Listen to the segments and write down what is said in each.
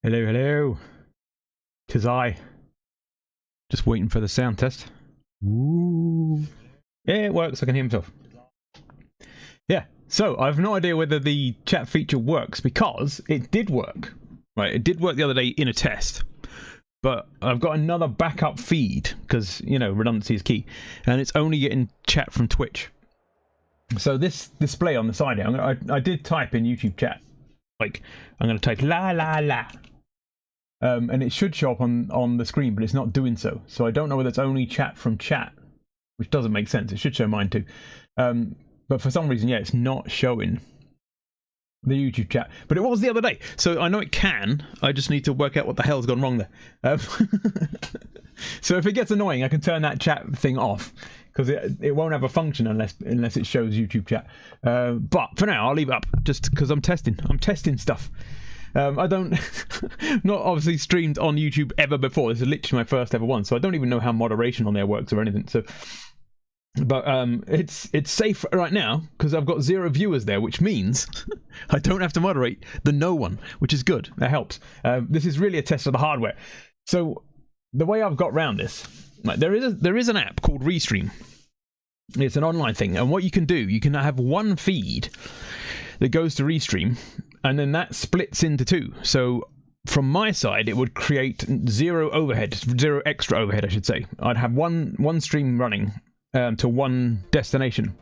Hello, hello. 'Tis I. Just waiting for the sound test. Ooh. Yeah, it works. I can hear myself. Yeah, so I have no idea whether the chat feature works because it did work. Right, it did work the other day in a test. But I've got another backup feed because, you know, redundancy is key. And it's only getting chat from Twitch. So this display on the side here, I did type in YouTube chat. Like, I'm going to type la la la. And it should show up on the screen, but it's not doing so. So I don't know whether it's only chat from chat, which doesn't make sense. It should show mine too. But for some reason, yeah, it's not showing the YouTube chat. But it was the other day. So I know it can. I just need to work out what the hell's gone wrong there. So if it gets annoying, I can turn that chat thing off. Because it won't have a function unless it shows YouTube chat. But for now, I'll leave it up. Just because I'm testing stuff. I don't, not obviously streamed on YouTube ever before. This is literally my first ever one, so I don't even know how moderation on there works or anything. So, but it's safe right now because I've got 0 viewers there, which means I don't have to moderate the no one, which is good. That helps. This is really a test of the hardware. So the way I've got around this, like, there is an app called Restream. It's an online thing, and what you can do, you can have one feed that goes to Restream. And then that splits into 2. So from my side, it would create 0 overhead, 0 extra overhead, I should say. I'd have one stream running to one destination.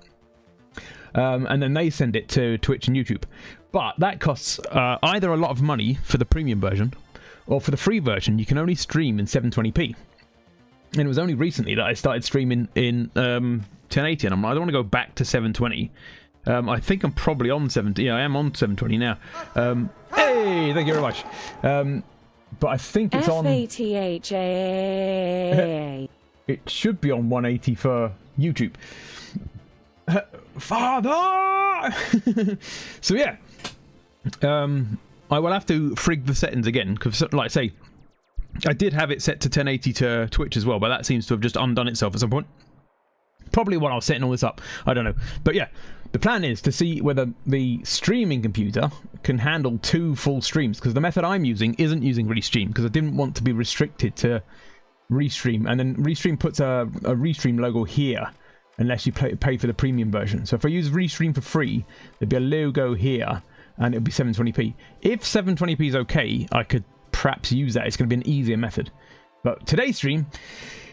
And then they send it to Twitch and YouTube. But that costs either a lot of money for the premium version, or for the free version, you can only stream in 720p. And it was only recently that I started streaming in 1080, and I don't want to go back to 720. I think I'm probably on 70. Yeah, I am on 720 now. Hey, thank you very much. But I think it's on... FATHA. It should be on 180 for YouTube. Father! So yeah. I will have to frig the settings again, because like I say, I did have it set to 1080 to Twitch as well, but that seems to have just undone itself at some point. Probably while I was setting all this up. I don't know. But yeah, the plan is to see whether the streaming computer can handle 2 full streams, because the method I'm using isn't using Restream, because I didn't want to be restricted to Restream. And then Restream puts a Restream logo here, unless you pay for the premium version. So if I use Restream for free, there'd be a logo here, and it'll be 720p. If 720p is okay, I could perhaps use that. It's going to be an easier method. But today's stream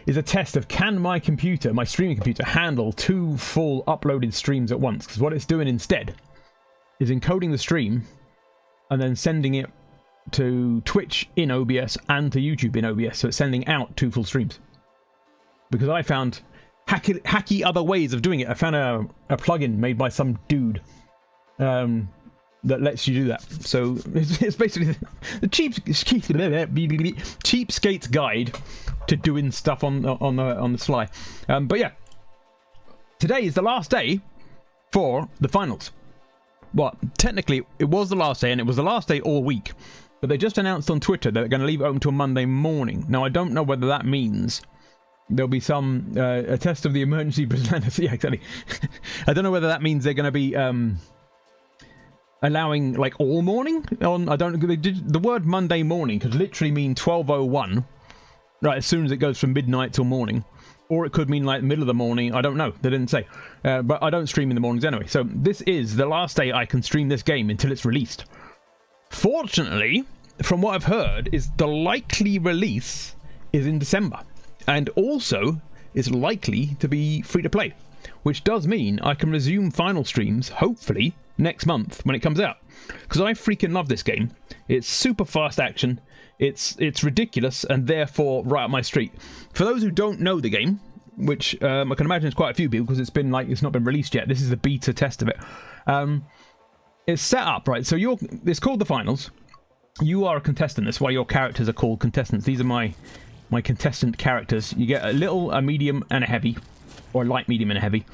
is a test of, can my computer, my streaming computer, handle 2 full uploaded streams at once? Because what it's doing instead is encoding the stream and then sending it to Twitch in OBS and to YouTube in OBS. So it's sending out 2 full streams. Because I found hacky other ways of doing it. I found a plugin made by some dude that lets you do that. So it's basically the cheapskate's guide to doing stuff on the sly. But yeah, today is the last day for the finals. Well, technically it was the last day, and it was the last day all week, but they just announced on Twitter that they're going to leave it open till Monday morning. Now I don't know whether that means there'll be some a test of the emergency presenter. Yeah, exactly. I don't know whether that means they're going to be allowing like all morning on. I don't know. They did, the word Monday morning could literally mean 12:01, right, as soon as it goes from midnight till morning, or it could mean like middle of the morning. I don't know. They didn't say. But I don't stream in the mornings anyway. So this is the last day I can stream this game until it's released. Fortunately, from what I've heard, is the likely release is in December, and also is likely to be free to play, which does mean I can resume final streams hopefully next month when it comes out, because I freaking love this game. It's super fast action, it's ridiculous, and therefore right up my street. For those who don't know the game, which I can imagine it's quite a few people, because it's not been released yet. This is the beta test of it. It's set up right, so it's called the finals. You are a contestant. That's why your characters are called contestants. These are my contestant characters. You get a little, a medium, and a heavy, or light, medium, and a heavy.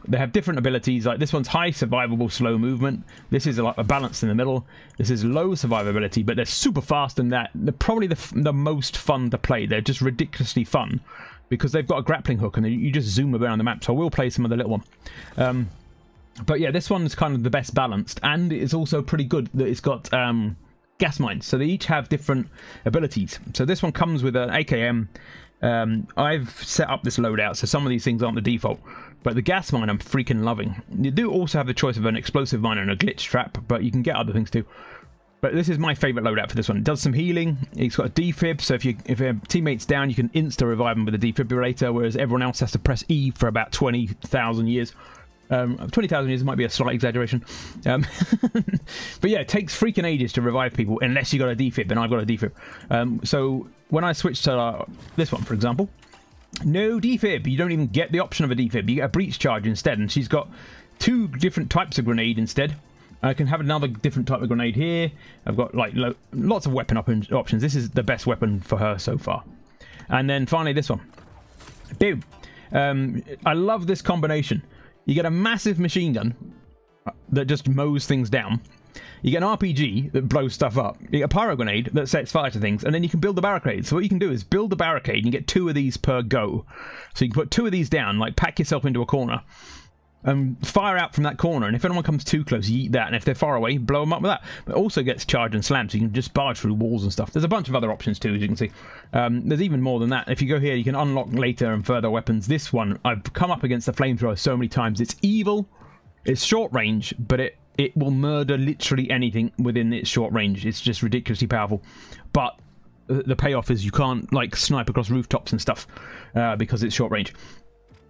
They have different abilities. Like this one's high survivable, slow movement. This is like a balance in the middle. This is low survivability, but they're super fast, and they're probably the most fun to play. They're just ridiculously fun because they've got a grappling hook, and you just zoom around the map. So I will play some of the little one. But yeah, this one's kind of the best balanced, and it's also pretty good that it's got gas mines. So they each have different abilities. So this one comes with an AKM. I've set up this loadout, so some of these things aren't the default. But the gas mine I'm freaking loving. You do also have the choice of an explosive mine and a glitch trap, but you can get other things too. But this is my favourite loadout for this one. It does some healing. It's got a defib, so if your teammate's down, you can insta-revive them with a defibrillator, whereas everyone else has to press E for about 20,000 years. 20,000 years might be a slight exaggeration. But yeah, it takes freaking ages to revive people unless you got a defib, and I've got a defib. So when I switch to this one, for example, no defib. You don't even get the option of a defib. You get a breach charge instead, and she's got 2 different types of grenade instead. I can have another different type of grenade here. I've got like lots of weapon options. This is the best weapon for her so far. And then finally this one. Boom. I love this combination. You get a massive machine gun that just mows things down. You get an RPG that blows stuff up. You get a pyro grenade that sets fire to things, and then you can build the barricade. So what you can do is build the barricade and you get 2 of these per go. So you can put 2 of these down, like pack yourself into a corner, and fire out from that corner, and if anyone comes too close, you eat that, and if they're far away, blow them up with that. But it also gets charged and slammed, so you can just barge through walls and stuff. There's a bunch of other options too, as you can see. There's even more than that. If you go here, you can unlock later and further weapons. This one, I've come up against the flamethrower so many times. It's evil, it's short range, but it will murder literally anything within its short range. It's just ridiculously powerful. But the payoff is you can't like snipe across rooftops and stuff because it's short range.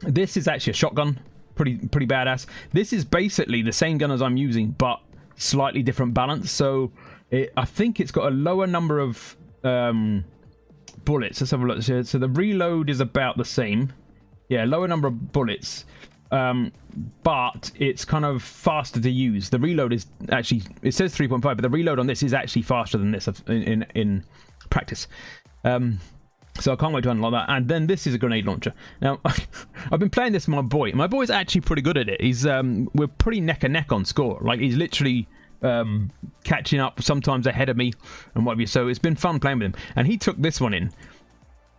This is actually a shotgun. Pretty badass. This is basically the same gun as I'm using, but slightly different balance. So I think it's got a lower number of bullets. Let's have a look. So the reload is about the same. Yeah, lower number of bullets, but it's kind of faster to use. The reload is actually, it says 3.5, but the reload on this is actually faster than this in practice. So I can't wait to unlock that. And then this is a grenade launcher. Now, I've been playing this with my boy. My boy's actually pretty good at it. He's we're pretty neck and neck on score. Like, he's literally catching up, sometimes ahead of me and what have you. So it's been fun playing with him. And he took this one in,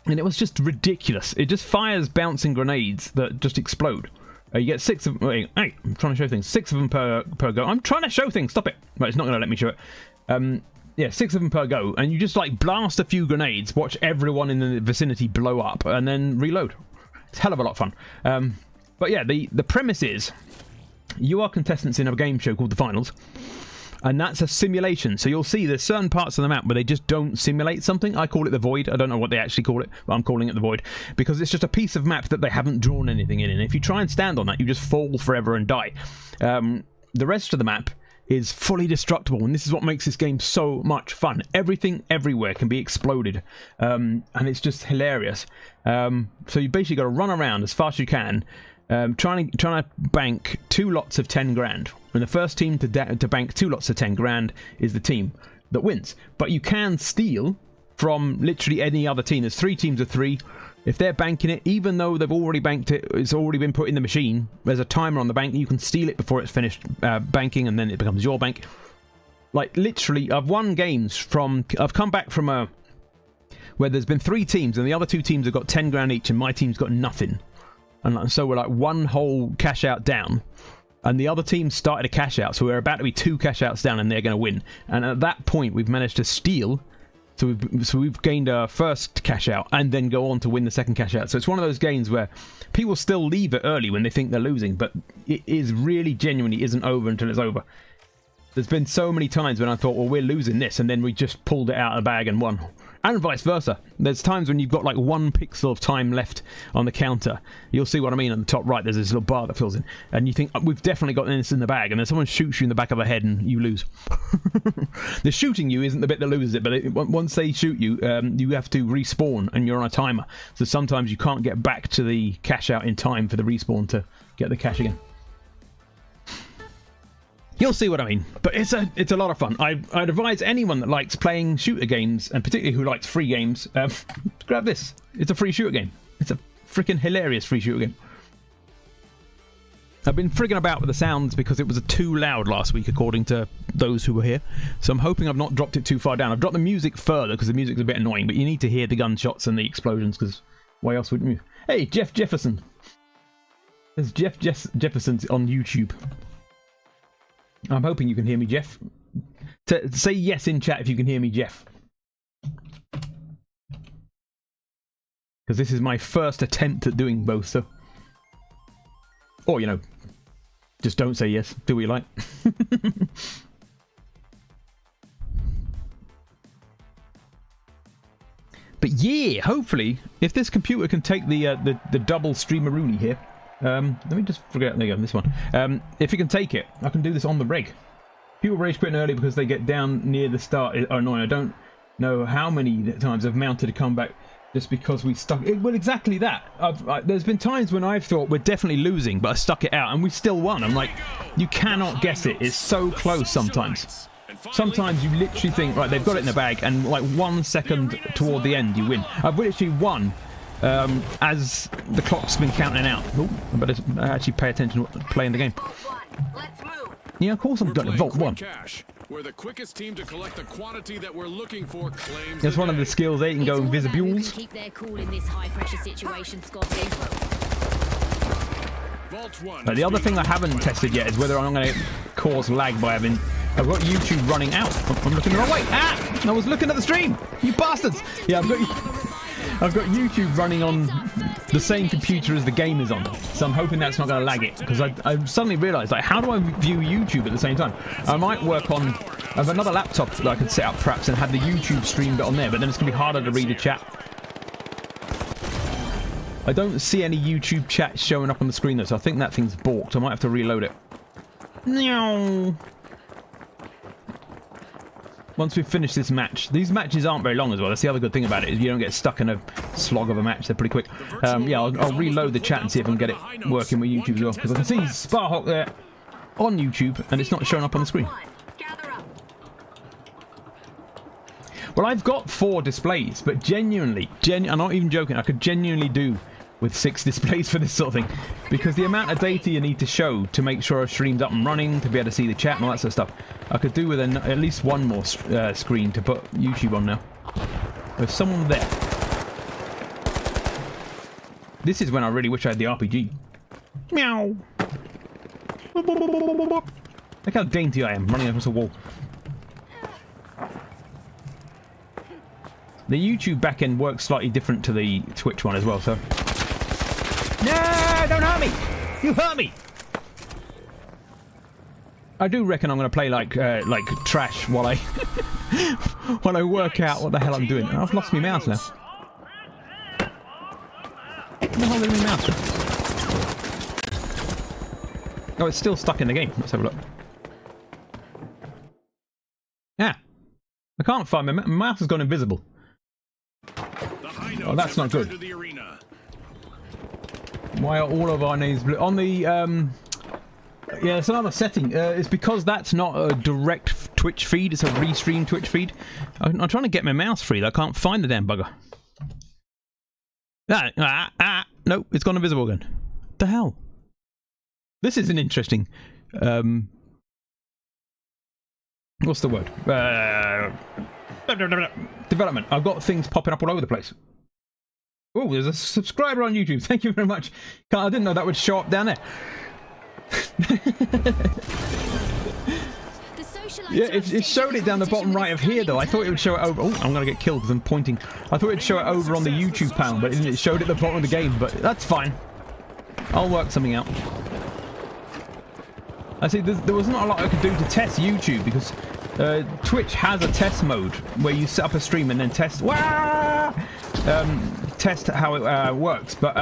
and it was just ridiculous. It just fires bouncing grenades that just explode. You get 6 of them. Wait, hey, I'm trying to show things. 6 of them per go. I'm trying to show things. Stop it. Right, it's not going to let me show it. Yeah, 6 of them per go, and you just like blast a few grenades, watch everyone in the vicinity blow up, and then reload. It's a hell of a lot of fun. But yeah, the premise is you are contestants in a game show called The Finals, and that's a simulation. So you'll see there's certain parts of the map where they just don't simulate something. I call it the void. I don't know what they actually call it, but I'm calling it the void because it's just a piece of map that they haven't drawn anything in. And if you try and stand on that, you just fall forever and die. The rest of the map is fully destructible, and this is what makes this game so much fun. Everything everywhere can be exploded, and it's just hilarious. So you basically got to run around as fast as you can, trying to bank 2 lots of 10 grand. And the first team to bank 2 lots of 10 grand is the team that wins. But you can steal from literally any other team. There's 3 teams of 3. If they're banking it, even though they've already banked it, it's already been put in the machine, there's a timer on the bank, you can steal it before it's finished banking, and then it becomes your bank. Like, literally, I've won games from... I've come back from where there's been 3 teams, and the other 2 teams have got 10 grand each, and my team's got nothing. And so we're like 1 whole cash out down, and the other team started a cash out, so we're about to be 2 cash outs down, and they're going to win. And at that point, we've managed to steal... So we've gained our first cash out and then go on to win the second cash out. So it's one of those games where people still leave it early when they think they're losing, but it is really genuinely isn't over until it's over. There's been so many times when I thought, well, we're losing this, and then we just pulled it out of the bag and won. And vice versa. There's times when you've got like 1 pixel of time left on the counter. You'll see what I mean on the top right. There's this little bar that fills in. And you think, we've definitely got this in the bag. And then someone shoots you in the back of the head and you lose. The shooting you isn't the bit that loses it. But once they shoot you, you have to respawn and you're on a timer. So sometimes you can't get back to the cash out in time for the respawn to get the cash again. You'll see what I mean, but it's a lot of fun. I'd advise anyone that likes playing shooter games, and particularly who likes free games, grab this. It's a free shooter game. It's a freaking hilarious free shooter game. I've been frigging about with the sounds because it was too loud last week, according to those who were here. So I'm hoping I've not dropped it too far down. I've dropped the music further because the music's a bit annoying, but you need to hear the gunshots and the explosions because why else wouldn't you? Hey, Jeff Jefferson. There's Jeff Jefferson on YouTube. I'm hoping you can hear me, Jeff. Say yes in chat if you can hear me, Jeff. Because this is my first attempt at doing both, so... Or, you know, just don't say yes. Do what you like. But yeah, hopefully, if this computer can take the double streameroonie here... let me just forget, there you go, this one. If it can take it, I can do this on the rig. People rage quitting early because they get down near the start are annoying. I don't know how many times I've mounted a comeback just because we stuck it. Well, exactly that. There's been times when I've thought we're definitely losing, but I stuck it out and we still won. I'm like, you cannot guess it. It's so close sometimes. Sometimes you literally think, right, they've got it in the bag, and like 1 second toward the end, you win. I've literally won as the clock's been counting out. Oh, I better actually pay attention to playing the game. Yeah, of course I'm going to Vault 1. Where the quickest team to collect the quantity that we're looking for claims. That's one of the skills. They can go invisibles. Keep their cool in this high pressure situation, Scotty. The other thing I haven't tested yet is whether I'm going to cause lag by having... I've got YouTube running out. I'm looking the wrong way. Ah! I was looking at the stream. You bastards! Yeah, I've got YouTube running on the same computer as the game is on. So I'm hoping that's not going to lag it. Because I suddenly realised, like, how do I view YouTube at the same time? I might work on... I have another laptop that I could set up perhaps and have the YouTube stream bit on there. But then it's going to be harder to read the chat. I don't see any YouTube chat showing up on the screen though, so I think that thing's balked. I might have to reload it. No. Once we finish this match, these matches aren't very long as well. That's the other good thing about it, is you don't get stuck in a slog of a match. They're pretty quick. Yeah, I'll reload the chat and see if I can get it working with YouTube as well, because I can see Sparhawk there on YouTube and it's not showing up on the screen. Well, I've got 4 displays, but genuinely, I'm not even joking, I could genuinely do with 6 displays for this sort of thing, because the amount of data you need to show to make sure a stream's up and running, to be able to see the chat and all that sort of stuff, I could do with at least one more screen to put YouTube on now. There's someone there. This is when I really wish I had the RPG. Meow. Look how dainty I am, running across a wall. The YouTube backend works slightly different to the Twitch one as well, so... No! Don't hurt me! You hurt me! I do reckon I'm going to play like trash while I... while I work out what the hell I'm doing. I've lost my mouse now. What the hell is my mouse doing? Oh, it's still stuck in the game. Let's have a look. Yeah. I can't find my mouse has gone invisible. Oh, that's not good. Why are all of our names blue? On the, yeah, it's another setting. It's because that's not a direct Twitch feed. It's a restream Twitch feed. I'm trying to get my mouse free. I can't find the damn bugger. Nope, it's gone invisible again. What the hell? This is an interesting... what's the word? Development. I've got things popping up all over the place. Oh, there's a subscriber on YouTube. Thank you very much. I didn't know that would show up down there. Yeah, it showed it down the bottom right of here, though. I thought it would show it over... Oh, I'm going to get killed because I'm pointing. I thought it'd show it over on the YouTube panel, but it showed it at the bottom of the game. But that's fine. I'll work something out. I see there was not a lot I could do to test YouTube, because Twitch has a test mode where you set up a stream and then test... test how it works, but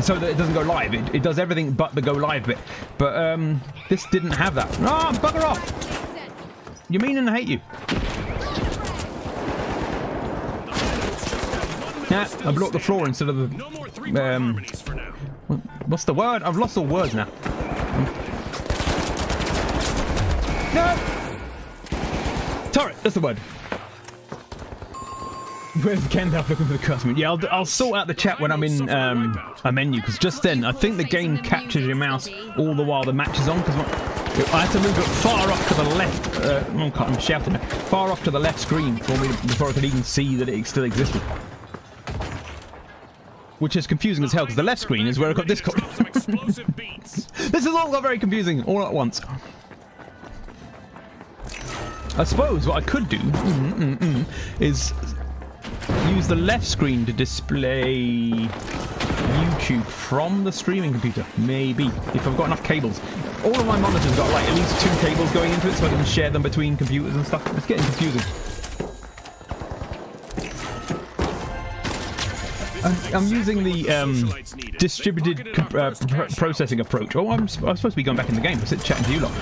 so that it doesn't go live. It does everything but the go live bit. But this didn't have that. Oh, bugger off! You mean and I hate you. Yeah, I blew up the floor instead of the... what's the word? I've lost all words now. No! Turret, that's the word. Where's Gandalf looking for the customer? Yeah, I'll sort out the chat when I'm in a menu, because just then I think the game captures your mouse all the while the match is on, because I have to move it far off to the left. Oh, I'm shouting now. Far off to the left screen before I could even see that it still existed. Which is confusing as hell, because the left screen is where I got Discord. This has all got very confusing all at once. I suppose what I could do is use the left screen to display YouTube from the streaming computer. Maybe, if I've got enough cables. All of my monitors got like at least 2 cables going into it, so I can share them between computers and stuff. It's getting confusing. I'm using the distributed processing approach. Oh, I'm supposed to be going back in the game. I sit chatting to you lot.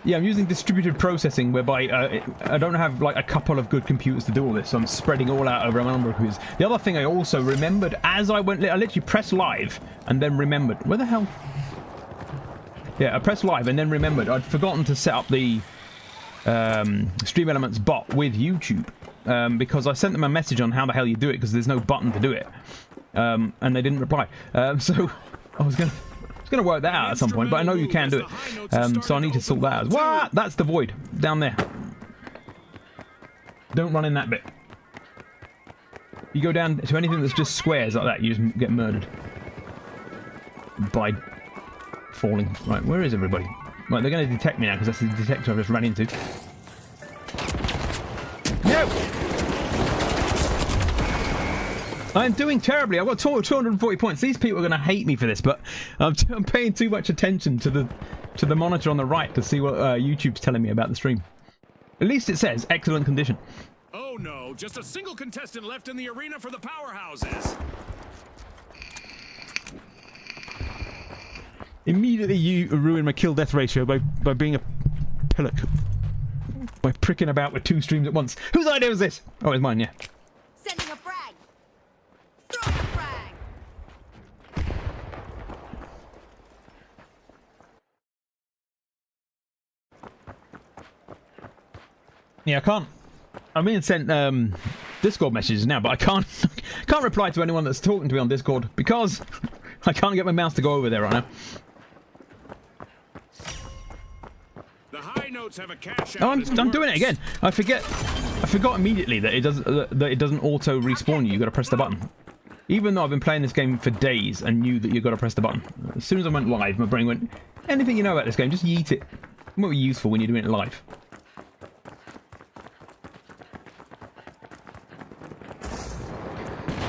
Yeah, I'm using distributed processing, whereby I don't have like a couple of good computers to do all this, so I'm spreading all out over a number of computers. The other thing I also remembered as I went, I literally pressed live and then remembered. Where the hell? Yeah, I pressed live and then remembered I'd forgotten to set up the Stream Elements bot with YouTube. Because I sent them a message on how the hell you do it, because there's no button to do it, and they didn't reply. So I was gonna work that out at some point, but I know you can do it. So I need to sort that out. What? That's the void down there. Don't run in that bit. You go down to anything that's just squares like that, you just get murdered by falling. Right, where is everybody? Right, they're going to detect me now because that's the detector I just ran into. No! I'm doing terribly. I've got 240 points. These people are going to hate me for this, but I'm paying too much attention to the monitor on the right to see what YouTube's telling me about the stream. At least it says excellent condition. Oh no, just a single contestant left in the arena for the powerhouses. Immediately you ruin my kill-death ratio by being a pillock. By pricking about with 2 streams at once. Whose idea was this? Oh, it's mine, yeah. Sending a frag. Throwing a frag. Yeah, I can't. I'm being sent Discord messages now, but I can't reply to anyone that's talking to me on Discord because I can't get my mouse to go over there right now. The high notes have a cash Oh, out. I'm doing it again. I forgot immediately that it doesn't auto respawn you. You got to press the button. Even though I've been playing this game for days and knew that you got to press the button. As soon as I went live, my brain went, anything you know about this game, just yeet it. It won't be useful when you're doing it live.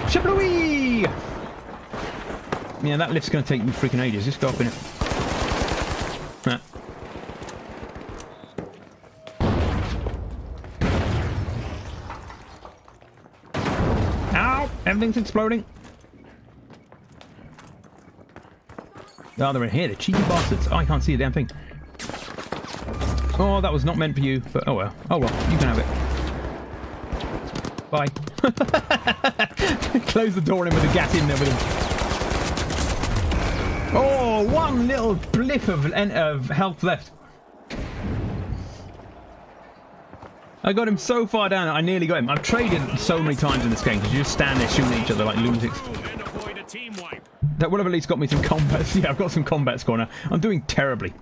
Shablooey! Yeah, that lift's going to take me freaking ages. Just go up in it. Nah. Ow! Everything's exploding. Oh, they're in here. They're cheeky bastards. Oh, I can't see a damn thing. Oh, that was not meant for you, but oh well. Oh well, you can have it. Bye. Close the door in with the gas in there with him. Oh, one little blip of health left. I got him so far down, I nearly got him. I've traded so many times in this game because you just stand there shooting at each other like lunatics. That would have at least got me some combat. Yeah, I've got some combat score now. I'm doing terribly.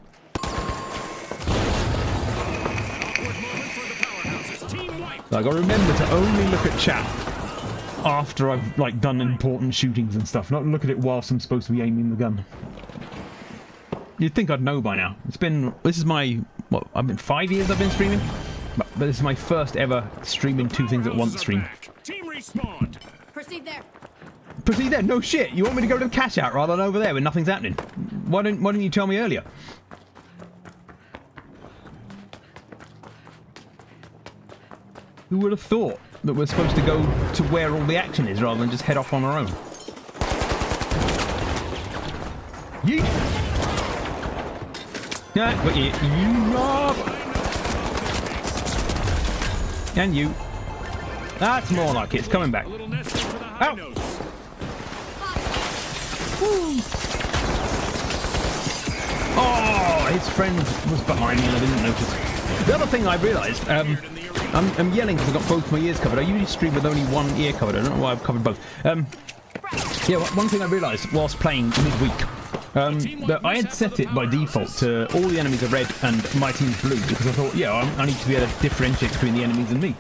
So I got to remember to only look at chat after I've like done important shootings and stuff, not look at it whilst I'm supposed to be aiming the gun. You'd think I'd know by now. This is my, what, I've been 5 years I've been streaming, but this is my first ever streaming 2 things at once stream. Team respawned. Proceed there. Proceed there? No shit. You want me to go to the cash out rather than over there when nothing's happening? Why didn't you tell me earlier? Who would have thought that we're supposed to go to where all the action is rather than just head off on our own? Yeet! Yeah, but you rob! And you. That's more like it. It's coming back. Ow! Woo! Oh, his friend was behind me and I didn't notice. The other thing I realised, I'm yelling because I've got both my ears covered. I usually stream with only one ear covered. I don't know why I've covered both. Yeah, one thing I realised whilst playing midweek, that I had set it by default to all the enemies are red and my team's blue because I thought, yeah, I need to be able to differentiate between the enemies and me.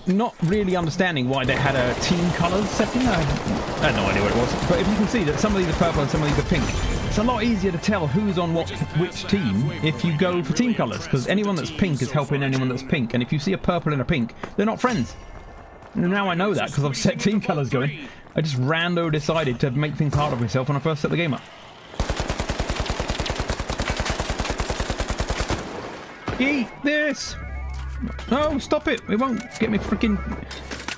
Not really understanding why they had a team colours setting. I had no idea what it was. But if you can see that some of these are purple and some of these are pink, It's a lot easier to tell who's on which team if you go for team colours, because anyone that's pink is helping anyone that's pink, and if you see a purple and a pink, they're not friends. And now I know that because I've set team colours going. I just rando decided to make things hard on myself when I first set the game up. Eat this! No, stop it! It won't get me freaking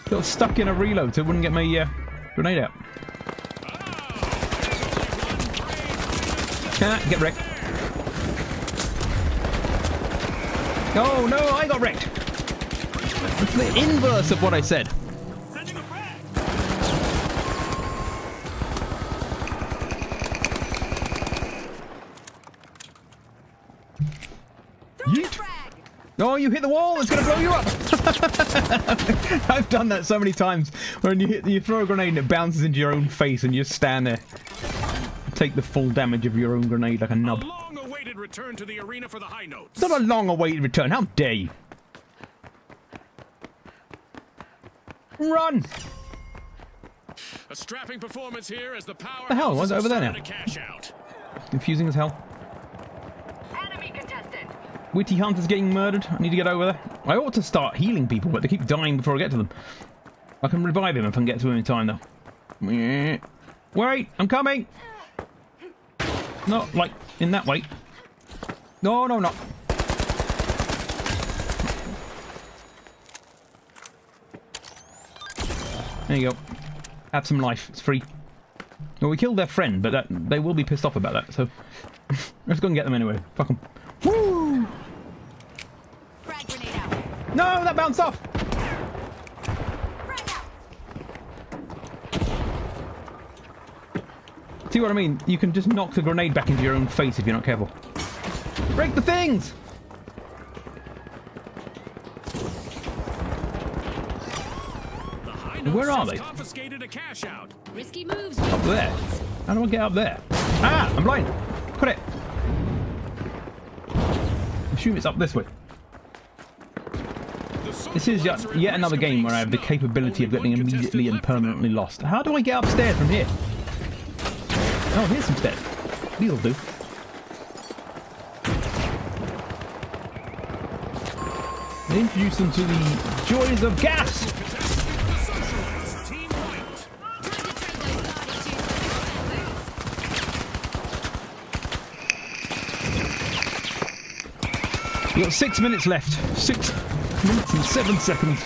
got stuck in a reload, so it wouldn't get my grenade out. Get wrecked. Oh no, I got wrecked. It's the inverse of what I said. Yeet. Oh, you hit the wall, it's going to blow you up. I've done that so many times. When you throw a grenade and it bounces into your own face and you just stand there. Take the full damage of your own grenade like a nub. A long-awaited return to the arena for the high notes. Not a long-awaited return. How dare you? Run! A strapping performance here as the power. The hell? What's over there now? Cash out. Confusing as hell. Enemy contestant. Witty Hunter's getting murdered. I need to get over there. I ought to start healing people, but they keep dying before I get to them. I can revive him if I can get to him in time, though. Wait, I'm coming. Not like in that way. No, no, no. There you go. Have some life. It's free. Well, we killed their friend, but they will be pissed off about that. So let's go and get them anyway. Fuck them. Woo! Frag grenade out. No, that bounced off. Frag out. See what I mean? You can just knock the grenade back into your own face if you're not careful. Break the things! Where are they? Confiscated a cash out. Risky moves. Up there. How do I get up there? Ah! I'm blind! Put it! I assume it's up this way. This is yet another game where I have the capability of getting immediately and permanently lost. How do I get upstairs from here? Oh, here's some stairs. These'll do. Introduce them to the joys of gas! You've got 6 minutes left. 6 minutes and 7 seconds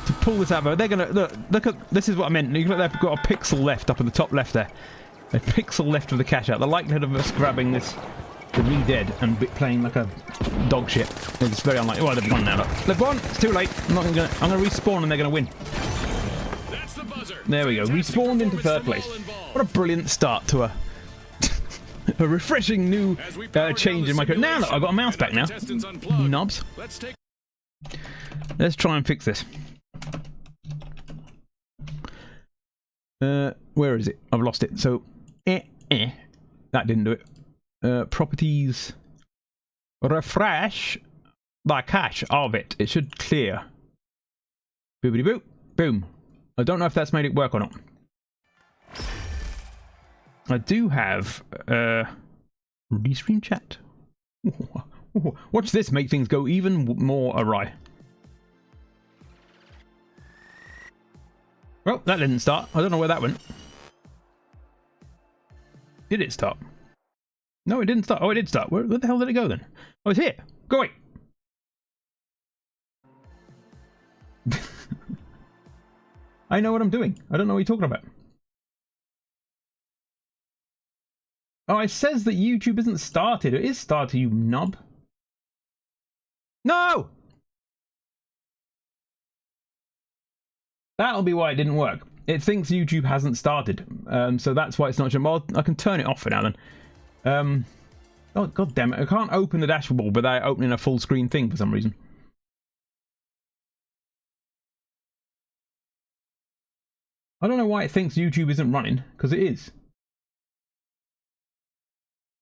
to pull this out. They're gonna look at this is what I meant. They've got a pixel left up in the top left there. A pixel left of the cash out. The likelihood of us grabbing this to be dead and playing like a dog shit is very unlikely. Well, they've won now. Look. They've won. It's too late. I'm gonna respawn and they're gonna win. That's the buzzer. There we go. Respawned into third place. What a brilliant start to a refreshing new change in my code. Now look, I've got a mouse back now. Knobs. Let's try and fix this. Where is it? I've lost it. So, that didn't do it. Properties. Refresh the cache of it. It should clear. Boopity boop. Boom. I don't know if that's made it work or not. I do have restream chat. Watch this make things go even more awry. Well, that didn't start. I don't know where that went. Did it start? No, it didn't start. Oh, it did start. Where the hell did it go then? Oh, it's here. Go away. I know what I'm doing. I don't know what you're talking about. Oh, it says that YouTube isn't started. It is started, you knob. No! That'll be why it didn't work. It thinks YouTube hasn't started. So that's why it's not showing. Well, I can turn it off for now then. Oh, god damn it. I can't open the dashboard without opening a full screen thing for some reason. I don't know why it thinks YouTube isn't running, because it is.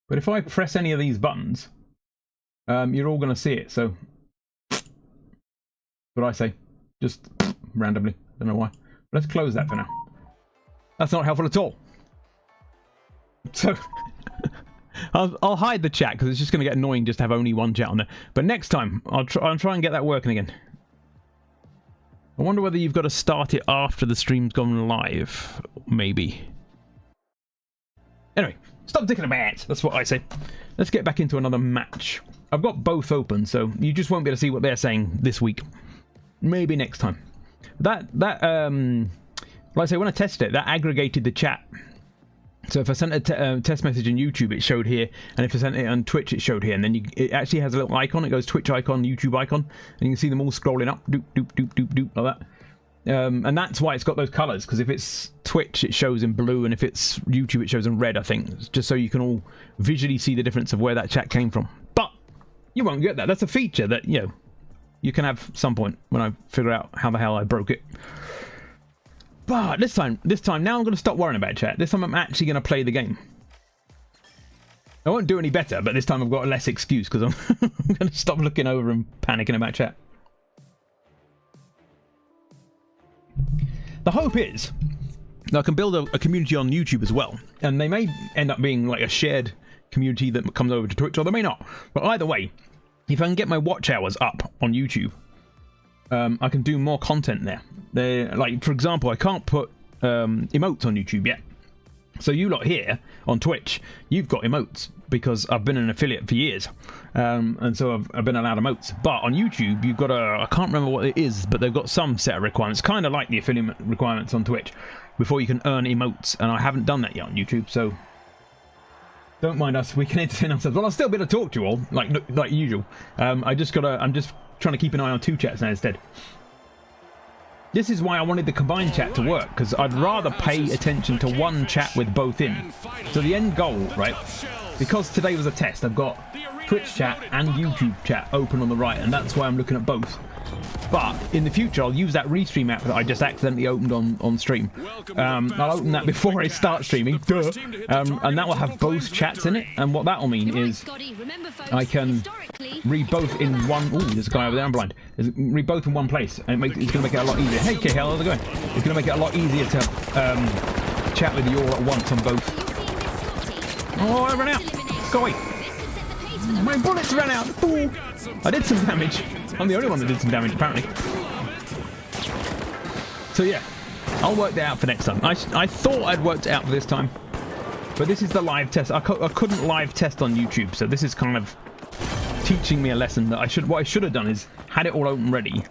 But if I press any of these buttons, you're all going to see it, so what I say, just randomly, don't know why. Let's close that for now. That's not helpful at all. So I'll hide the chat because it's just going to get annoying just to have only one chat on there. But next time, I'll try and get that working again. I wonder whether you've got to start it after the stream's gone live. Maybe. Anyway, stop thinking about it. That's what I say. Let's get back into another match. I've got both open, so you just won't be able to see what they're saying this week. Maybe next time. Like I say, when I tested it, that aggregated the chat. So if I sent a test message on YouTube, it showed here, and if I sent it on Twitch, it showed here, and then it actually has a little icon. It goes Twitch icon, YouTube icon, and you can see them all scrolling up, doop, doop, doop, doop, doop, like that. And that's why it's got those colours, because if it's Twitch, it shows in blue, and if it's YouTube, it shows in red, I think. It's just so you can all visually see the difference of where that chat came from. But you won't get that. That's a feature that, you know, you can have some point when I figure out how the hell I broke it. But this time, now I'm going to stop worrying about chat. This time I'm actually going to play the game. I won't do any better, but this time I've got a less excuse because I'm going to stop looking over and panicking about chat. The hope is that I can build a community on YouTube as well. And they may end up being like a shared community that comes over to Twitch, or they may not. But either way, if I can get my watch hours up on YouTube, I can do more content there. Like, for example, I can't put emotes on YouTube yet. So you lot here on Twitch, you've got emotes because I've been an affiliate for years. And so I've been allowed emotes. But on YouTube, you've got I can't remember what it is, but they've got some set of requirements, kind of like the affiliate requirements on Twitch, before you can earn emotes. And I haven't done that yet on YouTube, so don't mind us. We can entertain ourselves. Well, I'll still be able to talk to you all, like usual. I'm just trying to keep an eye on two chats now instead. This is why I wanted the combined chat to work, because I'd rather pay attention to one chat with both in. So the end goal, right, because today was a test, I've got Twitch chat and YouTube chat open on the right, and that's why I'm looking at both. But in the future, I'll use that Restream app that I just accidentally opened on stream. I'll open that before I start streaming, duh. And that will have both chats in it. And what that will mean is I can read both in one. Oh, there's a guy over there. I'm blind. Read both in one place, and it's going to make it a lot easier. Hey, KHL, how's it going? It's going to make it a lot easier to chat with you all at once on both. Oh, I ran out. Go away. My bullets ran out. Ooh. I did some damage. I'm the only one that did some damage, apparently. So yeah, I'll work that out for next time. I thought I'd worked it out for this time, but this is the live test. I couldn't live test on YouTube, so this is kind of teaching me a lesson that what I should have done is had it all open ready,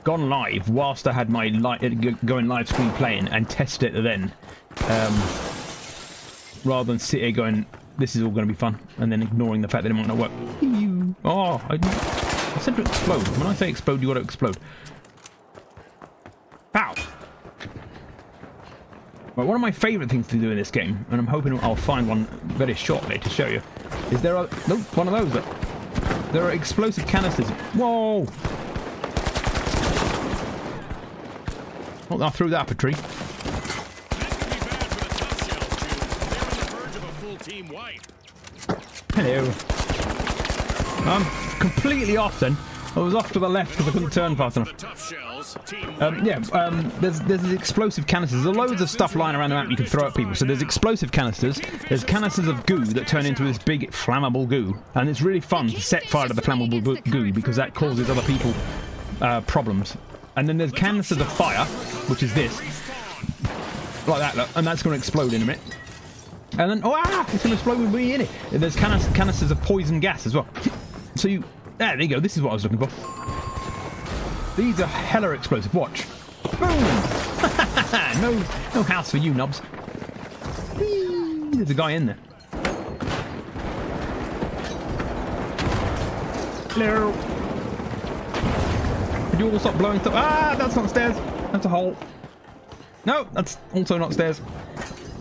gone live whilst I had my going live screen playing, and test it then, rather than sit here going, this is all going to be fun, and then ignoring the fact that it might not work. Oh, I said to explode. When I say explode, you got to explode. Pow! Right, one of my favourite things to do in this game, and I'm hoping I'll find one very shortly to show you, is there are... Nope, one of those, but there are explosive canisters. Whoa! Oh, I threw that up a tree. Hello. I'm completely off then. I was off to the left because I couldn't turn fast enough. There's explosive canisters. There's loads of stuff lying around the map you can throw at people. So there's explosive canisters. There's canisters of goo that turn into this big flammable goo. And it's really fun to set fire to the flammable goo because that causes other people problems. And then there's canisters of fire, which is this. Like that, look. And that's going to explode in a minute. And then, it's going to explode with me in it. There's canisters of poison gas as well. So there you go. This is what I was looking for. These are hella explosive. Watch. Boom! no house for you, knobs. Whee! There's a guy in there. Hello. Could you all stop blowing stuff? That's not stairs. That's a hole. No, that's also not stairs.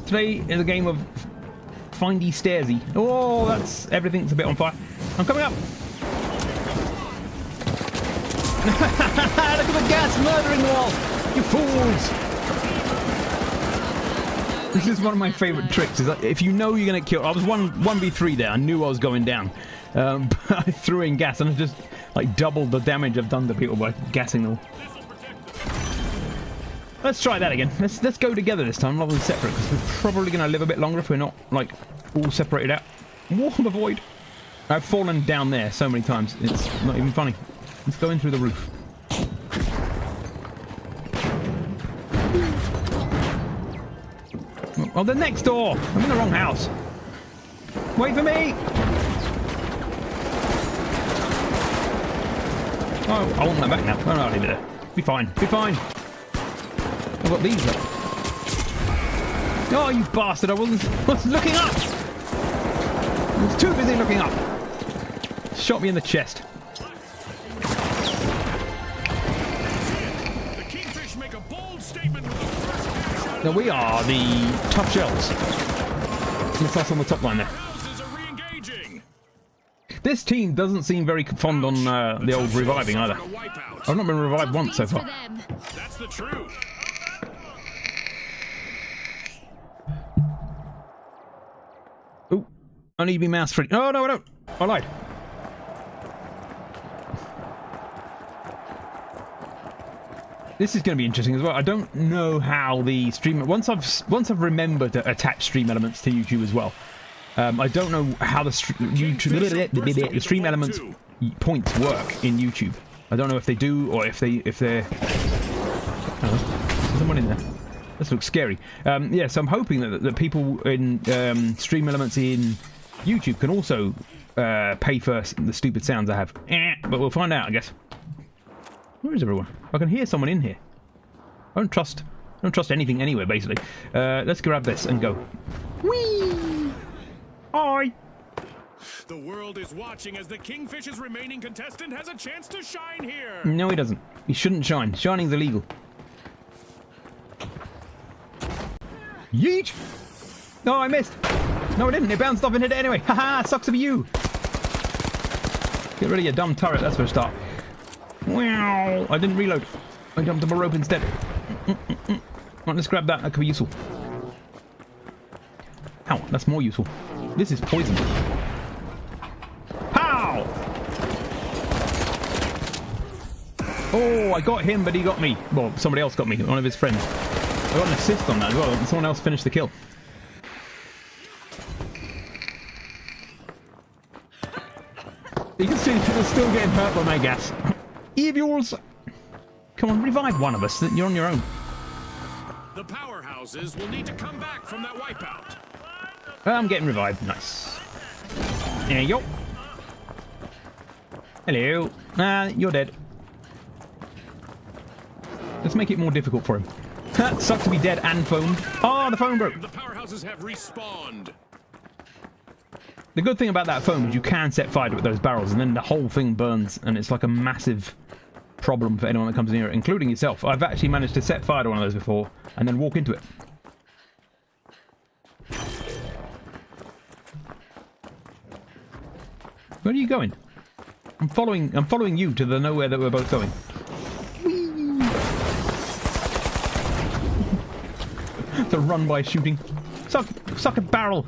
Today is a game of findy stairsy. Oh, everything's a bit on fire. I'm coming up. Look at the gas murdering wall! You fools! This is one of my favourite tricks. Is that if you know you're going to kill... I was 1v3 there. I knew I was going down. But I threw in gas and I just like doubled the damage I've done to people by gassing them. Let's try that again. Let's go together this time rather than separate, because we're probably going to live a bit longer if we're not like all separated out. War the void. I've fallen down there so many times. It's not even funny. Let's go in through the roof. Oh, they're next door. I'm in the wrong house. Wait for me. Oh, I want that back now. Oh, no, I'll leave it there. Be fine. Be fine. I've got these up. Oh, you bastard. I wasn't looking up. I was too busy looking up. Shot me in the chest. The Kingfish make a bold statement with the first cash out. Now we are the tough shells. It's us on the top line there. Houses are re-engaging. This team doesn't seem very fond on the old reviving either. A wipeout. I've not been revived once so far. That's the truth. Ooh, I need to be mouse free. Oh, no, I don't. I lied. This is going to be interesting as well. I don't know how the stream... Once I've remembered to attach stream elements to YouTube as well, I don't know how the stream elements points work in YouTube. I don't know if they do or if they're... Oh, there's someone in there. This looks scary. Yeah, so I'm hoping that people in stream elements in YouTube can also pay for the stupid sounds I have. But we'll find out, I guess. Where is everyone? I can hear someone in here. I don't trust anything anywhere, basically. Let's grab this and go. Whee! Hi! The world is watching as the Kingfish's remaining contestant has a chance to shine here. No, he doesn't. He shouldn't shine. Shining's illegal. Yeet! No, I missed. No, I didn't. It bounced off and hit it anyway. Haha, sucks of you. Get rid of your dumb turret. That's for a start. Wow! I didn't reload. I jumped up a rope instead. Right, let's grab that. That could be useful. Ow, that's more useful. This is poison. Pow! Oh, I got him, but he got me. Well, somebody else got me. One of his friends. I got an assist on that as well. Someone else finished the kill. You can see they're still getting hurt by my gas. Evules! Come on, revive one of us. You're on your own. The powerhouses will need to come back from that wipeout. I'm getting revived. Nice. There you go. Hello. You're dead. Let's make it more difficult for him. Sucks to be dead and foamed. Oh, the foam broke. The powerhouses have respawned. The good thing about that foam is you can set fire to it with those barrels, and then the whole thing burns, and it's like a massive problem for anyone that comes near it, including yourself. I've actually managed to set fire to one of those before, and then walk into it. Where are you going? I'm following you to the nowhere that we're both going. To run by shooting. Suck a barrel.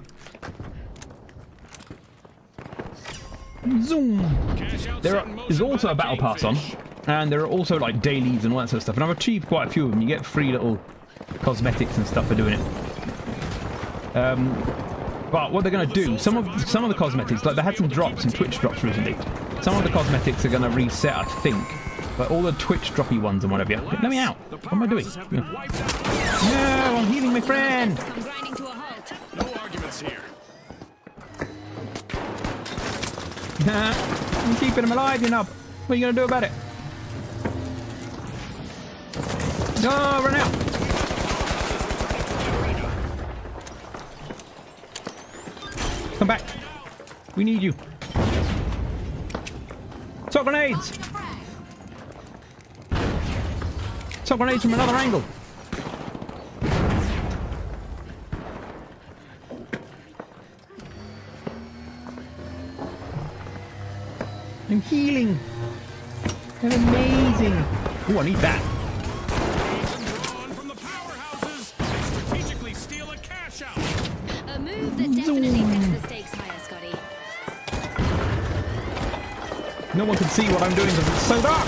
Zoom. There is also a battle pass on, and there are also like dailies and all that sort of stuff. And I've achieved quite a few of them. You get free little cosmetics and stuff for doing it. But what they're going to do, some of the cosmetics, like they had some drops, some Twitch drops recently. Some of the cosmetics are going to reset, I think. But all the Twitch droppy ones and whatever. Let me out. What am I doing? No, I'm healing my friend. Come grinding to a halt. No arguments here. I'm keeping him alive, you know. What are you going to do about it? No, run out. Come back. We need you. Sock grenades. Sock grenades from another angle. I'm healing. They're amazing. Oh, I need that. From the powerhouses, they strategically steal a cash out. A move that definitely sets the stakes higher, Scotty. No one can see what I'm doing because it's so dark.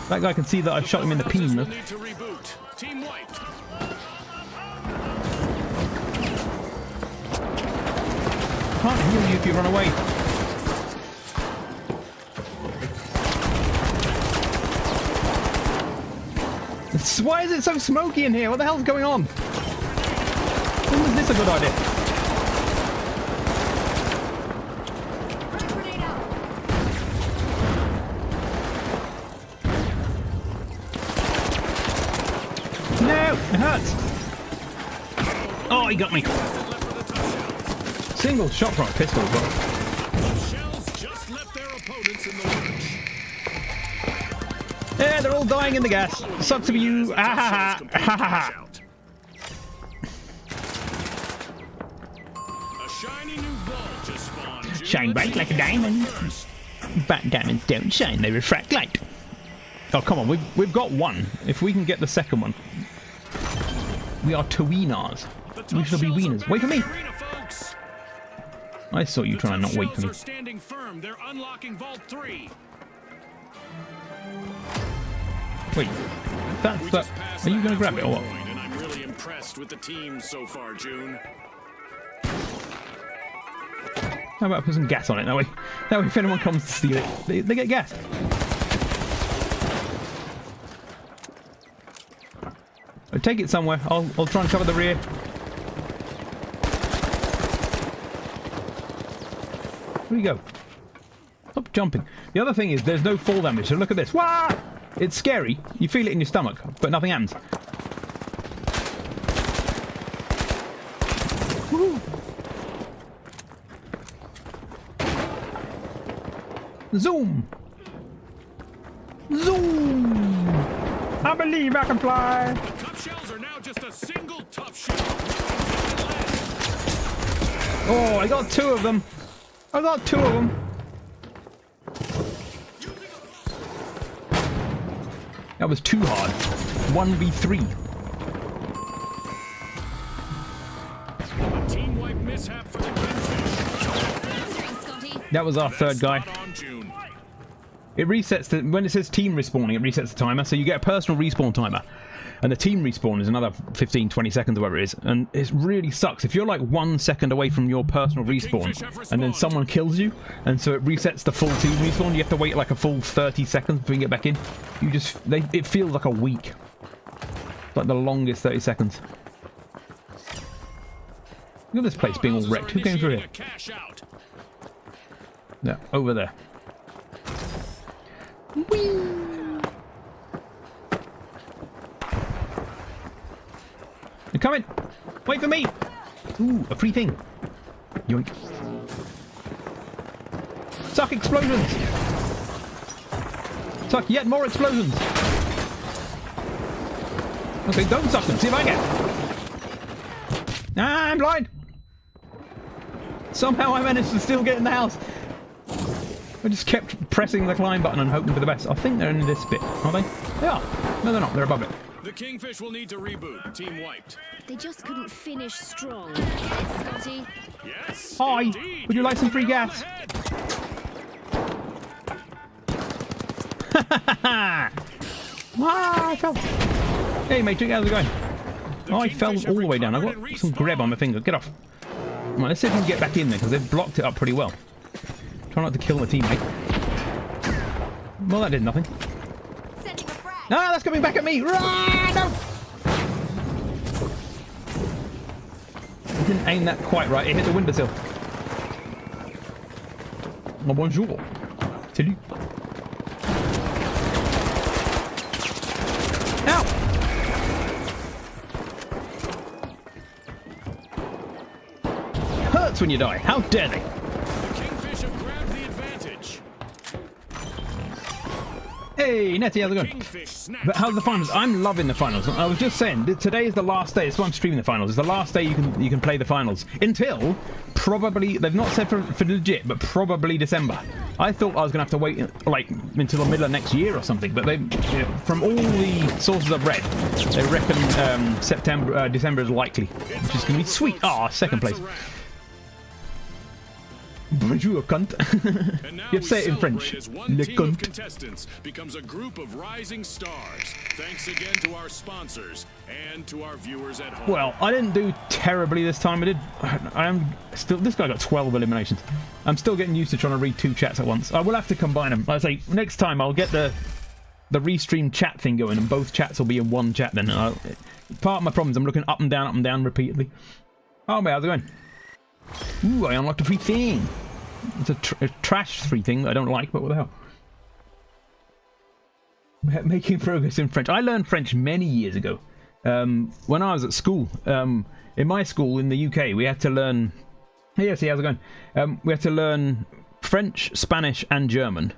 That guy can see that I've shot him in the peen. Will need to reboot. Team wiped. can't heal you if you run away. Why is it so smoky in here? What the hell's going on? When was this a good idea? Grenade out. No! It hurts! Oh, he got me. Single shot from a pistol as well. Shells just left their opponents in the lurch. Yeah, they're all dying in the gas. Sucks to be you. Ah ha ha ha ha. A shiny new vault just spawned. June. Shine Let's bright see like a who gets diamond. first. But diamonds don't shine, they refract light. Oh, come on, we've got one. If we can get the second one. We are Twinas. The We tough shall be shells are wieners. back Wait for in me! the arena, folks. I saw you The trying to tough not wait for shells me. are standing firm. They're unlocking Vault 3. Wait, We that's just that. passed Are you the going to grab it or halfway what? point, and I'm really impressed with the team so far, June. How about I put some gas on it? That way if anyone comes to steal it, they get gas. I'll take it somewhere. I'll try and cover the rear. Where you go? Stop jumping. The other thing is there's no fall damage, so look at this. Wah! It's scary. You feel it in your stomach, but nothing happens. Woo! Zoom! Zoom! I believe I can fly! The tough shells are now just a single tough shell. Oh, I got two of them! I got two of them! That was too hard. 1v3. A team wipe mishap for the Kingfish. Thanks, Scotty. That was our third guy. Spot on, June. It resets the, when it says team respawning, it resets the timer, so you get a personal respawn timer. And the team respawn is another 15, 20 seconds, whatever it is. And it really sucks. If you're like 1 second away from your personal respawn, and then someone kills you, and so it resets the full team respawn, you have to wait like a full 30 seconds before you get back in. You just, it feels like a week. Like the longest 30 seconds. Look at this place being all wrecked. Who came through here? Initiating a cash out. Yeah, over there. They're coming! Wait for me! Ooh, a free thing. Yoink. Suck explosions! Suck yet more explosions! Okay, don't suck them. See if I can. Ah, I'm blind! Somehow I managed to still get in the house. I just kept pressing the climb button and hoping for the best. I think they're in this bit, are they? They are. No, they're not. They're above it. The Kingfish will need to reboot. Team wiped. They just couldn't finish strong. Get it, Scotty? Yes. Hi. Indeed. Would you like some free Go gas? ahead. Ah, I fell. Hey, mate, how's it going? Oh, I fell all the way down. I've got some grab on my finger. Get off. Right, let's see if we can get back in there, because they've blocked it up pretty well. Try not to kill my teammate. Well, that did nothing. Sending a frag. Ah, that's coming back at me! Rah, no! I didn't aim that quite right. It hit the windowsill. Oh, bonjour. Salut. Ow! Hurts when you die. How dare they? The Kingfish have grabbed the advantage. Hey, Nettie, how's it going? Kingfish snapped. But how's the finals? I'm loving the finals. I was just saying that today is the last day. That's why I'm streaming the finals. It's the last day you can play the finals until probably, they've not said for legit, but probably December. I thought I was gonna have to wait like until the middle of next year or something. But they, from all the sources I've read, they reckon December is likely, which is gonna be sweet. Ah, second place. Bonjour, cunt. And now You have to say it in celebrate French. as one Le team of cunt. contestants becomes a group of rising stars. Thanks again to our sponsors and to our viewers at home. Well, I didn't do terribly this time. I am still. This guy got 12 eliminations. I'm still getting used to trying to read 2 chats at once. I will have to combine them. Like I say, next time I'll get the restream chat thing going, and both chats will be in one chat. Then part of my problem is I'm looking up and down repeatedly. Oh, mate, how's it going? Ooh, I unlocked a free thing. It's a trash free thing that I don't like, but what the hell? Making progress in French. I learned French many years ago. When I was at school, in my school in the UK, we had to learn. Hey, see, how's it going? We had to learn French, Spanish, and German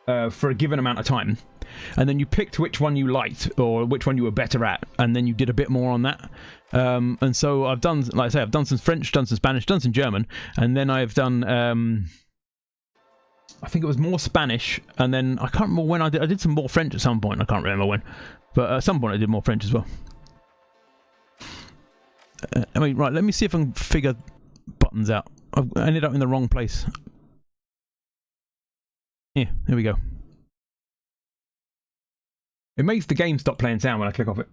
for a given amount of time, and then you picked which one you liked or which one you were better at, and then you did a bit more on that. And so I've done, like I say, I've done some French, done some Spanish, done some German, and then I've done. I think it was more Spanish, and then I can't remember when I did some more French at some point. I can't remember when, but at some point I did more French as well. I mean, right, let me see if I can figure buttons out. I've ended up in the wrong place. Yeah, there we go. It makes the game stop playing sound when I click off it.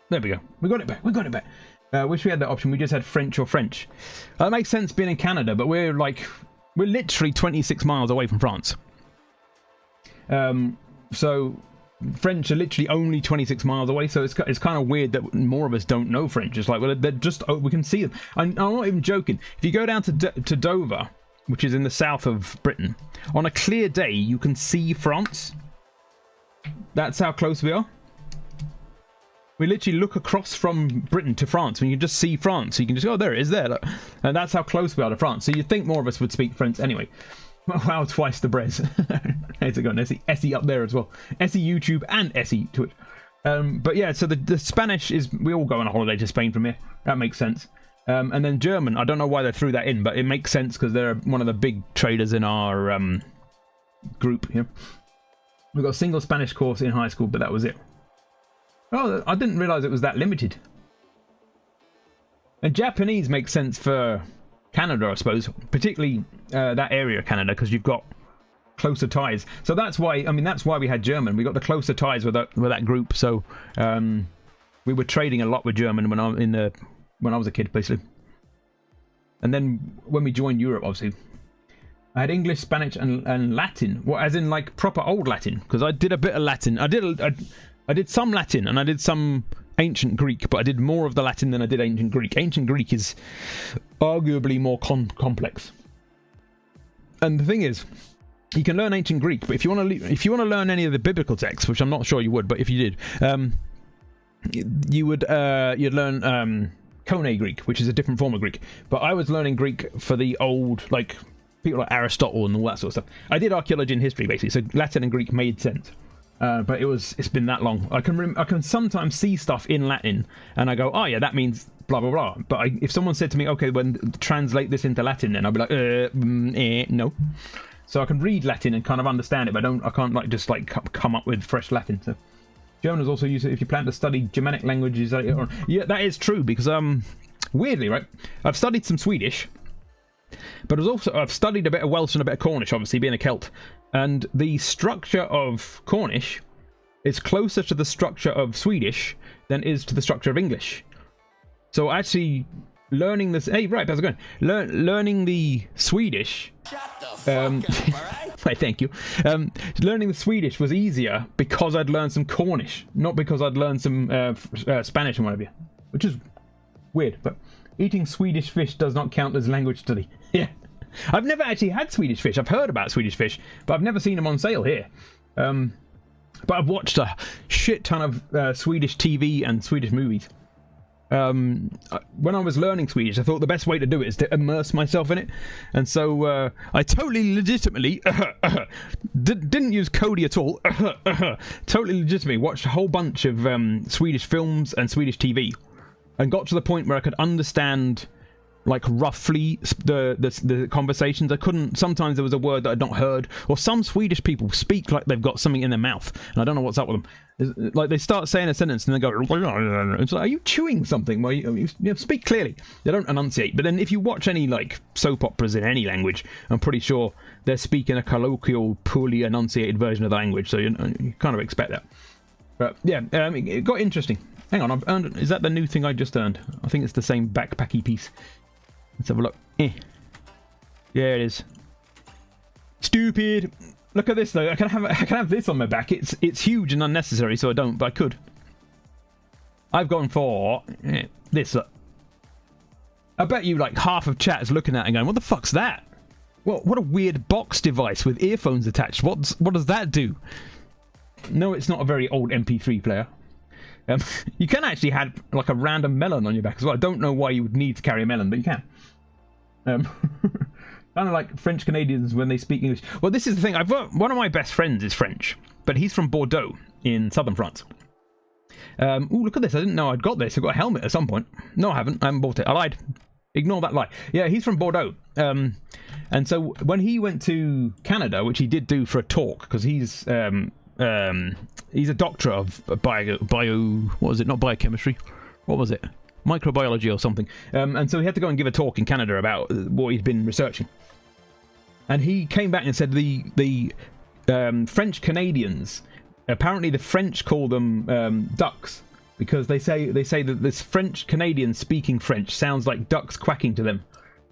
There we go. We got it back. We got it back. Wish we had that option. We just had French or French. That makes sense being in Canada, but we're literally 26 miles away from France. So French are literally only 26 miles away, so it's kind of weird that more of us don't know French. It's like, well, they're just, we can see them. I'm not even joking. If you go down to Dover, which is in the south of Britain, on a clear day, you can see France. That's how close we are. We literally look across from Britain to France, and you can just see France. So you can just go, oh, there it is there. Look. And that's how close we are to France. So you'd think more of us would speak French anyway. Wow, twice the Brez. How's it going? Essie up there as well. Essie YouTube and Essie Twitch. But yeah, so the Spanish is, we all go on a holiday to Spain from here. That makes sense. And then German, I don't know why they threw that in, but it makes sense because they're one of the big traders in our group here. We've got a single Spanish course in high school, but that was it. Oh, I didn't realise it was that limited. And Japanese makes sense for Canada, I suppose, particularly that area of Canada, because you've got closer ties. So that's why, I mean, that's why we had German. We got the closer ties with that group. So we were trading a lot with German when I was a kid, basically. And then when we joined Europe, obviously, I had English, Spanish, and Latin. Well, as in like proper old Latin, because I did a bit of Latin. I did some Latin and I did some ancient Greek, but I did more of the Latin than I did ancient Greek. Ancient Greek is arguably more complex. And the thing is, you can learn ancient Greek, but if you want to learn any of the biblical texts, which I'm not sure you would, but if you did, you'd learn Koine Greek, which is a different form of Greek. But I was learning Greek for the old, like people like Aristotle and all that sort of stuff. I did archaeology and history basically, so Latin and Greek made sense. But it's been that long. I can sometimes see stuff in Latin and I go, oh yeah, that means blah blah blah. But if someone said to me, okay, translate this into Latin, then I'd be like, no. So I can read Latin and kind of understand it, but I can't like just like come up with fresh Latin. So German is also used if you plan to study Germanic languages later on. Yeah, that is true because weirdly, right, I've studied some Swedish, but I've studied a bit of Welsh and a bit of Cornish, obviously being a Celt. And the structure of Cornish is closer to the structure of Swedish than is to the structure of English. So actually learning this... Hey, right, how's it going? Learning the Swedish... Shut the fuck up, alright? Thank you. Learning the Swedish was easier because I'd learned some Cornish, not because I'd learned some Spanish and whatever. Which is weird, but eating Swedish fish does not count as language study. Yeah. I've never actually had Swedish fish. I've heard about Swedish fish, but I've never seen them on sale here. But I've watched a shit ton of Swedish TV and Swedish movies. When I was learning Swedish, I thought the best way to do it is to immerse myself in it. And so I totally legitimately didn't use Kodi at all. Totally legitimately watched a whole bunch of Swedish films and Swedish TV. And got to the point where I could understand like roughly the conversations. I couldn't. Sometimes there was a word that I'd not heard, or some Swedish people speak like they've got something in their mouth, and I don't know what's up with them. Like they start saying a sentence and they go, it's like, are you chewing something? Well, you speak clearly. They don't enunciate. But then if you watch any like soap operas in any language, I'm pretty sure they're speaking a colloquial, poorly enunciated version of the language. So you kind of expect that. But yeah, it got interesting. Hang on, I've earned. Is that the new thing I just earned? I think it's the same backpacky piece. Let's have a look. Yeah, it is. Stupid. Look at this though. I can have this on my back. It's huge and unnecessary, so I don't. But I could. I've gone for this. Look. I bet you like half of chat is looking at it and going, "What the fuck's that? What a weird box device with earphones attached. What does that do?" No, it's not a very old MP3 player. You can actually have like a random melon on your back as well. I don't know why you would need to carry a melon, but you can. Kind of like French Canadians when they speak English. Well, this is the thing. One of my best friends is French, but he's from Bordeaux in southern France. Oh, look at this. I didn't know I'd got this. I got a helmet at some point. No, I haven't. I haven't bought it. I lied. Ignore that lie. Yeah, he's from Bordeaux. And so when he went to Canada, which he did do for a talk, because he's a doctor of bio. What was it? Not biochemistry. What was it? Microbiology or something. And so he had to go and give a talk in Canada about what he'd been researching. And he came back and said the French Canadians, apparently the French call them ducks, because they say that this French Canadian speaking French sounds like ducks quacking to them.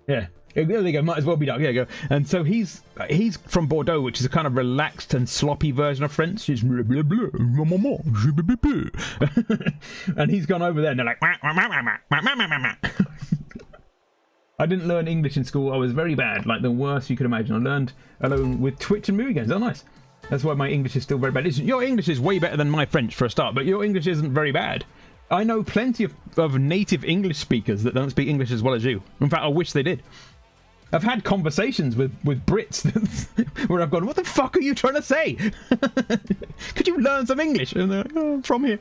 Yeah. There they go. Might as well be duck. Yeah, go. And so he's from Bordeaux, which is a kind of relaxed and sloppy version of French. It's and he's gone over there and they're like. I didn't learn English in school. I was very bad, like the worst you could imagine. I learned alone with Twitch and movie games. Oh, nice. That's why my English is still very bad. Your English is way better than my French for a start, but your English isn't very bad. I know plenty of native English speakers that don't speak English as well as you. In fact, I wish they did. I've had conversations with Brits where I've gone, what the fuck are you trying to say? Could you learn some English? And they're like, oh, I'm from here.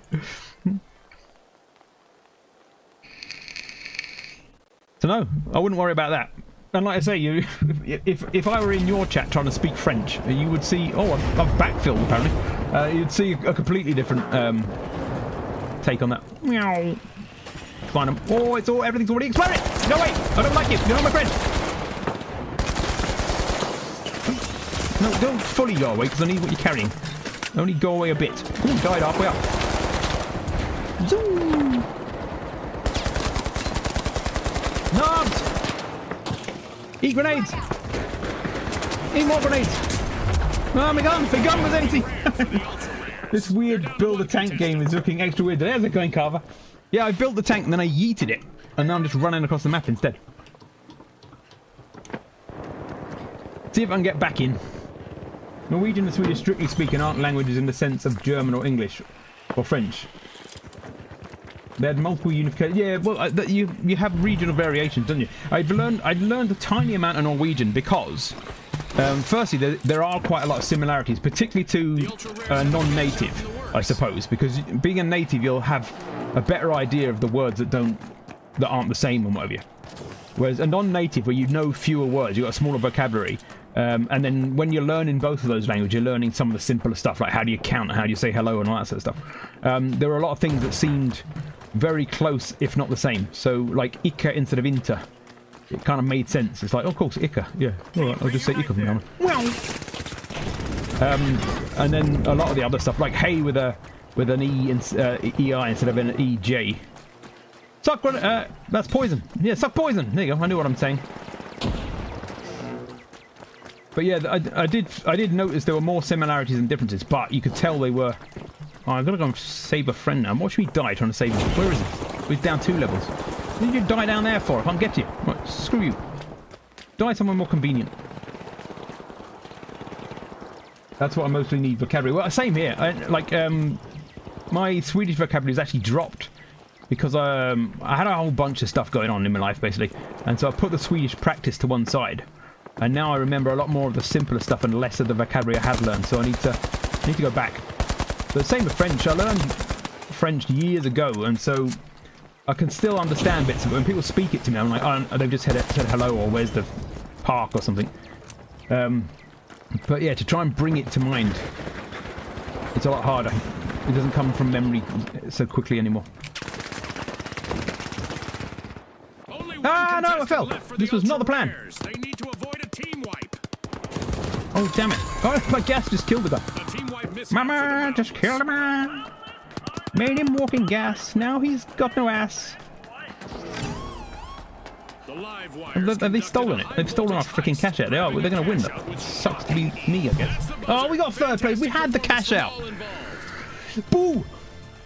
So no, I wouldn't worry about that. And like I say, if I were in your chat trying to speak French, you would see, oh, I've backfilled apparently. You'd see a completely different take on that. Meow. Find them. Oh, everything's already exploded. No, wait, I don't like you. You're not my friend. No, don't fully go away, because I need what you're carrying. Only go away a bit. Ooh, died halfway up. Zoom! Knobs! Eat grenades! Eat more grenades! Oh, my gun! The gun was empty! This weird build-a-tank game is looking extra weird. There's a coin carver. Yeah, I built the tank and then I yeeted it. And now I'm just running across the map instead. See if I can get back in. Norwegian and Swedish, strictly speaking, aren't languages in the sense of German or English or French. They had multiple unifications. Yeah, well, you have regional variations, don't you? I'd learned a tiny amount of Norwegian because, firstly, there are quite a lot of similarities, particularly to non-native, I suppose, because being a native, you'll have a better idea of the words that aren't the same and whatever. Whereas a non-native, where you know fewer words, you've got a smaller vocabulary. And then when you're learning both of those languages, you're learning some of the simpler stuff, like how do you count, how do you say hello, and all that sort of stuff. There were a lot of things that seemed very close, if not the same. So, like Ika instead of Inter, it kind of made sense. It's like, oh, of course, Ika. Yeah, all right, I'll just say Ika from now on. And then a lot of the other stuff, like hey with an EI instead of an EJ. Suck, that's poison. Yeah, suck poison. There you go. I knew what I'm saying. But yeah, I did notice there were more similarities than differences, but you could tell they were. Oh, I've got to go and save a friend now. What should we die trying to save him? Where is he? He's down 2 levels. What did you die down there for? I can't get to you. Right, screw you. Die somewhere more convenient. That's what I mostly need vocabulary. Well, same here. My Swedish vocabulary has actually dropped because I had a whole bunch of stuff going on in my life, basically. And so I put the Swedish practice to one side. And now I remember a lot more of the simpler stuff and less of the vocabulary I had learned. So I need to go back. But same with French. I learned French years ago, and so I can still understand bits of it. When people speak it to me, I'm like, oh, they've just said hello, or where's the park or something. But yeah, to try and bring it to mind, it's a lot harder. It doesn't come from memory so quickly anymore. Ah, no, I fell. This was not the plan. They need to avoid a team wipe. Oh, damn it. Oh, my gas just killed the guy. The team wipe mishap Mama for the just killed a man. Made him walk in gas. Now he's got no ass. The live Have they stolen it? They've stolen our freaking cash out. They are. They're going to win, though. Sucks to be me, I guess. Oh, we got third place. We had the cash out. Boo!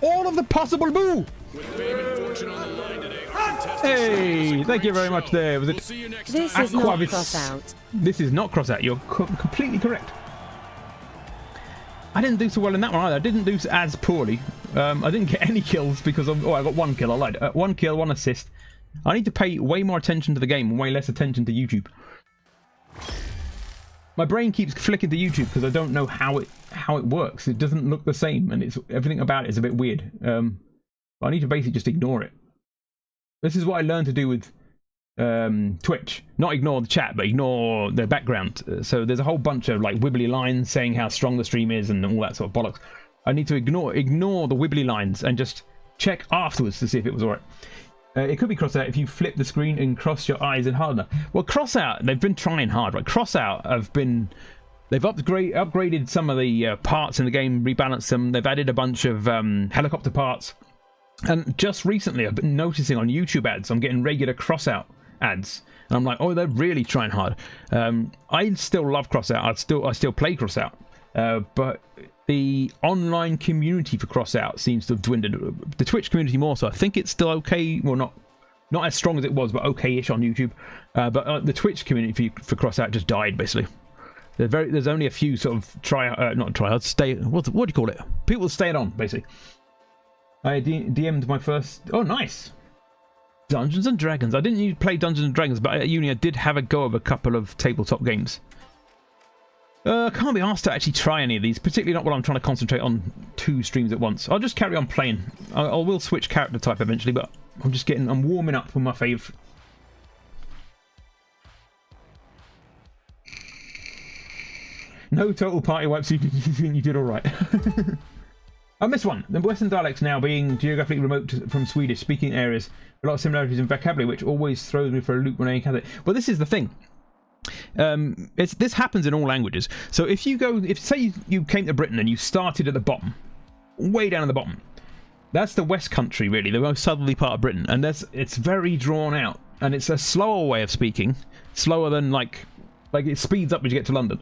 All of the possible boo! With fame and fortune on the line today, our contestants Hey, thank you very much there. Was it? see you next This time. is not Aquavis. cross out. This is not cross out. You're completely correct. I didn't do so well in that one either. I didn't do as poorly. I didn't get any kills because of... Oh, I got one kill. I lied. 1 kill, 1 assist. I need to pay way more attention to the game and way less attention to YouTube. My brain keeps flicking to YouTube because I don't know how it works. It doesn't look the same, and it's everything about it is a bit weird. I need to basically just ignore it. This is what I learned to do with Twitch. Not ignore the chat, but ignore the background. So there's a whole bunch of like wibbly lines saying how strong the stream is and all that sort of bollocks. I need to ignore the wibbly lines and just check afterwards to see if it was alright. It could be cross out if you flip the screen and cross your eyes in harder. Well, cross out, they've been trying hard, right? Cross out they've upgraded some of the parts in the game, rebalanced them. They've added a bunch of helicopter parts. And just recently, I've been noticing on YouTube ads, I'm getting regular cross out ads. And I'm like, oh, they're really trying hard. I still love cross out. I still play cross out. But the online community for cross out seems to have dwindled. The Twitch community more so. I think it's still okay. Well, not as strong as it was, but okay-ish on YouTube. But the Twitch community for cross out just died basically. There's only a few sort of what do you call it? People stayed on basically. I DM'd my first. Oh, nice. Dungeons and Dragons. I didn't play Dungeons and Dragons, but at uni I did have a go of a couple of tabletop games. Can't be asked to actually try any of these, particularly not when I'm trying to concentrate on 2 streams at once. I'll just carry on playing. I will switch character type eventually, but I'm warming up with my fave. No total party wipes. You think you did all right. I missed one. The Western dialects now being geographically remote from Swedish speaking areas. A lot of similarities in vocabulary, which always throws me for a loop when I encounter it. Well, this is the thing. This happens in all languages. So if say you came to Britain and you started at the bottom, way down at the bottom, that's the West Country really, the most southerly part of Britain, and it's very drawn out, and it's a slower way of speaking, slower than like it speeds up as you get to London.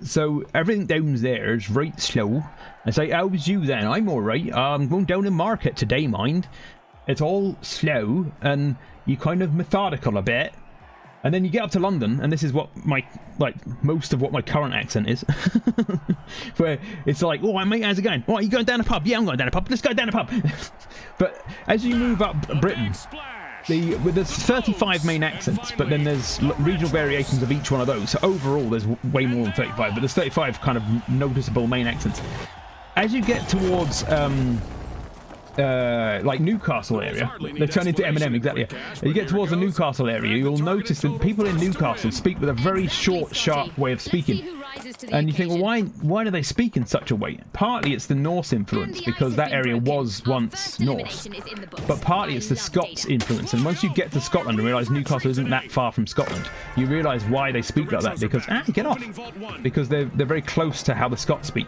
So everything down there is right slow. I say, how's you then? I'm alright. I'm going down to market today, mind. It's all slow and you kind of methodical a bit. And then you get up to London, and this is what most of what my current accent is. Where it's like, oh, mate, how's it going? Oh, are you going down a pub? Yeah, I'm going down a pub. Let's go down a pub. But as you move up Britain, there's 35 main accents, but then there's regional variations of each one of those. So overall, there's way more than 35, but there's 35 kind of noticeable main accents. As you get towards like Newcastle area, they turn into Eminem, exactly. As you get towards the Newcastle area, you'll notice that people in Newcastle speak with a very short, sharp way of speaking. And you think, well, why do they speak in such a way? Partly it's the Norse influence, because that area was once Norse. But partly it's the Scots influence. And once you get to Scotland and realise Newcastle isn't that far from Scotland, you realise why they speak like that. Because, get off! Because they're very close to how the Scots speak.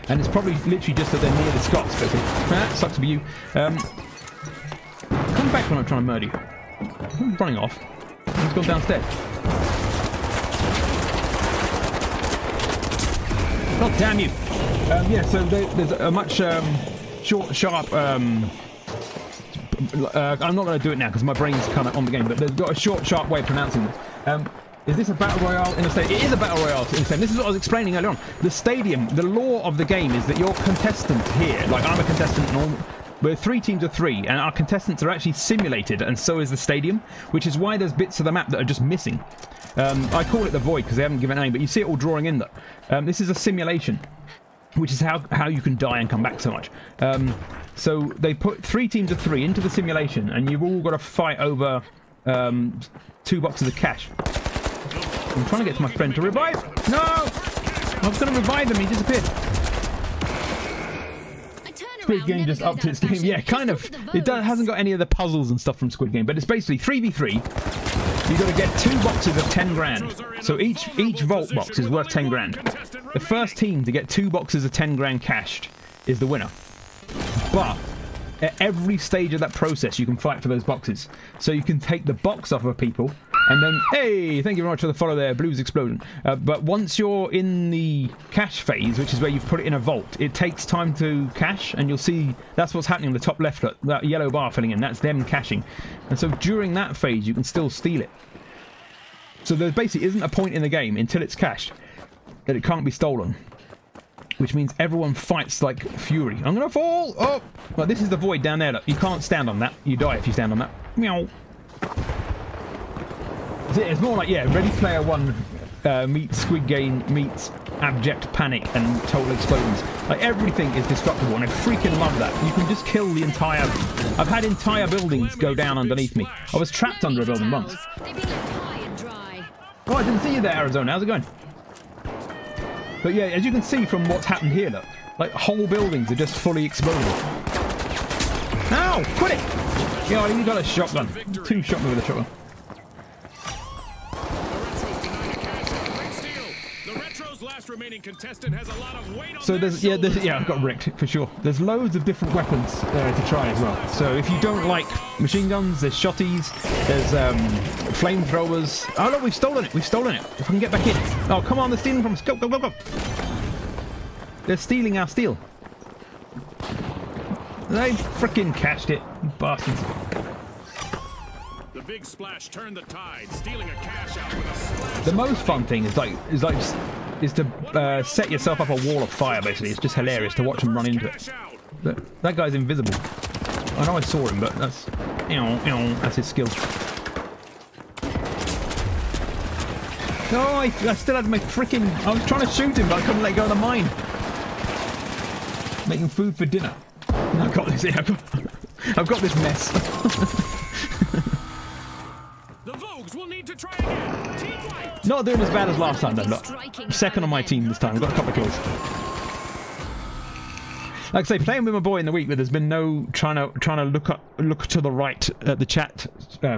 And it's probably literally just that they're near the Scots, basically. That sucks to be you. Come back when I'm trying to murder you. I'm running off. He's gone downstairs. God damn you! Yeah, so there's a much short, sharp. I'm not going to do it now because my brain's kind of on the game. But they've got a short, sharp way of pronouncing this. Is this a battle royale in a stadium? It is a battle royale in a stadium. This is what I was explaining earlier on. The stadium, the law of the game is that your contestant here, like I'm a contestant, we're 3 teams of 3, and our contestants are actually simulated, and so is the stadium, which is why there's bits of the map that are just missing. I call it the void because they haven't given a name, but you see it all drawing in there. This is a simulation. which is how you can die and come back so much. So they put 3 teams of 3 into the simulation, and you've all got to fight over 2 boxes of cash. I'm trying to get to my friend to revive. No! I was going to revive him, he disappeared. Squid Game just upped its game. Yeah, kind of. It hasn't got any of the puzzles and stuff from Squid Game, but it's basically 3v3. You've got to get 2 boxes of 10 grand. So each vault box is worth 10 grand. The first team to get 2 boxes of 10 grand cashed is the winner. But at every stage of that process, you can fight for those boxes. So you can take the box off of people, and then, hey, thank you very much for the follow there, Blues Explosion. But once you're in the cash phase, which is where you've put it in a vault, it takes time to cash, and you'll see that's what's happening in the top left, look, that yellow bar filling in, that's them cashing. And so during that phase, you can still steal it. So there basically isn't a point in the game until it's cashed that it can't be stolen. Which means everyone fights like fury. I'm gonna fall! Oh! Well, this is the void down there, look. You can't stand on that. You die if you stand on that. Meow. It's more like, yeah, Ready Player One meets Squid Game meets Abject Panic and Total Explosions. Like, everything is destructible, and I freaking love that. You can just kill the entire... I've had entire buildings go down underneath me. I was trapped under a building once. Oh, I didn't see you there, Arizona. How's it going? But yeah, as you can see from what's happened here, look. Like, whole buildings are just fully exploded. Ow! Quit it! Yeah, you got a shotgun. 2 shot me with a shotgun. So there's yeah, I've got wrecked for sure. There's loads of different weapons to try as well. So if you don't like machine guns, there's shotties, there's flamethrowers. Oh look, we've stolen it. We've stolen it. If I can get back in. Oh come on, they're stealing from us. Go, go, go, go. They're stealing our steel. They freaking catched it, you bastards. The big splash turned the tide, stealing a cash out with a splash. The most fun thing is to set yourself up a wall of fire. Basically, it's just hilarious to watch them run into it. That guy's invisible. I know I saw him, but that's that's his skill. No, I still had my freaking. I was trying to shoot him, but I couldn't let go of the mine. Making food for dinner. I've got this. I've got this mess. The Vogues will need to try again. Team White. Not doing as bad as last time, though. Look, second on my team this time. I've got a couple of kills. Like I say, playing with my boy in the week, but there's been no trying to look to the right at the chat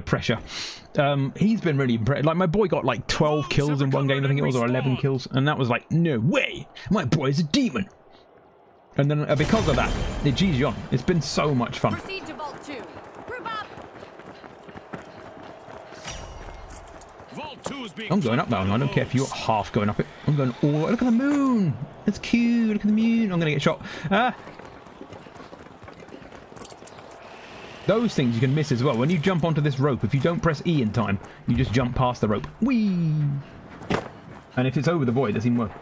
pressure. He's been really impressed. Like my boy got like 12 kills in one game, I think it was, or 11 kills, and that was like, no way, my boy is a demon. And then because of that, geez, John, it's been so much fun. Proceed to Vault 2. Group up. Vault 2 is being I'm going up now. I don't care if you're half going up it. I'm going all the way. Look at the moon. It's cute. Look at the moon. I'm going to get shot. Those things you can miss as well. When you jump onto this rope, if you don't press E in time, you just jump past the rope. Whee! And if it's over the void, that's even worse.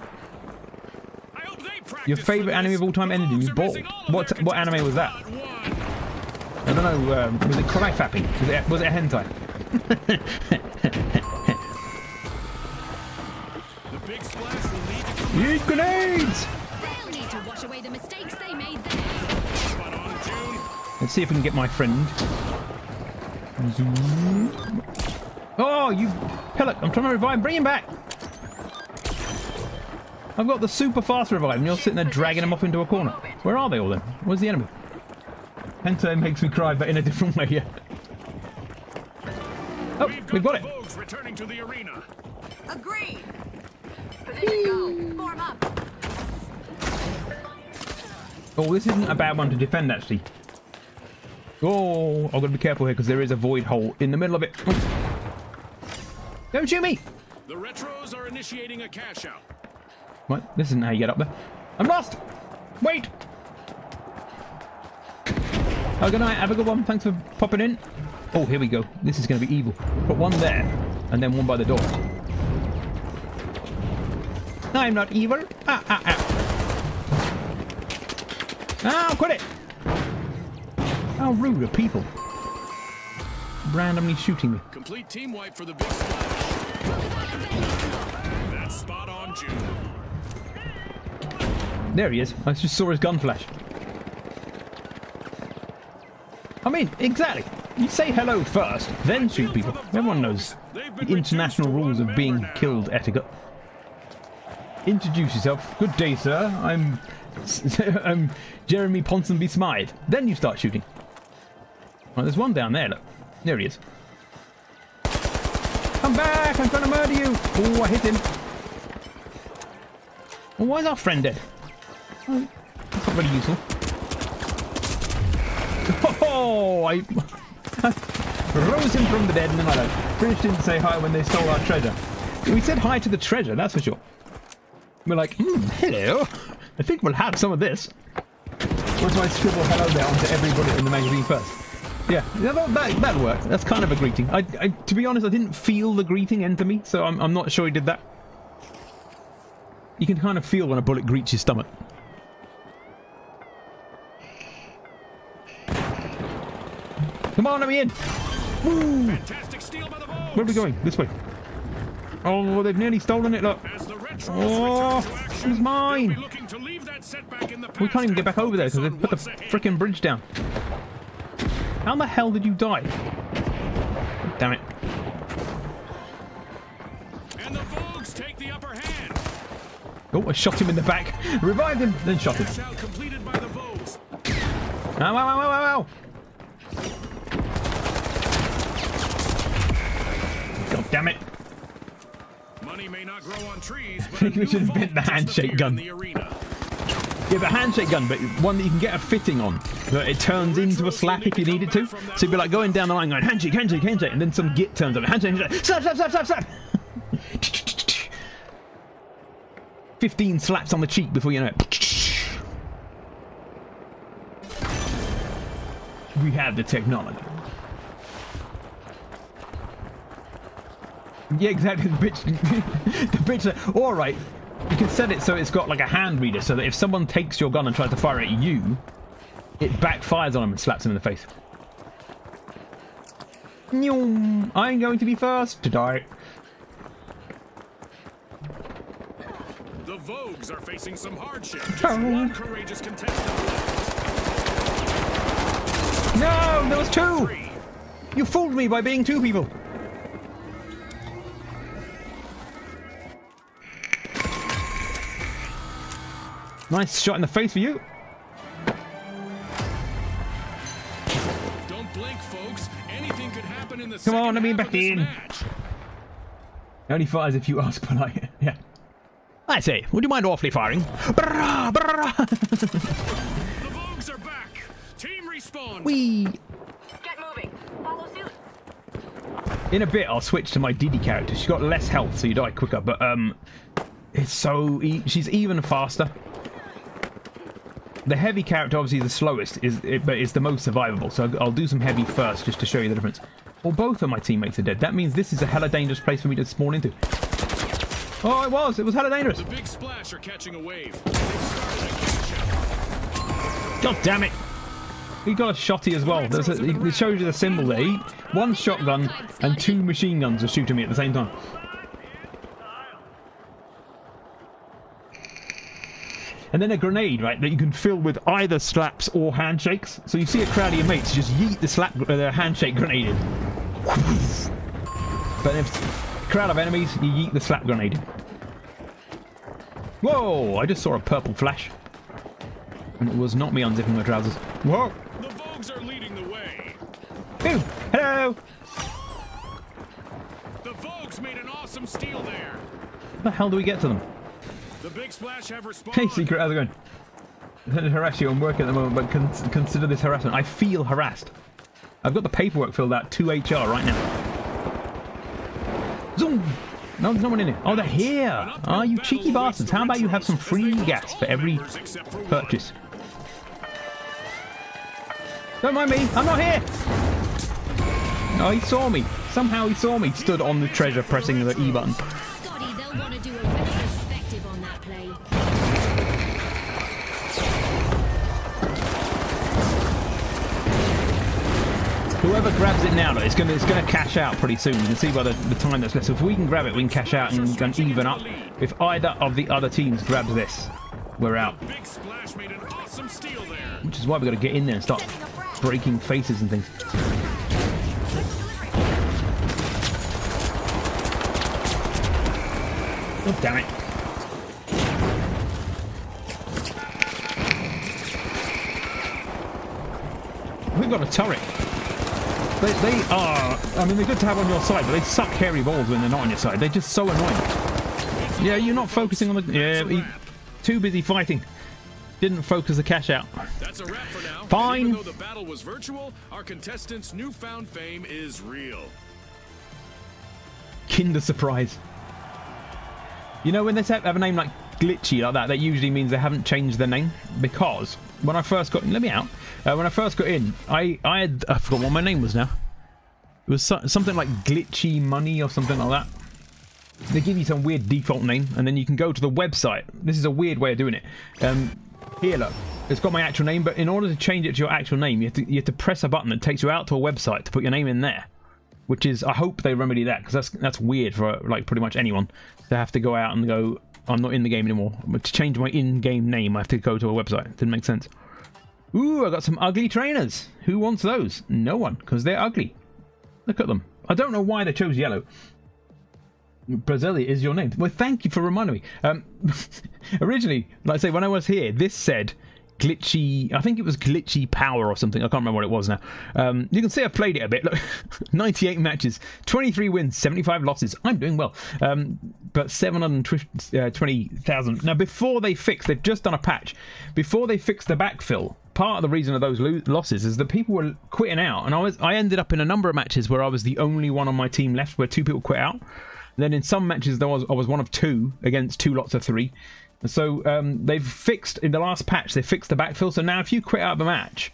Your favourite anime of all time ended in you ball. What anime was that? I don't know. Was it Cry Fapping? Was it a hentai? The big splash will need to Use grenades! They'll need to wash away the mistakes they made there. spot on June. Let's see if we can get my friend. Zoom. Oh, you pellet! I'm trying to revive him. Bring him back. I've got the super fast revive, and you're sitting there dragging him off into a corner. Where are they all then? Where's the enemy? Hentai makes me cry, but in a different way. Yeah. Oh, we've got it. Vogues returning to the arena. Agreed. Position go. Form up. Oh, this isn't a bad one to defend, actually. Oh, I've got to be careful here because there is a void hole in the middle of it. Oh. Don't shoot me! The Retros are initiating a cash out. What? This isn't how you get up there. I'm lost! Wait! Oh, good night. Have a good one. Thanks for popping in. Oh, here we go. This is going to be evil. Put one there, and then one by the door. I'm not evil. Oh, quit it! How rude of people. Randomly shooting me. Complete team wipe for the big splash. That's spot on June. There he is. I just saw his gun flash. I mean, exactly. You say hello first, then shoot people. Everyone knows the international rules of being killed etiquette. Introduce yourself. Good day, sir. I'm Jeremy Ponsonby Smythe. Then you start shooting. Right, there's one down there. Look, there he is. Come back! I'm trying to murder you. Oh, I hit him. Well, why is our friend dead? Oh, that's not very useful. Oh, I rose him from the dead and then I finished him to say hi when they stole our treasure. We said hi to the treasure, that's for sure. We're like, hello. I think we'll have some of this. Or do I scribble hello there onto everybody in the magazine first? Yeah, that worked. That's kind of a greeting. To be honest, I didn't feel the greeting enter me, so I'm not sure he did that. You can kind of feel when a bullet greets your stomach. Come on, let me in! Woo! Where are we going? This way. Oh, they've nearly stolen it, look. Oh, it's mine! We can't even get back over there because they've put the frickin' bridge down. How the hell did you die? Damn it. And the Vogues take the upper hand. Oh, I shot him in the back. Revived him, then shot him. Completed by the Vogues. Ow, ow, ow, ow, ow! God damn it. Money may not grow on trees, but I think we should invent the handshake gun. Yeah, the handshake gun, but one that you can get a fitting on. That it turns into a slap if you needed to. So you'd be like going down the line going, handshake, handshake, handshake, and then some git turns up. Handshake, handshake, slap, slap, slap, slap, slap! 15 slaps on the cheek before you know it. We have the technology. Yeah, exactly. The bitch. All right, you can set it so it's got like a hand reader, so that if someone takes your gun and tries to fire at you, it backfires on them and slaps them in the face. I'm going to be first to die. The Vogues are facing some hardship. Just one courageous contestant left. No, there was two. You fooled me by being two people. Nice shot in the face for you. Don't blink, folks. Anything could happen in the Come on, let me back in. Only fires if you ask polite. Yeah. I say, would you mind awfully firing? Brrrah, brrrah. The Vogues are back. Team respawn. Wee. Get moving. Follow suit. In a bit, I'll switch to my Didi character. She's got less health, so you die quicker. But it's so she's even faster. The heavy character, obviously, is the slowest, but it's the most survivable. So I'll do some heavy first, just to show you the difference. Well, both of my teammates are dead. That means this is a hella dangerous place for me to spawn into. Oh, it was hella dangerous. The Big Splash are catching a wave. They've started a catch-up. God damn it! He got a shotty as well. It shows you the symbol there. One shotgun and two machine guns are shooting me at the same time. And then a grenade, right, that you can fill with either slaps or handshakes. So you see a crowd of your mates, just yeet the handshake grenade in. But if a crowd of enemies, you yeet the slap grenade in. Whoa! I just saw a purple flash. And it was not me unzipping my trousers. Whoa! The Vogues are leading the way. Ooh, hello! The Vogues made an awesome steal there. How the hell do we get to them? The Big Splash have responded. Hey, Secret, how's it going? I'm going to harass you. I'm working at the moment, but consider this harassment. I feel harassed. I've got the paperwork filled out to HR right now. Zoom! No, there's no one in here. Oh, they're here! Oh, you cheeky bastards. How about you have some free gas for every purchase? Don't mind me. I'm not here! Oh, he saw me. Somehow he saw me. Stood on the treasure pressing the E button. Scotty, they'll want to do a retrospective on that play. Whoever grabs it now, though, it's gonna cash out pretty soon. You can see by the time that's left. So if we can grab it, we can cash out and even up. If either of the other teams grabs this, we're out. Big splash made an awesome steal there. Which is why we got to get in there and start breaking faces and things. Oh, damn it. We've got a turret. They are, I mean, they're good to have on your side, but they suck hairy balls when they're not on your side. They're just so annoying. Yeah, you're not focusing on the... Yeah, too busy fighting. Didn't focus the cash out. That's a wrap for now. Fine. Even though the battle was virtual, our contestants' newfound fame is real. Kinder Surprise. You know, when they have a name like Glitchy like that, that usually means they haven't changed their name. Because when I first got... Let me out. When I first got in, I forgot what my name was now. It was something like Glitchy Money or something like that. They give you some weird default name, and then you can go to the website. This is a weird way of doing it. Here, look. It's got my actual name, but in order to change it to your actual name, you have to press a button that takes you out to a website to put your name in there. Which is, I hope they remedy that, because that's weird for like pretty much anyone to have to go out and go, I'm not in the game anymore. But to change my in-game name, I have to go to a website. Didn't make sense. Ooh, I got some ugly trainers. Who wants those? No one, because they're ugly. Look at them. I don't know why they chose yellow. Brasilia is your name. Well, thank you for reminding me. Originally, like I say, when I was here, this said Glitchy, I think it was Glitchy Power or something. I can't remember what it was now. You can see I've played it a bit. Look, 98 matches, 23 wins, 75 losses. I'm doing well. But 720,000. Now, before they fixed, they've just done a patch. Before they fixed the backfill, part of the reason of those losses is that people were quitting out. And I ended up in a number of matches where I was the only one on my team left, where 2 people quit out. And then in some matches, I was one of 2 against 2 lots of 3. So they've fixed, in the last patch, they fixed the backfill. So now if you quit out of a match,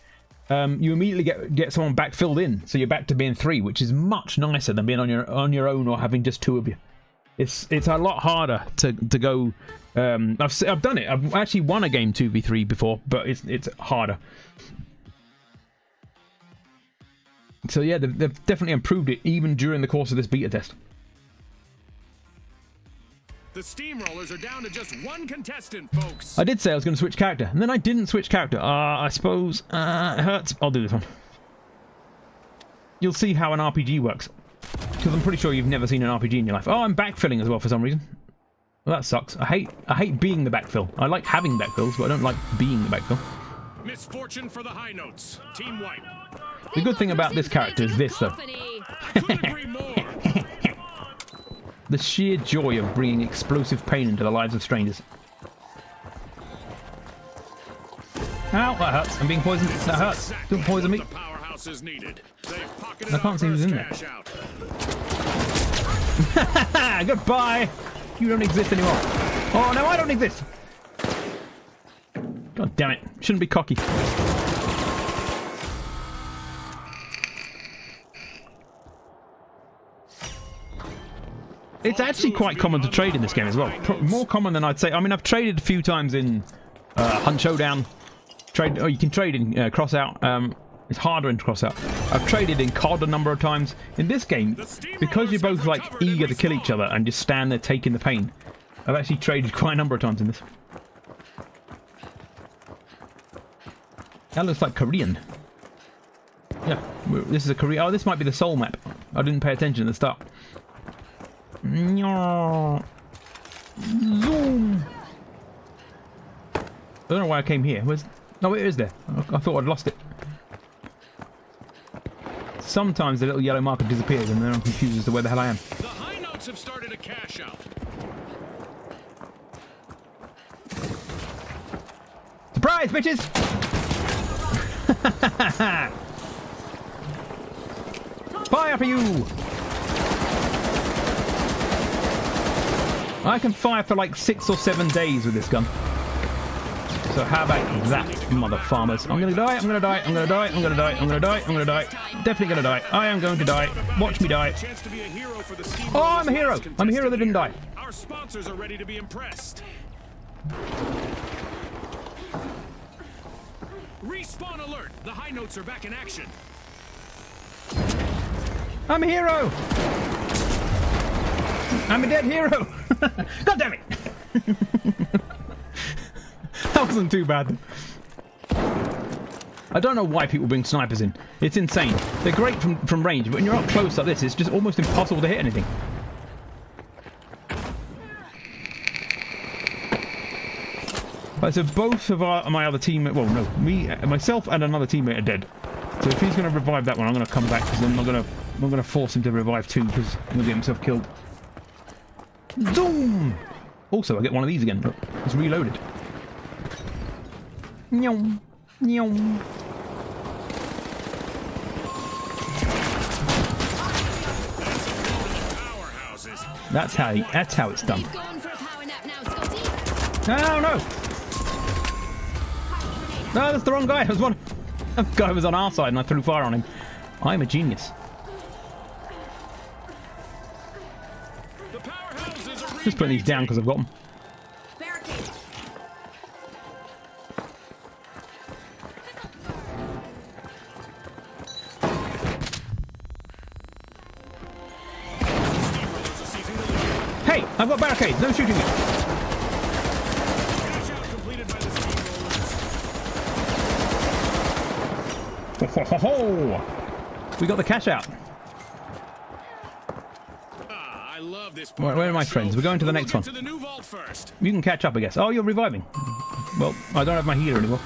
you immediately get someone backfilled in. So you're back to being 3, which is much nicer than being on your own or having just 2 of you. It's a lot harder to go. I've done it. I've actually won a game 2v3 before, but it's harder. So yeah, they've definitely improved it even during the course of this beta test. The Steamrollers are down to just 1 contestant, folks. I did say I was going to switch character, and then I didn't switch character. I suppose it hurts. I'll do this one. You'll see how an RPG works. Because I'm pretty sure you've never seen an RPG in your life. Oh, I'm backfilling as well for some reason. Well, that sucks. I hate being the backfill. I like having backfills, but I don't like being the backfill. Misfortune for the high notes. Team wipe. The good thing about this character is this, though. Couldn't agree more. The sheer joy of bringing explosive pain into the lives of strangers. Ow, that hurts. I'm being poisoned. That hurts. Don't poison me. I can't see who's in there. Goodbye. You don't exist anymore. Oh, no, I don't exist. God damn it. Shouldn't be cocky. It's actually quite common to trade in this game as well. More common than I'd say. I mean, I've traded a few times in Hunt Showdown. You can trade in Crossout. It's harder in Crossout. I've traded in COD a number of times. In this game, because you're both like eager to kill each other and just stand there taking the pain, I've actually traded quite a number of times in this. That looks like Korean. Yeah, this is a Korean. Oh, this might be the Seoul map. I didn't pay attention at the start. Zoom. I don't know why I came here. No, it is there. I thought I'd lost it. Sometimes the little yellow marker disappears and then I'm confused as to where the hell I am. The high notes have started a cash out. Surprise, bitches! Fire for you! I can fire for like 6 or 7 days with this gun. So how about that, mother farmers? I'm gonna die, I'm gonna die, I'm gonna die, I'm gonna die, I'm gonna die, I'm gonna die. Definitely gonna die. I am going to die. Watch me die. Oh, I'm a hero! I'm a hero that didn't die. Our sponsors are ready to be impressed. Respawn alert! The high notes are back in action. I'm a hero! I'm a dead hero! God damn it! That wasn't too bad. I don't know why people bring snipers in. It's insane. They're great from range, but when you're up close like this, it's just almost impossible to hit anything. Right, so both of my other teammates, well, no, myself and another teammate are dead. So if he's going to revive that one, I'm going to come back because I'm not going to force him to revive too because he'll get himself killed. Zoom! Also, I get one of these again. Look, it's reloaded. Nyom, nyom. That's how it's done. We've gone for a power nap now, Scotty. Oh no! No, that's the wrong guy. That guy was on our side and I threw fire on him. I'm a genius. Just putting these down because I've got them. Barricade. Hey, I've got barricades. No shooting me. Ho, ho, ho. We got the cash out. I love this Where are my friends? We're going to the next one. To the new vault first. You can catch up, I guess. Oh, you're reviving. Well, I don't have my healer anymore.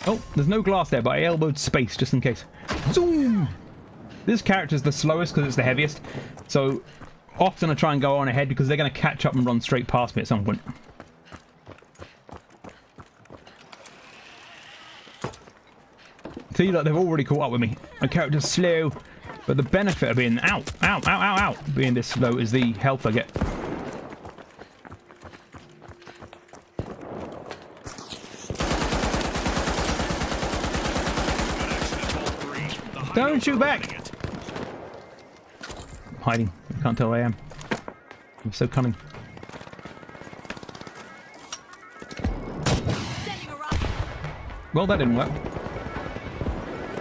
Oh, there's no glass there, but I elbowed space just in case. Zoom! This character's the slowest because it's the heaviest. So often I try and go on ahead because they're going to catch up and run straight past me at some point. See, like, they've already caught up with me. My character's slow, but the benefit of being being this slow is the health I get. Don't shoot back! I'm hiding. I can't tell where I am. I'm so cunning. Sending a rocket. Well, that didn't work.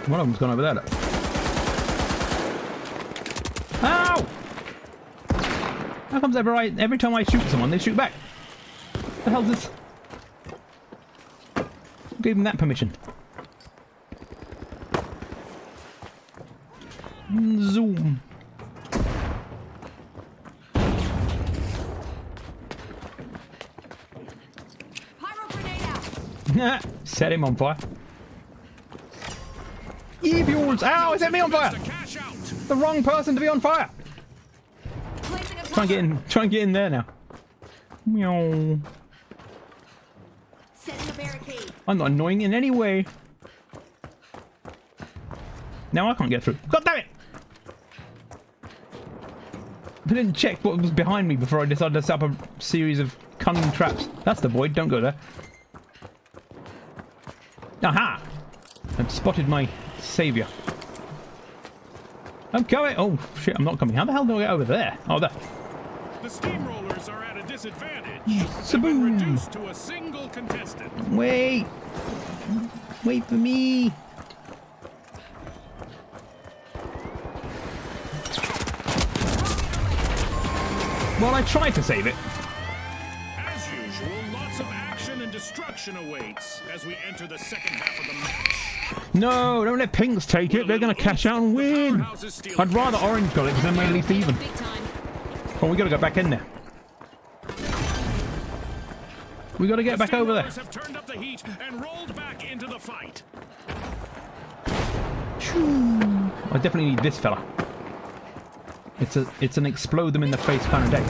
One of them's gone over there. Look. Ow! How comes every time I shoot someone, they shoot back? What the hell's this? Who gave them that permission? Zoom. Pyro grenade out. Set him on fire. E-fuels! Ow! It set me on fire! The wrong person to be on fire! Placing a Try and get in there now. Meow. Setting a barricade. I'm not annoying in any way. Now I can't get through. God damn it! I didn't check what was behind me before I decided to set up a series of cunning traps. That's the void. Don't go there. Aha! I've spotted my saviour. I'm coming. Oh shit! I'm not coming. How the hell do I get over there? Oh, there. The steamrollers are at a disadvantage. Saboom! Reduced to a single contestant. Wait! Wait for me! Well, I tried to save it. As usual, lots of action and destruction awaits as we enter the second half of the match. No, don't let pinks take it. They're going to cash out and win. I'd rather orange got it because then we're at least even. Big time. Well, we got to go back in there. We got to get back over there. Have turned up the heat and rolled back into the fight. I definitely need this fella. It's an explode them in the face kind of day.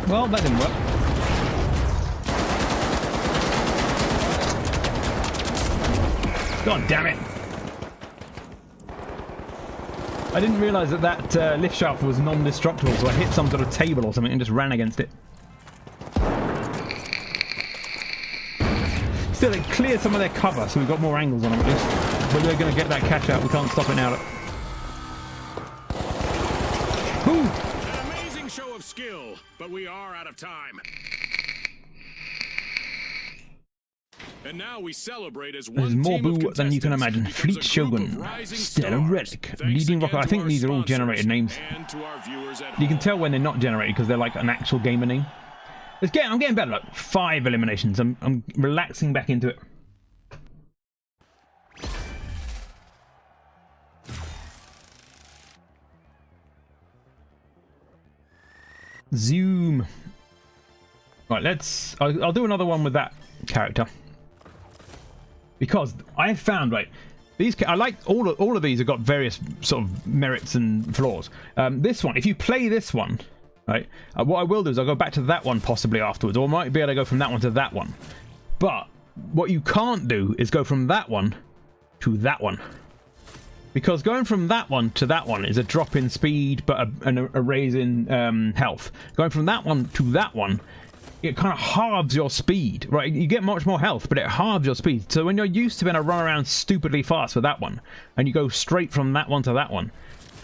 Well, that didn't work. God damn it! I didn't realise that lift shaft was non-destructible, so I hit some sort of table or something and just ran against it. Still, it cleared some of their cover, so we've got more angles on them at least. But they're going to get that catch out. We can't stop it now. Ooh. An amazing show of skill, but we are out of time. And now we celebrate as There's one more team of boo than you can contestants imagine. becomes Fleet a group Shogun, of rising Stellar stars. Relic, Thanks Leading Rocket. again I to think our these are all generated sponsors names. and to our viewers at You can home. tell when they're not generated because they're like an actual gamer name. I'm getting better. Look, 5 eliminations. I'm relaxing back into it. Zoom. Right, let's. I'll do another one with that character because I found these. I like all of these have got various sort of merits and flaws. This one, if you play this one, right, what I will do is I'll go back to that one possibly afterwards, or I might be able to go from that one to that one. But what you can't do is go from that one to that one. Because going from that one to that one is a drop in speed, but a raise in health. Going from that one to that one, it kind of halves your speed, right? You get much more health, but it halves your speed. So when you're used to being able to run around stupidly fast with that one, and you go straight from that one to that one,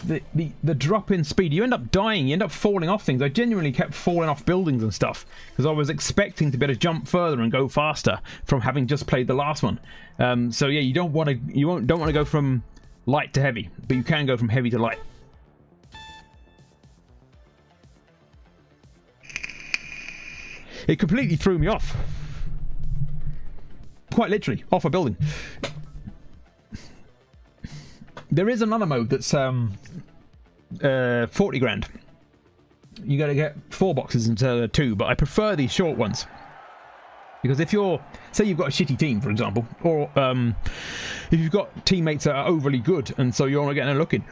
the drop in speed, you end up dying, you end up falling off things. I genuinely kept falling off buildings and stuff, because I was expecting to be able to jump further and go faster from having just played the last one. So yeah, you don't want to go from light to heavy, but you can go from heavy to light. It completely threw me off. Quite literally, off a building. There is another mode that's 40 grand. You gotta get 4 boxes instead of 2, but I prefer these short ones. Because if you're, say you've got a shitty team, for example, or if you've got teammates that are overly good and so you're not getting a look in,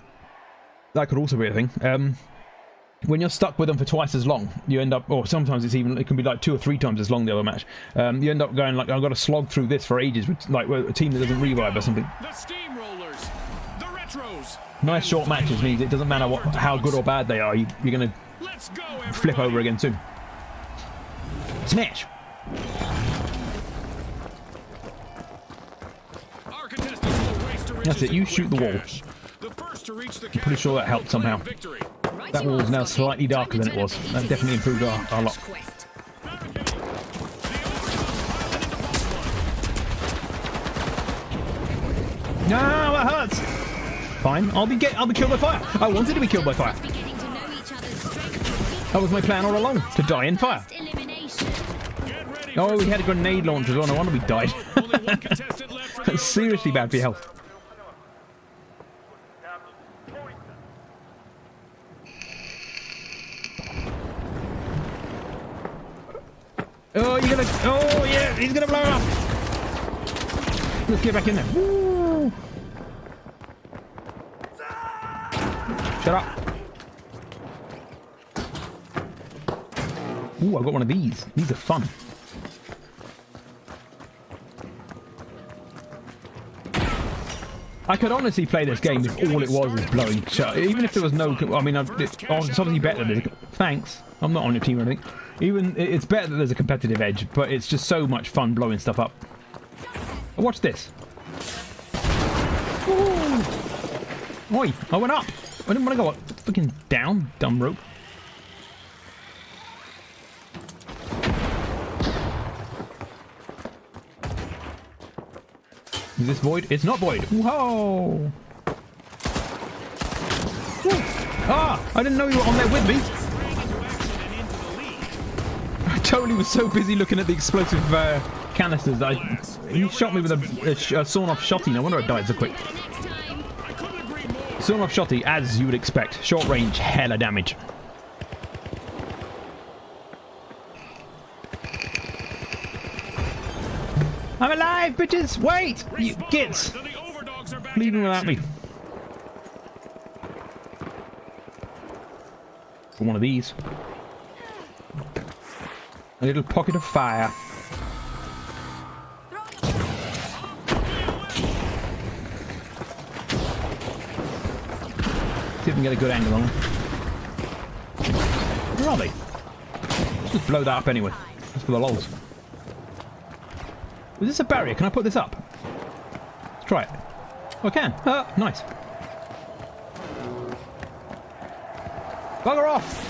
that could also be a thing. When you're stuck with them for twice as long, you end up, or sometimes it can be like 2 or 3 times as long the other match. You end up going like, I've got to slog through this for ages, with, like a team that doesn't revive or something. The steamrollers, the retros. Nice short matches means it doesn't matter how good or bad they are, you're going to Let's go, flip over again soon. Smash! Our contestants will race to That's it, you shoot the wall. The first to reach the I'm pretty sure that helped somehow. victory. That wall is now slightly darker than it was. That definitely improved our lot. No, that hurts! Fine, I'll be killed by fire. I wanted to be killed by fire. That was my plan all along, to die in fire. Oh, we had a grenade launcher as well, no wonder we died. That's seriously bad for your health. Oh, you're gonna... Oh, yeah, he's gonna blow up! Let's get back in there. Woo! Shut up. Ooh, I've got one of these. These are fun. I could honestly play this game if all it was blowing shut. Even if there was no... I mean, it's obviously better than... Thanks. I'm not on your team or anything. Even it's better that there's a competitive edge, but it's just so much fun blowing stuff up. Watch this. Ooh. Oi, I went up. I didn't want to go up. Fucking down, dumb rope. Is this void? It's not void. Whoa! Ah! I didn't know you were on there with me. I totally was so busy looking at the explosive canisters that he shot me with a sawn-off shotty. No wonder I died so quick. Sawn-off shotty, as you would expect. Short range, hella damage. I'm alive, bitches! Wait! You gits! Leave me without me. For one of these. A little pocket of fire. See if we can get a good angle on them. Where are they? Let's just blow that up anyway. Just for the lols. Is this a barrier? Can I put this up? Let's try it. Oh, I can. Nice. Bugger off!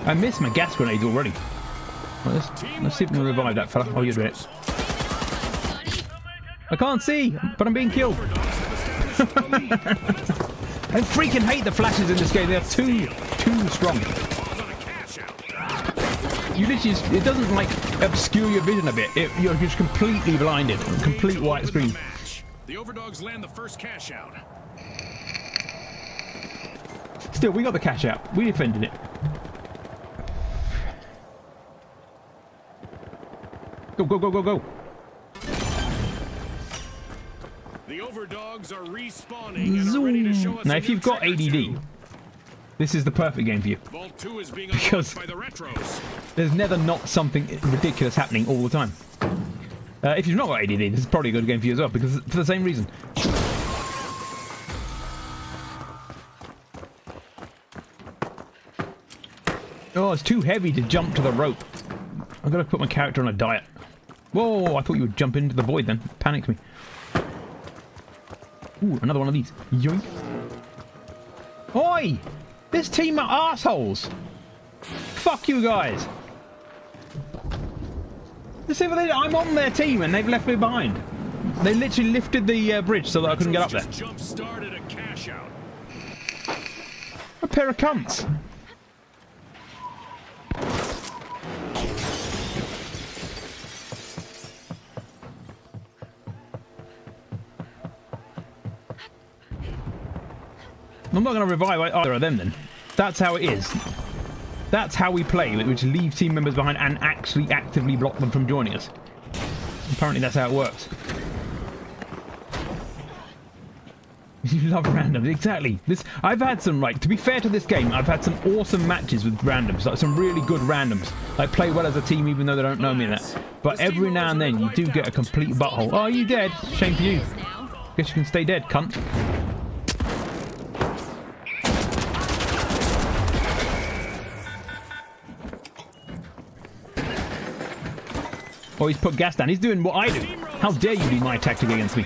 I missed my gas grenades already. Well, let's see if we can revive that fella. Oh, you're doing it. I can't see, but I'm being killed. I freaking hate the flashes in this game. They're too strong. You literally, it doesn't like obscure your vision a bit. You're just completely blinded. Complete white screen. The Overdogs land the first cash out. Still, we got the cash out. We defended it. Go, go, go, go, go. The Overdogs are respawning and are ready to show us Now, if you've got ADD, this is the perfect game for you. Vault 2 is being Because unlocked by the Retros. there's never not something ridiculous happening all the time. If you've not got ADD, this is probably a good game for you as well, because for the same reason. Oh, it's too heavy to jump to the rope. I've got to put my character on a diet. Whoa, I thought you would jump into the void then. Panicked me. Ooh, another one of these. Yoink. Oi! This team are assholes! Fuck you guys! Let's see what they do. I'm on their team and they've left me behind. They literally lifted the bridge so that I couldn't get up there. Jump started a cash out. A pair of cunts. I'm not going to revive either of them then. That's how it is. That's how we play, which leave team members behind and actually actively block them from joining us. Apparently that's how it works. You love randoms, exactly. I've had some, like, to be fair to this game, I've had some awesome matches with randoms, like some really good randoms. Like, play well as a team even though they don't know me and that. But every now and then you do get a complete butthole. Oh, you dead? Shame for you. Guess you can stay dead, cunt. Oh, he's put gas down. He's doing what I do. How dare you do my tactic against me?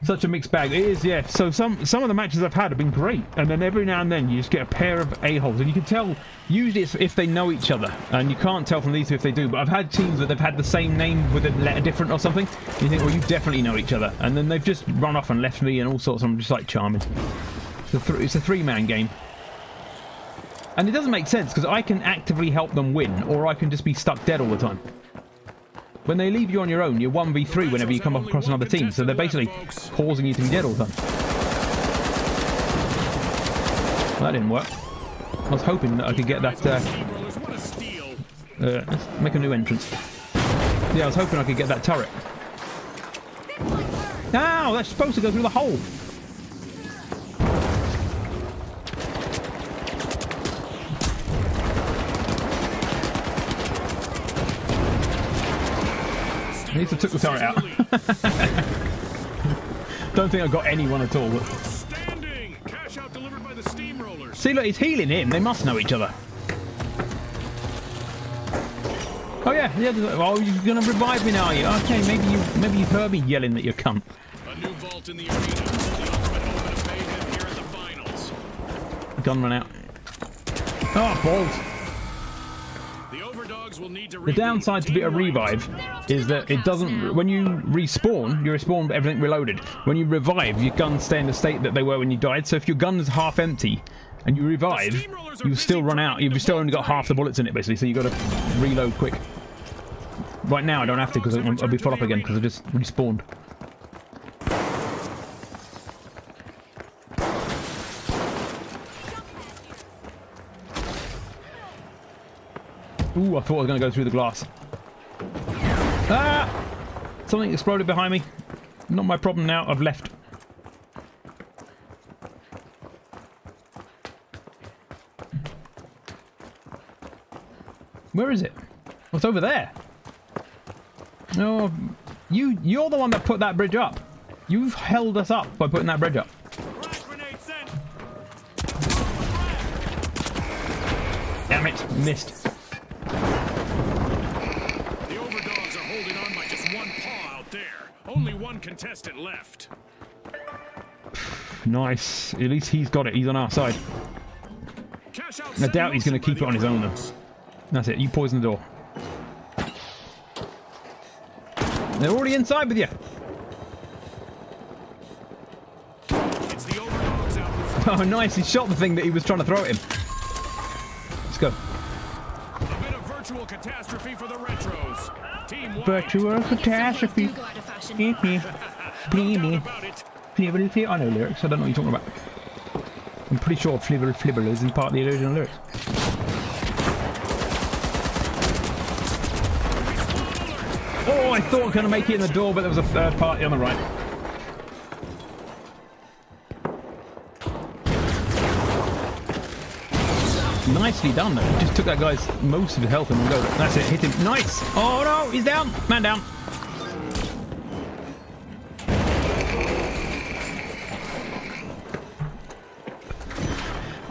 Such a mixed bag. It is, yeah. So some of the matches I've had have been great, and then every now and then you just get a pair of a-holes, and you can tell usually it's if they know each other, and you can't tell from these two if they do. But I've had teams that they've had the same name with a letter different or something. And you think, well, you definitely know each other, and then they've just run off and left me and all sorts. I'm just like charming. It's a three-man game. And it doesn't make sense, because I can actively help them win, or I can just be stuck dead all the time. When they leave you on your own, you're 1v3 whenever you come up across another team, so they're basically causing you to be dead all the time. Well, that didn't work. I was hoping that I could get that... let's make a new entrance. Yeah, I was hoping I could get that turret. Ow! That's supposed to go through the hole! At least I took the turret out. Don't think I got anyone at all. Cash out delivered by the steamrollers. See, look, he's healing him. They must know each other. Oh yeah. Oh, you're gonna revive me now, are you? Okay, maybe you've heard me yelling that you're cunt. A new vault in the arena. The ultimate home and a mayhem here in the finals. Gun run out. Oh, balls. The downside to be a revive is that it doesn't... When you respawn, you respawn everything reloaded. When you revive, your guns stay in the state that they were when you died. So if your gun's half empty and you revive, you still run out. You've still only got half the bullets in it, basically. So you've got to reload quick. Right now, I don't have to because I'll be full up again because I just respawned. Ooh, I thought I was going to go through the glass. Ah! Something exploded behind me. Not my problem now. I've left. Where is it? What's over there? Oh, you're the one that put that bridge up. You've held us up by putting that bridge up. Damn it, missed. Only one contestant left. Nice. At least he's got it. He's on our side. Cash out I doubt he's going to keep it on his own, though. That's it. You poison the door. They're already inside with you. It's the overdogs out in front. Oh, nice. He shot the thing that he was trying to throw at him. Let's go. A bit of virtual catastrophe for the retros. Team white. Virtual catastrophe. Do go out of fashion. No doubt about it. I know lyrics. I don't know what you're talking about. I'm pretty sure Flibber Flibber isn't part of the original lyrics. Oh, I thought I was going to make it in the door, but there was a third party on the right. Nicely done, though. Just took that guy's most of his health in one go. That's it. Hit him. Nice. Oh, no. He's down. Man down.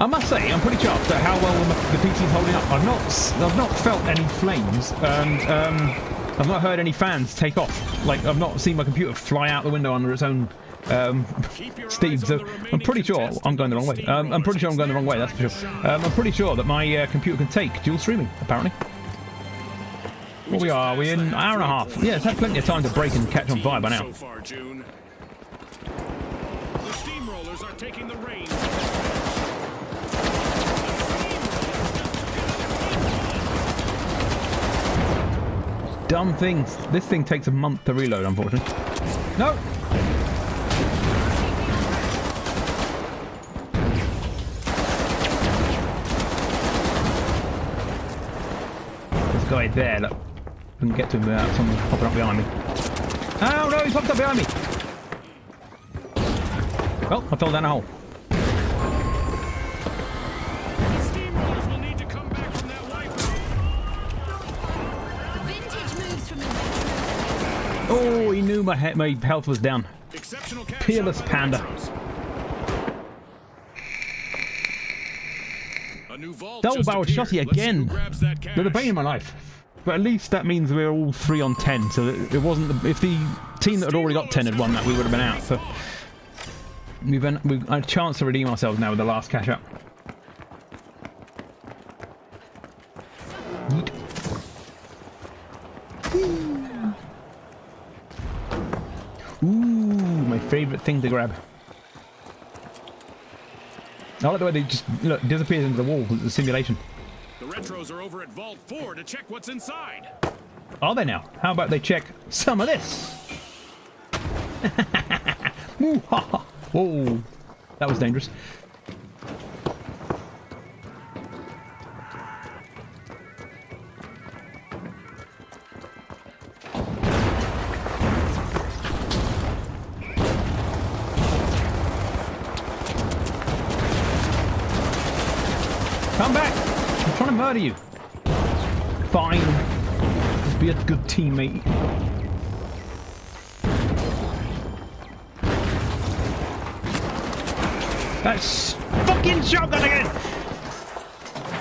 I must say, I'm pretty chuffed at how well the PC's holding up. I've not felt any flames, and I've not heard any fans take off. Like, I've not seen my computer fly out the window under its own steam. So I'm pretty sure I'm going the wrong way. I'm pretty sure I'm going the wrong way. That's for sure. I'm pretty sure that my computer can take dual streaming. Apparently. What we are? We're in an hour and a half. Yeah, it's had plenty of time to break and catch on fire by now. So far, June. The steamrollers are taking the reins. Dumb things. This thing takes a month to reload, unfortunately. No! There's a guy there, look. Couldn't get to him without someone popping up behind me. Oh no, he popped up behind me! Well, I fell down a hole. Oh, he knew my health was down. Peerless panda. Double-barreled shotty again. They're the bane of my life. But at least that means we're all 3 on 10. So that it wasn't. If the team that had already got 10 had won that, we would have been out. So we've had a chance to redeem ourselves now with the last cash up. Yeet. Ooh, my favourite thing to grab. I like the way they just disappears into the wall. The simulation. The retros are over at Vault 4 to check what's inside. Are they now? How about they check some of this? Whoa, that was dangerous. Come back! I'm trying to murder you. Fine. Just be a good teammate. That's fucking shotgun again!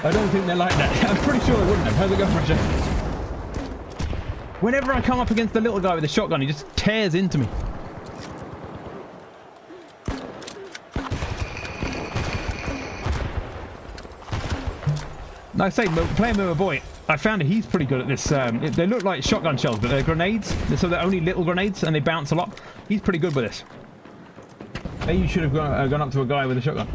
I don't think they're like that. I'm pretty sure they wouldn't have. How's it going, Roger? Whenever I come up against the little guy with the shotgun, he just tears into me. Like I say, playing with my boy, I found he's pretty good at this. They look like shotgun shells, but they're grenades. So they're only little grenades, and they bounce a lot. He's pretty good with this. Maybe you should have gone up to a guy with a shotgun.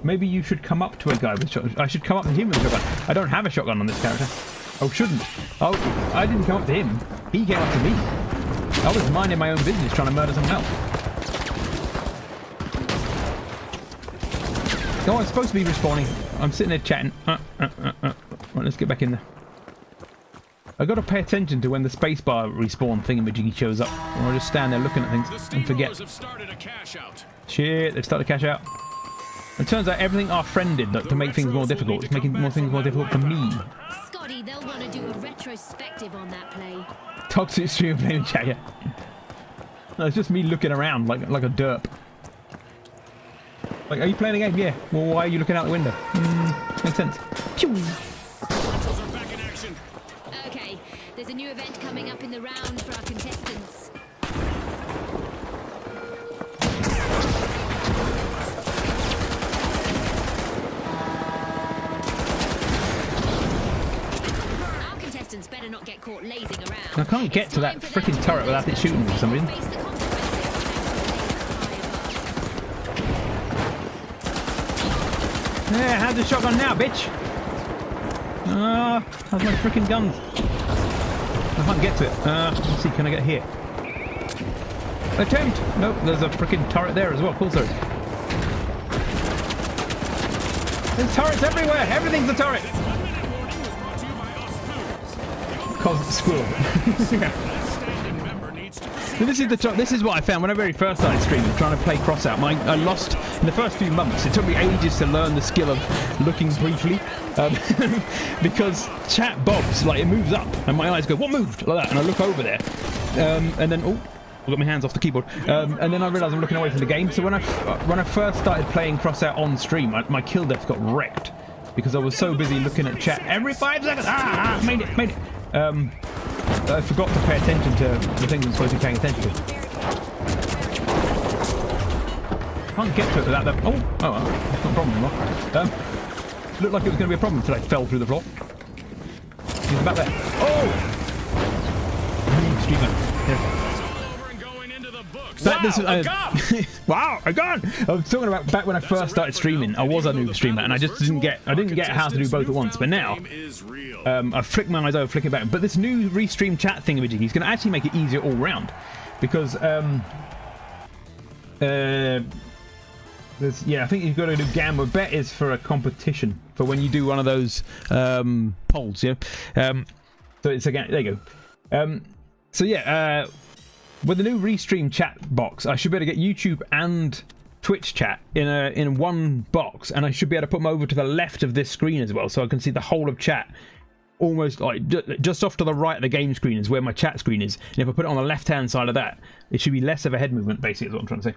Maybe you should come up to a guy with a shotgun. I should come up to him with a shotgun. I don't have a shotgun on this character. Oh, shouldn't. Oh, I didn't come up to him. He came up to me. I was minding my own business trying to murder someone else. Oh, I'm supposed to be respawning. I'm sitting there chatting. Right, let's get back in there. I've got to pay attention to when the spacebar respawn thingamajiggy shows up. Or I'll just stand there looking at things and forget. Have started a cash out. Shit, they've started to cash out. It turns out everything our friend did to make things more difficult. It's making things more difficult for me. Scotty, they'll want to do a retrospective on that play. Toxic stream playing chat, yeah. No, it's just me looking around like a derp. Like, are you playing a game? Yeah. Well, why are you looking out the window? Makes sense. Pew! Retros are back in action. Okay, there's a new event coming up in the round for our contestants. caught lazing around. I can't get to that It's time for freaking them turret to without it shooting me for some reason. face the consequences of high above. Yeah, how's the shotgun now, bitch? How's my freaking guns? I can't get to it. Let's see, can I get here? Attempt! Nope, there's a freaking turret there as well. Of course there is. There's turrets everywhere! Everything's a turret! This 1-minute warning was brought to you by us Spoons. Cause it's squirrel. Last standing member needs to proceed. So this is what I found when I very first started streaming, trying to play Crossout. I lost in the first few months. It took me ages to learn the skill of looking briefly, because chat bobs, like it moves up, and my eyes go, "What moved?" like that, and I look over there, and then I got my hands off the keyboard, and then I realised I'm looking away from the game. So when I first started playing Crossout on stream, my kill death got wrecked because I was so busy looking at chat every 5 seconds. Made it. I forgot to pay attention to the things I'm supposed to be paying attention to. Can't get to it without that. Oh, well, that's not a problem anymore. Looked like it was going to be a problem until I fell through the floor. He's about there. Oh! Excuse me. Yeah. Wow, I got. I was talking about back when I first started streaming. I was a noob streamer, and I didn't get how to do both at once. But now, I flick my eyes over, flick it back. But this new restream chat thingamajig is going to actually make it easier all round, because I think you've got to do gamma. Bet is for a competition for when you do one of those polls. Yeah. So it's again. There you go. So yeah. With the new restream chat box, I should be able to get YouTube and Twitch chat in one box, and I should be able to put them over to the left of this screen as well, so I can see the whole of chat. Almost like just off to the right of the game screen is where my chat screen is, and if I put it on the left-hand side of that, it should be less of a head movement. Basically, is what I'm trying to say.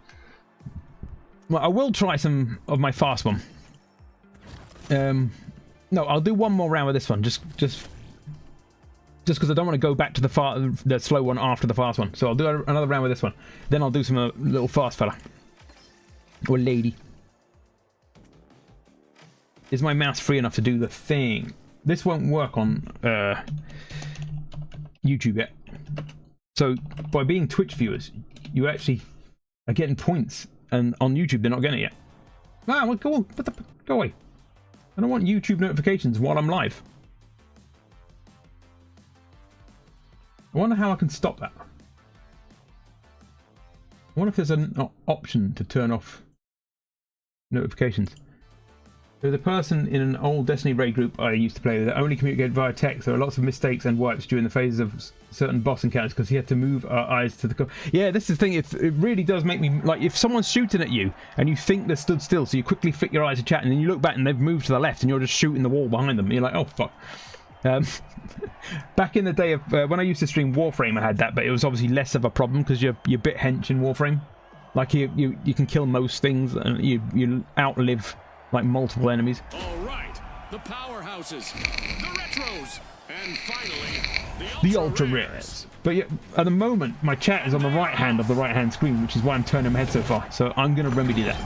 Well, I will try some of my fast one. No, I'll do one more round with this one, just because I don't want to go back to the slow one after the fast one. So I'll do another round with this one. Then I'll do some little fast fella. Or lady. Is my mouse free enough to do the thing? This won't work on YouTube yet. So by being Twitch viewers, you actually are getting points. And on YouTube, they're not getting it yet. Ah, well, go away. I don't want YouTube notifications while I'm live. I wonder how I can stop that. I wonder if there's an option to turn off notifications. There was a person in an old Destiny raid group I used to play with that only communicated via text. There were lots of mistakes and wipes during the phases of certain boss encounters because he had to move our eyes to the... Yeah, this is the thing. It really does make me... Like, if someone's shooting at you and you think they're stood still, so you quickly flick your eyes to chat and then you look back and they've moved to the left and you're just shooting the wall behind them. And you're like, oh, fuck. Back in the day of when I used to stream Warframe, I had that, but it was obviously less of a problem because you're bit hench in Warframe. Like you can kill most things and you outlive like multiple enemies. All right, the powerhouses, the retros, and finally the ultra rares. But yeah, at the moment, my chat is on the right hand of the right hand screen, which is why I'm turning my head so far. So I'm going to remedy that.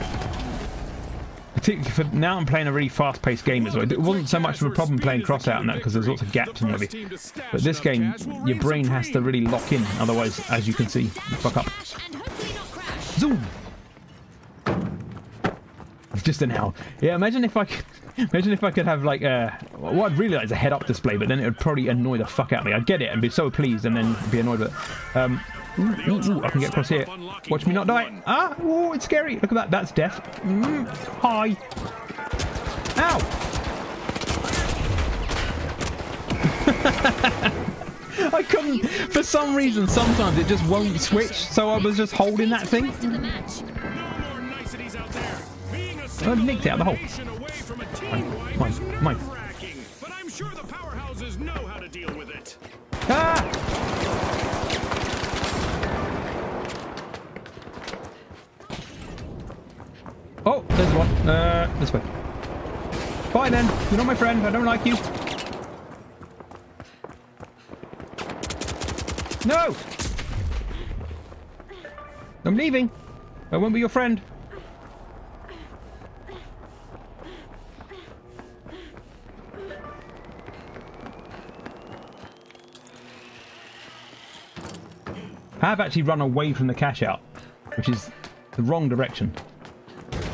Particularly for now, I'm playing a really fast-paced game as well. It wasn't so much of a problem playing Crossout and that because there's lots of gaps in everything. But this game, your brain has to really lock in, otherwise, as you can see, you fuck up. Zoom. Just an L. Yeah, imagine if I could have like what I'd really like is a head-up display, but then it would probably annoy the fuck out of me. I'd get it and be so pleased, and then be annoyed with it. Ooh, I can get across here. Watch me not die. Ah, oh, it's scary. Look at that. That's death. Hi. Ow. I couldn't. For some reason, sometimes it just won't switch. So I was just holding that thing. I nicked it out of the hole. Mine. But I'm sure the powerhouses know how to deal with it. Ah! Oh, there's one. This way. Bye then. You're not my friend. I don't like you. No! I'm leaving. I won't be your friend. have actually run away from the cash out, which is the wrong direction.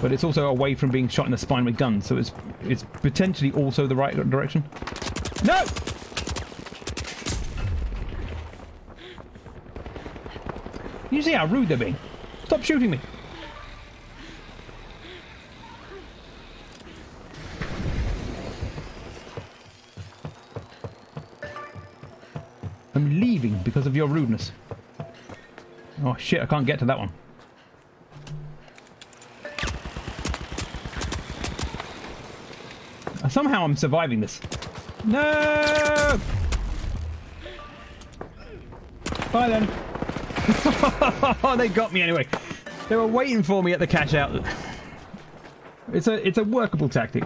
But it's also away from being shot in the spine with guns, so it's potentially also the right direction. No! You see how rude they're being? Stop shooting me! I'm leaving because of your rudeness. Oh shit, I can't get to that one. Somehow I'm surviving this. No! Bye then. They got me anyway. They were waiting for me at the cash out. It's a workable tactic.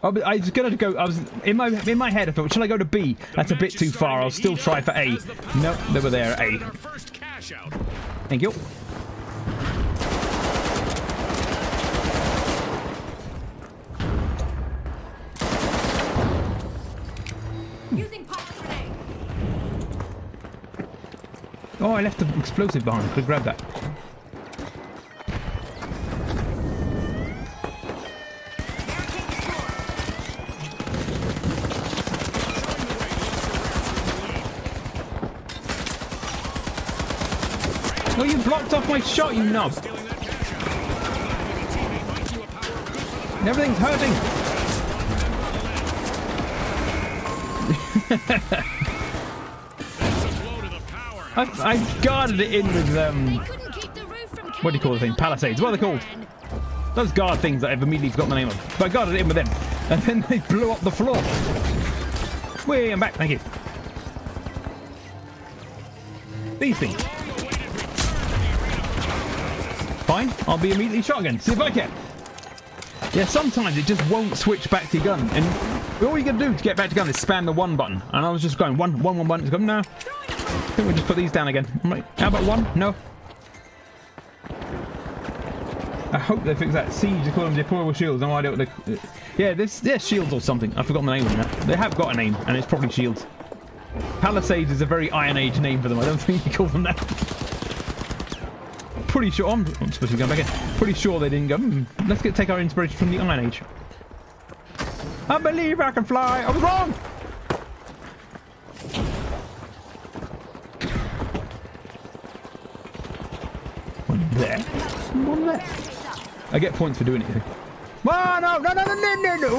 I was gonna go. I was in my head. I thought, should I go to B? That's a bit too far. I'll still try for A. No, they were there at A. Thank you. Using power grenade. Oh, I left the explosive behind. Could grab that. Oh, you blocked off my shot, you knob. Everything's hurting. I guarded it in with Couldn't keep the roof from what do you call the thing? Palisades. What are they called? Those guard things that I've immediately forgotten the name of. But I guarded it in with them, and then they blew up the floor. Whee! I'm back. Thank you. These things. Fine. I'll be immediately shot again. See if I can. Yeah, sometimes it just won't switch back to your gun, and all you gotta do to get back to gun is spam the 1 button. And I was just going one button. It's going, no. I think we'll just put these down again. I'm like, how about 1? No. I hope they fix that. Siege, they call them deployable shields. No idea what they... Yeah, they're shields or something. I've forgotten the name of them now. They have got a name, and it's probably shields. Palisades is a very Iron Age name for them. I don't think you call them that. Pretty sure... I'm supposed to be going back in. Pretty sure they didn't go, let's take our inspiration from the Iron Age. I believe I can fly. I was wrong! One there. One there. I get points for doing it. Oh, no, no, no, no, no, no, no.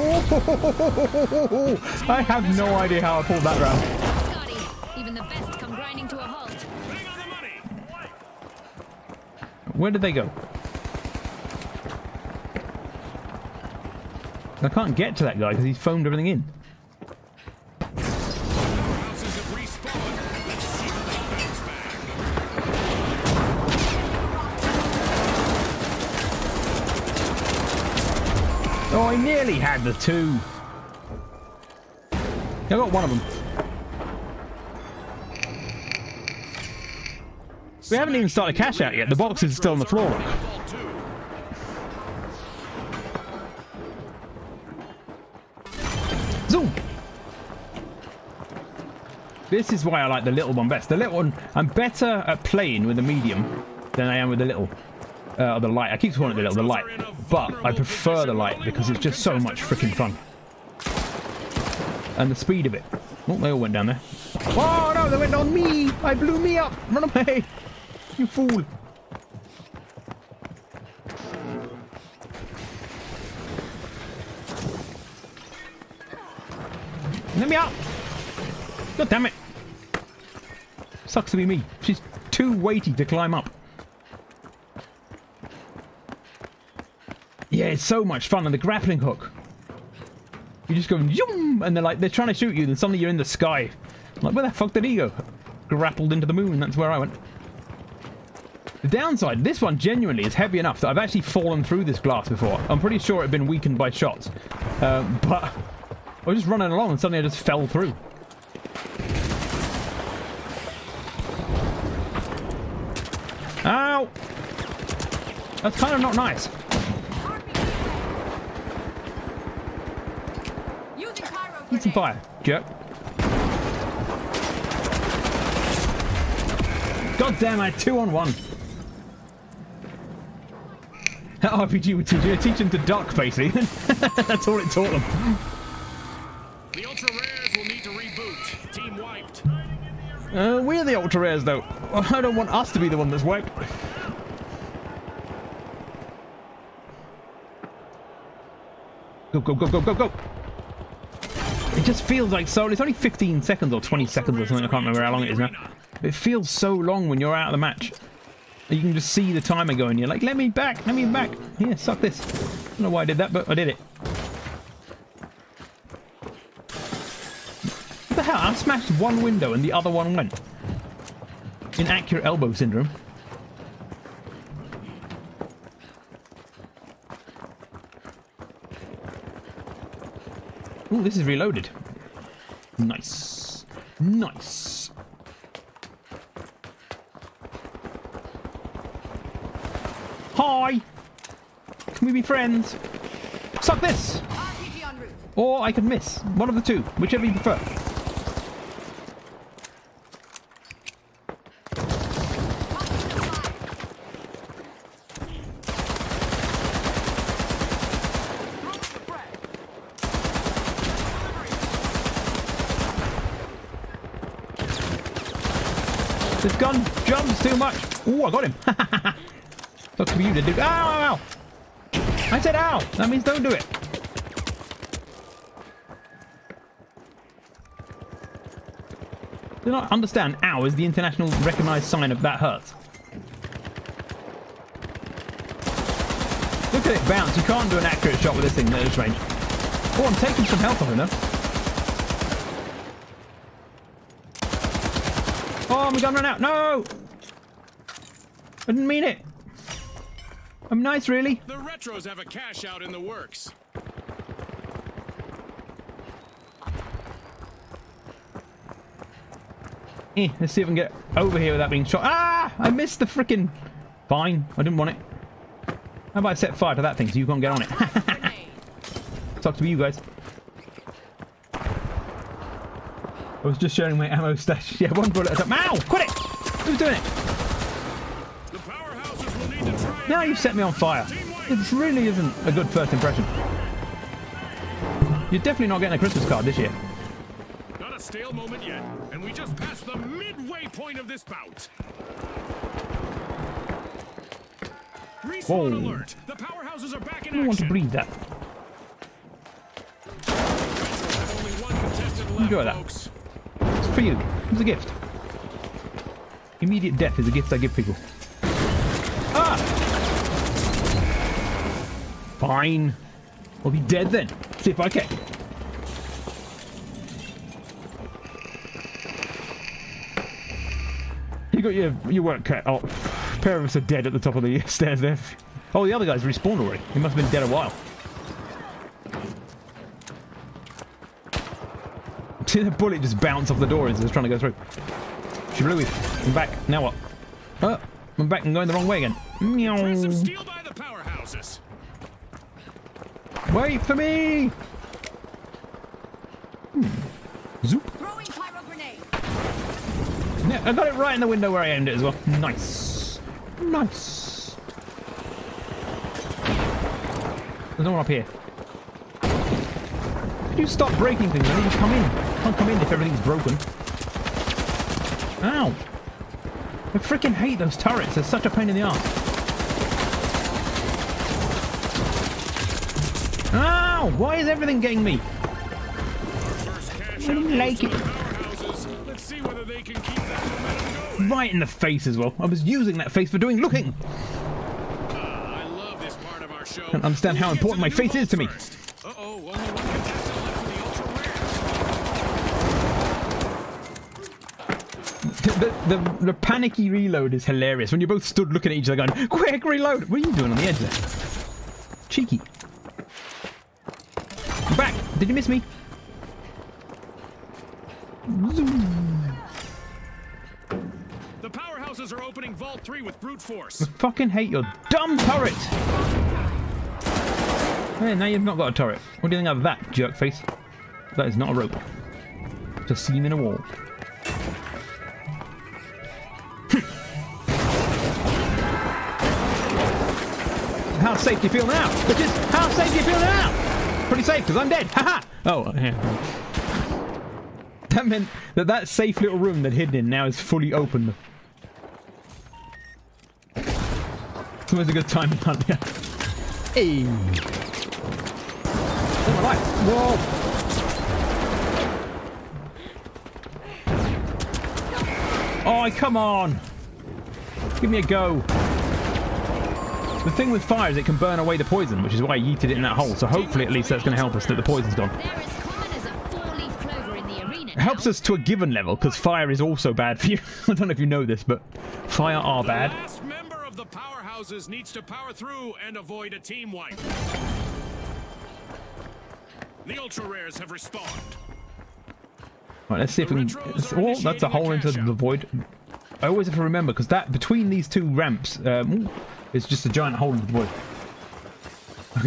Oh, I have no idea how I pulled that round. Scotty, even the best come grinding to a halt. Where did they go? I can't get to that guy because he's phoned everything in. Oh, I nearly had the 2. I got one of them. We haven't even started cash out yet. The box is still on the floor. Zoom! This is why I like the little one best. The little one, I'm better at playing with the medium than I am with the little. Or the light. I keep calling it the little, the light. But I prefer the light because it's just so much freaking fun. And the speed of it. Oh, they all went down there. Oh no, they went on me! I blew me up! Run away! You fool! Let me out! God damn it! Sucks to be me. She's too weighty to climb up. Yeah, it's so much fun, and the grappling hook. You just go zoom, and they're trying to shoot you, then suddenly you're in the sky. I'm like, where the fuck did he go? Grappled into the moon, that's where I went. The downside, this one genuinely is heavy enough that I've actually fallen through this glass before. I'm pretty sure it had been weakened by shots. But I was just running along and suddenly I just fell through. Ow! That's kind of not nice. Need some fire, jerk. God damn, I had 2-on-1. That RPG would teach you. Teach them to duck, basically. That's all it taught them. The ultra rares will need to reboot. Team wiped. We're the ultra rares, though. I don't want us to be the one that's wiped. Go, go, go, go, go, go. It just feels like so. It's only 15 seconds or 20 seconds or something. I can't remember how long it is now. It feels so long when you're out of the match. You can just see the timer going. You're like, let me back, let me back. Here, suck this. I don't know why I did that, but I did it. What the hell? I smashed one window and the other one went. Inaccurate elbow syndrome. Ooh, this is reloaded. Nice. Nice. Hi! Can we be friends? Suck this! RPG en route. Or I could miss. One of the two. Whichever you prefer. This gun jumps too much. Ooh, I got him. Sucks for you to do. Ow, ow, ow. I said ow. That means don't do it. Do not understand. Ow is the international recognized sign of that hurts. Look at it bounce. You can't do an accurate shot with this thing at this range. Oh, I'm taking some health off him though. Oh, my gun ran out. No! I didn't mean it. I'm nice, really. The retros have a cash out in the works. Let's see if I can get over here without being shot. Ah! I missed the frickin'... Fine. I didn't want it. How about I set fire to that thing so you can't get on it? Talk to you guys. I was just showing my ammo stash. Yeah, one bullet at a time. Ow! Quit it! Who's doing it? The powerhouses will need to try. Now you've set me on fire. It really isn't a good first impression. You're definitely not getting a Christmas card this year. Not a stale moment yet, and we just passed the midway point of this bout. Respawn alert! The powerhouses are back in I don't want to action. breathe that. Only one contestant left, Enjoy that. folks. It's for you. It's a gift. Immediate death is a gift I give people. Ah! Fine. I'll be dead then. See if I can. You got your work cut. Oh, a pair of us are dead at the top of the stairs there. Oh, the other guy's respawned already. He must have been dead a while. See the bullet just bounce off the door as it's trying to go through. She blew it. I'm back. Now what? Oh, I'm back and going the wrong way again. Meow. Impressive steal by the powerhouses. Wait for me! Zoop. Throwing pyro grenade. Yeah, I got it right in the window where I aimed it as well. Nice. Nice. There's no one up here. Could you stop breaking things? I need to come in. Can't come in if everything's broken. Ow! I freaking hate those turrets. They're such a pain in the arse. Ow! Why is everything getting me? First cash I didn't like it. powerhouses. Let's see whether they can keep that momentum going. Right in the face as well. I was using that face for doing looking. I love this part of our show. I don't understand how important my face is to me. Uh-oh, only one contestant left for the ultra rares. The panicky reload is hilarious. When you both stood looking at each other going, quick, reload! What are you doing on the edge there? Cheeky. I'm back! Did you miss me? Zoom. The powerhouses are opening Vault 3 with brute force. I fucking hate your dumb turret! Hey, now you've not got a turret. What do you think of that, jerk face? That is not a rope. It's a seam in a wall. how safe do you feel now? Bitches, how safe do you feel now? Pretty safe, because I'm dead. Haha. Oh, yeah. That meant that that safe little room that hidden in now is fully open. It's always a good time to hunt, yeah. Hey. Oh, my life. Whoa. Oh, come on! Give me a go. The thing with fire is it can burn away the poison, which is why I yeeted it in that hole. So hopefully at least that's going to help us that the poison's gone. They're as common as a four-leaf clover in the arena. It helps us to a given level, because fire is also bad for you. I don't know if you know this, but fire are bad. The last member of the powerhouses needs to power through and avoid a team wipe. The ultra rares have respawned. Right, let's see if we can... Oh, that's a hole into the void. I always have to remember, because that between these two ramps is just a giant hole into the void.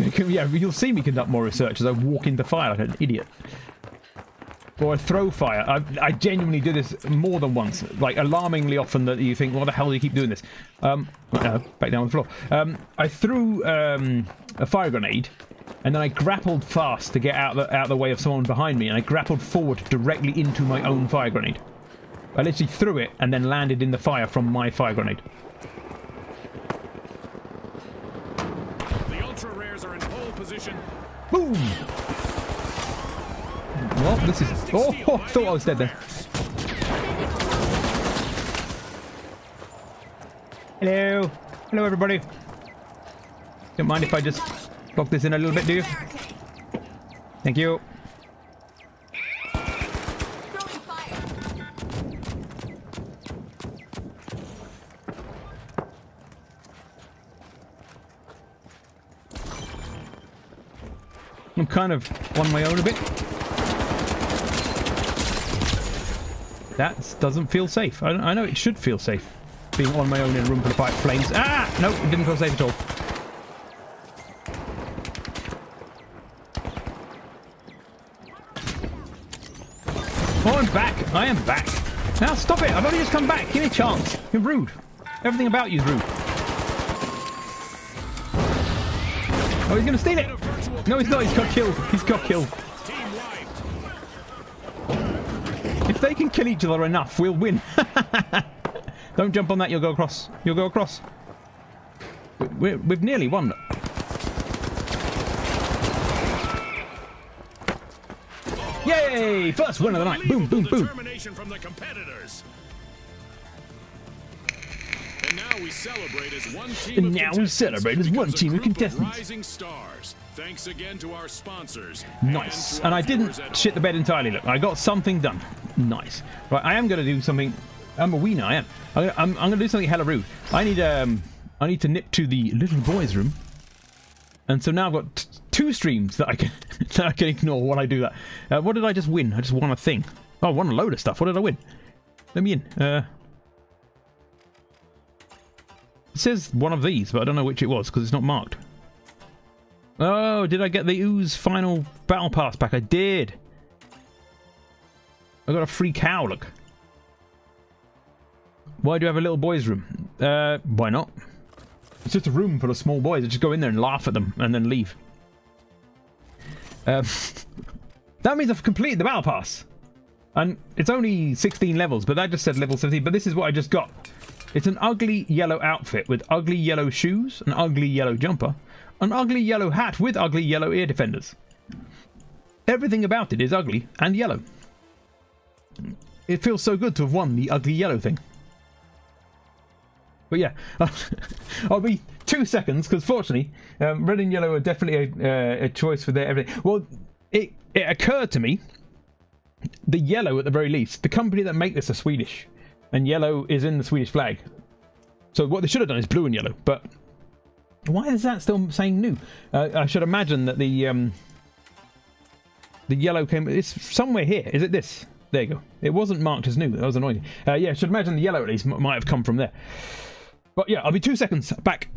Okay, yeah, you'll see me conduct more research as I walk into fire like an idiot. Or I throw fire. I genuinely do this more than once. Like, alarmingly often that you think, why the hell do you keep doing this? Back down on the floor. I threw a fire grenade, and then I grappled fast to get out the way of someone behind me, and I grappled forward directly into my own fire grenade. I literally threw it and then landed in the fire from my fire grenade. The ultra rares are in pole position. Boom! Well, this is... Oh, I thought I was dead there. Hello. Hello, everybody. Don't mind if I just block this in a little bit, do you? Thank you. Throwing fire. I'm kind of on my own a bit. That doesn't feel safe. I know it should feel safe. Being on my own in a room full of fire flames. Ah! No, it didn't feel safe at all. Oh, I'm back. I am back. Now stop it. I've only just come back. Give me a chance. You're rude. Everything about you is rude. Oh, he's going to steal it. No, he's not. He's got killed. He's got killed. Team wiped. If they can kill each other enough, we'll win. Don't jump on that. You'll go across. You'll go across. We've nearly won. Yay! First win of the night. Boom, boom, boom. Determination from the competitors. And now we celebrate as one team. And now we celebrate as one team of contestants. Rising stars. Thanks again to our sponsors. Nice. And I didn't shit the bed entirely. Look, I got something done. Nice. Right, I am going to do something. I'm a wiener. I am. I'm going to do something hella rude. I need to nip to the little boys' room. And so now I've got two streams that I can ignore while I do that. What did I just win? I just won a thing. Oh, I won a load of stuff. What did I win? Let me in. It says one of these, but I don't know which it was because it's not marked. Oh, did I get the Ooze final battle pass back? I did. I got a free cow, look. Why do you have a little boys' room? Why not? It's just a room full of small boys that just go in there and laugh at them and then leave. That means I've completed the battle pass. And it's only 16 levels, but that just said level 17. But this is what I just got. It's an ugly yellow outfit with ugly yellow shoes, an ugly yellow jumper, an ugly yellow hat with ugly yellow ear defenders. Everything about it is ugly and yellow. It feels so good to have won the ugly yellow thing. But yeah, I'll be 2 seconds because fortunately, red and yellow are definitely a choice for their everything. Well, it occurred to me, the yellow at the very least, the company that make this are Swedish, and yellow is in the Swedish flag. So what they should have done is blue and yellow. But why is that still saying new? I should imagine that the yellow came. It's somewhere here. Is it this? There you go. It wasn't marked as new. That was annoying. Yeah, I should imagine the yellow at least might have come from there. But yeah, I'll be 2 seconds. Back.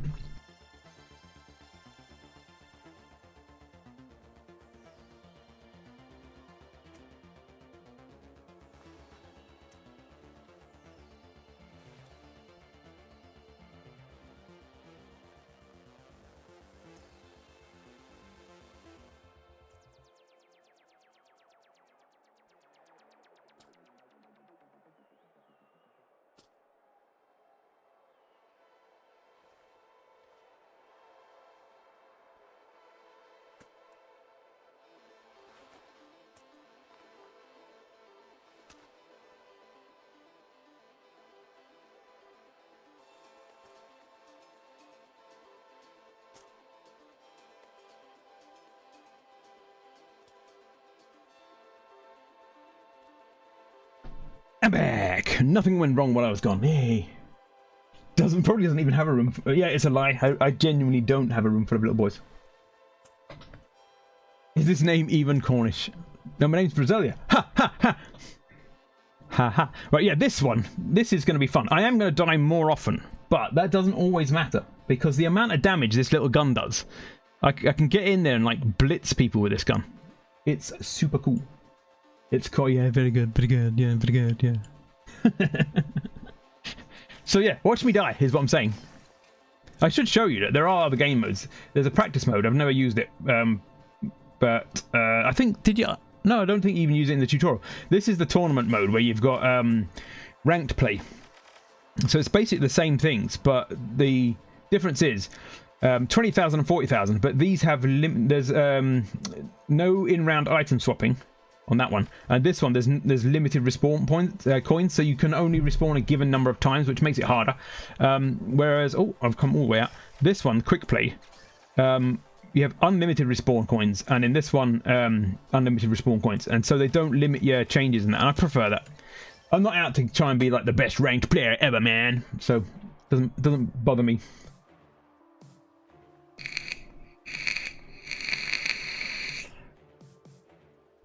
I'm back. Nothing went wrong while I was gone. Yay. Probably doesn't even have a room. Yeah, it's a lie. I genuinely don't have a room full of little boys. Is this name even Cornish? No, my name's Brasilia. Ha ha ha. Ha ha. Right, yeah, this one. This is going to be fun. I am going to die more often, but that doesn't always matter because the amount of damage this little gun does, I can get in there and like blitz people with this gun. It's super cool. It's cool. Yeah, very good. Pretty good. Yeah, pretty good. Yeah. So yeah, watch me die is what I'm saying. I should show you that there are other game modes. There's a practice mode. I've never used it, but I think did you? No, I don't think you even use it in the tutorial. This is the tournament mode where you've got ranked play. So it's basically the same things, but the difference is 20,000 and 40,000. But these have there's no in-round item swapping on that one, and this one there's limited respawn points coins, so you can only respawn a given number of times, which makes it harder. Whereas I've come all the way out. This one, quick play. You have unlimited respawn coins, and in this one, unlimited respawn coins, and so they don't limit your changes in that, and I prefer that. I'm not out to try and be like the best ranked player ever, man, so doesn't bother me.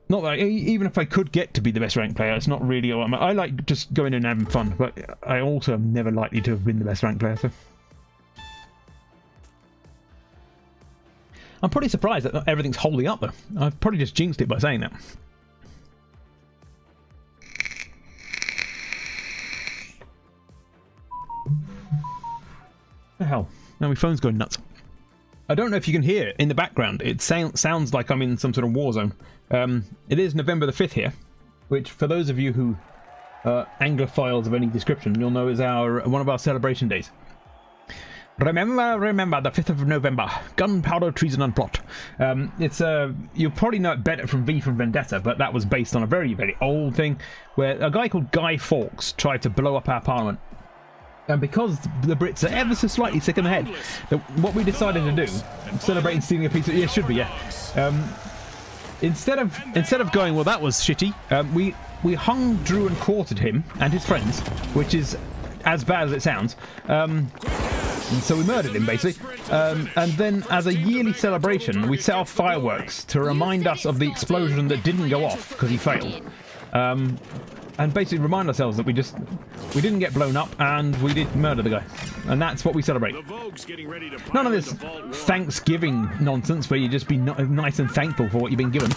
Not that even if I could get to be the best ranked player, it's not really. I like just going in and having fun, but I also am never likely to have been the best ranked player. So. I'm pretty surprised that everything's holding up, though. I've probably just jinxed it by saying that. The hell? Now my phone's going nuts. I don't know if you can hear it in the background. It sounds like I'm in some sort of war zone. It is November the 5th here, which for those of you who are Anglophiles of any description, you'll know is one of our celebration days. Remember the 5th of November. Gunpowder, treason, and plot. You'll probably know it better from V from Vendetta, but that was based on a very, very old thing where a guy called Guy Fawkes tried to blow up our parliament. And because the Brits are ever so slightly sick in the head, what we decided to do, celebrating stealing a piece of... Yeah, it should be, yeah. Instead of going, well, that was shitty, we hung, drew, and quartered him and his friends, which is as bad as it sounds. And so we murdered him, basically. And then, as a yearly celebration, we set off fireworks to remind us of the explosion that didn't go off because he failed. And basically remind ourselves that we didn't get blown up and we did murder the guy. And that's what we celebrate. None of this Thanksgiving nonsense where you just be nice and thankful for what you've been given.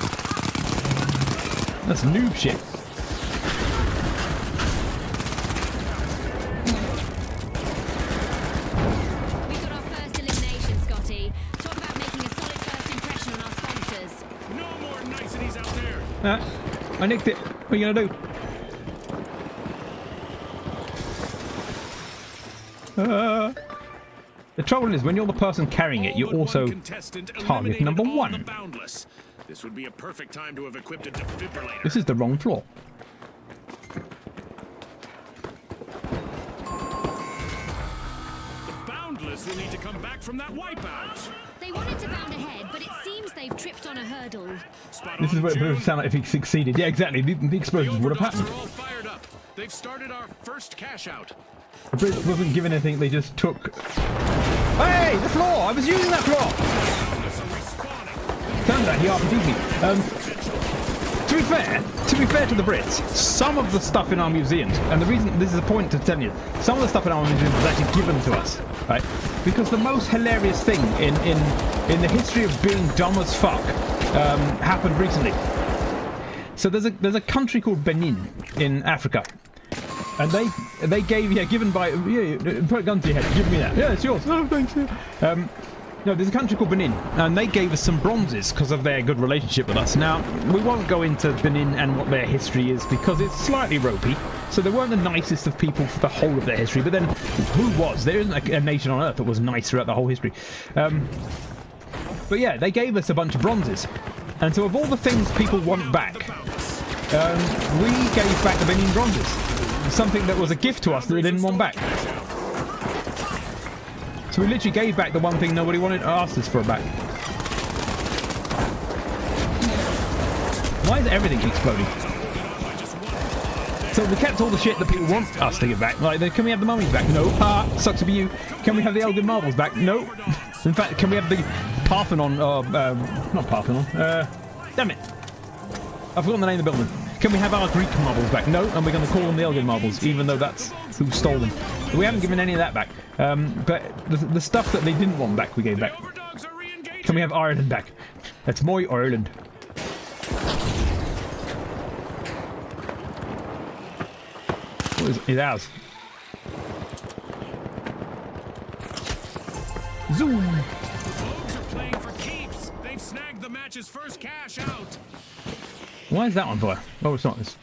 That's noob shit. I nicked it. What are you gonna do? The trouble is, when you're the person carrying it, you're also target number one. This would be a perfect time to have equipped a defibrillator. This is the wrong floor. The Boundless will need to come back from that wipeout. They wanted to bound ahead, but it seems they've tripped on a hurdle. This is what it would sound like if he succeeded. Yeah, exactly. The explosions would have happened. Are all fired up. They've started our first cash out. The Brits wasn't given anything, they just took... Hey! The floor! I was using that floor! Turns out he RPG'd me. To be fair to the Brits, some of the stuff in our museums, and the reason this is a point to tell you, some of the stuff in our museums is actually given to us, right? Because the most hilarious thing in the history of being dumb as fuck happened recently. So there's a country called Benin in Africa. And they gave, given by, put a gun to your head, give me that. Yeah, it's yours. Oh, thanks. No, there's a country called Benin, and they gave us some bronzes because of their good relationship with us. Now, we won't go into Benin and what their history is because it's slightly ropey. So they weren't the nicest of people for the whole of their history. But then, who was? There isn't a nation on earth that was nice throughout the whole history. But yeah, they gave us a bunch of bronzes. And so of all the things people want back, we gave back the Benin bronzes. Something that was a gift to us that they didn't want back. So we literally gave back the one thing nobody wanted to ask us for back. Why is everything exploding? So we kept all the shit that people want us to give back. Like, can we have the mummies back? No. Sucks to be you. Can we have the Elgin marbles back? No. In fact, can we have the Parthenon? Not Parthenon. Damn it. I've forgotten the name of the building. Can we have our Greek marbles back? No, and we're going to call them the Elgin marbles, even though that's who stole them. But we haven't given any of that back. But the stuff that they didn't want back, we gave back. Can we have Ireland back? That's my Ireland. What is ours? Zoom! Vogues are playing for keeps. They've snagged the match's first cash out. Why is that on fire? Oh, it's not. It's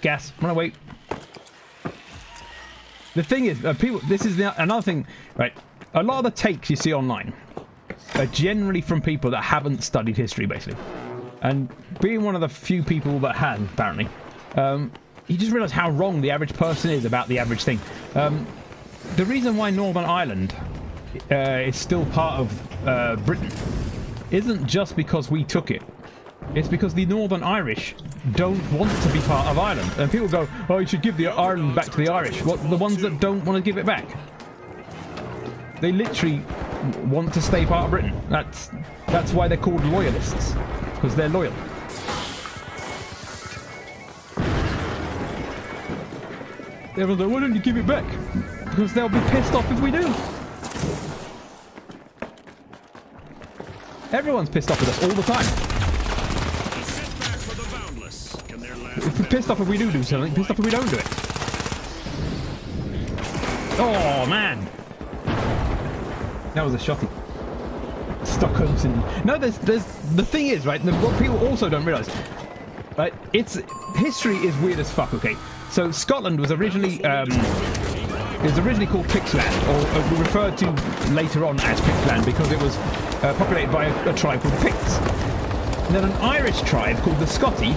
gas. Run away. The thing is, people. This is another thing, right? A lot of the takes you see online are generally from people that haven't studied history, basically. And being one of the few people that had, apparently, you just realise how wrong the average person is about the average thing. The reason why Northern Ireland is still part of Britain isn't just because we took it. It's because the Northern Irish don't want to be part of Ireland. And people go, oh, you should give the Ireland back to the Irish. What, the ones that don't want to give it back? They literally want to stay part of Britain. That's why they're called loyalists. Because they're loyal. Everyone's like, why don't you give it back? Because they'll be pissed off if we do. Everyone's pissed off with us all the time. Pissed off if we do something, pissed off if we don't do it. Oh, man. That was a shotty. Stockholm syndrome. No, there's the thing is, right, what people also don't realise, right, history is weird as fuck, okay? So Scotland was originally, called Pixland, or referred to later on as Pixland because it was populated by a tribe called Picts. And then an Irish tribe called the Scotti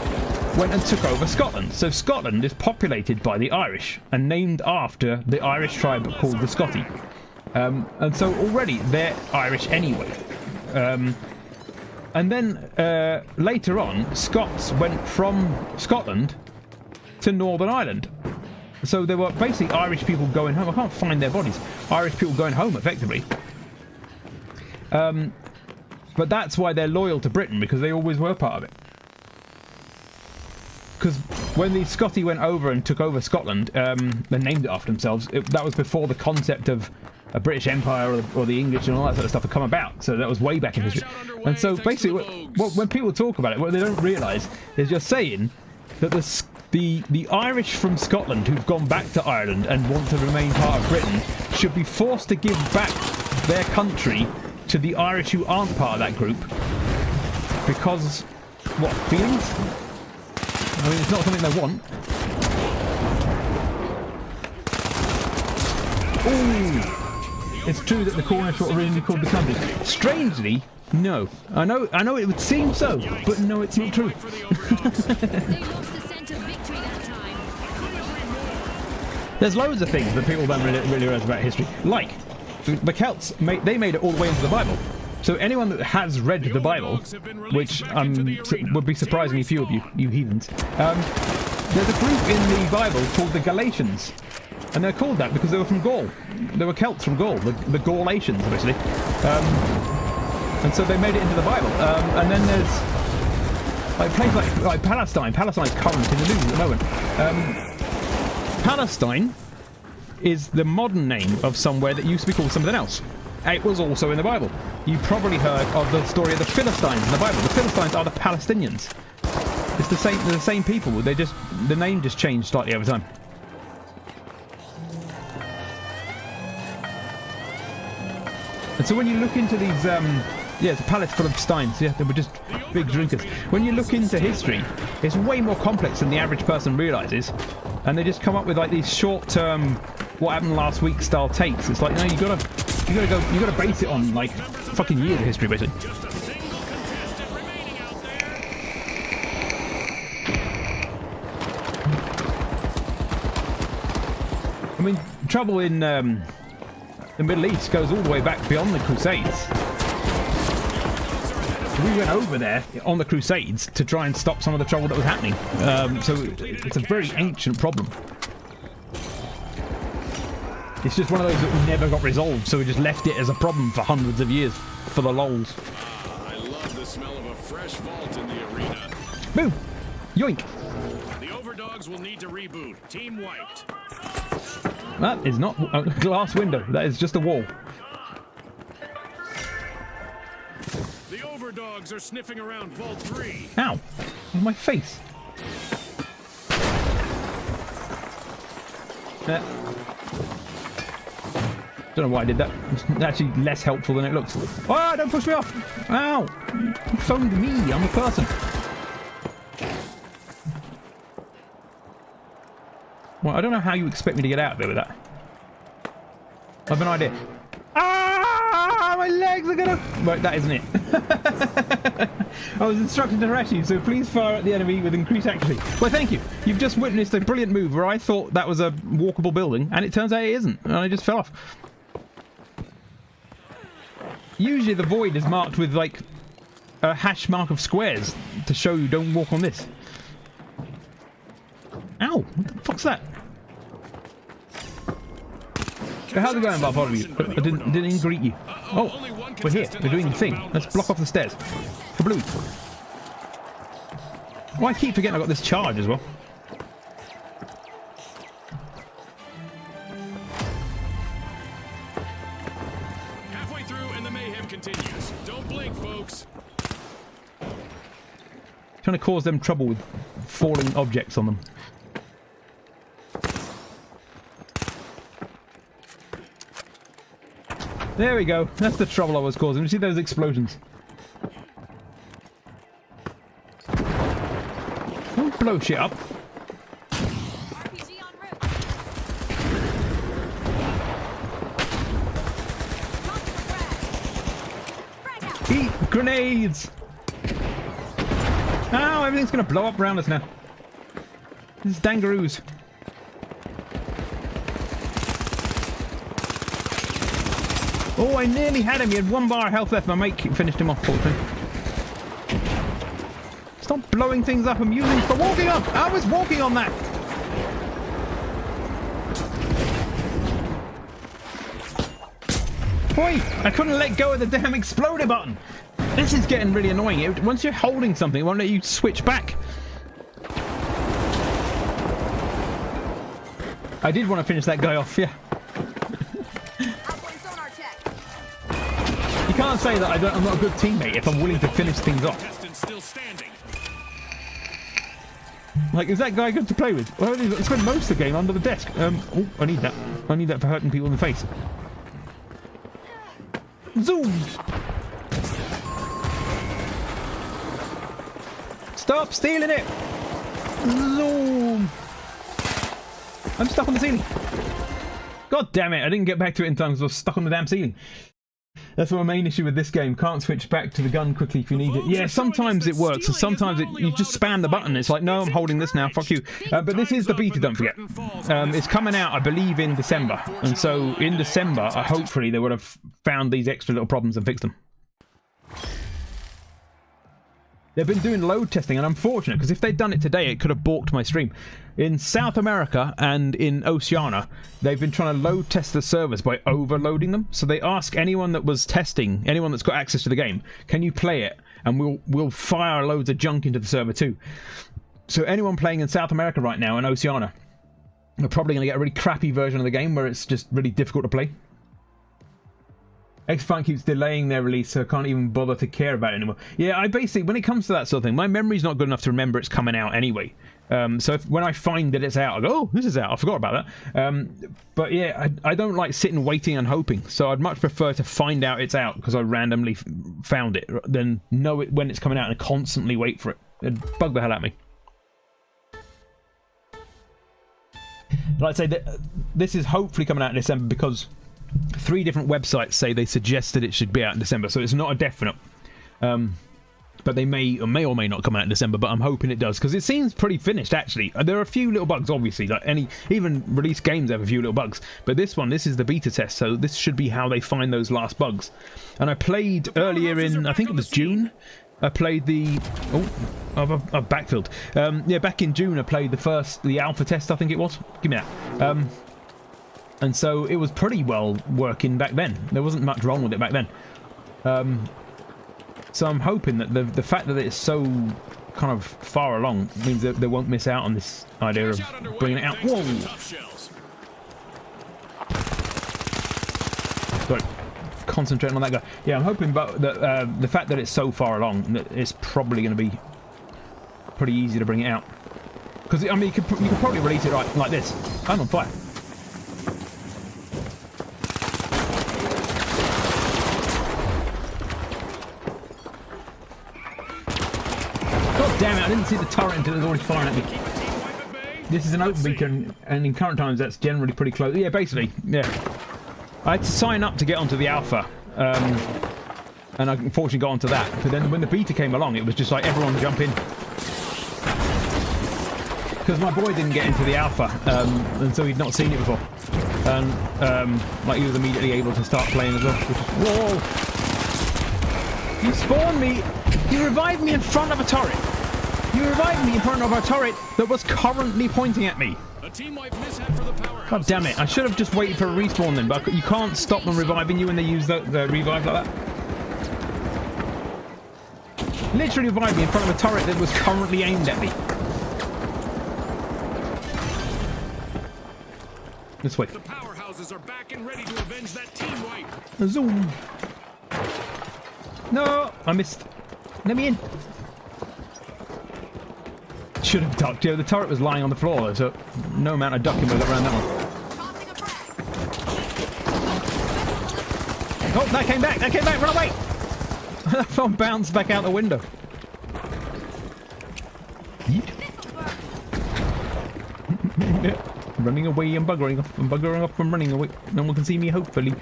went and took over Scotland. So Scotland is populated by the Irish and named after the Irish tribe called the Scotti. And so already they're Irish anyway. And then later on, Scots went from Scotland to Northern Ireland. So there were basically Irish people going home. I can't find their bodies. Irish people going home, effectively. But that's why they're loyal to Britain, because they always were part of it. Because when the Scotti went over and took over Scotland, they named it after themselves. That was before the concept of a British Empire or the English and all that sort of stuff had come about. So that was way back in history. And so basically, when people talk about it, what they don't realise is you're saying that the Irish from Scotland who've gone back to Ireland and want to remain part of Britain should be forced to give back their country to the Irish who aren't part of that group. Because, what, feelings? I mean, it's not something they want. Ooh! It's true that the Cornish were originally called the country. Strangely, no. I know it would seem so, but no, it's not true. They lost the scent of victory that time. There's loads of things that people don't really realize about history. Like, the Celts, they made it all the way into the Bible. So anyone that has read the Bible, which would be surprisingly few of you heathens, there's a group in the Bible called the Galatians. And they're called that because they were from Gaul. They were Celts from Gaul, the Gaulatians, basically. And so they made it into the Bible. And then there's like places like Palestine. Palestine's current in the news at the moment. Palestine is the modern name of somewhere that used to be called something else. It was also in the Bible. You probably heard of the story of the Philistines in the Bible. The Philistines are the Palestinians. It's the same people. The name just changed slightly over time. And so when you look into these, it's a palate full of steins. Yeah, they were just big drinkers. When you look into history, it's way more complex than the average person realizes, and they just come up with like these short-term, what happened last week style takes. It's like, no, you gotta base it on like fucking years of history, basically. Just a single contestant remaining out there. I mean, trouble in the Middle East goes all the way back beyond the Crusades. we went over there on the Crusades to try and stop some of the trouble that was happening. So it's a very ancient problem. It's just one of those that never got resolved, so we just left it as a problem for hundreds of years for the lols. I love the smell of a fresh vault in the arena. Boom! Yoink! The overdogs will need to reboot. Team wiped. That is not a glass window. That is just a wall. The overdogs are sniffing around Vault 3. Ow! On my face. Don't know why I did that. It's actually less helpful than it looks. Oh, don't push me off! Ow! You phoned me. I'm a person. Well, I don't know how you expect me to get out of there with that. I have an idea. Ah! My legs are gonna... Right, that isn't it. I was instructed to rush you, so please fire at the enemy with increased accuracy. Well, thank you. You've just witnessed a brilliant move where I thought that was a walkable building, and it turns out it isn't, and I just fell off. Usually the void is marked with, like, a hash mark of squares to show you don't walk on this. Ow! What the fuck's that? So how's it going, Bartholomew? I didn't even greet you. Oh, we're here. We're doing the thing. Let's block off the stairs. Kablooey. Oh, I keep forgetting I got this charge as well. Halfway through and the mayhem continues. Don't blink, folks. Trying to cause them trouble with falling objects on them. There we go. That's the trouble I was causing. You see those explosions? Don't blow shit up. RPG en route. Launch the frag. Frag out. Eat grenades! Ow, everything's going to blow up around us now. This is dangaroos. Oh, I nearly had him. He had 1 bar of health left. My mate finished him off, fortunately. Stop blowing things up. I'm using for walking up. I was walking on that. Boy, I couldn't let go of the damn exploder button. This is getting really annoying. Once you're holding something, it won't let you switch back. I did want to finish that guy off, yeah. Outgoing sonar check. You can't say that I'm not a good teammate if I'm willing to finish things off. Contestant still standing. Like, is that guy good to play with? Well, I spent most of the game under the desk. Oh, I need that. I need that for hurting people in the face. Zoom! Stop stealing it! Zoom! I'm stuck on the ceiling. God damn it, I didn't get back to it in time because I was stuck on the damn ceiling. That's my main issue with this game. Can't switch back to the gun quickly if you need it. Yeah, sometimes it works, and sometimes you just spam the button. It's like, no, I'm holding this now, fuck you. But this is the beta, don't forget. It's coming out, I believe, in December. And so, in December, hopefully they would have found these extra little problems and fixed them. They've been doing load testing, and I'm fortunate, because if they'd done it today, it could have balked my stream. In South America and in Oceania, they've been trying to load test the servers by overloading them. So they ask anyone that was testing, anyone that's got access to the game, can you play it? And we'll fire loads of junk into the server too. So anyone playing in South America right now in Oceania are probably going to get a really crappy version of the game where it's just really difficult to play. X-Funk keeps delaying their release, so I can't even bother to care about it anymore. Yeah, I basically, when it comes to that sort of thing, my memory's not good enough to remember it's coming out anyway. So when I find that it's out, I go, oh, this is out, I forgot about that. But yeah, I don't like sitting waiting and hoping, so I'd much prefer to find out it's out because I randomly found it, than know it when it's coming out and constantly wait for it. It'd bug the hell out of me. Like I say, this is hopefully coming out in December because 3 different websites say they suggested it should be out in December, so it's not a definite. But they may or may not come out in December, but I'm hoping it does, because it seems pretty finished, actually. There are a few little bugs, obviously, like even released games have a few little bugs, but this is the beta test, so this should be how they find those last bugs. And I played earlier in, I think it was June, played the... Oh, I've backfilled. Yeah, back in June I played the alpha test, I think it was. Give me that. And so it was pretty well working back then. There wasn't much wrong with it back then. So I'm hoping that the fact that it's so kind of far along means that they won't miss out on this idea of bringing it out. Whoa! Sorry, concentrating on that guy. Yeah, I'm hoping that the fact that it's so far along, that it's probably going to be pretty easy to bring it out. Because I mean, you could probably release it like this. I'm on fire. God damn it! I didn't see the turret until it was already firing at me. This is an open beacon, and in current times that's generally pretty close. Yeah, basically, yeah. I had to sign up to get onto the alpha, and I unfortunately got onto that. But then when the beta came along, it was just like everyone jump in. Because my boy didn't get into the alpha, and so he'd not seen it before. And like he was immediately able to start playing as well. Whoa! You spawned me! You revived me in front of a turret! You revived me in front of a turret that was currently pointing at me! God damn it, I should have just waited for a respawn then, but you can't stop them reviving you when they use the revive like that. Literally revived me in front of a turret that was currently aimed at me. This way. The powerhouses are back and ready to avenge that team wipe. Zoom. No, I missed. Let me in. Should have ducked. Yeah, the turret was lying on the floor, though, so no amount of ducking would have got around that one. Oh, that came back! That came back! Run away! That phone bounced back out the window. Running away and buggering off and buggering off and running away. No one can see me, hopefully.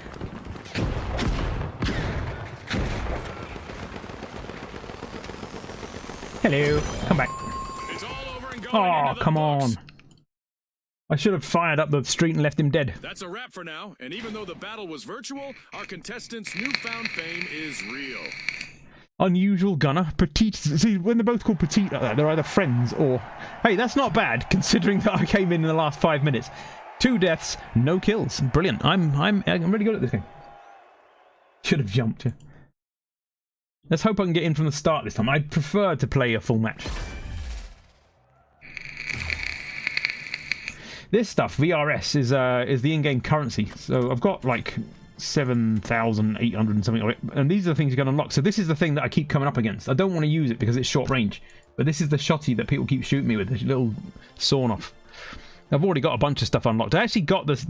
Hello, come back. It's all over and going Oh, come books. on. I should have fired up the street and left him dead. That's a wrap for now, and even though the battle was virtual, our contestants' newfound fame is real. Unusual gunner, petite. See, when they're both called petite like that, they're either friends or... Hey, that's not bad, considering that I came in the last 5 minutes. 2 deaths, no kills. Brilliant. I'm really good at this game. Should have jumped. Let's hope I can get in from the start this time. I'd prefer to play a full match. This stuff, VRS, is the in-game currency. So I've got like 7,800 and something of it, and these are the things you're going to unlock. So this is the thing that I keep coming up against. I don't want to use it because it's short range, but this is the shotty that people keep shooting me with, this little sawn off. I've already got a bunch of stuff unlocked. I actually got this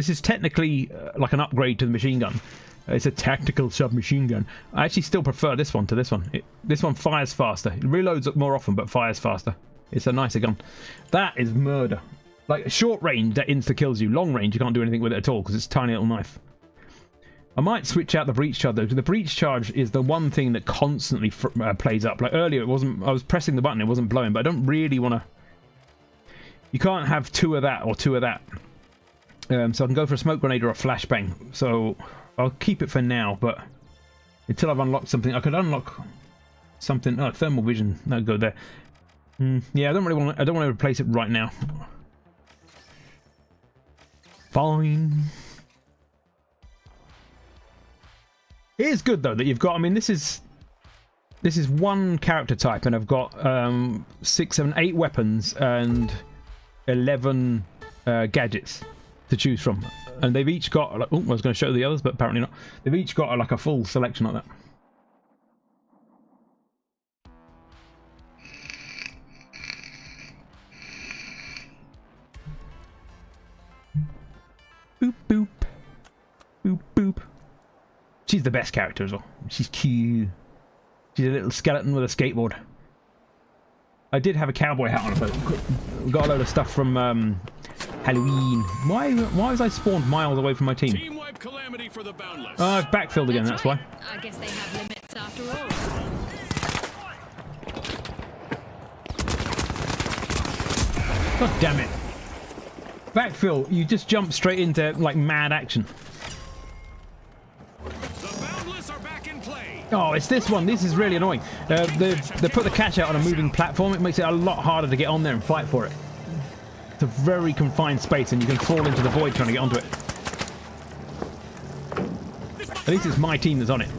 is technically like an upgrade to the machine gun. It's a tactical submachine gun. I actually still prefer this one to this one. This one fires faster. It reloads more often, but fires faster. It's a nicer gun. That is murder. Like, short range, that insta-kills you. Long range, you can't do anything with it at all, because it's a tiny little knife. I might switch out the breach charge, though, because the breach charge is the one thing that constantly plays up. Like, earlier, it wasn't... I was pressing the button, it wasn't blowing, but I don't really want to... You can't have 2 of that or 2 of that. So I can go for a smoke grenade or a flashbang. So I'll keep it for now, but until I've unlocked something... I could unlock something... Oh, thermal vision. That'll go there. Yeah, I don't want to replace it right now. Fine. It is good though that you've got. I mean, this is one character type, and I've got 6, 7, 8 weapons and 11 gadgets to choose from, and they've each got. Like, oh, I was going to show the others, but apparently not. They've each got like a full selection like that. Boop, boop. Boop, boop. She's the best character as well. She's cute. She's a little skeleton with a skateboard. I did have a cowboy hat on, but got a load of stuff from Halloween. Why was I spawned miles away from my team? Team wipe calamity for the boundless. Oh, I've backfilled again, that's why. I guess they have limits after all. God damn it. Backfill, you just jump straight into like mad action. The boundless are back in play. Oh, it's this one. This is really annoying. They put the catch out on a moving platform. It makes it a lot harder to get on there and fight for it. It's a very confined space, and you can fall into the void trying to get onto it. At least it's my team that's on it.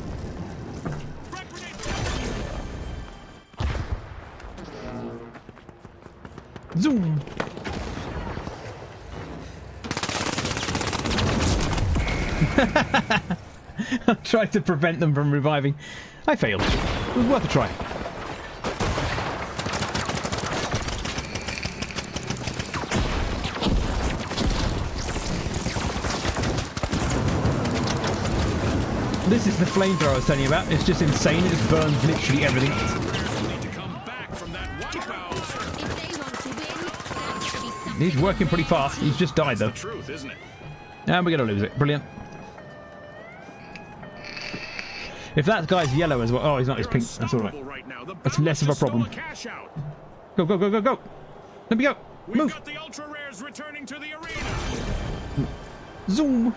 Zoom! I tried to prevent them from reviving. I failed. It was worth a try. This is the flamethrower I was telling you about. It's just insane. It just burns literally everything. Need to come back from that wipeout. If they want to win, that should be something. He's working pretty fast. He's just died though. Truth, isn't it? And we're going to lose it. Brilliant. If that guy's yellow as well. Oh, he's not. He's pink. That's all right. Right now. The That's less of a problem. cash out. Go, go, go, go, go. Let me go. We've Move. got the ultra rares returning to the arena. Zoom.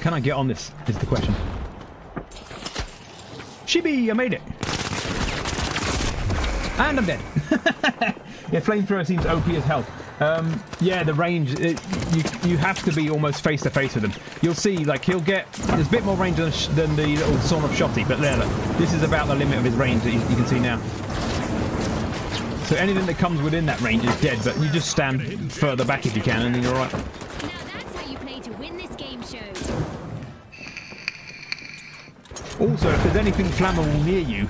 Can I get on this? Is the question. Chibi, I made it. And I'm dead. Yeah, flamethrower seems OP as hell. Yeah, the range, you have to be almost face to face with him. You'll see, like, there's a bit more range than the little Sawn of Shotty, but there, look, this is about the limit of his range that you can see now. So anything that comes within that range is dead, but you just stand further back if you can, and then you're alright. Now that's how you play to win this game show. Also, if there's anything flammable near you,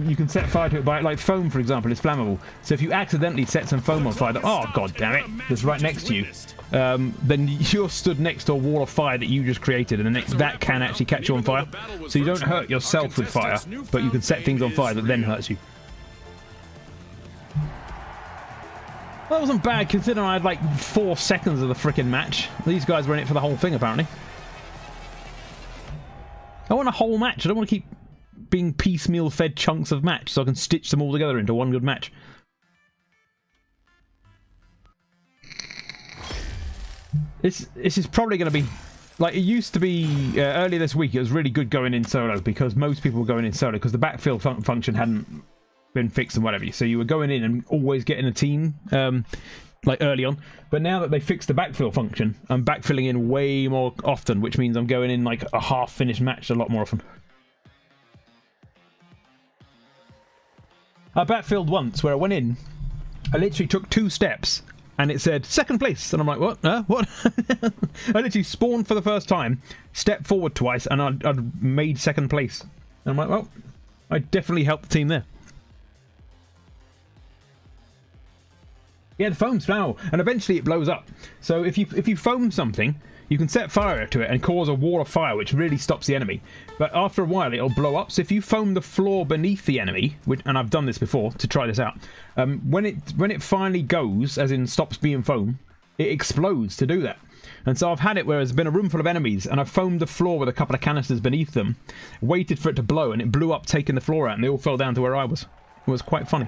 you can set fire to it by, like foam, for example, is flammable. So if you accidentally set some foam on fire, oh god damn it, that's right next to you, then you're stood next to a wall of fire that you just created, and that can actually catch you on fire. So you don't hurt yourself with fire, but you can set things on fire that then hurts you. Well, that wasn't bad considering I had like 4 seconds of the frickin' match. These guys were in it for the whole thing apparently. I want a whole match. I don't want to keep being piecemeal fed chunks of match so I can stitch them all together into one good match. This is probably going to be like it used to be earlier this week. It was really good going in solo because most people were going in solo because the backfill function hadn't been fixed and whatever. So you were going in and always getting a team like early on. But now that they fixed the backfill function, I'm backfilling in way more often, which means I'm going in like a half-finished match a lot more often. I backfilled once where I went in, I literally took 2 steps and it said second place, and I'm like, what? What? I literally spawned for the first time, stepped forward twice, and I'd made second place. And I'm like, well, I definitely helped the team there. Yeah, the foam's flammable, and eventually it blows up. So if you foam something, you can set fire to it and cause a wall of fire, which really stops the enemy. But after a while, it'll blow up. So if you foam the floor beneath the enemy, and I've done this before to try this out, when it finally goes, as in stops being foam, it explodes to do that. And so I've had it where there's been a room full of enemies, and I've foamed the floor with a couple of canisters beneath them, waited for it to blow, and it blew up, taking the floor out, and they all fell down to where I was. It was quite funny.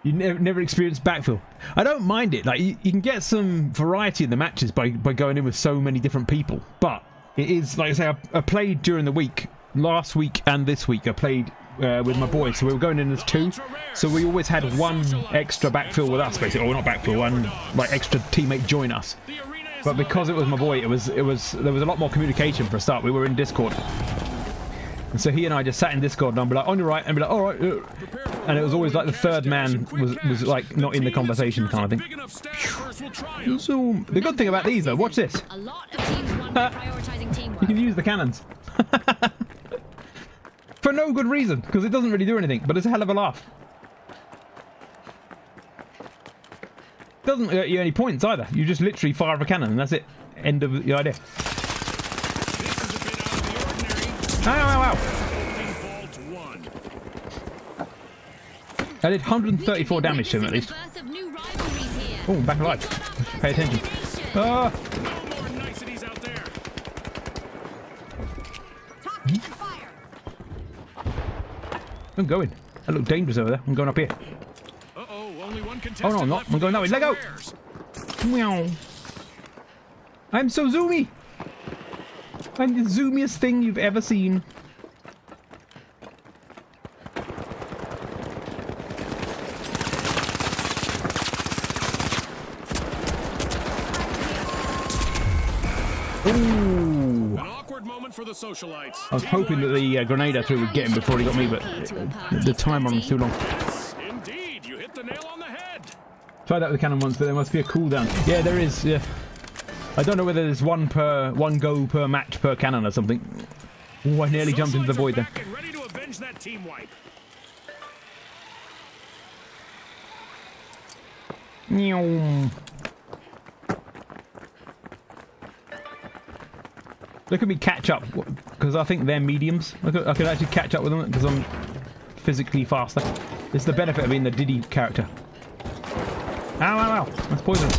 You never experienced backfill. I don't mind it. Like you can get some variety in the matches by going in with so many different people. But it is, like I say, I played during the week. Last week and this week I played with my boys. So we were going in as 2. So we always had one extra backfill with us, basically. Or not backfill, one like extra teammate join us. But because it was my boy, there was a lot more communication for a start. We were in Discord. And so he and I just sat in Discord and I'd be like, on your right, and be like, alright. And it was always like the third man was like not in the conversation kind of thing. So the good thing about these though, watch this. A lot of teams won by prioritizing teamwork. You can use the cannons. For no good reason, because it doesn't really do anything, but it's a hell of a laugh. Doesn't get you any points either. You just literally fire a cannon and that's it. End of the idea. Ow, ow, ow. I did 134 damage to him at least. Oh, back alive. Pay attention. Ah! I'm going. That looked dangerous over there. I'm going up here. contestant no, I'm not. left I'm with going the that way. Let go. ultra rares. Meow. I'm so zoomy. I'm the zoomiest thing you've ever seen. Ooh. An awkward moment for the socialites. I was hoping that the grenade I threw would get him before he got me, but the time on him's too long. Yes, indeed, you hit the nail on the head. Tried that with the cannon once, but there must be a cooldown. Yeah, there is. Yeah, I don't know whether there's one go per match per cannon or something. Oh, I nearly jumped into the void there. Back and ready to avenge that team wipe. Meow. Look at me catch up, because I think they're mediums. I could actually catch up with them because I'm physically faster. It's the benefit of being the Diddy character. Ow, ow, ow. That's poisonous.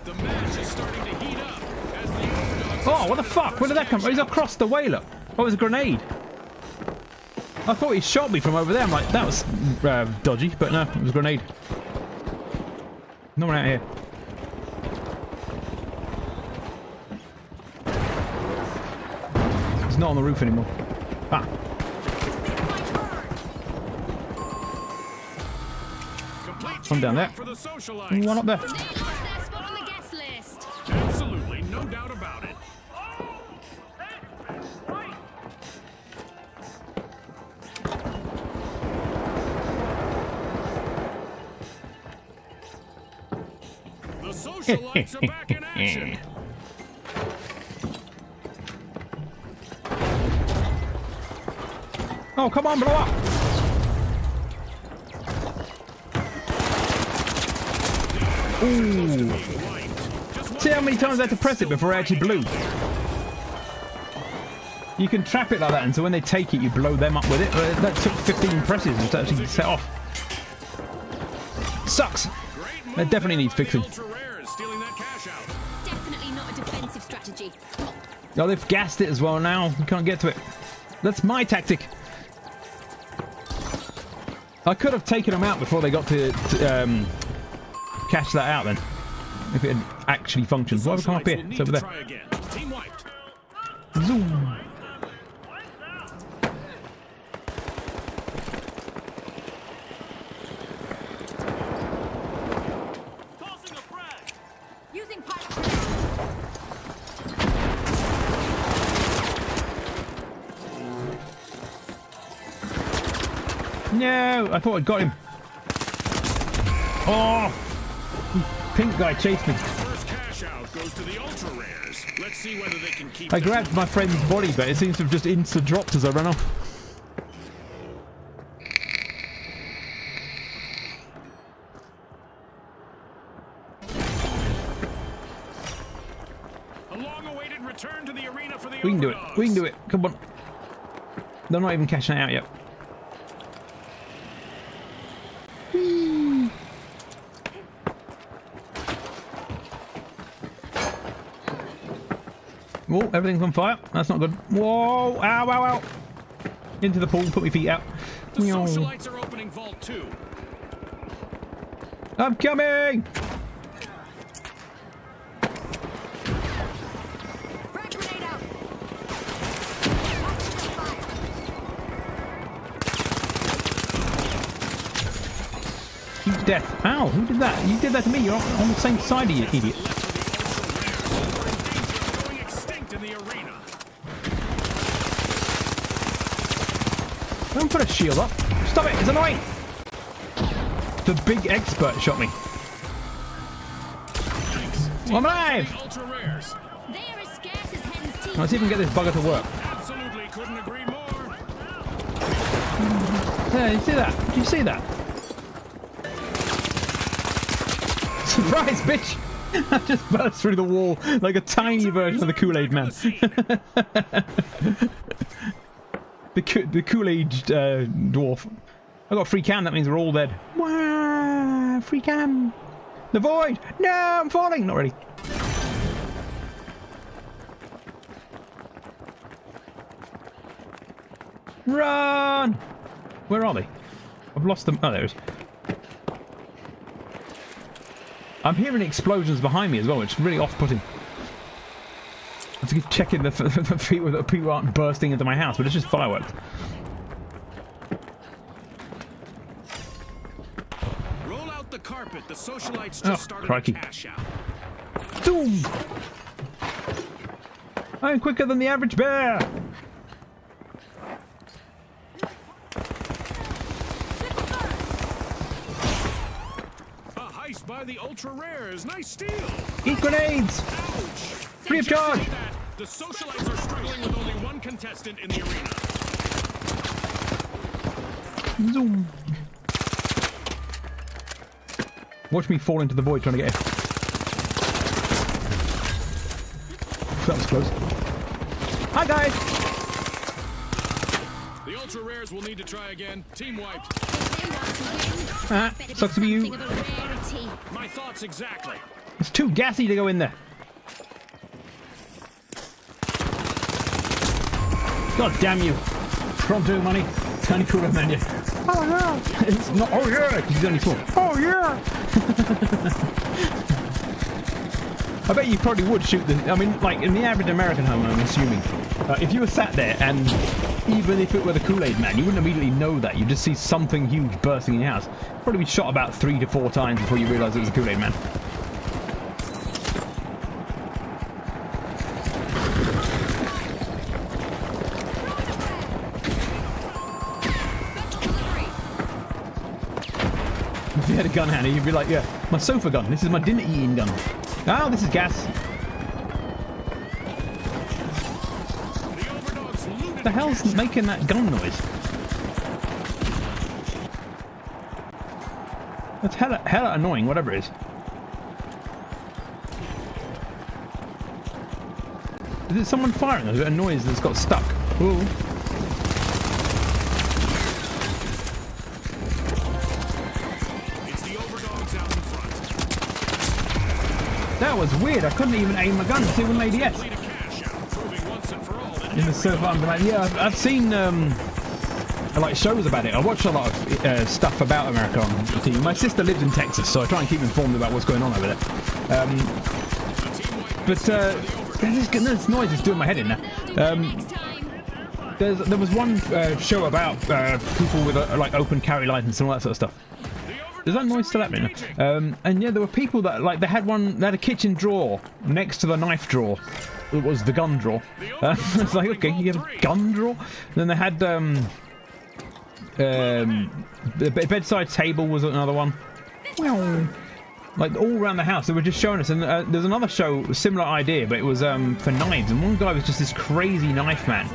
The match is starting to heat up as the underdogs. Oh, what the fuck? Where did that come from? He's across the way, look. Oh, it was a grenade. I thought he shot me from over there. I'm like, that was dodgy, but no, it was a grenade. No one out here. He's not on the roof anymore. Ah. One down there. For the socialites. One up there. They lost their spot on the guest list. Absolutely, no doubt about it. The socialites are back in action. Oh, come on, blow up. Ooh. See how many times I had to press it before I actually blew? You can trap it like that, and so when they take it, you blow them up with it. That took 15 presses to actually set off. Sucks. That definitely needs fixing. Definitely not a defensive strategy. Oh, they've gassed it as well now. You can't get to it. That's my tactic. I could have taken them out before they got to cash that out then. If it had actually functioned. Why have I come up here? It's over there. Zoom. Using pipe. No, I thought I got him. Oh, pink guy chased me. First cash out goes to the ultra rares. Let's see whether they can keep. I grabbed my friend's body, but it seems to have just insta dropped as I ran off. A long-awaited return to the arena for the We can do it. Overdogs. We can do it. Come on. They're not even cashing it out yet. Whoa, everything's on fire. That's not good. Whoa, ow, ow, ow. Into the pool, put my feet out. The socialites are opening Vault 2. I'm coming! Frag grenade out. Huge death. Ow, who did that? You did that to me. You're on the same side, you idiot. Going extinct in the arena. Don't put a shield up. Stop it, it's annoying. The big expert shot me. I'm alive! Ultra rares. They are as scarce as hen's teeth. Let's see if we can get this bugger to work. Absolutely couldn't agree more. Yeah, you see that? Did you see that? Surprise, bitch! I just burst through the wall like a tiny version of the Kool-Aid man. the Kool-Aid dwarf. I got a free cam, that means we're all dead. Wow, free cam. The void! No, I'm falling! Not ready. Run! Where are they? I've lost them. Oh, there it is. I'm hearing explosions behind me as well, which is really off-putting. I have to keep checking that people aren't bursting into my house, but it's just fireworks. Roll out the carpet. The socialites Oh, just started crikey. a cash out. Boom! I'm quicker than the average bear! A heist by the ultra rares. Nice steal. Eat grenades! Ouch. Free of Just charge! say that. The socialites are struggling with only one contestant in the arena. Zoom! Watch me fall into the void trying to get in. That was close. Hi guys! The ultra rares will need to try again. Team wiped. Ah, sucks to be you. Something of a rarity. My thoughts exactly. It's too gassy to go in there. God damn you. Pronto money. Tiny cooler menu. Oh yeah! It's not, oh yeah! Because he's only small. Oh yeah! I bet you probably would shoot the... I mean, like, in the average American home, I'm assuming, if you were sat there and even if it were the Kool-Aid Man, you wouldn't immediately know that. You'd just see something huge bursting in your house. Probably be shot about 3 to 4 times before you realise it was a Kool-Aid Man. If you had a gun handy, you'd be like, yeah, my sofa gun. This is my dinner eating gun. Oh, this is gas. What the hell's making that gun noise? That's hella annoying, whatever it is. Is it someone firing? There's a noise that's got stuck. Ooh. That was weird. I couldn't even aim my gun to see one lady yet. In the sofa, I'm like, yeah, I've seen like shows about it. I watch a lot of stuff about America on TV. My sister lives in Texas, so I try and keep informed about what's going on over there. But this noise is doing my head in now. There was one show about people with like open carry license and all that sort of stuff. Is that noise still happening? And yeah, there were people that like they had a kitchen drawer next to the knife drawer. It was the gun drawer. It's like, okay, you have a gun drawer. And then they had the bedside table was another one. Like all around the house, they were just showing us. And there's another show, similar idea, but it was for knives. And one guy was just this crazy knife man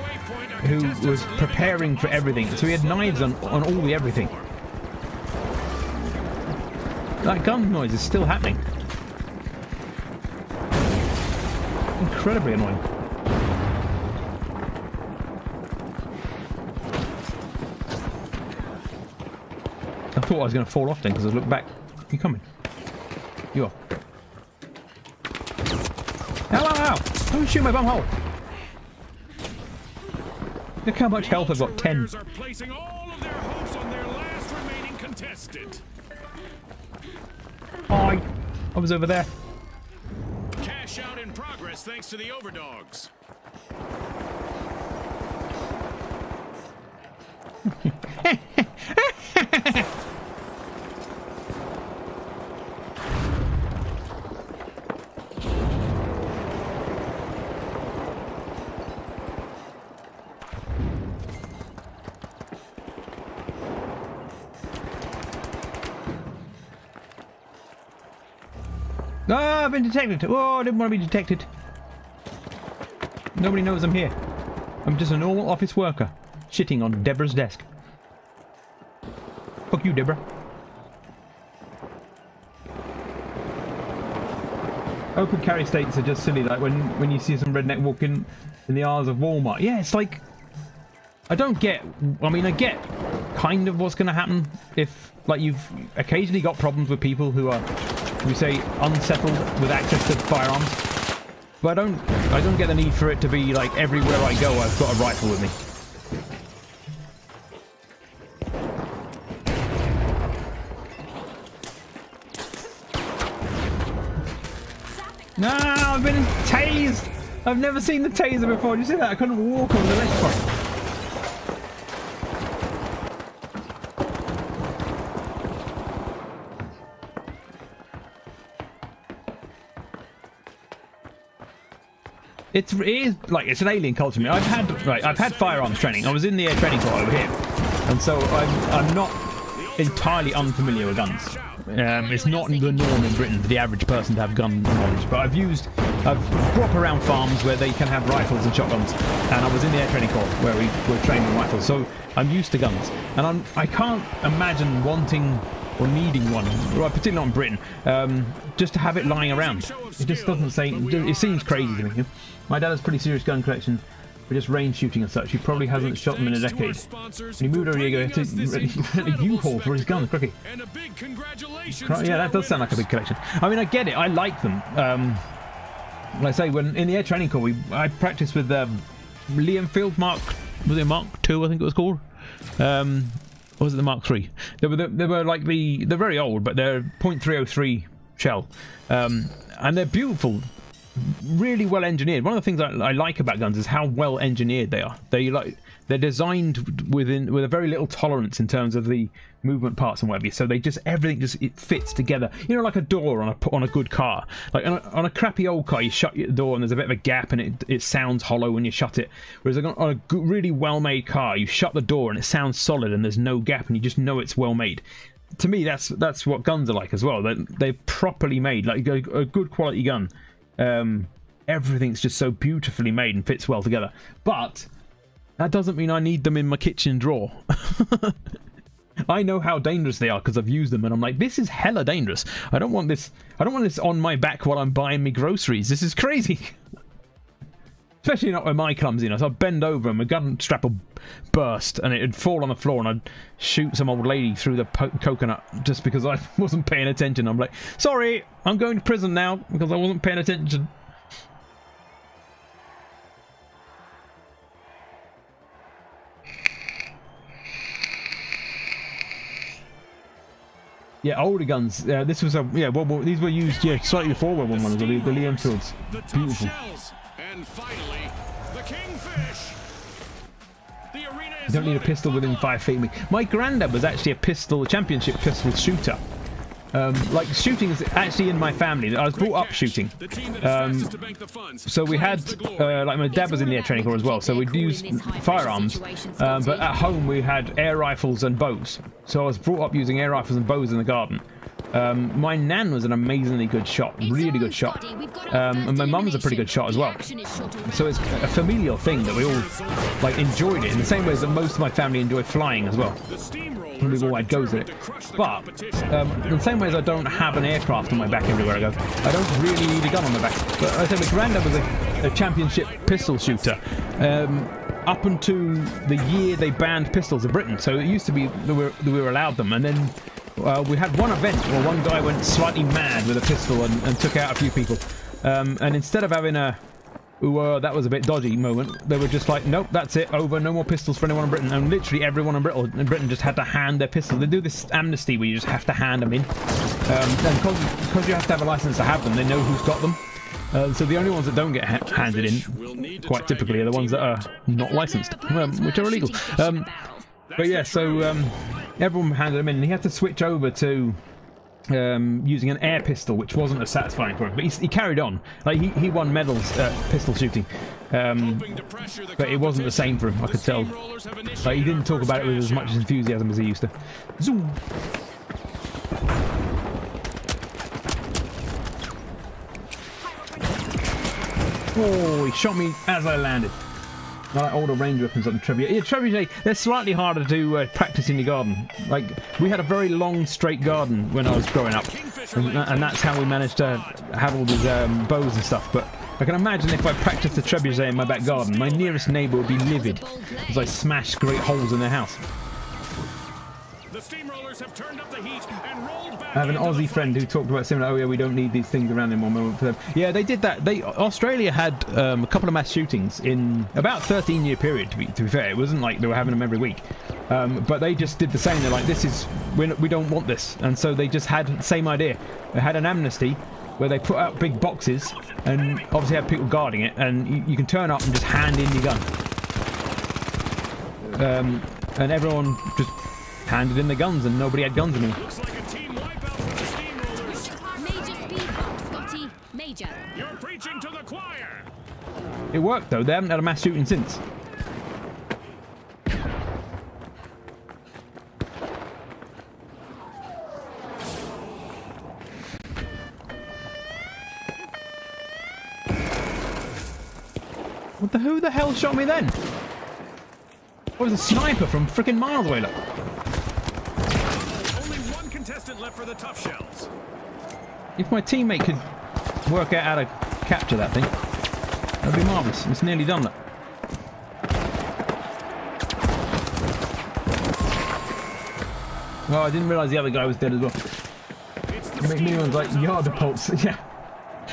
who was preparing for everything. So he had knives on all the everything. That gun noise is still happening. Incredibly annoying. I thought I was going to fall off then because I looked back. You coming? You are. Ow, ow, ow! Don't shoot my bum hole! Look how much health I've got, 10. Are placing all of their hopes on their last remaining contestant. Hi! I was over there. Cash out in progress thanks to the overdogs. Ah, I've been detected. Oh, I didn't want to be detected. Nobody knows I'm here. I'm just a normal office worker, shitting on Deborah's desk. Fuck you, Deborah. Open carry states are just silly, like when you see some redneck walking in the aisles of Walmart. Yeah, it's like... I don't get... I mean, I get kind of what's going to happen if, like, you've occasionally got problems with people who are... we say unsettled with access to firearms, but I don't get the need for it to be like everywhere I go I've got a rifle with me. No, I've been tased. I've never seen the taser before. Did you see that? I couldn't walk on the ledge part. It is like it's an alien culture to me. I've had firearms training. I was in the air training corps over here, and so I'm not entirely unfamiliar with guns. It's not the norm in Britain for the average person to have gun knowledge, but I've grew up around farms where they can have rifles and shotguns, and I was in the air training corps where we were training on rifles, so I'm used to guns, and I can't imagine wanting or needing one, right, particularly not in Britain, just to have it lying around. It just doesn't say. It seems crazy to me. My dad has a pretty serious gun collection. For just range shooting and such. He probably hasn't shot them in a decade. And he moved over here, he had a U-Haul for his gun, crookie. Yeah, that does sound like a big collection. I mean, I get it, I like them. Like I say, when in the air training corps, I practiced with Liam Field Mark, was it Mark II, I think it was called? Or was it the Mark III? They were like they're very old, but they're .303 shell. And they're beautiful. Really well engineered. One of the things I like about guns is how well engineered they are. They're designed with a very little tolerance in terms of the movement parts and whatever. So everything it fits together. You know, like a door on a good car. Like on a crappy old car, you shut the door and there's a bit of a gap and it sounds hollow when you shut it. Whereas on a really well-made car, you shut the door and it sounds solid and there's no gap and you just know it's well made. To me, that's what guns are like as well. They're properly made, like a good quality gun. Everything's just so beautifully made and fits well together, but that doesn't mean I need them in my kitchen drawer. I know how dangerous they are because I've used them and I'm like, this is hella dangerous. I don't want this on my back while I'm buying me groceries. This is crazy. Especially not with my clumsiness. I'd bend over and my gun strap would burst and it'd fall on the floor and I'd shoot some old lady through the coconut just because I wasn't paying attention. I'm like, sorry, I'm going to prison now because I wasn't paying attention. Yeah, older guns. This was these were used slightly before World War I. The Liam Fields. Beautiful. And finally, the Kingfish. The arena is You don't need a pistol within 5 feet of me. My granddad was actually a championship pistol shooter. Like shooting is actually in my family. I was brought up shooting. So we had, like my dad was in the air training corps as well. So we'd use firearms. But at home we had air rifles and bows. So I was brought up using air rifles and bows in the garden. My nan was an amazingly good shot, really good shot, and my mum's a pretty good shot as well. So it's a familial thing that we all like enjoyed it in the same way that most of my family enjoy flying as well. We've all had goes at it, but in the same way as I don't have an aircraft on my back everywhere I go, I don't really need a gun on my back. But I said my granddad was a championship pistol shooter. Up until the year they banned pistols in Britain, so it used to be that we were allowed them, and then we had one event where one guy went slightly mad with a pistol and took out a few people. And instead of having a that was a bit dodgy moment, they were just like, nope, that's it, over, no more pistols for anyone in Britain. And literally everyone in Britain just had to hand their pistols. They do this amnesty where you just have to hand them in. And because you have to have a license to have them, they know who's got them. So the only ones that don't get handed in, quite typically, are the ones that are not licensed, which are illegal. But yeah, so everyone handed him in, and he had to switch over to using an air pistol, which wasn't as satisfying for him. But he carried on. Like he won medals at pistol shooting, but it wasn't the same for him. I could tell. Like he didn't talk about it with as much enthusiasm as he used to. Zoom. Oh, he shot me as I landed. Not like older range weapons like the Trebuchet. Yeah, Trebuchet, they're slightly harder to practice in your garden. Like, we had a very long, straight garden when I was growing up. And that's how we managed to have all these bows and stuff. But I can imagine if I practiced the Trebuchet in my back garden, my nearest neighbour would be livid as I smashed great holes in their house. The steamrollers have turned up the heat and rolled back. I have an Aussie friend who talked about similar. Oh yeah, we don't need these things around anymore. Moment for them. Yeah, they did that. Australia had a couple of mass shootings in about 13-year period. To be fair, it wasn't like they were having them every week. But they just did the same. They're like, we don't want this, and so they just had the same idea. They had an amnesty, where they put out big boxes and obviously have people guarding it, and you can turn up and just hand in your gun. And everyone just handed in their guns, and nobody had guns anymore. Looks like a team wipeout for the Steamrollers. Major speed bump, Scotty. Major. You're preaching to the choir. It worked though. They haven't had a mass shooting since. Who the hell shot me then? It was a sniper from freaking miles away, look. Only one contestant left for the tough shells. If my teammate could work out how to capture that thing, that'd be marvellous. It's nearly done, look. Oh, I didn't realise the other guy was dead as well. It's the Me one's like yard pulse. Yeah.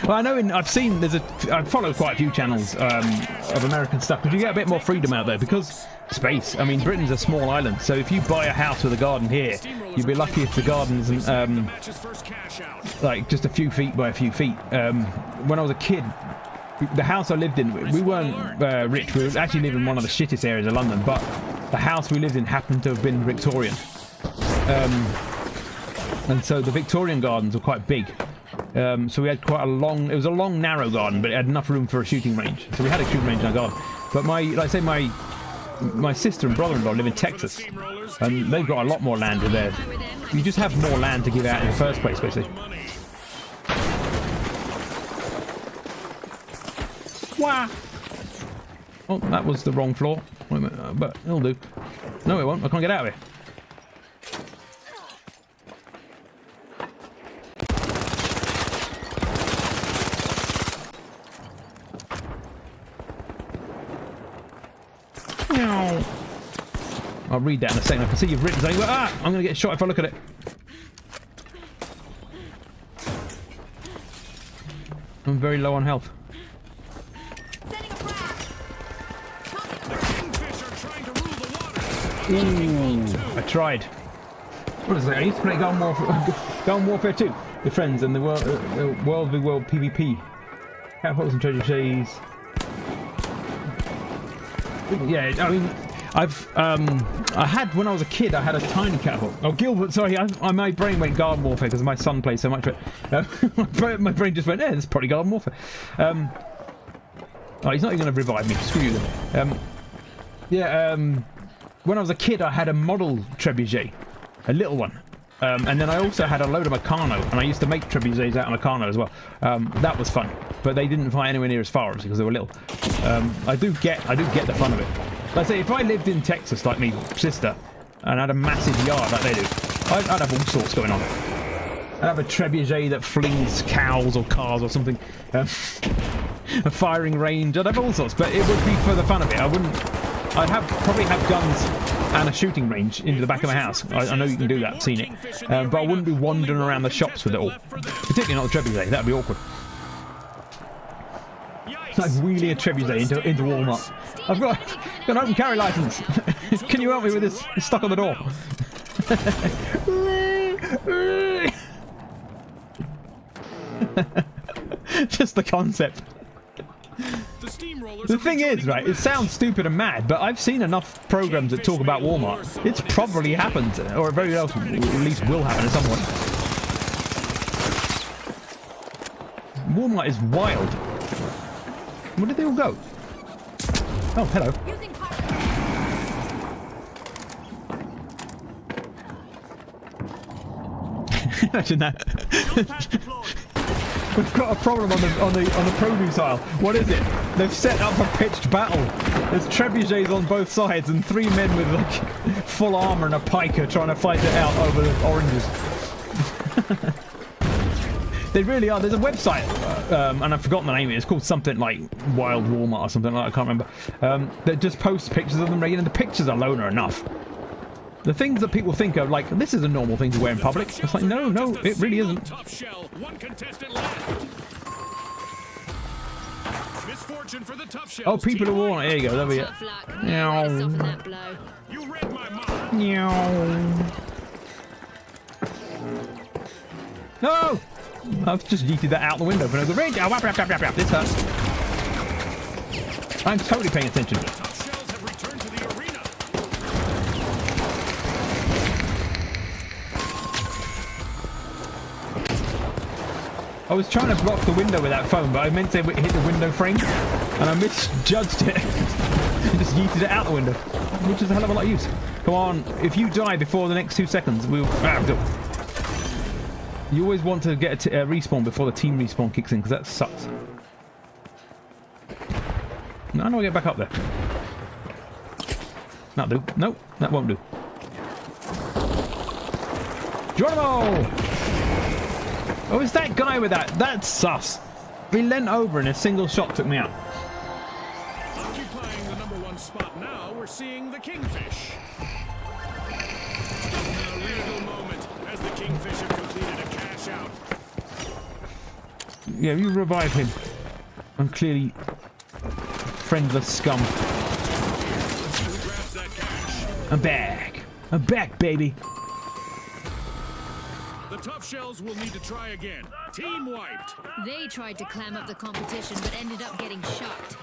Well, I know I've seen I follow quite a few channels of American stuff, because you get a bit more freedom out there because space. I mean, Britain's a small island, so if you buy a house with a garden here, you'd be lucky if the garden isn't match's first cash out. like just a few feet by a few feet. When I was a kid, the house I lived in, we weren't rich. We actually lived in one of the shittest areas of London, but the house we lived in happened to have been Victorian. And so the Victorian gardens were quite big. So we had quite a long, it was a long, narrow garden, but it had enough room for a shooting range. So we had a shooting range in our garden. But like I say, my sister and brother-in-law live in Texas, and they've got a lot more land with theirs. You just have more land to give out in the first place, basically. Wah! Oh, that was the wrong floor. Wait a minute, but it'll do. No, it won't. I can't get out of here. I'll read that in a second. I can see you've written something. Ah! I'm going to get shot if I look at it. I'm very low on health. Setting a frag. The Kingfish are trying to rule the waters. I tried. What is it? I used to play Garden Warfare 2 with friends and the World v World PvP. Catapults and treasure cheese. Yeah, I mean, I had, when I was a kid, I had a tiny catapult. Oh, Gilbert, sorry, my brain went Garden Warfare because my son plays so much of it. My brain just went, it's probably Garden Warfare. Oh, he's not even going to revive me. Screw you then. When I was a kid, I had a model trebuchet, a little one. And then I also had a load of Meccano, and I used to make trebuchets out of Meccano as well. That was fun, but they didn't fly anywhere near as far as because they were little. I do get the fun of it. Like I say, if I lived in Texas like me sister and had a massive yard like they do, I'd have all sorts going on. I'd have a trebuchet that flings cows or cars or something, a firing range. I'd have all sorts, but it would be for the fun of it. I'd probably have guns and a shooting range into the back of my house. I know you can do that, I've seen it. But I wouldn't be wandering around the shops with it all. Particularly not the trebuchet, that'd be awkward. It's like wheeling a trebuchet into Walmart. I've got an open carry license. Can you help me with this? It's stuck on the door. Just the concept. The thing is, right, it sounds stupid and mad, but I've seen enough programs that talk about Walmart. It's probably happened, or very else, at least will happen at some point. Walmart is wild. Where did they all go? Oh, hello. Using Imagine that. We've got a problem on the produce aisle. What is it? They've set up a pitched battle. There's trebuchets on both sides and 3 men with like full armor and a piker trying to fight it out over the oranges. They really are. There's a website, and I've forgotten the name of it. It's called something like Wild Walmart or something like that. I can't remember. That just posts pictures of them regularly. The pictures alone are enough. The things that people think of, like, this is a normal thing to wear in public. It's like, no, it really isn't. Tough shell. One contestant left. Misfortune for the tough shell. Oh, people who want it. There you go. There we go. Tough luck. Way to soften that blow. You read my mind. No! I've just yeeted that out the window for no good reason. Oh, this hurts. I'm totally paying attention. Tough shells have returned to the arena. I was trying to block the window with that phone, but I meant to hit the window frame, and I misjudged it. And just yeeted it out the window, which is a hell of a lot of use. Come on, if you die before the next 2 seconds, we'll... You always want to get a respawn before the team respawn kicks in, because that sucks. No, I know I get back up there. That'll do. Nope, that won't do. Geronimo! Oh, it's that guy with that. That's sus. He leant over and a single shot took me out. Occupying the #1 spot now, we're seeing the Kingfish. A regal moment as the Kingfish have completed a cash out. Yeah, you revive him. I'm clearly friendless scum. Who grabs that cash? I'm back. I'm back, baby. The Tough Shells will need to try again. Team wiped. They tried to clam up the competition, but ended up getting shocked.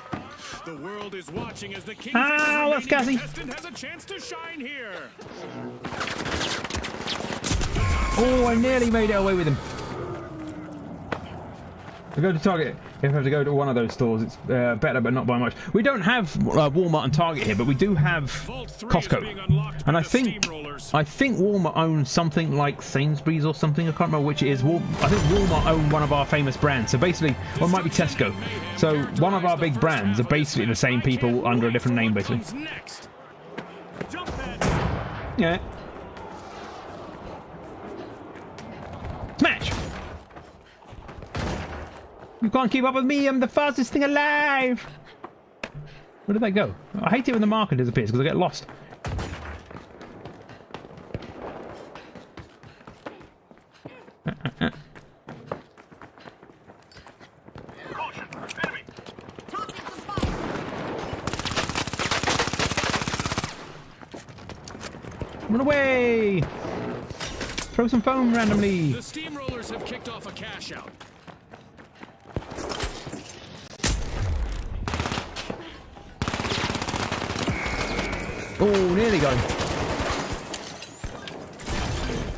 The world is watching as the Kingfish Ah, let's go, see. contestant has a chance to shine here. Oh, I nearly made it away with him. I go to Target. If I have to go to one of those stores, it's better, but not by much. We don't have Walmart and Target here, but we do have Vault 3 is Costco. being unlocked by And I the think Steamrollers. Walmart owns something like Sainsbury's or something. I can't remember which it is. I think Walmart own one of our famous brands. So basically, or it might be Tesco. So one of our big brands are basically the same people under a different name, basically. Comes next. Jump pad. Yeah. Smash! You can't keep up with me, I'm the fastest thing alive! Where did that go? I hate it when the marker disappears because I get lost. Tossing some fire. Run away! Throw some foam randomly! The Steamrollers have kicked off a cash out. Oh, nearly got him.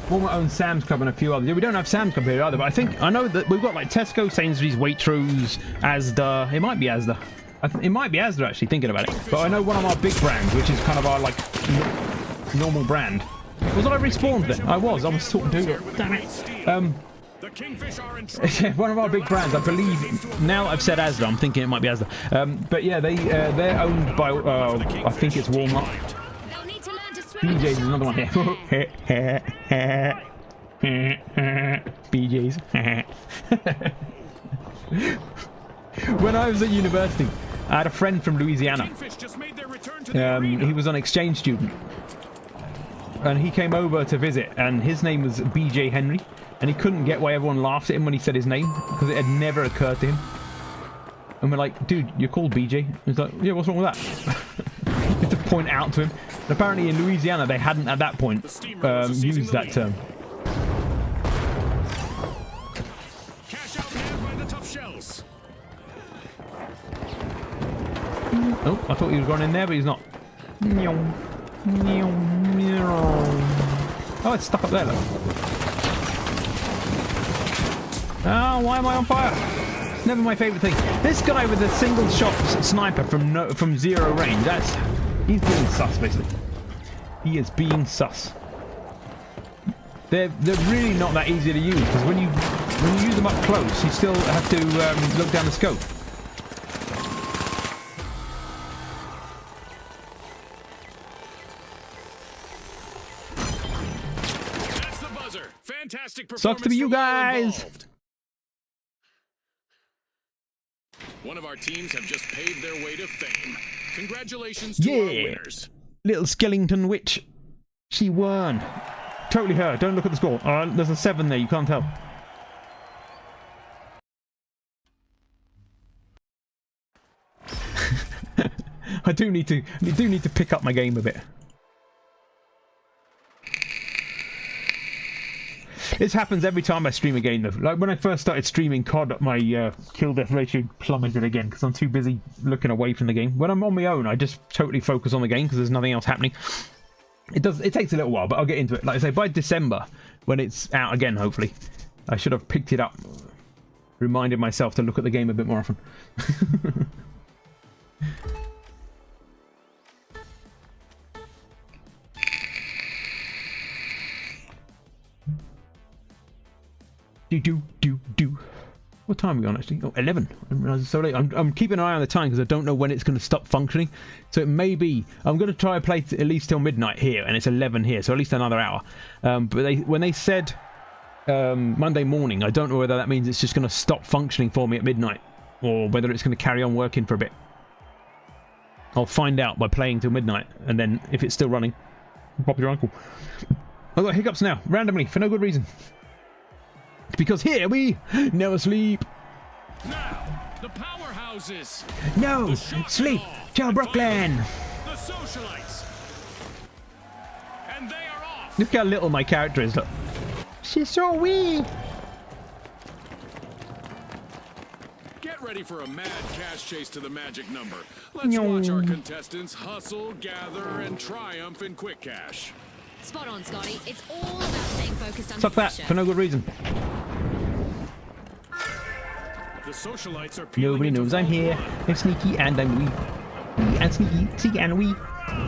Walmart owns Sam's Club and a few others. Yeah, we don't have Sam's Club here either, but I know that we've got like Tesco, Sainsbury's, Waitrose, Asda. It might be Asda. It might be Asda actually, thinking about it. But I know one of our big brands, which is kind of our like normal brand. Was I respawned then? I was talking to you. Damn it. The Kingfish are in trouble. One of our big brands, I believe. Now that I've said Asda, I'm thinking it might be Asda. But yeah, they're owned by I think it's Walmart. They'll need to learn to swim. BJ's is another one here. BJ's. When I was at university, I had a friend from Louisiana. Kingfish just made their return to the arena. He was an exchange student. And he came over to visit, and his name was BJ Henry. And he couldn't get why everyone laughed at him when he said his name, because it had never occurred to him. And we're like, dude, you're called BJ. He's like, yeah, what's wrong with that? You have to point out to him. And apparently in Louisiana, they hadn't at that point used that term. Cash out man by the Tough Shells. Oh, I thought he was going in there, but he's not. Oh, it's stuck up there, though. Oh, why am I on fire? It's never my favourite thing. This guy with a single shot sniper from zero range, he's being sus, basically. He is being sus. They're really not that easy to use, because when you use them up close, you still have to look down the scope. That's the buzzer. Fantastic performance. Sucks to be you from all guys. involved. One of our teams have just paved their way to fame. Congratulations to our Yeah. winners. Little Skellington Witch. She won. Totally her. Don't look at the score. There's a 7 there. You can't tell. I do need to pick up my game a bit. This happens every time I stream a game though. Like when I first started streaming COD, my kill death ratio plummeted again because I'm too busy looking away from the game. When I'm on my own, I just totally focus on the game because there's nothing else happening. It takes a little while, but I'll get into it. Like I say, by December, when it's out again, hopefully, I should have picked it up. Reminded myself to look at the game a bit more often. Do. What time are we on actually? Oh, 11. I didn't realize it's so late. I'm keeping an eye on the time because I don't know when it's going to stop functioning. So it may be... I'm going to try and play at least till midnight here, and it's 11 here, so at least another hour. But when they said Monday morning, I don't know whether that means it's just going to stop functioning for me at midnight, or whether it's going to carry on working for a bit. I'll find out by playing till midnight, and then if it's still running, pop your uncle. I've got hiccups now, randomly, for no good reason. Because here we never sleep. Now, the powerhouses. No sleep, Joe Brooklyn. The socialites. And they are off. Look how little my character is. Look, she's so wee. Get ready for a mad cash chase to the magic number. Let's watch our contestants hustle, gather, and triumph in quick cash. Spot on, Scotty. It's all about staying focused under Suck that pressure. for no good reason. The socialites are Nobody knows I'm here. I'm sneaky and I'm wee. And sneaky and wee.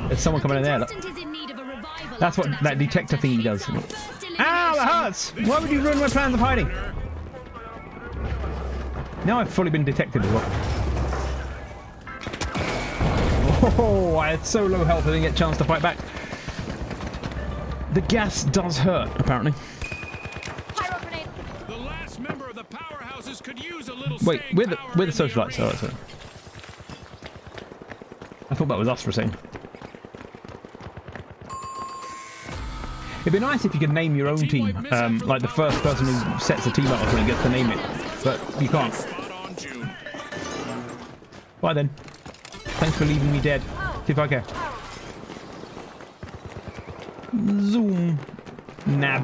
There's someone coming in there. Look. Contestant is in need of a revival That's what after that detector encounter. thingy does. It's our first Ow, elimination. that hurts! Why would you ruin my plans of hiding? Now I've fully been detected as well. Oh, I had so low health I didn't get a chance to fight back. The gas does hurt, apparently. Pyro grenade. The last member of the powerhouses could use a little Wait, staying we're the power in socialites. arena. Oh, that's it. I thought that was us for a second. It'd be nice if you could name your own team, like the first person who sets a team up and gets to name it, but you can't. Spot on, June. Bye then. Thanks for leaving me dead. See if I care. Zoom. Nab.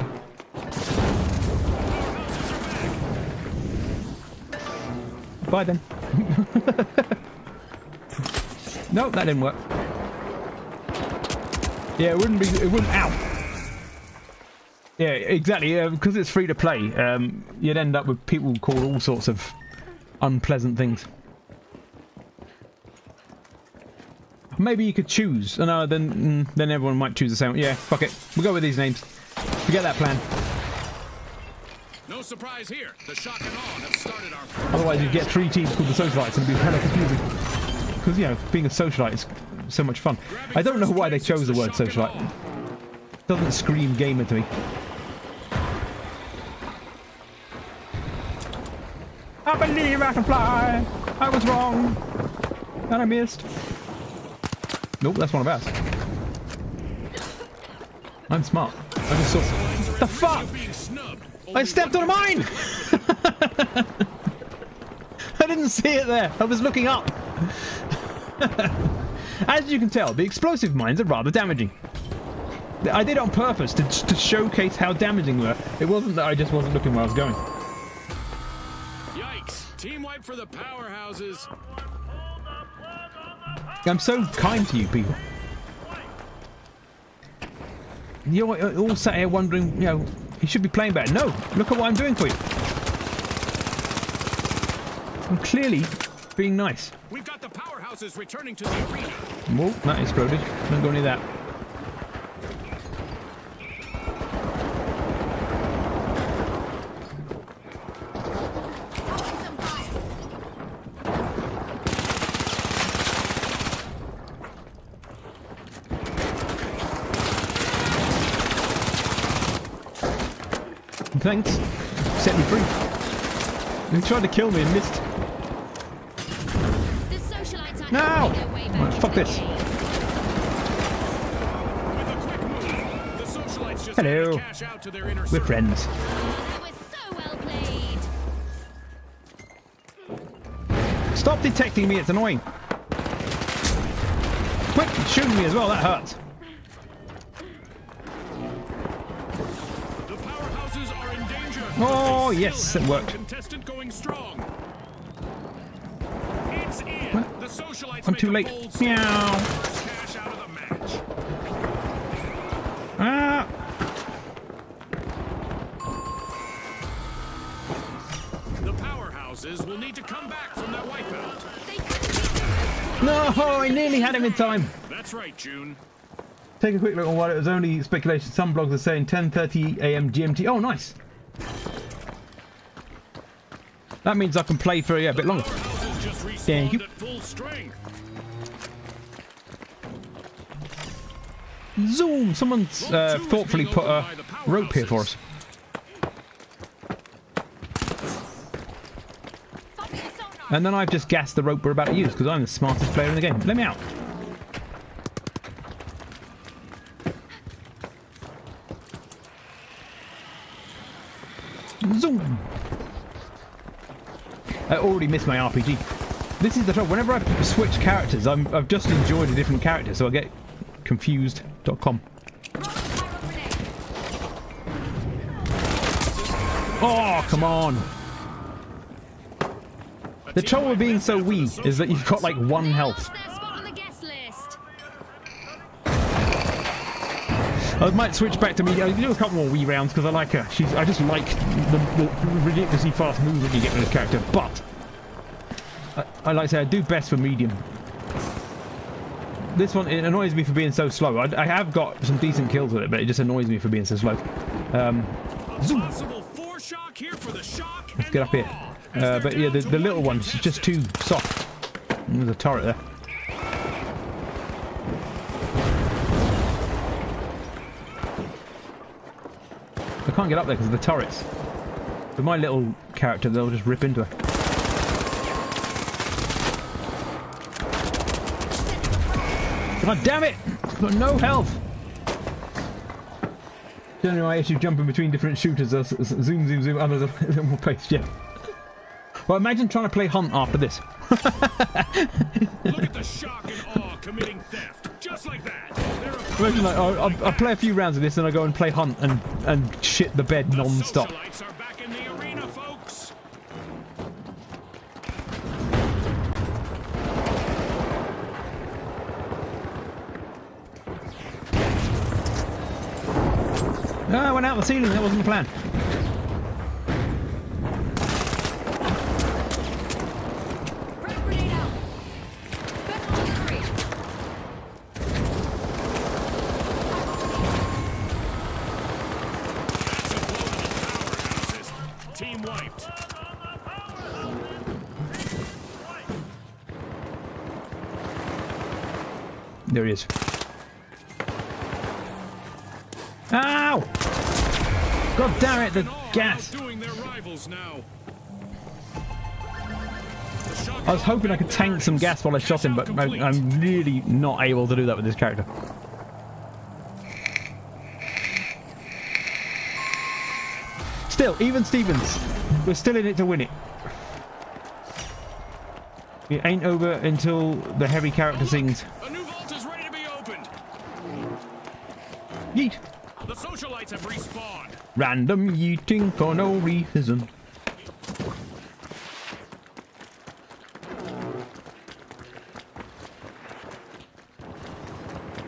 Bye then. No, that didn't work. Yeah, it wouldn't. Ow. Yeah, exactly. Because it's free to play, you'd end up with people call all sorts of unpleasant things. Maybe you could choose. No, then everyone might choose the same. Yeah, fuck it. We'll go with these names. Forget that plan. No surprise here. The shock and awe have started our Otherwise, you'd get 3 teams called the Socialites and it'd be hella confusing. Because, you know, being a socialite is so much fun. I don't know why they chose the word socialite. It doesn't scream gamer to me. I believe I can fly. I was wrong. And I missed. Nope, that's one of ours. I'm smart. I just saw... The fuck? being snubbed. I stepped on a mine! I didn't see it there. I was looking up. As you can tell, the explosive mines are rather damaging. I did it on purpose to showcase how damaging they were. It wasn't that I just wasn't looking where I was going. Yikes. Team wipe for the powerhouses. I'm so kind to you people. You're all sat here wondering, you know, you should be playing better. No, look at what I'm doing for you. I'm clearly being nice. We've got the powerhouses returning to the arena. Whoa, that exploded. Don't go near that. Some fire. Thanks. Set me free. He tried to kill me and missed. The socialites are No! making their way back Right, fuck into this. the game. With a quick move, the socialites just Hello. had to cash out to their inner We're circle. friends. That was so well played. Stop detecting me, it's annoying. Quit shooting me as well, that hurts. The powerhouses are in Oh, They yes, still it have worked. one contestant going strong. It's in. What? The socialites I'm make too a late. bold start. Meow. Cash out of the match. Ah. The powerhouses will need to come back from their wipeout. No, I nearly had him in time. That's right, June. Take a quick look on what it was only speculation. Some blogs are saying 10:30 a.m. GMT. Oh, nice. That means I can play for a bit longer. Powerhouses just Thank you. respawned at full strength. Zoom! Someone's thoughtfully put a rope here for us. And then I've just gassed the rope we're about to use because I'm the smartest player in the game. Let me out. Zoom! I already missed my RPG. This is the trouble. Whenever I switch characters, I've just enjoyed a different character, so I get confused.com. Oh, come on. The trouble with being so wee is that you've got like 1 health. Their spot on the guest list. I might switch back to me. I'll do a couple more wee rounds because I like her. I just like the ridiculously fast moves that you get with this character. But I like to say I do best for medium. This one, it annoys me for being so slow. I have got some decent kills with it, but it just annoys me for being so slow. Zoom. Possible foreshock here for the shock. Let's get up here. But yeah, the little one's just too soft. There's a turret there. I can't get up there because of the turrets. With my little character, they'll just rip into her. God damn it! I've got no health! Generally my issue jumping between different shooters. Zoom, zoom, zoom, others a little more pace, yeah. Well, imagine trying to play Hunt after this. Look at the shock and awe committing theft. Just like that. Imagine like, I'll play a few rounds of this and I go and play Hunt and shit the bed non-stop. Socialites are back in the arena, folks. Ah, I went out the ceiling, that wasn't the plan. Frag grenade out. Spec on 3. That's a blow to the powerhouses. Team wiped. There he is. Ow! God damn it, the gas! Outdoing their rivals now. I was hoping I could tank some gas while I shot him, but I'm really not able to do that with this character. Still, even Stevens, we're still in it to win it. It ain't over until the heavy character sings. A new vault is ready to be opened. Yeet! The socialites have respawned. Random yeeting for no reason.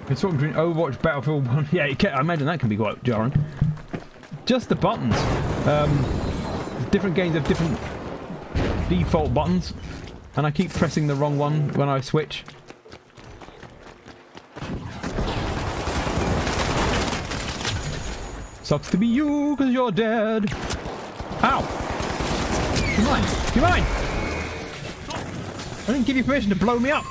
It's sort between Overwatch, Battlefield 1. Yeah, I imagine that can be quite jarring. Just the buttons. Different games have different default buttons, and I keep pressing the wrong one when I switch. Sucks to be you, because you're dead. Ow! You're mine! You're mine! I didn't give you permission to blow me up!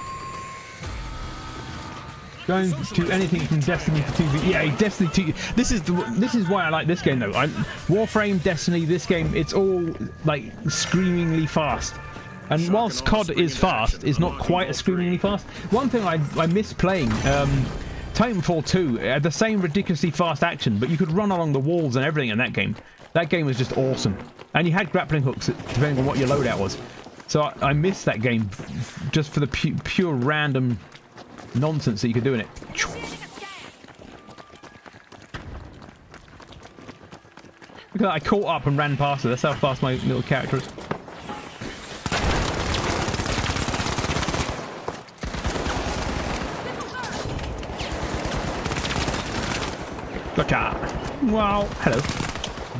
Going to anything from Destiny to 2v. Yeah, Destiny 2. This is why I like this game though. Warframe, Destiny, this game, it's all like screamingly fast. And whilst COD is fast, it's not quite as screamingly fast. One thing I miss playing, Titanfall 2 had the same ridiculously fast action, but you could run along the walls and everything in that game. That game was just awesome. And you had grappling hooks depending on what your loadout was. So I miss that game just for the pure random nonsense that you could do in it. Look at that, I caught up and ran past her. That's how fast my little character is. Gotcha! Wow, hello.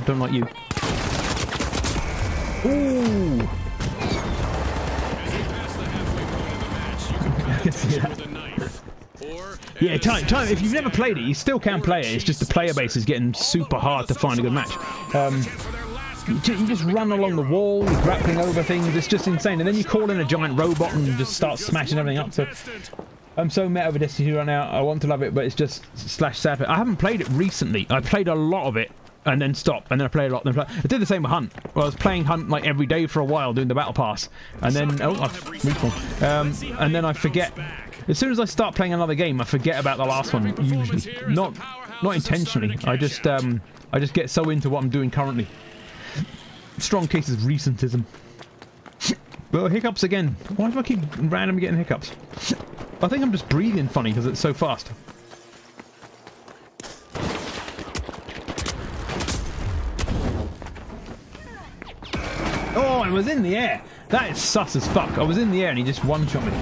Don't like you. Ooh! I can see that. Yeah, time. If you've never played it, you still can play it. It's just the player base is getting super hard to find a good match. You just run along the wall, you're grappling over things. It's just insane. And then you call in a giant robot and just start smashing everything up. So I'm so meta with Destiny 2 right now. I want to love it, but it's just /sad. I haven't played it recently. I played a lot of it and then stopped, and then I played a lot. I did the same with Hunt. Well, I was playing Hunt like every day for a while, doing the battle pass, and then and then I forget. As soon as I start playing another game, I forget about the last one. Usually, not intentionally. I just get so into what I'm doing currently. Strong case of recentism. Well, hiccups again. Why do I keep randomly getting hiccups? I think I'm just breathing funny because it's so fast. Oh, I was in the air. That is sus as fuck. I was in the air and he just one-shot me.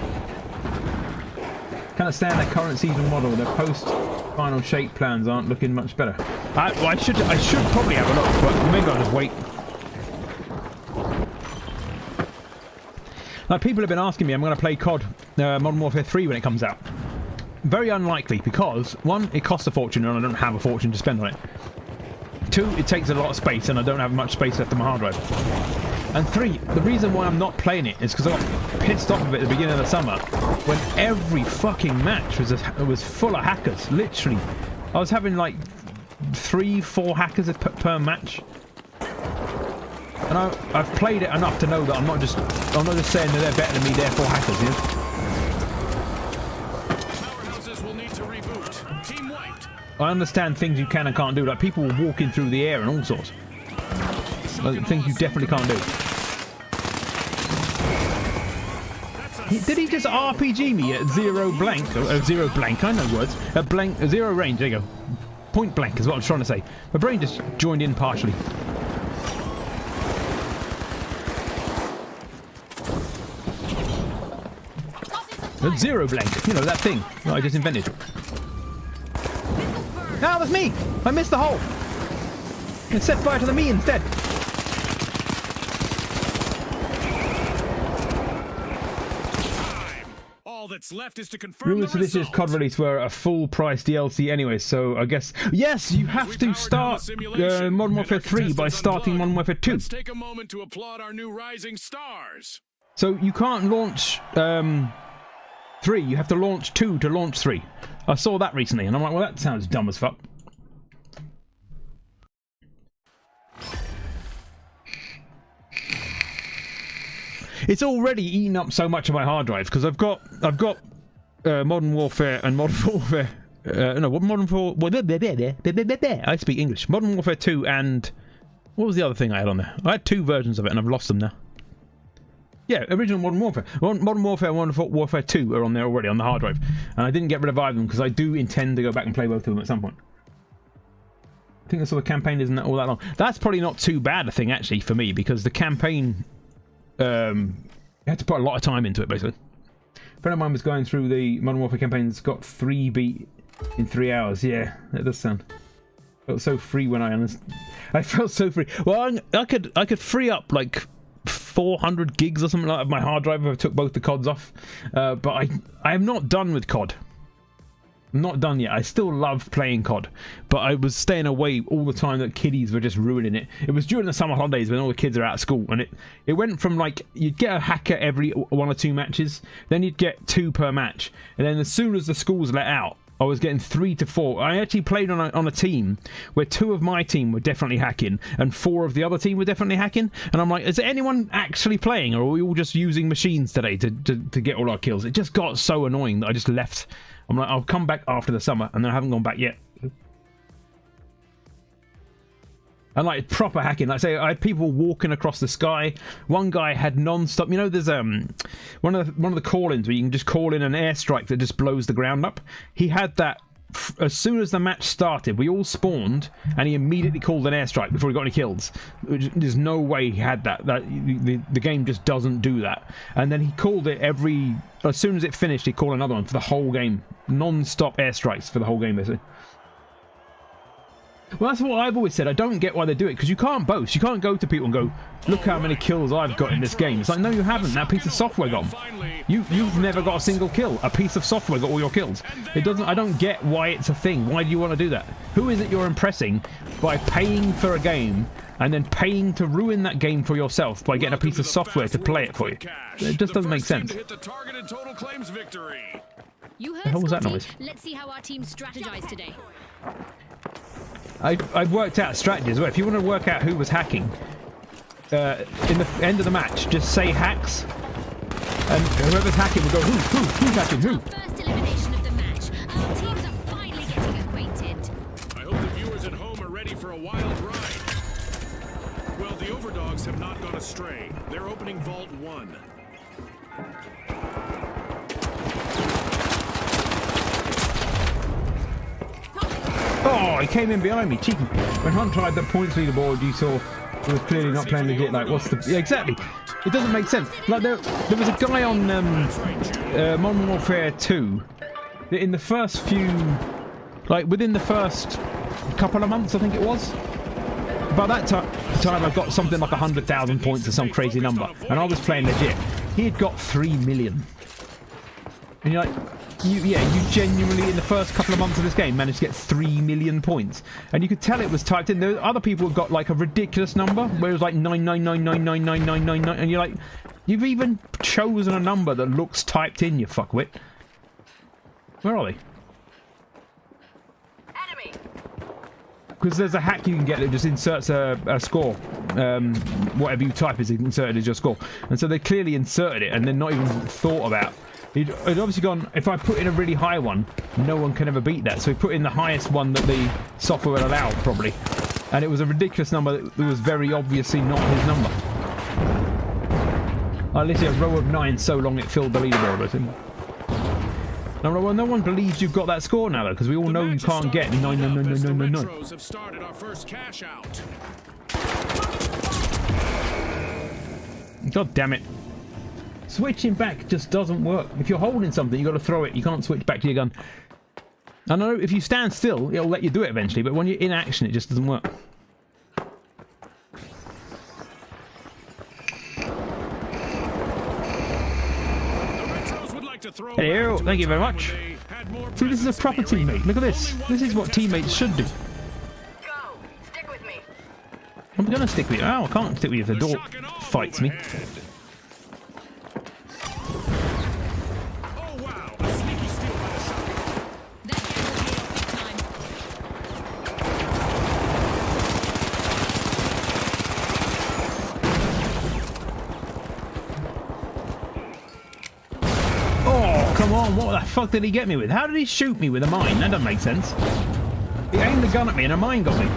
Can't stand their current season model. Their post-final shape plans aren't looking much better. I should probably have a look, but maybe I'll just wait. Like, people have been asking me, I'm going to play COD Modern Warfare 3 when it comes out. Very unlikely because, one, it costs a fortune and I don't have a fortune to spend on it. Two, it takes a lot of space and I don't have much space left on my hard drive. And three, the reason why I'm not playing it is because I got pissed off of it at the beginning of the summer when every fucking match was full of hackers. Literally. I was having like 3-4 hackers per match. And I've played it enough to know that I'm not just saying that they're better than me, therefore hackers, you know? Powerhouses will need to reboot. Team wiped. I understand things you can and can't do, like people walking through the air and all sorts. Like, things you definitely can't do. Did he just RPG me at zero blank? Zero blank, I know words. Zero range, there you go. Point blank is what I was trying to say. My brain just joined in partially. Zero blank, you know, that thing that I just invented. Ah, that's me! I missed the hole! And set fire to the me instead! All that's left is to confirm Rumors for this year's COD release were a full price DLC anyway, so I guess... Yes, you have to start Modern Warfare 3 by starting Modern Warfare 2. Let's take a moment to applaud our new rising stars. So you can't launch 3, you have to launch 2 to launch 3. I saw that recently and I'm like, well, that sounds dumb as fuck. It's already eaten up so much of my hard drive because I've got Modern Warfare and Modern Warfare Modern Warfare I speak English. Modern Warfare 2 and what was the other thing I had on there? I had 2 versions of it and I've lost them now. Yeah, original Modern Warfare. Modern Warfare and Modern Warfare 2 are on there already on the hard drive. And I didn't get rid of either of them because I do intend to go back and play both of them at some point. I think the sort of campaign isn't all that long. That's probably not too bad a thing actually for me because the campaign, you had to put a lot of time into it basically. A friend of mine was going through the Modern Warfare campaign that's got 3 beat in 3 hours. Yeah, that does sound... Felt so free when I felt so free. Well, I could free up like 400 gigs or something like that of my hard drive if I took both the CODs off. But I am not done with COD. I'm not done yet. I still love playing COD, but I was staying away all the time that kiddies were just ruining it. It was during the summer holidays when all the kids are out of school, and it went from like you'd get a hacker every 1 or 2 matches, then you'd get 2 per match, and then as soon as the schools let out, I was getting 3 to 4. I actually played on a team where 2 of my team were definitely hacking and 4 of the other team were definitely hacking. And I'm like, is there anyone actually playing, or are we all just using machines today to get all our kills? It just got so annoying that I just left. I'm like, I'll come back after the summer, and then I haven't gone back yet. And like proper hacking, like say I had people walking across the sky. One guy had non-stop. You know, there's one of the call-ins where you can just call in an airstrike that just blows the ground up. He had that as soon as the match started, we all spawned, and he immediately called an airstrike before he got any kills. There's no way he had that. The game just doesn't do that. And then he called it as soon as it finished, he called another one for the whole game. Non-stop airstrikes for the whole game, basically. Well, that's what I've always said. I don't get why they do it, because you can't boast. You can't go to people and go, look how many kills I've got in this game. It's like, no, you haven't. That piece of software got them. You've never got a single kill. A piece of software got all your kills. It doesn't. I don't get why it's a thing. Why do you want to do that? Who is it you're impressing by paying for a game and then paying to ruin that game for yourself by getting a piece of software to play it for you? It just doesn't make sense. You heard The hell was that Scotty. noise? Let's see how our team strategized today. I've worked out a strategy as well. If you want to work out who was hacking, in the end of the match, just say hacks, and whoever's hacking will go, who's hacking, who? First elimination of the match. Our teams are finally getting acquainted. I hope the viewers at home are ready for a wild ride. Well, the Overdogs have not gone astray. They're opening Vault 1. Oh, he came in behind me, cheeky. When Hunt tried the points leaderboard, you saw he was clearly not playing legit. Like, what's the... Yeah, exactly. It doesn't make sense. Like, there was a guy on Modern Warfare 2 that in the first few... Like, within the first couple of months, I think it was. By that time, I got something like 100,000 points or some crazy number. And I was playing legit. He had got 3 million. And you're like... You genuinely, in the first couple of months of this game, managed to get 3 million points. And you could tell it was typed in. There were other people who got, like, a ridiculous number, where it was like 999999999, and you're like, you've even chosen a number that looks typed in, you fuckwit. Where are they? Enemy. Because there's a hack you can get that just inserts a score. Whatever you type is inserted as your score. And so they clearly inserted it, and they're not even thought about. He'd obviously gone, if I put in a really high one, no one can ever beat that. So he put in the highest one that the software would allow, probably. And it was a ridiculous number that was very obviously not his number. Literally a row of 9 so long it filled the leaderboard, I think. Well, no one believes you've got that score now, though, because we all know you can't get 9999999. Retros have started our first cash out. God damn it. Switching back just doesn't work. If you're holding something, you've got to throw it. You can't switch back to your gun. I know if you stand still, it'll let you do it eventually, but when you're in action, it just doesn't work. Hello, thank you very much. See, this is a proper teammate. Look at this. This is what teammates should do. Go. Stick with me. I'm gonna stick with you. Oh, I can't stick with you if the door fights me. Oh wow, a sneaky steal by the shotgun. That gamble paid off big time. Oh, come on. What the fuck did he get me with? How did he shoot me with a mine? That doesn't make sense. He aimed the gun at me and a mine got me.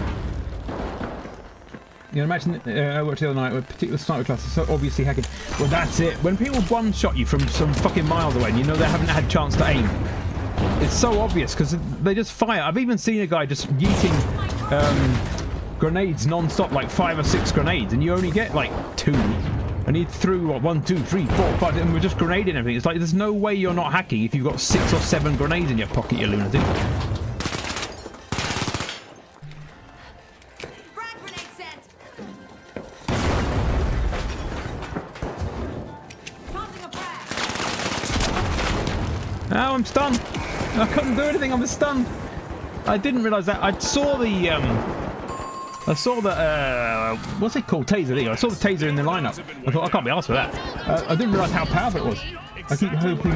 You know, imagine Overwatch the other night with particular sniper classes so obviously hacking. Well, that's it. When people one-shot you from some fucking miles away and you know they haven't had a chance to aim, it's so obvious because they just fire. I've even seen a guy just yeeting grenades non-stop, like 5 or 6 grenades, and you only get like 2. And he threw what, 1, 2, 3, 4, 5, and we're just grenading everything. It's like there's no way you're not hacking if you've got 6 or 7 grenades in your pocket, you lunatic. Frag grenade sent. Tossing a frag. Oh, I'm stunned. I couldn't do anything. I was stunned. I didn't realise that. I saw the what's it called? Taser. There you go. I saw the taser in the lineup. I thought I can't be asked for that. I didn't realise how powerful it was. I keep hoping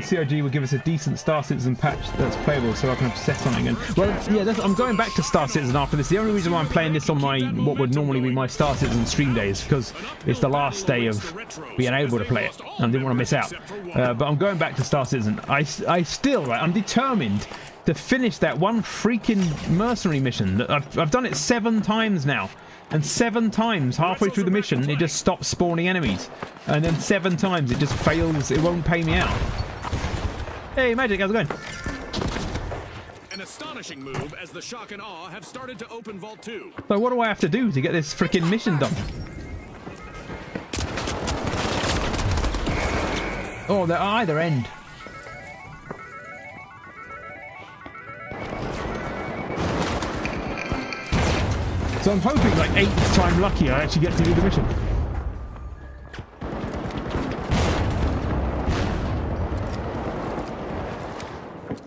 CIG will give us a decent Star Citizen patch that's playable so I can obsess on it again. Well, yeah, I'm going back to Star Citizen after this. The only reason why I'm playing this on my what would normally be my Star Citizen stream day is because it's the last day of being able to play it and I didn't want to miss out. But I'm going back to Star Citizen. I'm determined to finish that one freaking mercenary mission. I've done it 7 times now. And 7 times, halfway through the mission, it just stops spawning enemies. And then 7 times, it just fails. It won't pay me out. Hey, Magic, how's it going? An astonishing move as the Shock and Awe have started to open Vault 2. So what do I have to do to get this freaking mission done? Oh, they're at either end. So I'm hoping like 8th time lucky I actually get to do the mission.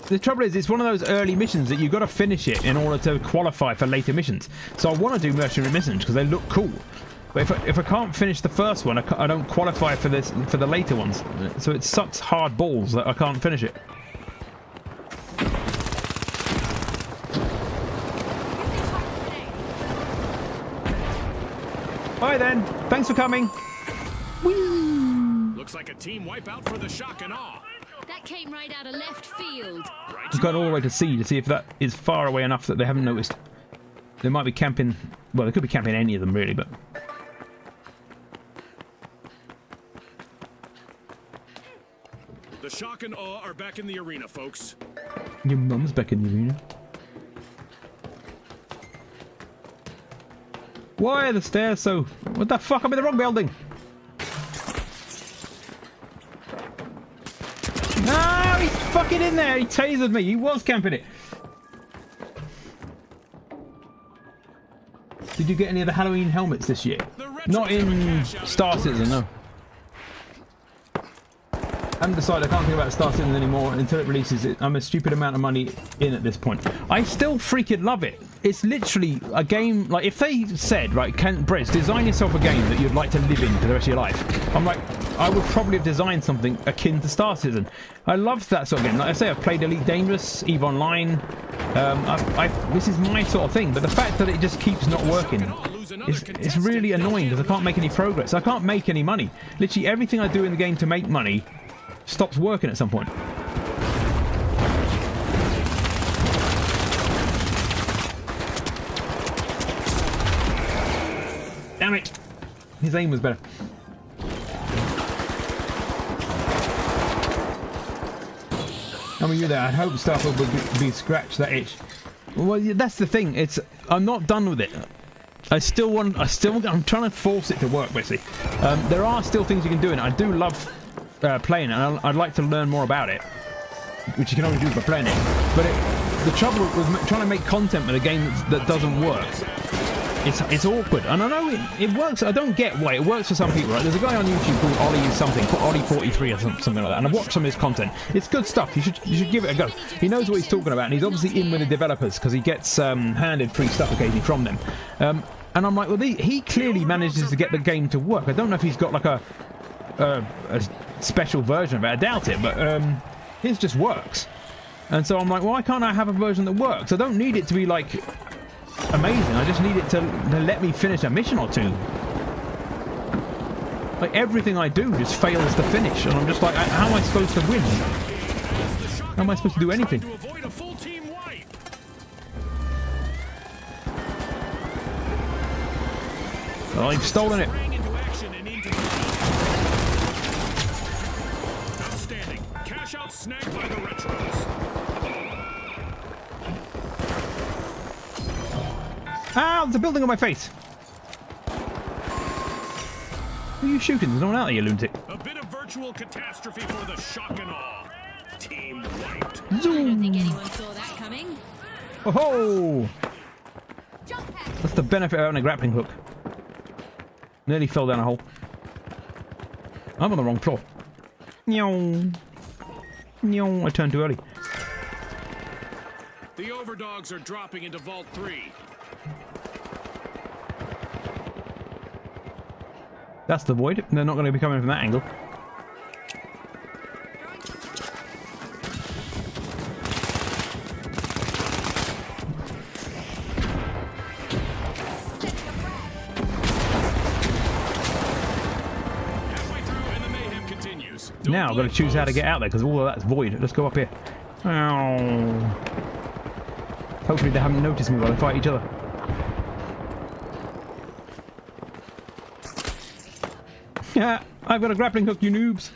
The trouble is, it's one of those early missions that you've got to finish it in order to qualify for later missions. So I want to do Mercenary Missions because they look cool. But if I can't finish the first one, I don't qualify for the later ones. So it sucks hard balls that I can't finish it. Bye then. Thanks for coming. Whee! Looks like a team wipeout for the Shock and Awe. That came right out of left field. I've gone all the way to C to see if that is far away enough that they haven't noticed. They might be camping. Well, they could be camping any of them really, but. The Shock and Awe are back in the arena, folks. Your mum's back in the arena. Why are the stairs so... What the fuck? I'm in the wrong building! No! He's fucking in there! He tasered me! He was camping it! Did you get any of the Halloween helmets this year? Not in Star Citizen, no. I haven't decided. I can't think about Star Citizen anymore until it releases. I'm a stupid amount of money in at this point. I still freaking love it. It's literally a game. Like if they said, right, Brez, design yourself a game that you'd like to live in for the rest of your life. I'm like, I would probably have designed something akin to Star Citizen. I loved that sort of game. Like I say, I've played Elite Dangerous, EVE Online. This is my sort of thing. But the fact that it just keeps not working, it's really annoying because I can't make any progress. I can't make any money. Literally everything I do in the game to make money stops working at some point. Damn it! His aim was better. How are you there? I hope stuff will be scratched that itch. Well, yeah, that's the thing. I'm not done with it. I'm trying to force it to work, basically. There are still things you can do in it. I do love playing it, and I'd like to learn more about it, which you can only do by playing it. But the trouble with trying to make content with a game that doesn't work, it's awkward. And I know it works. I don't get why it works for some people. Right? There's a guy on YouTube called Ollie something, Ollie43 or something like that, and I've watched some of his content. It's good stuff. You should give it a go. He knows what he's talking about, and he's obviously in with the developers because he gets handed free stuff occasionally from them. And I'm like, well, he clearly manages to get the game to work. I don't know if he's got like a special version of it. I doubt it, but his just works. And so I'm like, why can't I have a version that works? I don't need it to be like amazing. I just need it to let me finish a mission or two. Like everything I do just fails to finish, and I'm just like, how am I supposed to win? How am I supposed to do anything? Oh, I've stolen it. Outstanding. Cash out snagged by the retros. Ah, there's a building on my face. Who are you shooting? There's no one out there, you lunatic. A bit of virtual catastrophe for the Shock and Awe. Team wiped. I don't think anyone saw that coming. Oh ho! That's the benefit of having a grappling hook. Nearly fell down a hole. I'm on the wrong floor. Nyong. Nyong. I turned too early. The overdogs are dropping into Vault 3. That's the void. They're not going to be coming from that angle. Now I've got to choose how to get out there because all of that's void. Let's go up here. Ow. Hopefully they haven't noticed me while they fight each other. Yeah, I've got a grappling hook, you noobs.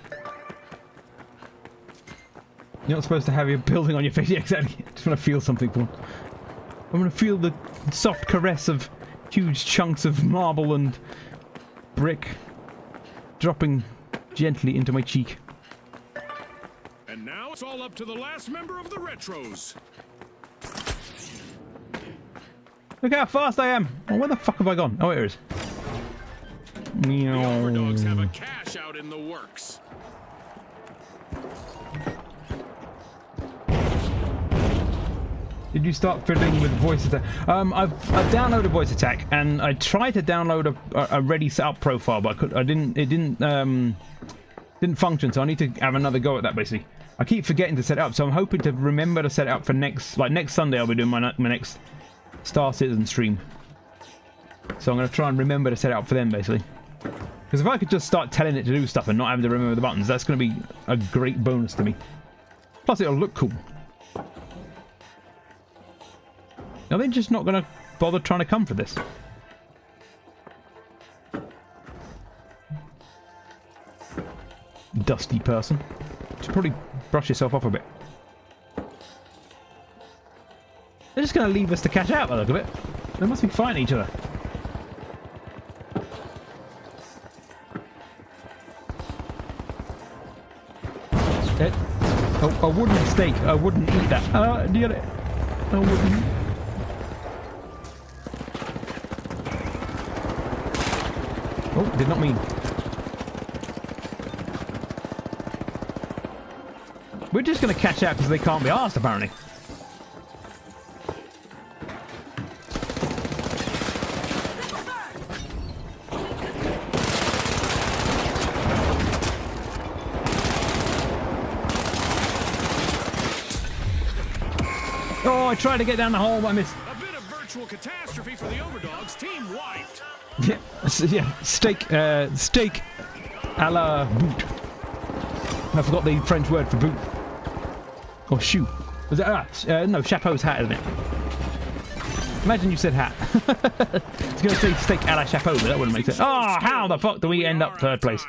You're not supposed to have your building on your face. Yeah, exactly. want to feel something, Paul. I want to feel the soft caress of huge chunks of marble and brick dropping gently into my cheek. And now it's all up to the last member of the Retros. Look how fast I am! Oh, where the fuck have I gone? Oh, here it is. The Overdogs have a cash out in the works. Did you start fiddling with voice attack? I've downloaded voice attack, and I tried to download a ready set up profile, but it didn't function, so I need to have another go at that basically. I keep forgetting to set it up, so I'm hoping to remember to set it up for next Sunday. I'll be doing my next Star Citizen stream. So I'm going to try and remember to set it up for them basically. Because if I could just start telling it to do stuff and not having to remember the buttons, that's going to be a great bonus to me. Plus it'll look cool. Are they just not going to bother trying to come for this? Dusty person. Should probably brush yourself off a bit. They're just going to leave us to catch out by the look of it. They must be fighting each other. Oh, a wooden steak. I wouldn't eat that. Do you get it? I wouldn't. Oh, did not mean. We're just going to catch out because they can't be arsed, apparently. Oh, I tried to get down the hole, but I missed. A bit of virtual catastrophe for the Overdogs. Team wiped. Yeah, steak a la boot. I forgot the French word for boot. Or shoe. Was it? No, chapeau's hat, isn't it? Imagine you said hat. I was going to say steak a la chapeau, but that wouldn't make sense. Oh, how the fuck do we end up third place?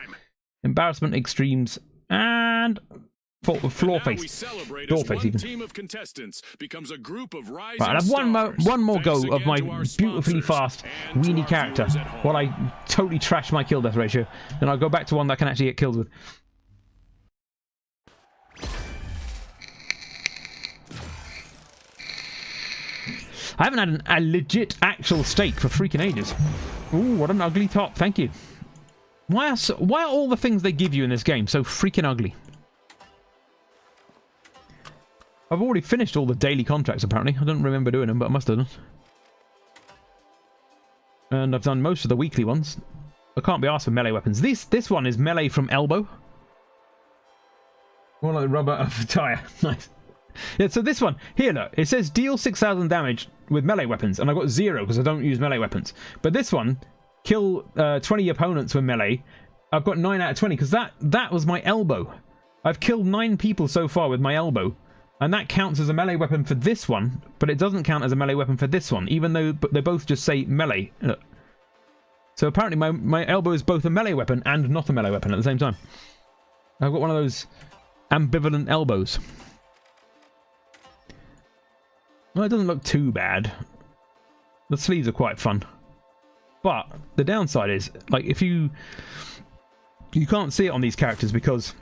Embarrassment extremes and floor face. Door face even. Team of contestants becomes a group of rising right, I'll have one more go of my beautifully fast weenie character while I totally trash my kill death ratio. Then I'll go back to one that I can actually get kills with. I haven't had a legit actual steak for freaking ages. Ooh, what an ugly top. Thank you. Why are all the things they give you in this game so freaking ugly? I've already finished all the daily contracts, apparently. I don't remember doing them, but I must have done. And I've done most of the weekly ones. I can't be asked for melee weapons. This one is melee from elbow. More like the rubber of a tyre. Nice. Yeah, so this one, here look, it says deal 6,000 damage with melee weapons, and I got 0 because I don't use melee weapons. But this one, kill 20 opponents with melee. I've got 9 out of 20 because that was my elbow. I've killed 9 people so far with my elbow. And that counts as a melee weapon for this one, but it doesn't count as a melee weapon for this one, even though they both just say melee. Look. So apparently my elbow is both a melee weapon and not a melee weapon at the same time. I've got one of those ambivalent elbows. Well, it doesn't look too bad. The sleeves are quite fun. But the downside is, like, if you can't see it on these characters because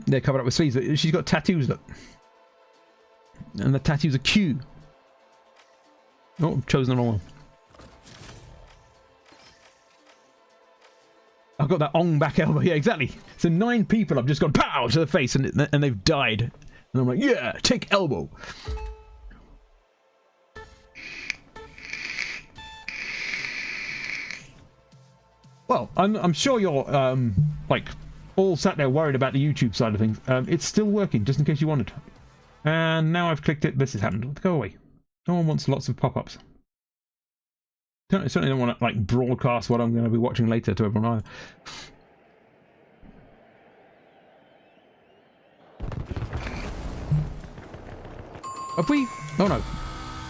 they're covered up with sleeves, but she's got tattoos, look. And the tattoos are Q. Oh, I've chosen the wrong one. I've got that Ong back elbow. Yeah, exactly. So 9 people I've just gone pow to the face and they've died. And I'm like, yeah, take elbow. Well, I'm sure you're like all sat there worried about the YouTube side of things. It's still working, just in case you wanted. And now I've clicked it, this has happened. Go away. No one wants lots of pop-ups. I certainly don't want to like broadcast what I'm going to be watching later to everyone either. Have we? Oh no.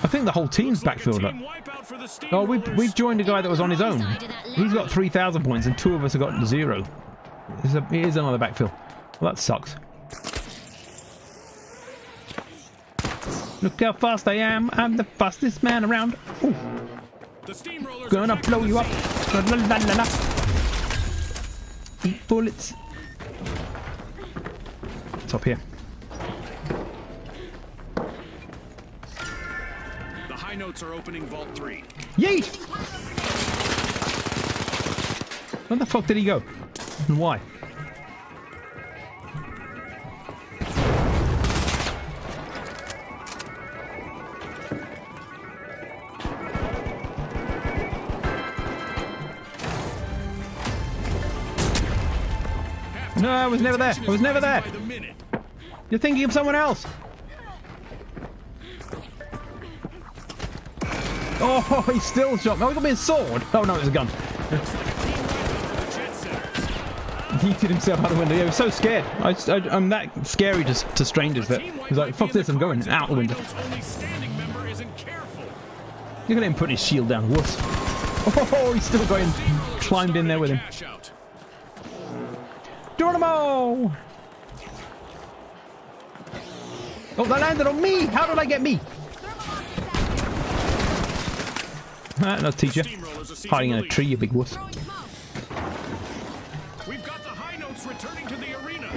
I think the whole team's backfilled up. Oh, we've joined a guy that was on his own. He's got 3,000 points and 2 of us have got 0. It is another backfill. Well, that sucks. Look how fast I am. I'm the fastest man around. Ooh. The steamrollers Gonna are blow you up. back La, la, la, la. Eat bullets. It's up here. The high notes are opening Vault 3. Yeet! Where the fuck did he go? And why? No, I was never there. I was never there. By the minute. You're thinking of someone else. Oh, he still shot me. Oh, he got me a sword. Oh, no, it was a gun. Jet Center. He yeeted himself out the window. Yeah, he was so scared. I'm that scary to strangers that he's like, fuck this, I'm going out the window. Only standing member isn't careful. Look at him put his shield down. Wuss. Oh, he's still going. Climbed in there with him. Cash out. Geronimo! Oh, that landed on me! How did I get me? No, teacher. Steamrollers are seizing Hiding in the a lead. tree, you big wuss. Throwing smoke. We've got the high notes returning to the arena.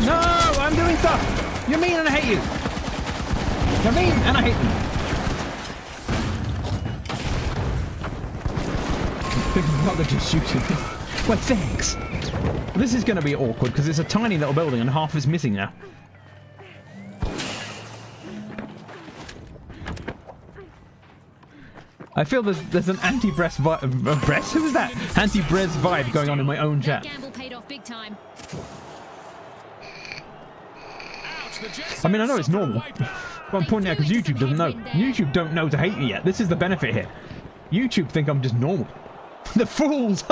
No, I'm doing stuff. You're mean and I hate you. You're mean and I hate them. Not that just shooting. Well, thanks. This is going to be awkward because it's a tiny little building and half is missing now. I feel there's an anti-breast vibe. Breast? Who was that? Anti-breast vibe going on in my own chat. Gamble paid off big time. Ouch, the Jet I mean, I know it's Center normal. wiped out. But I'm pointing out because YouTube doesn't know. YouTube don't know to hate me yet. This is the benefit here. YouTube think I'm just normal. The fools!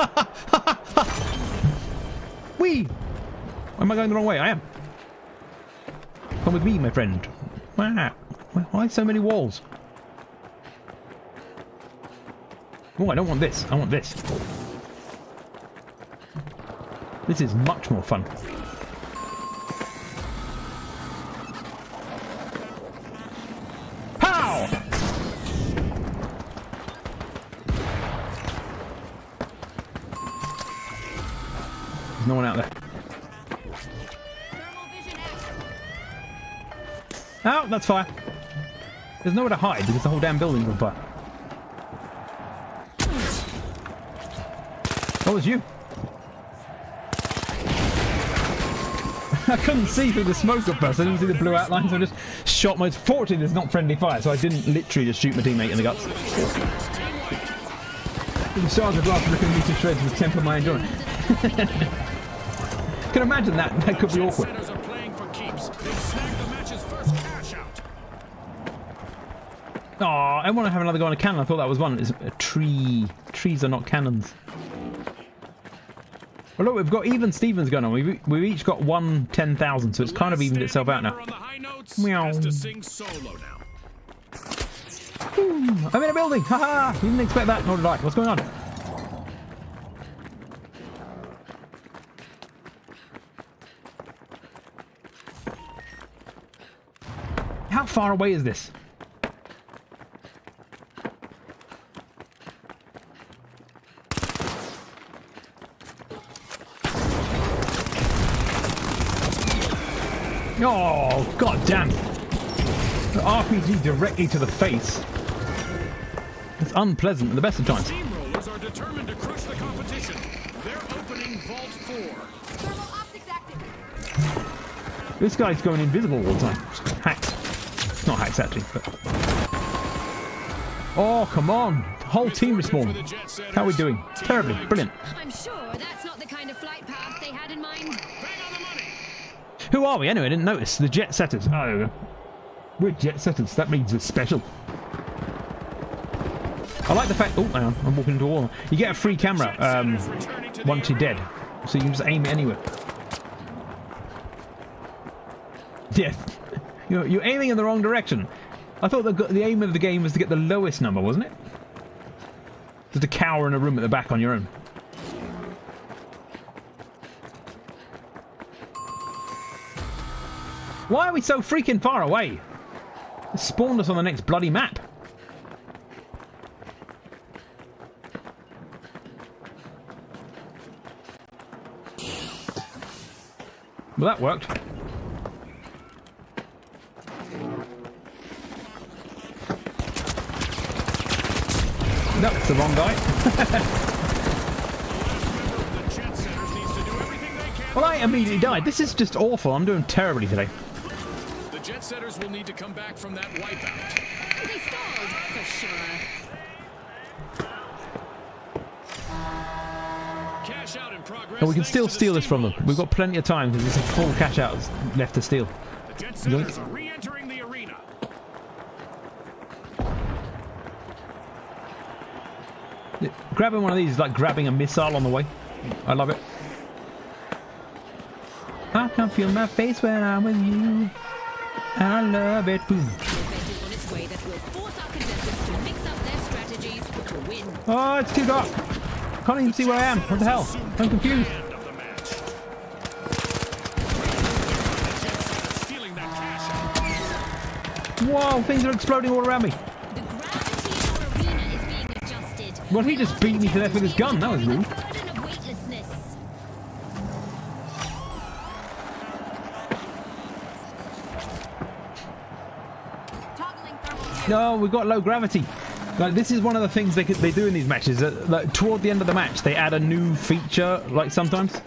Wee! Am I going the wrong way? I am. Come with me, my friend. Wow. Why so many walls? Oh, I don't want this. I want this. This is much more fun. Pow! There's no one out there. Thermal vision action. Oh, that's fire. There's nowhere to hide because the whole damn building's on fire. Oh, it's you. I couldn't see through the smoke at first. I didn't see the blue outlines. I just shot my... Fortunately, there's not friendly fire, so I didn't literally just shoot my teammate in the guts. The sergeant after looking me to shreds was temper my endurance. Can imagine that. That could be awkward. Centers are playing for keeps. They've snagged the match's first cash out. Oh, I want to have another go on a cannon. I thought that was one. It's a tree. Trees are not cannons. Well, look, we've got even Stevens going on. We've each got 10,000, so it's kind of evened itself out now. On the high notes Meow. has to sing solo now. I'm in a building! Haha! You didn't expect that, nor did I. What's going on? How far away is this? Oh, god damn! The RPG directly to the face. It's unpleasant at the best of times. Steamrollers are determined to crush the competition. They're opening Vault 4. Thermal optics active. This guy's going invisible all the time. Hacks. Not hacks actually, but... Oh, come on! The whole team respawn. How are we doing? Terribly. Brilliant. I'm sure that's not the kind of flight path they had in mind. Bang on the money. Who are we anyway? I didn't notice. The Jet Setters. Oh, there we go. We're Jet Setters. That means we're special. I like the fact... Oh, hang on. I'm walking into a wall. You get a free camera once you're dead. So you can just aim it anywhere. Yes. You're aiming in the wrong direction. I thought the aim of the game was to get the lowest number, wasn't it? Just to cower in a room at the back on your own. Why are we so freaking far away? It spawned us on the next bloody map. Well, that worked. No, it's the wrong guy. The Jet Setters needs to do everything they can. Well, I immediately died. This is just awful. I'm doing terribly today. The Jet Setters will need to come back from that wipeout. They stalled, for sure. Cash out in progress. And we can thanks still to the steal this from them. Steamrollers. We've got plenty of time because there's a full cash out left to steal. The Jet Setters are re-entering the arena. Grabbing one of these is like grabbing a missile on the way. I love it. I can feel my face when I'm with you. And I love it. Boom. The event is on its way that will force our contestants to mix up their strategies to win. Oh, it's too dark. Can't even see where I am. What the hell? I'm confused. End of the match. The Jet Setters stealing that cash out. Whoa, things are exploding all around me. The gravity in our arena is being adjusted. Well, he just beat me to death with his gun. That was rude. The burden of weightlessness. Toggling thermal. No, we've got low gravity. Like, this is one of the things they do in these matches. Like, toward the end of the match, they add a new feature, like sometimes.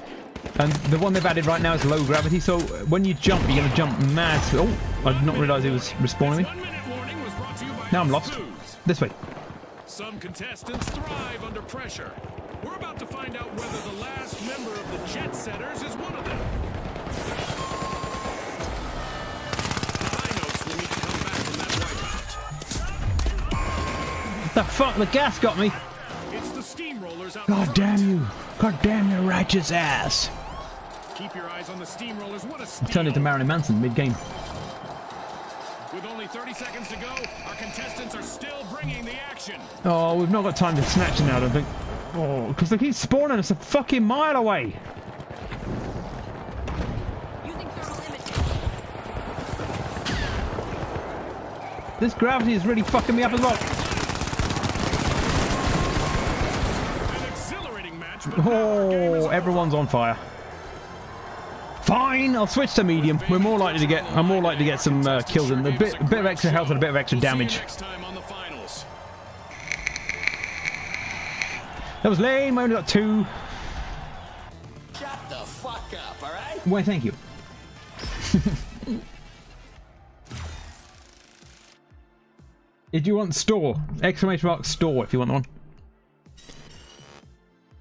And the one they've added right now is low gravity. So when you jump, you're going to jump mad. Oh, I did not realise he was respawning me. 1 minute warning was brought to you by Now I'm lost. Foods. This way. Some contestants thrive under pressure. We're about to find out whether the last member of the Jet Setters is one of them. The High Notes will need to come back from that wipeout. What the fuck? The gas got me. It's the Steamrollers out God front. damn you. God damn your righteous ass. Keep your eyes on the Steamrollers. What a steal. Turned into Marilyn Manson mid-game. With only 30 seconds to go, our contestants are still bringing the action. Oh, we've not got time to snatch it now, I don't think. Oh, because they keep spawning us a fucking mile away. Using thermal imaging. This gravity is really fucking me up as well. An exhilarating match, but now our game is Oh, over. everyone's on fire. Fine, I'll switch to medium. I'm more likely to get some kills and a bit of extra health and a bit of extra We'll see you damage. next time on the finals. That was lame. I only got 2. Shut the fuck up, alright? Why, thank you. Did you want store? Exclamation mark store if you want one.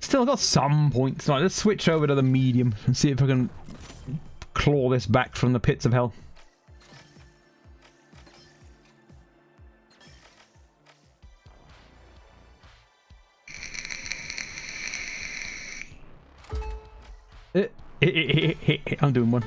Still got some points. Right, let's switch over to the medium and see if I can claw this back from the pits of hell. I'm doing one.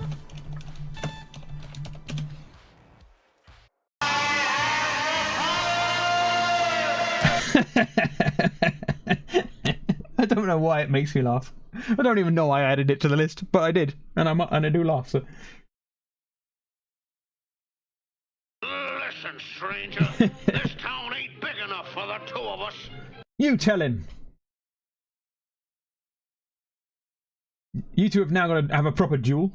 I don't know why it makes me laugh. I don't even know why I added it to the list, but I did, and I do laugh. So Listen, stranger, this town ain't big enough for the two of us. you tell him. You two have now got to have a proper duel.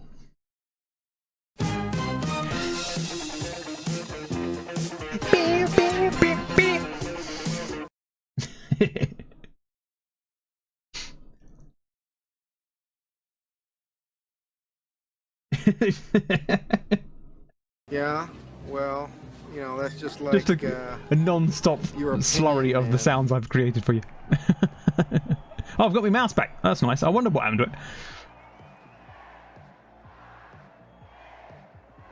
Yeah, well, you know, that's just like, Just a non-stop you're a slurry pain, of the man. sounds I've created for you. Oh, I've got my mouse back. That's nice. I wonder what happened to it.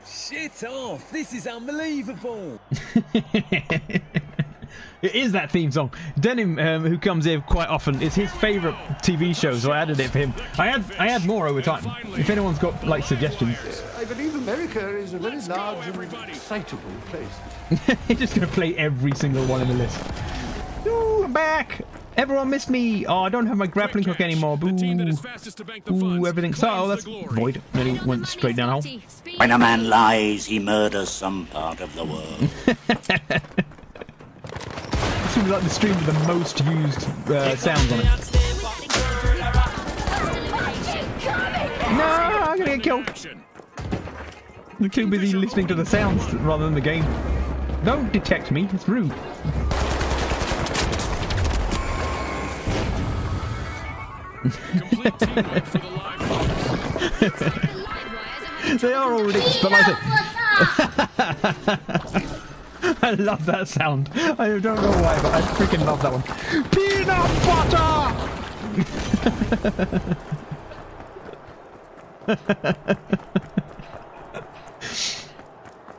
Shit off! This is unbelievable! It is that theme song. Denim, who comes here quite often, it's his favourite TV show, so I added it for him. I had more over time. If anyone's got like suggestions, I believe America is a very Let's go, large everybody. and excitable place. he's just gonna play every single one in the list. Ooh, I'm back. Everyone missed me. Oh, I don't have my grappling hook anymore. Boo. The team that is fastest to bank the Ooh, funds everything. So, oh, claims that's the glory. void. Nearly went straight down a hole. When a man lies, he murders some part of the world. This would be like the stream with the most used sounds on it. No, I'm gonna get killed. Action. I'm too busy listening to the sounds rather than the game. Don't detect me. It's rude. Complete teamwork for the live wires. They are all ridiculous, but like I said, I love that sound. I don't know why, but I freaking love that one. Peanut butter!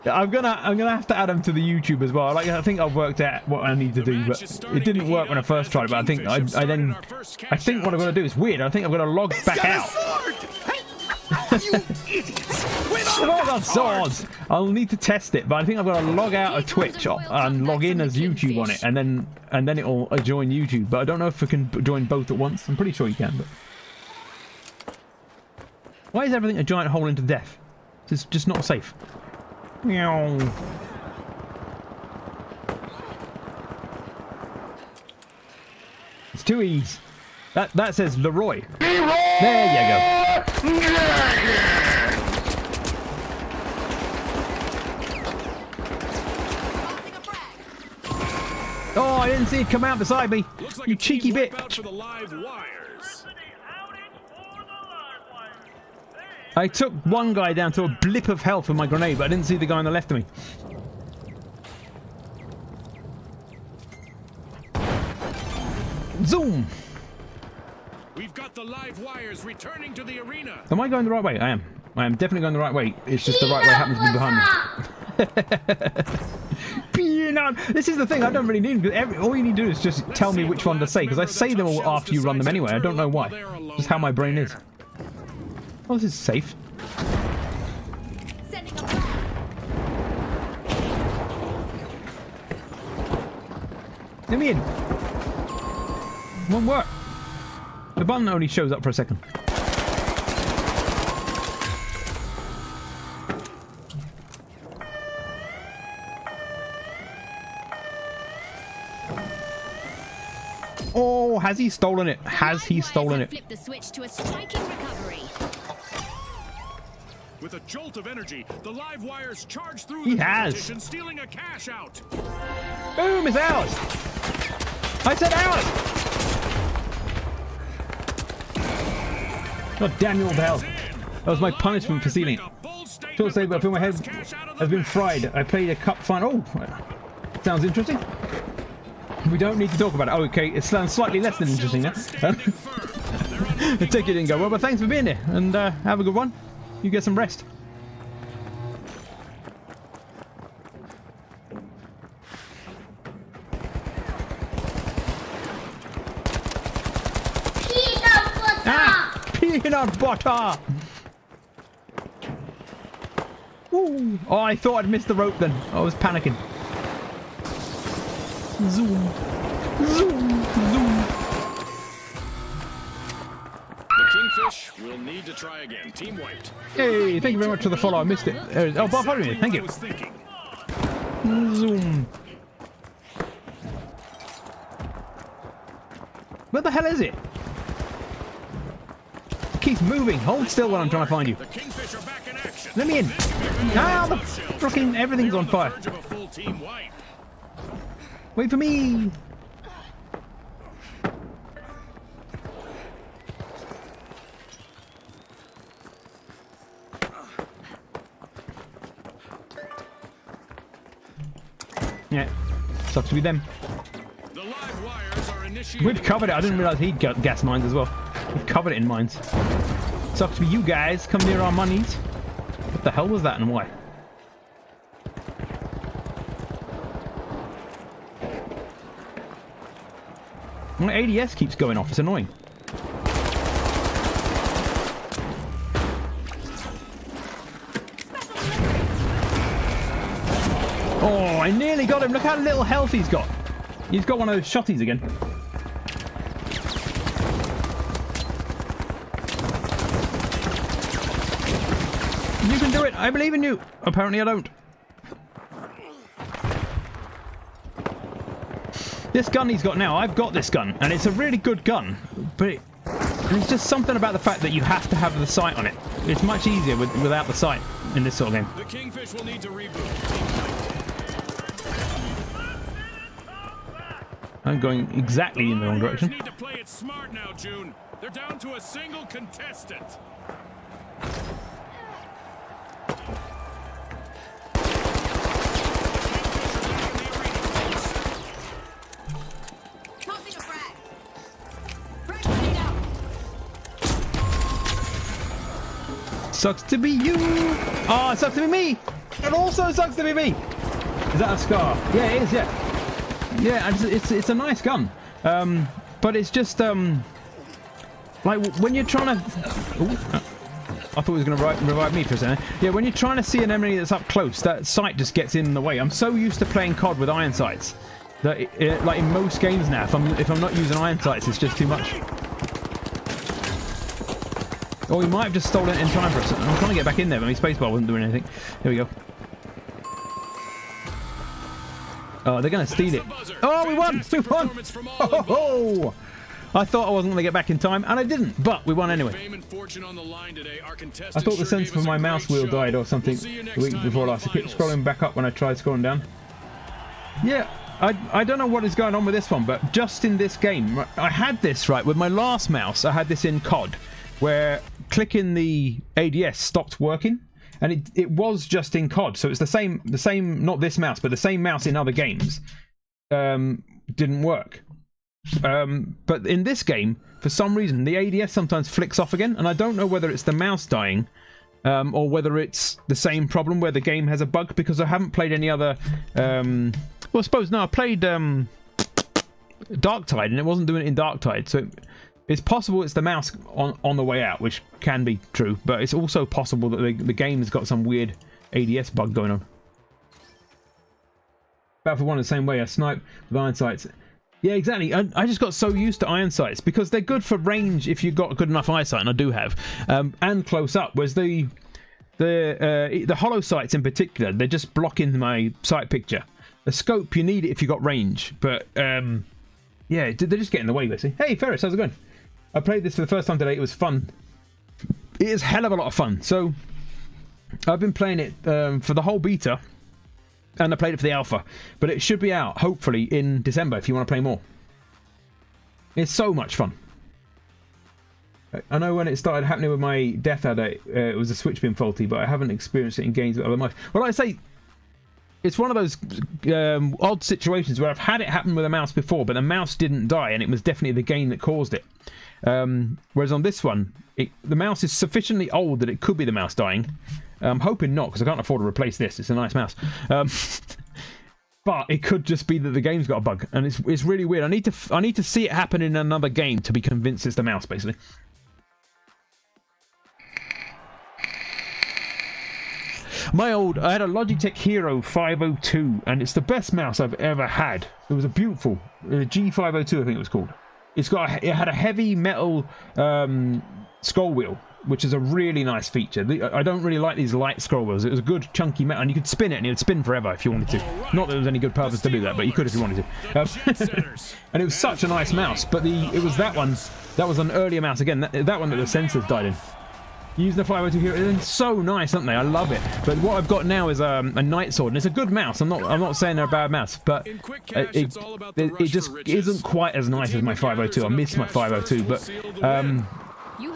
I'm gonna have to add them to the YouTube as well. Like, I think I've worked out what I need to do, but it didn't work when I first tried it. But I think I think what I'm gonna do is weird. I think I'm gonna log back out. Oh, got swords! I'll need to test it, but I think I'm gonna log out of Twitch and log in as YouTube on it, and then it'll join YouTube. But I don't know if I can join both at once. I'm pretty sure you can. But why is everything a giant hole into death? It's just not safe. Meow. It's 2 E's. That says Leroy. There you go. Oh, I didn't see it come out beside me. Looks like You a team cheeky wipe bit. out for the live wires. I took one guy down to a blip of health with my grenade, but I didn't see the guy on the left of me. Zoom! We've got the live wires returning to the arena. Am I going the right way? I am. I am definitely going the right way. It's just the right way happens to be behind me. Peanut! This is the thing, I don't really need, because all you need to do is just tell me which one to say, because I say them all after you run them anyway. I don't know why. Just how my brain is. Oh, this is safe. Sending a flag. Let me in. Won't work. The button only shows up for a second. Oh, has he stolen it? Has he stolen it? Flip the switch to a striking recovery. With a jolt of energy, the live wires charge through He the has. competition, stealing a cash out. Boom, it's ours! I said ours! God damn you all to hell. That was my punishment for stealing it. Short save, but I feel my head has been fried. I played a cup final. Oh, sounds interesting. We don't need to talk about it. Oh, okay, it sounds slightly less than interesting now. I take it didn't go well, but thanks for being here, and have a good one. You get some rest. Peanut butter! Ooh. Oh, I thought I'd missed the rope then. I was panicking. Zoom. Zoom. Zoom. The Kingfish will need to try again. Team wiped. Hey, thank you very much for the follow. I missed it. Oh, Bob, follow me. Thank you. I was thinking. Zoom. Where the hell is it? It keeps moving. Hold still while I'm trying to find you. The Kingfish are back in action. Let me in. Ah, the fucking everything's on fire. Verge of a full team wipe. Wait for me. Yeah, sucks to be them. The live wires are initiating. We've covered it. I didn't realize he'd got gas mines as well. We've covered it in mines. Sucks to be you guys. Come near our monies. What the hell was that and why? My ADS keeps going off. It's annoying. Oh, I nearly got him. Look how little health he's got. He's got one of those shotties again. I believe in you. Apparently I don't. This gun he's got now, I've got this gun, and it's a really good gun, but there's just something about the fact that you have to have the sight on it. It's much easier without the sight in this sort of game. The Kingfish will need to reboot. I'm going exactly in the wrong direction. Need to play it smart now, June. They're down to a single contestant. Tossing a frag. Frag coming out. Sucks to be you. Oh, it sucks to be me. It also sucks to be me. Is that a scar? Yeah, it is. Yeah. Yeah, and it's a nice gun. But it's just like when you're trying to. Ooh, I thought it was going to revive me for a second. Yeah, when you're trying to see an enemy that's up close, that sight just gets in the way. I'm so used to playing COD with iron sights that, like in most games now, if I'm not using iron sights, it's just too much. Oh, he might have just stolen it in time for us. I'm trying to get back in there, but my spacebar wasn't doing anything. Here we go. Oh, they're going to steal it. Oh, we won! We won! Oh, I thought I wasn't going to get back in time, and I didn't, but we won anyway. I thought the sensor for my mouse wheel died or something the week before last. I kept scrolling back up when I tried scrolling down. Yeah, I don't know what is going on with this one, but just in this game, I had this, right, with my last mouse, I had this in COD, where clicking the ADS stopped working. And it was just in COD, so it's the same, not this mouse, but the same mouse in other games didn't work. But in this game, for some reason, the ADS sometimes flicks off again, and I don't know whether it's the mouse dying or whether it's the same problem where the game has a bug, because I haven't played any other... well, I suppose, no, I played Darktide, and it wasn't doing it in Darktide, so... It's possible it's the mouse on the way out, which can be true, but it's also possible that the game's got some weird ADS bug going on. Battlefield 1 the same way, I snipe with iron sights. Yeah, exactly. I just got so used to iron sights because they're good for range if you've got good enough eyesight, and I do have, and close up. Whereas the hollow sights in particular, they're just blocking my sight picture. The scope, you need it if you've got range, but yeah, they just get in the way, basically. Hey, Ferris, how's it going? I played this for the first time today. It was fun. It is a hell of a lot of fun. So, I've been playing it for the whole beta, and I played it for the alpha. But it should be out, hopefully, in December if you want to play more. It's so much fun. I know when it started happening with my Death Adder, it was a switch being faulty, but I haven't experienced it in games with other mice. Well, like I say, it's one of those odd situations where I've had it happen with a mouse before, but the mouse didn't die, and it was definitely the game that caused it. Whereas on this one, the mouse is sufficiently old that it could be the mouse dying. I'm hoping not, because I can't afford to replace this. It's a nice mouse. But it could just be that the game's got a bug, and it's really weird. I need to see it happen in another game to be convinced it's the mouse, basically. I had a Logitech Hero 502, and it's the best mouse I've ever had. It was a beautiful G502, I think it was called. It had a heavy metal scroll wheel, which is a really nice feature. I don't really like these light scroll wheels. It was a good chunky metal, and you could spin it, and it would spin forever if you wanted to. Not that there was any good purpose to do that, but you could if you wanted to. And it was such a nice mouse. But it was that one. That was an earlier mouse again. That one that the sensors died in. Using the 502 here, it's so nice, aren't they? I love it. But what I've got now is a Night Sword, and it's a good mouse. I'm not saying they're a bad mouse, but it just isn't quite as nice as my 502. I miss my 502, but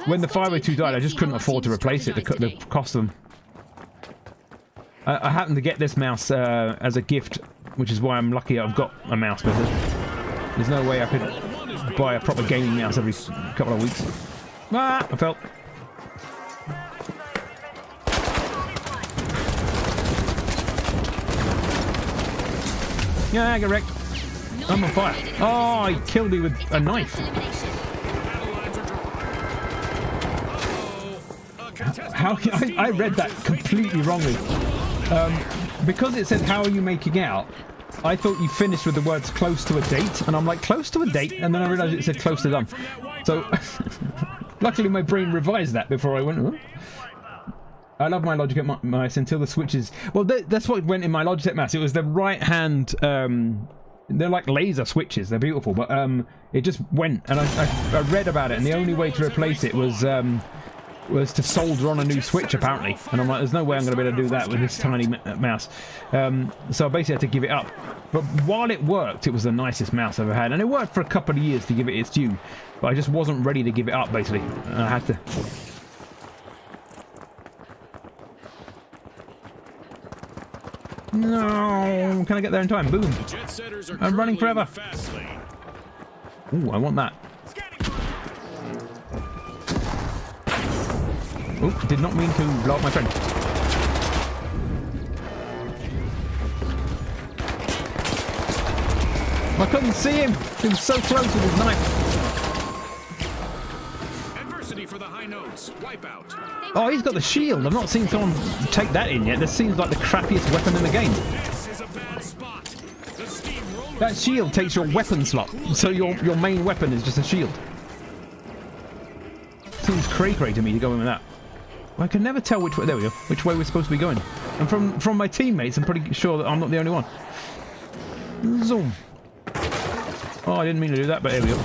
when the 502 died, I just couldn't afford to replace it. The cost of them. I happened to get this mouse as a gift, which is why I'm lucky I've got a mouse. But there's no way I could buy a proper gaming mouse every couple of weeks. Ah, I fell. Yeah, I get wrecked. I'm on fire. Oh, he killed me with a knife. How I read that completely wrongly. Because it said, how are you making out? I thought you finished with the words close to a date. And I'm like, close to a date? And then I realized it said close to done. So, luckily my brain revised that before I went. Huh? I love my Logitech mouse until the switches. Well, that's what went in my Logitech mouse. It was the right hand. They're like laser switches. They're beautiful, but it just went. And I read about it, and the only way to replace it was to solder on a new switch, apparently. And I'm like, there's no way I'm going to be able to do that with this tiny mouse. So I basically had to give it up. But while it worked, it was the nicest mouse I've ever had, and it worked for a couple of years to give it its due. But I just wasn't ready to give it up, basically. And I had to. No, can I get there in time? Boom. I'm running forever. Ooh, I want that. Oh, did not mean to blow up my friend. I couldn't see him. He was so close with his knife. Adversity for the high notes. Wipeout. Oh, he's got the shield. I've not seen someone take that in yet. This seems like the crappiest weapon in the game. This is a bad spot. The steamroller. That shield takes your weapon slot, so your main weapon is just a shield. Seems cray-cray to me to go in with that. I can never tell which way. There we go. Which way we're supposed to be going. And from my teammates, I'm pretty sure that I'm not the only one. Zoom. Oh, I didn't mean to do that, but here we go.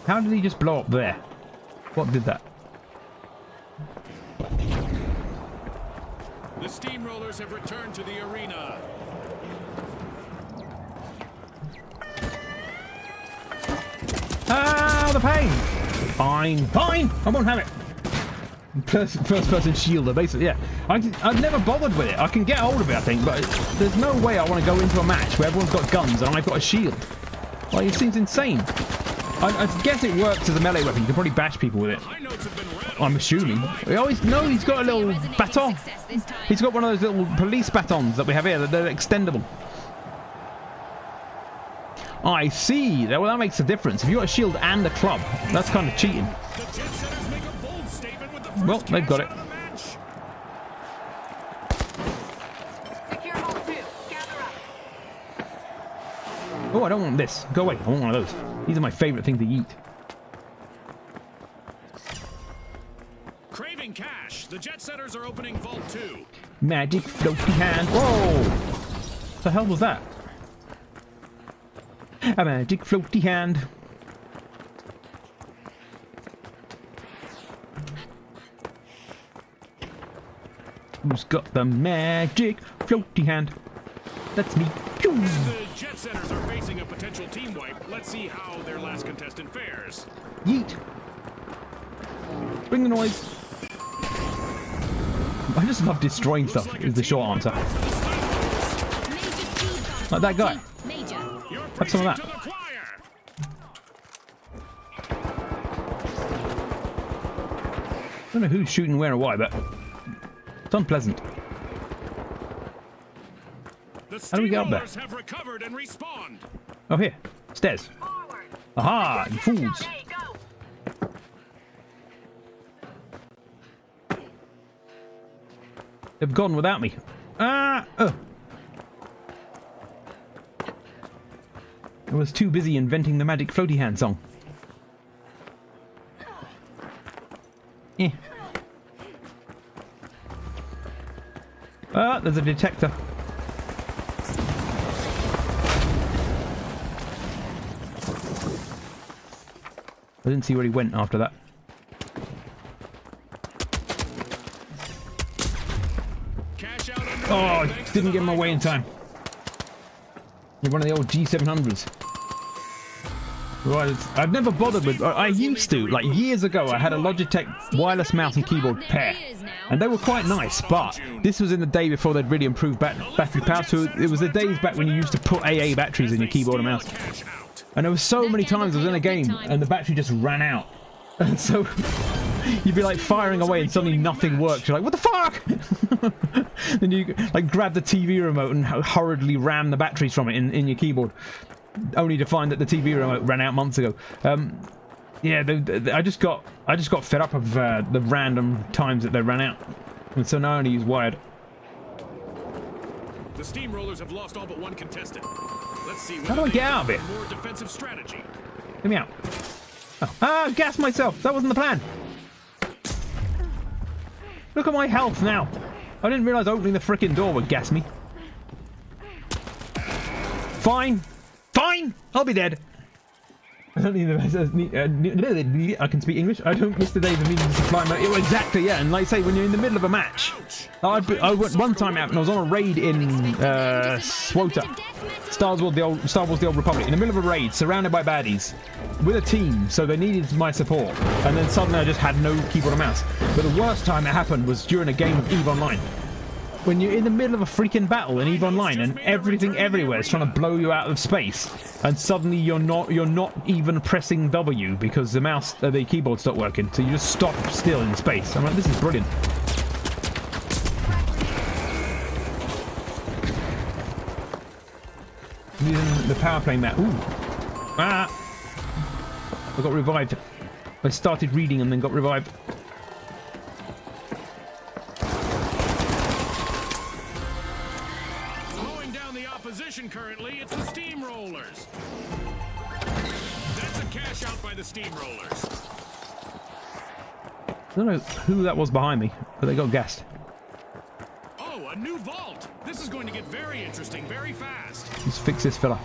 How did he just blow up there? What did that? The steamrollers have returned to the arena. Ah, the pain! Fine, fine! I won't have it! First person shielder, basically, yeah. I've never bothered with it. I can get hold of it, I think, but there's no way I want to go into a match where everyone's got guns and I've got a shield. Like, it seems insane. I guess it works as a melee weapon. You can probably bash people with it. I'm assuming. No, he's got a little baton. He's got one of those little police batons that we have here. They're extendable. I see. Well, that makes a difference. If you've got a shield and a club, that's kind of cheating. Well, they've got it. Secure hold 2. Gather up. Oh, I don't want this. Go away. I want one of those. These are my favorite thing to eat. Craving cash. The jet setters are opening Vault 2. Magic floaty hand. Whoa! What the hell was that? A magic floaty hand. Who's got the magic floaty hand? That's me. Pew! The jet setters are facing a potential team wipe. Let's see how their last contestant fares. Yeet. Bring the noise. I just love destroying stuff is the short answer. Like that guy. Have some of that. I don't know who's shooting where or why, but it's unpleasant. How do we get up there? Have recovered and respawned. Oh, here. Stairs. Aha, you fools. They've gone without me. Ah! Oh. I was too busy inventing the magic floaty hand song. Eh. Ah, there's a detector. I didn't see where he went after that. Oh, I didn't get my way in time. You're one of the old G700s. Right, I've never bothered with... I used to, like years ago, I had a Logitech wireless mouse and keyboard pair. And they were quite nice, but this was in the day before they'd really improved battery power. So it was the days back when you used to put AA batteries in your keyboard and mouse. And there were so many times I was in a game and the battery just ran out. And so you'd be like firing away and suddenly nothing worked. You're like, what the fuck? Then you like grab the TV remote and hurriedly ram the batteries from it in your keyboard. Only to find that the TV remote ran out months ago. Yeah, I just got fed up of the random times that they ran out. And so now I only use wired. The steamrollers have lost all but one contestant. Let's see How do I get out of it? More defensive strategy. Get me out. Oh. Ah, gas myself. That wasn't the plan. Look at my health now. I didn't realise opening the frickin' door would gas me. Fine. Fine. I'll be dead. I don't need the I can speak English. I don't miss the days of needing to supply my... Exactly, yeah. And like I say, when you're in the middle of a match... I went one time out and I was on a raid in SWOTA. Star Wars: The Old Republic. In the middle of a raid, surrounded by baddies. With a team, so they needed my support. And then suddenly I just had no keyboard or mouse. But the worst time it happened was during a game of EVE Online. When you're in the middle of a freaking battle in EVE Online and everything everywhere is trying to blow you out of space, and suddenly you're not even pressing W because the keyboard stopped working, so you just stop still in space. I'm like, this is brilliant. I'm using the power play map. Ooh. Ah! I got revived. I started reading and then got revived. Currently, it's the Steamrollers. That's a cash out by the Steamrollers. I don't know who that was behind me, but they got gassed. Oh, a new vault! This is going to get very interesting very fast. Let's fix this fella.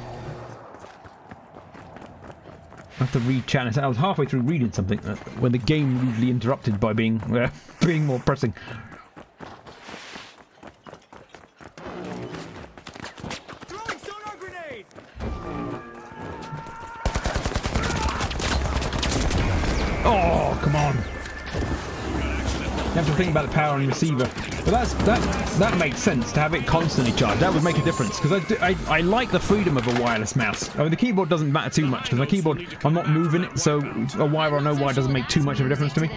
I have to read chat. I was halfway through reading something when the game rudely interrupted by being more pressing. Oh, come on. You have to think about the power on the receiver. But that makes sense to have it constantly charged. That would make a difference because I like the freedom of a wireless mouse. I mean, the keyboard doesn't matter too much because my keyboard, I'm not moving it, so a wire or no wire doesn't make too much of a difference to me.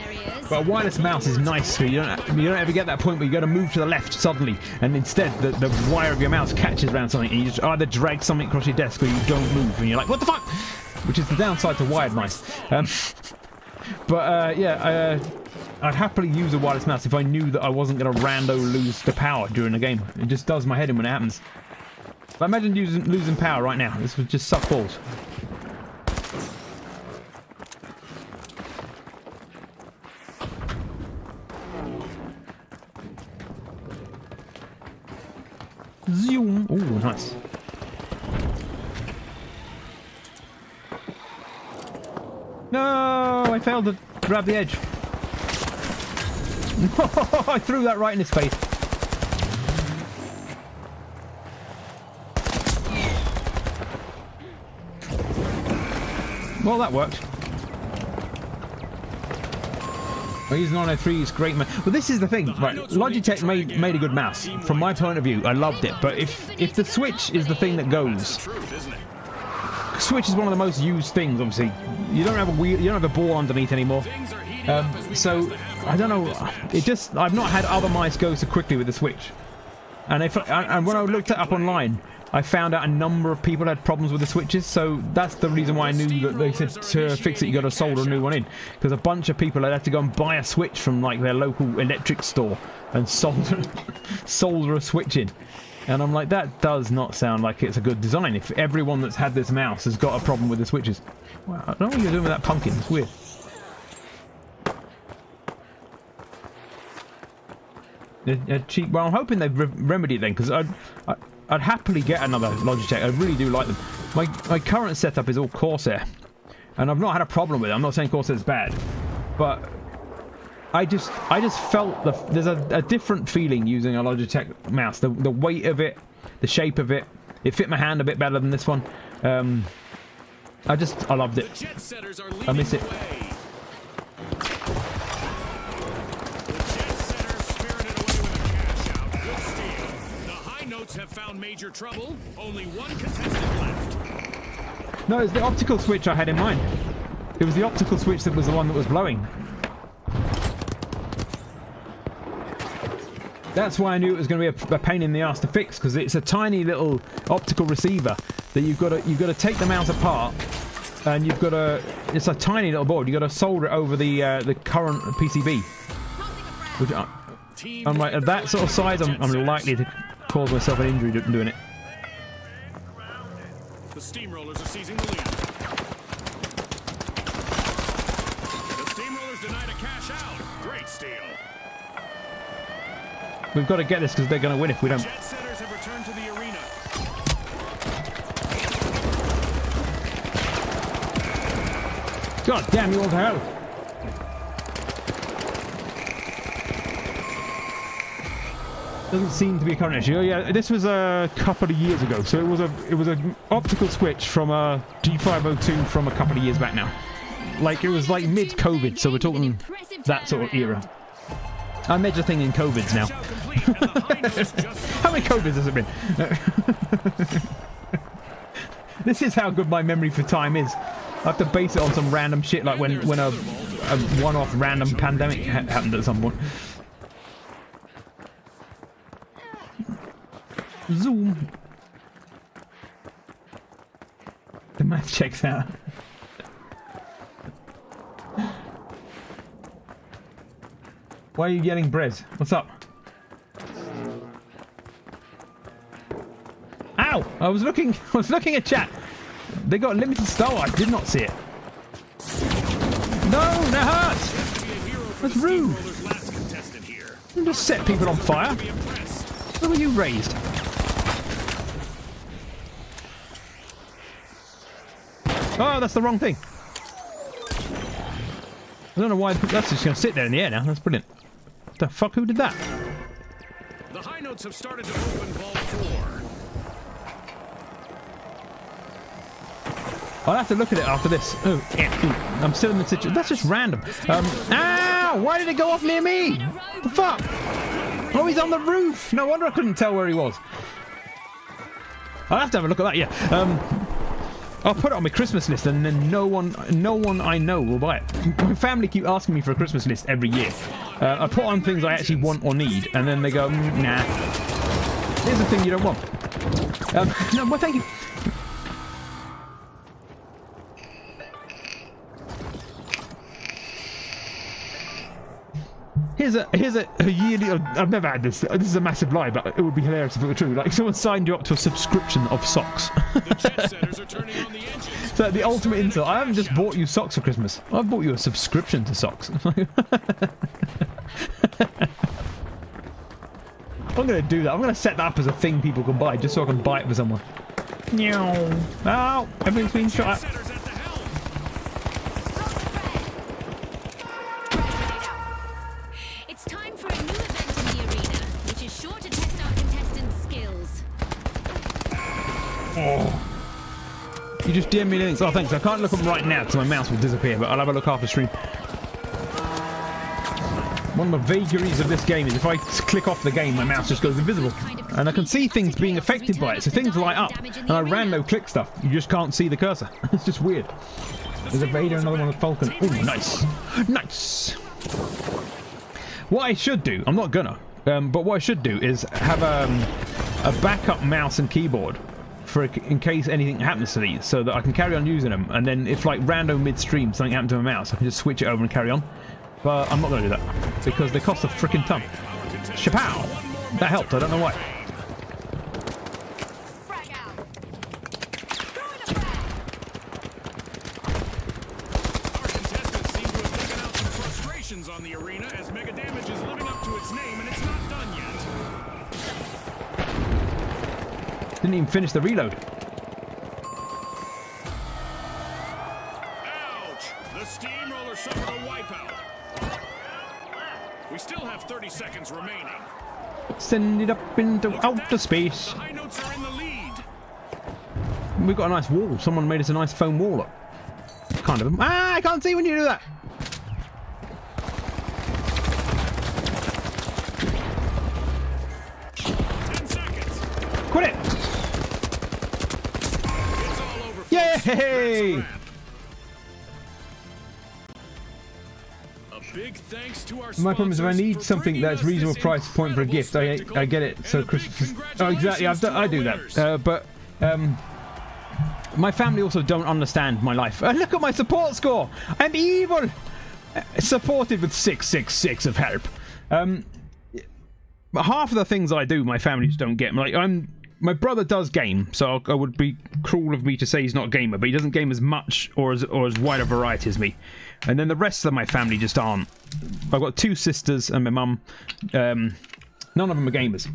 But a wireless mouse is nice, so you don't ever get that point where you got to move to the left suddenly, and instead the wire of your mouse catches around something, and you just either drag something across your desk or you don't move, and you're like, what the fuck? Which is the downside to wired mice. I'd happily use a wireless mouse if I knew that I wasn't going to rando lose the power during a game. It just does my head in when it happens. But imagine losing power right now. This would just suck balls. Zoom. Oh, nice. No, I failed to grab the edge. I threw that right in his face. Well, that worked. Well, using 903 is great, man. Well, this is the thing, right? Logitech made a good mouse. From my point of view, I loved it. But if the Switch is the thing that goes, Switch is one of the most used things. Obviously, you don't have a wheel, you don't have a ball underneath anymore. So I don't know. I've not had other mice go so quickly with the Switch. And when I looked it up online, I found out a number of people had problems with the Switches. So that's the reason why I knew that they said to fix it, you got to solder a new one in, because a bunch of people had to go and buy a Switch from like their local electric store and solder a Switch in. And I'm like, that does not sound like it's a good design if everyone that's had this mouse has got a problem with the Switches. Wow, I don't know what you're doing with that pumpkin. It's weird. Cheap. Well, I'm hoping they've remedied it then, because I'd happily get another Logitech. I really do like them. My current setup is all Corsair, and I've not had a problem with it. I'm not saying Corsair's bad, but I just felt there's a different feeling using a Logitech mouse. The weight of it, the shape of it. It fit my hand a bit better than this one. I loved it. I miss it. Have found major trouble. Only one contestant left. No, it's the optical switch I had in mind. It was the optical switch that was the one that was blowing. That's why I knew it was going to be a pain in the ass to fix, because it's a tiny little optical receiver that you've got to take the mouse apart, and it's a tiny little board. You've got to solder it over the current PCB. Which I'm like, at that sort of size, I'm likely to cause myself an injury doing it. The Steamrollers are seizing the lead. cash out. Great steal. We've got to get this because they're going to win if we don't. Jet setters have returned to the arena. God damn you all to hell. Doesn't seem to be a current issue. Oh, yeah, this was a couple of years ago, so it was a optical switch from a G502 from a couple of years back now. Like it was like mid-COVID, so we're talking that sort of era. I measure thing in COVIDs now. Shall complete, and the high notes just How many COVIDs has it been? This is how good my memory for time is. I have to base it on some random shit, like when a one-off random pandemic happened at some point. Zoom. The math checks out. Why are you yelling, Brez? What's up? Ow! I was looking at chat. They got limited star. I did not see it. No, that hurts. That's rude. Steamroller's last contestant here. You just set people on fire. Be impressed. Where were you raised? Oh, that's the wrong thing. I don't know why. That's just going to sit there in the air now. That's brilliant. The fuck? Who did that? The high notes have started to open vault 4. I'll have to look at it after this. Oh, yeah. Ooh, I'm still in the situation. That's just random. Ow! Why did it go off near me? The fuck? Oh, he's on the roof. No wonder I couldn't tell where he was. I'll have to have a look at that. Yeah. I'll put it on my Christmas list, and then no one I know will buy it. My family keep asking me for a Christmas list every year. I put on things I actually want or need, and then they go, nah. Here's the thing you don't want. No, well, thank you. Here's a yearly. I've never had this. This is a massive lie, but it would be hilarious if it were true. Like someone signed you up to a subscription of socks. The jet setters are turning on the engines. So the ultimate insult. I haven't just bought you socks for Christmas. I've bought you a subscription to socks. I'm gonna do that. I'm gonna set that up as a thing people can buy, just so I can buy it for someone. Oh, everything's been shot at. Setters at the helm. It's time for a new event in the arena, which is sure to test our contestants' skills. You just DM me links. Oh, thanks. I can't look at them right now because my mouse will disappear, but I'll have a look after stream. One of the vagaries of this game is if I click off the game, my mouse just goes invisible. And I can see things being affected by it, so things light up. And I rando click stuff. You just can't see the cursor. It's just weird. There's a Vader, another one with Falcon. Oh, nice. Nice. What I should do, I'm not gonna, but what I should do is have a backup mouse and keyboard for in case anything happens to these, so that I can carry on using them. And then if like random midstream something happened to my mouse, I can just switch it over and carry on. But I'm not going to do that because they cost a freaking ton. Chapow! That helped. I don't know why. Frag out. Our contestants seem to have taken out some frustrations on the arena as Mega Damage is living up to its name, and it's not done yet. Didn't even finish the reload. Ouch! The steamroller suffered a wipeout. We still have 30 seconds remaining. Send it up into outer space. The high notes are in the lead. We've got a nice wall. Someone made us a nice foam wall up. Kind of. Ah, I can't see when you do that. 10 seconds. Quit it. It's all over. Yay! A big thanks to our My problem is if I sponsors need for something bringing that's us reasonable this price point for a gift, I incredible get it. So spectacle, and a big Christmas. Oh, exactly. congratulations to I do our that. winners. But my family also don't understand my life. Look at my support score. I'm evil. Supported with 666 of help. Half of the things I do, my family just don't get. Like my brother does game, so I would be cruel of me to say he's not a gamer, but he doesn't game as much or as wide a variety as me. And then the rest of my family just aren't. I've got 2 sisters and my mum. None of them are gamers.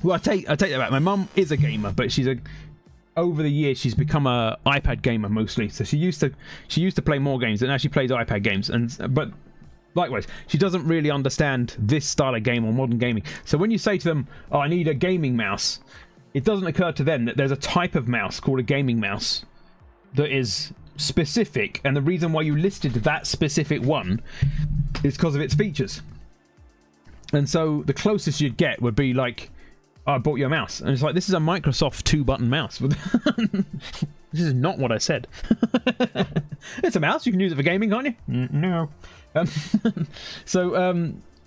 Well, I take that back. My mum is a gamer, but over the years she's become a iPad gamer mostly. So she used to play more games, and now she plays iPad games. But likewise, she doesn't really understand this style of game or modern gaming. So when you say to them, "Oh, I need a gaming mouse," it doesn't occur to them that there's a type of mouse called a gaming mouse that is specific, and the reason why you listed that specific one is because of its features. And so the closest you'd get would be like, oh, I bought you a mouse, and it's like, this is a Microsoft 2-button mouse. This is not what I said. It's a mouse, you can use it for gaming, can't you? No.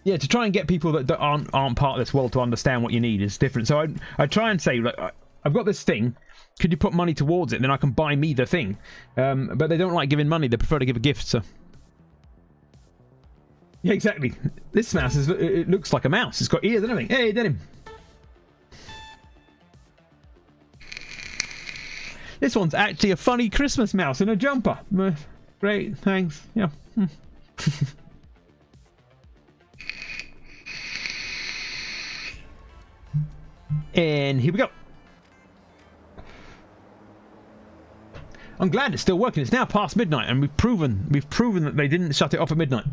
Yeah, to try and get people that aren't part of this world to understand what you need is different. So I try and say, like, I've got this thing, could you put money towards it, then I can buy me the thing. But they don't like giving money, they prefer to give a gift. So yeah, exactly. This mouse it looks like a mouse, it's got ears and everything. Hey, Denim. This one's actually a funny Christmas mouse in a jumper. Great, thanks. Yeah. And here we go. I'm glad it's still working. It's now past midnight, and we've proven that they didn't shut it off at midnight.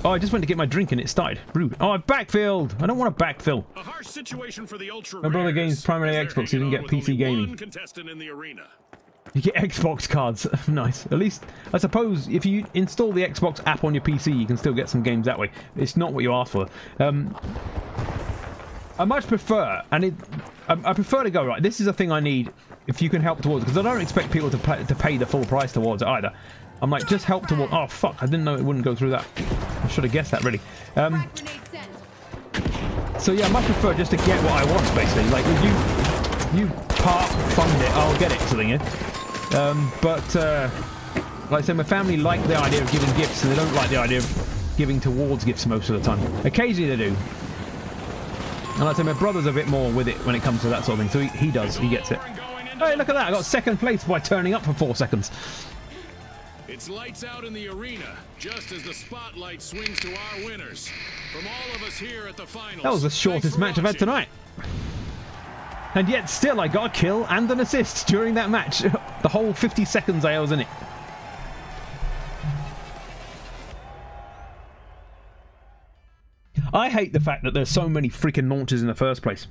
Oh, I just went to get my drink and it started. Rude. Oh, I've backfilled. I don't want to backfill. A harsh situation for the ultra. My brother games primarily Xbox. He didn't get PC gaming. Contestant in the arena. You get Xbox cards. Nice. At least, I suppose, if you install the Xbox app on your PC, you can still get some games that way. It's not what you asked for. I much prefer, and I prefer to go, right, this is a thing I need, if you can help towards, because I don't expect people to pay the full price towards it either. I'm like, just help towards. Oh, fuck, I didn't know it wouldn't go through that. I should have guessed that, really. So, yeah, I much prefer just to get what I want, basically. Like, if you part fund it, I'll get it, sort of thing, yeah? Like I said, my family like the idea of giving gifts, and they don't like the idea of giving towards gifts most of the time. Occasionally they do. And like I said, my brother's a bit more with it when it comes to that sort of thing, so he does, he gets it. Hey, look at that, I got second place by turning up for 4 seconds. It's lights out in the arena, just as the spotlight swings to our winners. From all of us here at the finals. That was the shortest match I've had tonight. And yet still I got a kill and an assist during that match. The whole 50 seconds I was in it. I hate the fact that there's so many freaking launchers in the first place.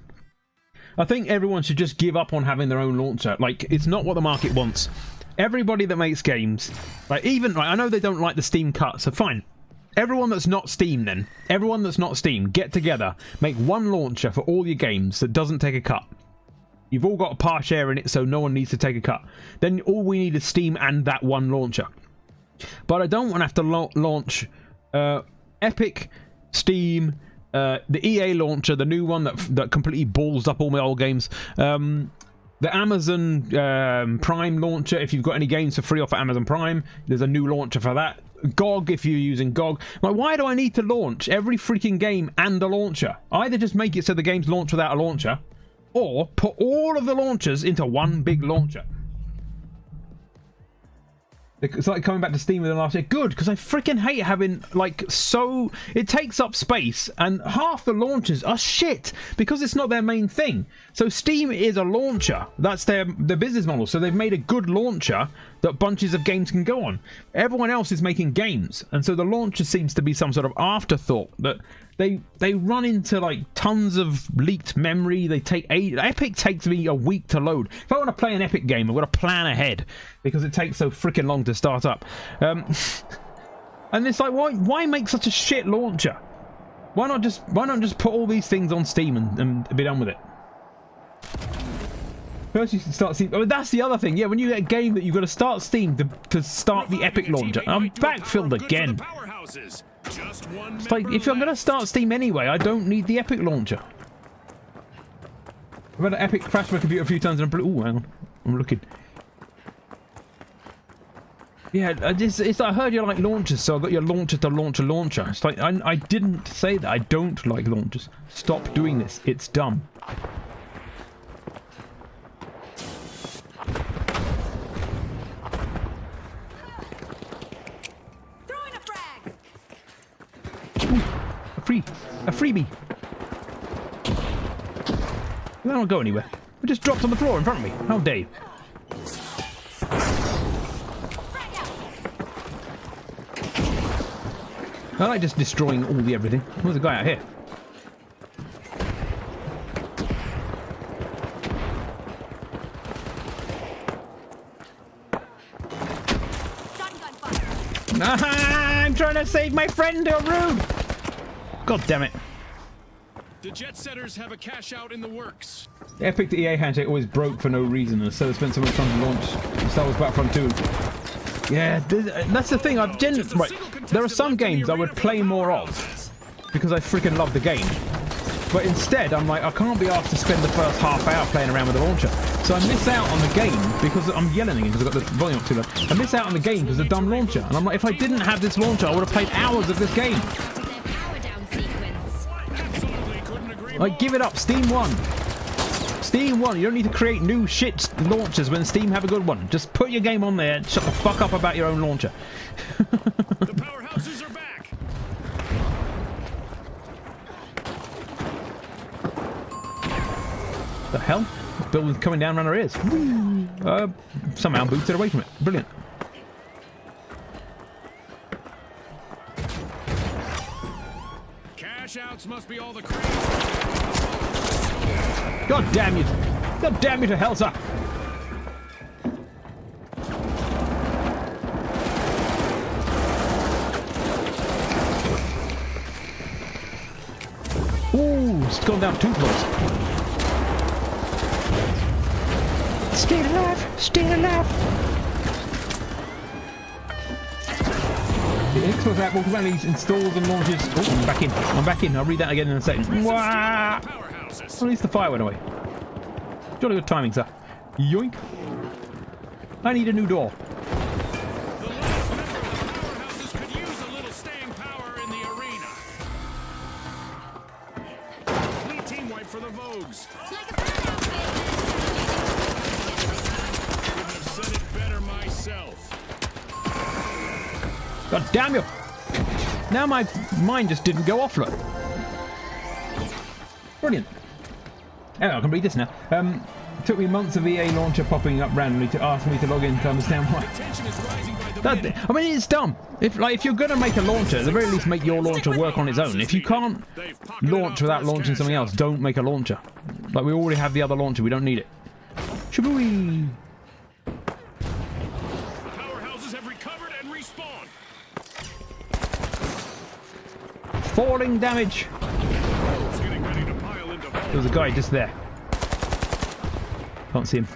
I think everyone should just give up on having their own launcher. Like, it's not what the market wants. Everybody that makes games, like, even, like, I know they don't like the Steam cut, so fine. Everyone that's not Steam then, everyone that's not Steam, get together, make one launcher for all your games that doesn't take a cut. You've all got a par share in it, so no one needs to take a cut. Then all we need is Steam and that one launcher. But I don't want to have to launch Epic, Steam, the EA launcher, the new one that completely balls up all my old games, the Amazon Prime launcher, if you've got any games for free off of Amazon Prime, there's a new launcher for that. GOG, if you're using GOG. Like, why do I need to launch every freaking game and a launcher? Either just make it so the games launch without a launcher, or put all of the launchers into one big launcher. It's like coming back to Steam with the last year. Good, because I freaking hate having, like, so... It takes up space, and half the launchers are shit, because it's not their main thing. So Steam is a launcher. That's their business model. So they've made a good launcher that bunches of games can go on. Everyone else is making games, and so the launcher seems to be some sort of afterthought that... They run into, like, tons of leaked memory. They take Epic takes me a week to load. If I want to play an Epic game, I've got to plan ahead because it takes so freaking long to start up. And it's like, why make such a shit launcher? Why not just put all these things on Steam and be done with it? First, you can start Steam. Oh, that's the other thing. Yeah, when you get a game that you've got to start Steam to start the Epic launcher. I'm backfilled again. It's like, if I'm going to start Steam anyway, I don't need the Epic launcher. I've had an Epic crash my computer a few times and I'm... Ooh, hang on. I'm looking. Yeah, I heard you like launchers, so I got your launcher to launch a launcher. It's like, I didn't say that. I don't like launchers. Stop doing this. It's dumb. freebie. That won't go anywhere. It just dropped on the floor in front of me. How dare you? I like just destroying all the everything. There's a guy out here. Shotgun fire. I'm trying to save my friend, you're rude! God damn it. The Jet Setters have a cash out in the works. The Epic to EA handshake always broke for no reason, and so they spent so much time to launch Star Wars Battlefront 2. Yeah, that's the thing. Right, there are some games I would play more of because I freaking love the game. But instead, I'm like, I can't be asked to spend the first half hour playing around with the launcher. So I miss out on the game because I'm yelling because I've got the volume up too low. I miss out on the game because of the dumb launcher. And I'm like, if I didn't have this launcher, I would have played hours of this game. To their power down sequence. Absolutely couldn't agree more. Like, give it up, Steam 1. Steam 1, you don't need to create new shit launchers when Steam have a good one. Just put your game on there and shut the fuck up about your own launcher. The powerhouses are back. The hell? This building's coming down around our ears. Somehow booted away from it. Brilliant. Cash outs must be all the craze. God damn you! God damn you to hell, sir! Ooh, it's gone down 2 floors. Stay alive! Stay alive! The Xbox app automatically installs and launches. Oh, I'm back in. I'm back in. I'll read that again in a second. Wah! Powerhouses. At least the fire went away. Jolly good timing, sir. Yoink. I need a new door. The last member of the powerhouses could use a little staying power in the arena. Complete team wipe for the Vogues. Like a bird outfit. Couldn't have said it better myself. God damn you! Now my mind just didn't go off, look. Brilliant. Anyway, I can read this now. It took me months of EA launcher popping up randomly to ask me to log in to understand why. Tension is rising by the minute. I mean, it's dumb. If you're gonna make a launcher, at the very least make your launcher work on its own. If you can't launch without launching something else, don't make a launcher. Like, we already have the other launcher, we don't need it. Shabooey! Powerhouses have recovered and respawned. Falling damage! Vogues getting ready to pile into There was a guy just there. Can't see him.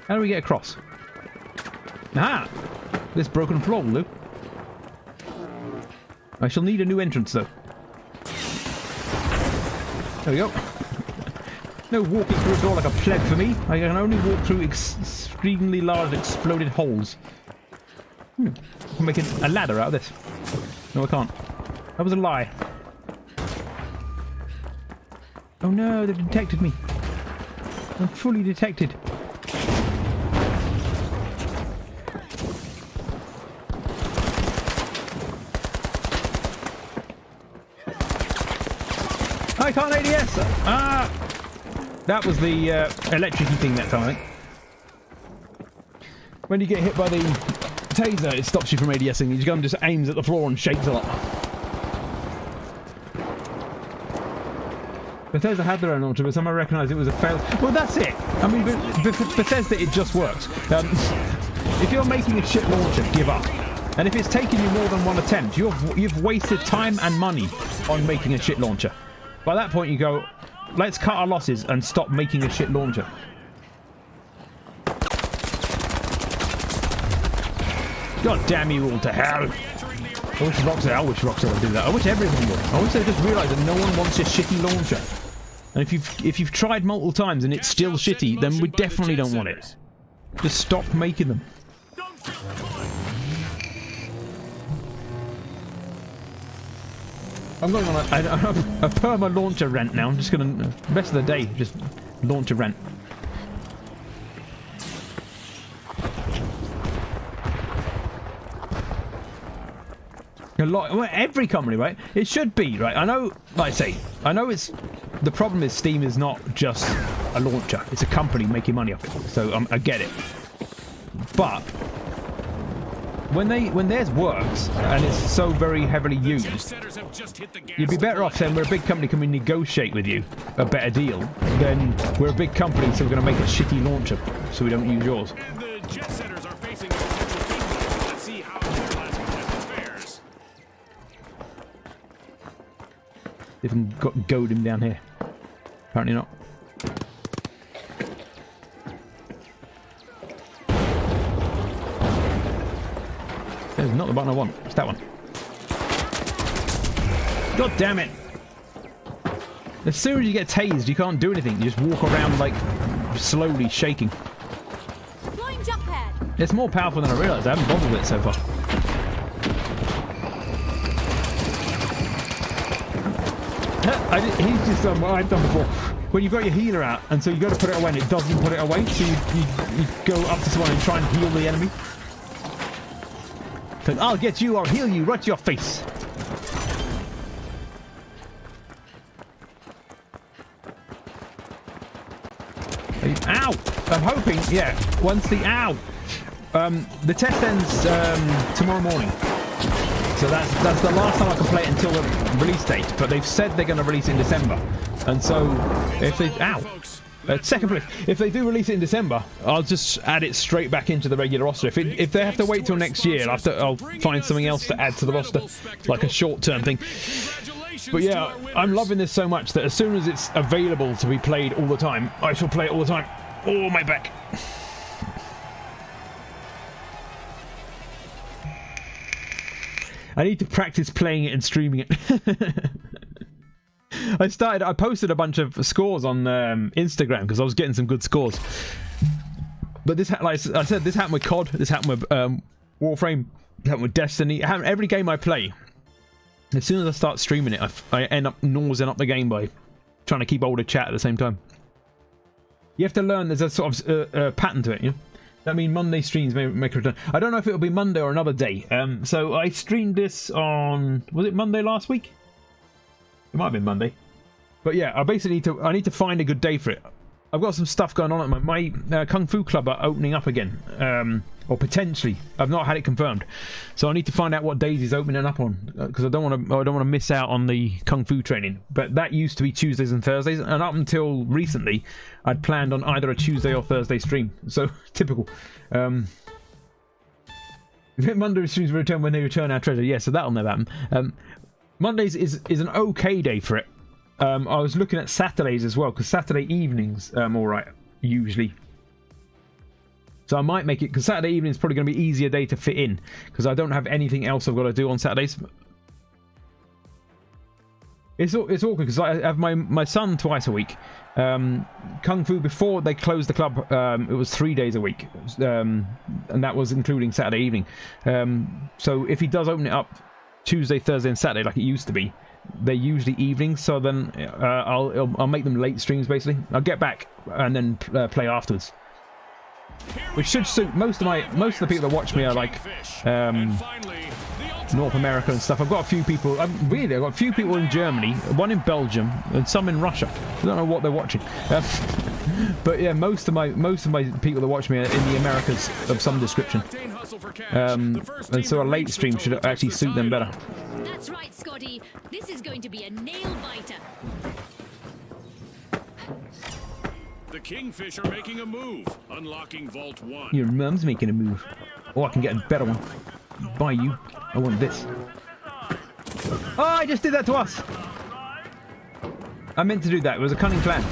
How do we get across? Ah! This broken floor, Lou. I shall need a new entrance, though. There we go. No walking through a door like a pleb for me. I can only walk through extremely large exploded holes. I can make a ladder out of this. No, I can't. That was a lie. Oh no, they've detected me. I'm fully detected. I can't ADS! Ah! That was the electric-y thing that time, I think. When you get hit by the taser, it stops you from ADSing. Your gun just aims at the floor and shakes a lot. Bethesda had their own launcher, but someone recognised it was a fail. Well, that's it. I mean, Bethesda, it just works. If you're making a shit launcher, give up. And if it's taken you more than one attempt, you've wasted time and money on making a shit launcher. By that point, you go, let's cut our losses and stop making a shit launcher. God damn you all to hell. I wish Rockstar would do that. I wish everyone would. I wish they just realised that no one wants a shitty launcher. And if you've tried multiple times and it's still shitty, then we definitely don't want it. Just stop making them. I'm going on a perma launcher rant now. I'm just gonna rest of the day just launch a rant. A lot. Well, every company, right? It should be, right? I know, like I say, I know it's... The problem is Steam is not just a launcher. It's a company making money off it. So I get it. But when theirs works and it's so very heavily used, you'd be better off saying we're a big company, can we negotiate with you a better deal than we're a big company, so we're going to make a shitty launcher so we don't use yours. And the jet setters are facing a potential team. Let's see how their last contestant fares. If we can goad him down here. Apparently not. There's not the button I want. It's that one. God damn it! As soon as you get tased, you can't do anything. You just walk around like slowly shaking. Flying jump pad. It's more powerful than I realised. I haven't bothered with it so far. He's just done what I've done before. When you've got your healer out, and so you've got to put it away, and it doesn't put it away, so you go up to someone and try and heal the enemy. So, I'll get you, I'll heal you right to your face. Ow! I'm hoping, yeah, once the ow! The test ends tomorrow morning. So that's the last time I can play it until the release date. But they've said they're going to release it in December. And so, if they... Ow! Second place. If they do release it in December, I'll just add it straight back into the regular roster. If they have to wait till next year, I'll find something else to add to the roster. Like a short-term thing. But yeah, I'm loving this so much that as soon as it's available to be played all the time, I shall play it all the time. Oh, my back. I need to practice playing it and streaming it. I posted a bunch of scores on Instagram because I was getting some good scores. But this, like I said, this happened with COD, this happened with Warframe, this happened with Destiny. It happened every game I play. As soon as I start streaming it, I end up nosing up the game by trying to keep hold of chat at the same time. You have to learn there's a sort of pattern to it, you know? That means Monday streams may make a return. I don't know if it'll be Monday or another day. So I streamed this on... Was it Monday last week? It might have been Monday. But yeah, I need to find a good day for it. I've got some stuff going on at my Kung Fu Club are opening up again. Or potentially. I've not had it confirmed. So I need to find out what days he's opening up on. Because I don't want to miss out on the Kung Fu training. But that used to be Tuesdays and Thursdays. And up until recently, I'd planned on either a Tuesday or Thursday stream. So, typical. Monday streams will return when they return our treasure. Yeah, so that'll never happen. Mondays is an okay day for it. I was looking at Saturdays as well. Because Saturday evenings, alright, usually. So I might make it, because Saturday evening is probably going to be an easier day to fit in, because I don't have anything else I've got to do on Saturdays. It's awkward, because I have my son twice a week. Kung Fu, before they closed the club, it was 3 days a week. And that was including Saturday evening. So if he does open it up Tuesday, Thursday and Saturday like it used to be, they're usually evenings, so then I'll make them late streams basically. I'll get back and then play afterwards. Which should suit most of the people that watch me are like North America and stuff. I've got a few people. I've got a few people in Germany, one in Belgium, and some in Russia. I don't know what they're watching. But yeah, most of my people that watch me are in the Americas of some description. And so a late stream should actually suit them better. That's right, Scotty. This is going to be a nail biter. The Kingfish are making a move, unlocking Vault 1. Your mum's making a move. Oh, I can get a better one. Buy you. I want this. Oh, I just did that to us. I meant to do that. It was a cunning plan.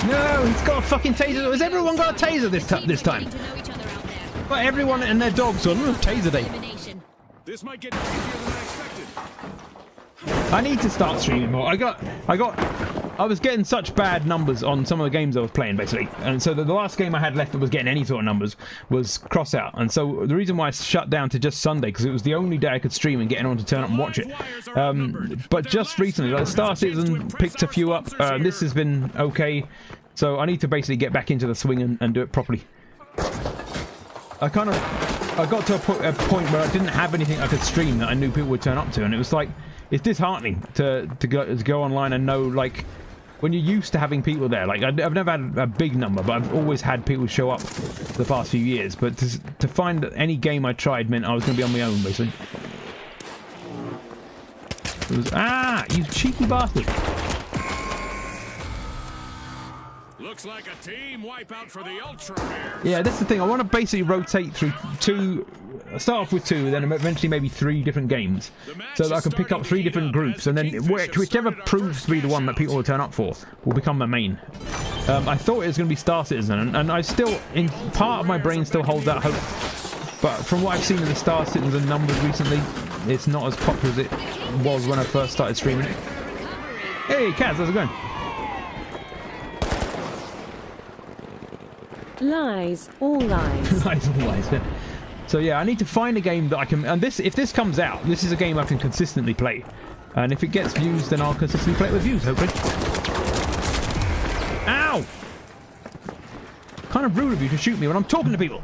No, he's got a fucking taser. Has everyone got a taser this time? But everyone and their dogs on taser day. This might get easier than I expected. I need to start streaming more. I got I was getting such bad numbers on some of the games I was playing, basically. And so the last game I had left that was getting any sort of numbers was Crossout. And so the reason why I shut down to just Sunday, because it was the only day I could stream and get anyone to turn up and watch it. But just recently, like Star Citizen picked a few up. This has been okay. So I need to basically get back into the swing and do it properly. I got to a point where I didn't have anything I could stream that I knew people would turn up to, and it was like, it's disheartening to go online and know, like, when you're used to having people there. Like, I've never had a big number, but I've always had people show up the past few years. But to find that any game I tried meant I was going to be on my own, basically. It was, you cheeky bastard. Looks like a team wipeout for the Ultra Bears. Yeah, that's the thing. I want to basically rotate through start off with 2, then eventually maybe 3 different games, so that I can pick up 3 different groups, and then whichever proves to be the one that people will turn up for will become the main. I thought it was going to be Star Citizen, and I still, in part of my brain, still holds that hope. But from what I've seen of the Star Citizen numbers recently, it's not as popular as it was when I first started streaming. Hey, Kaz, how's it going? Lies, all lies. Lies, all lies. Yeah. So yeah, I need to find a game that I can. And if this comes out, this is a game I can consistently play. And if it gets views, then I'll consistently play it with views, hopefully. Ow! Kind of rude of you to shoot me when I'm talking to people.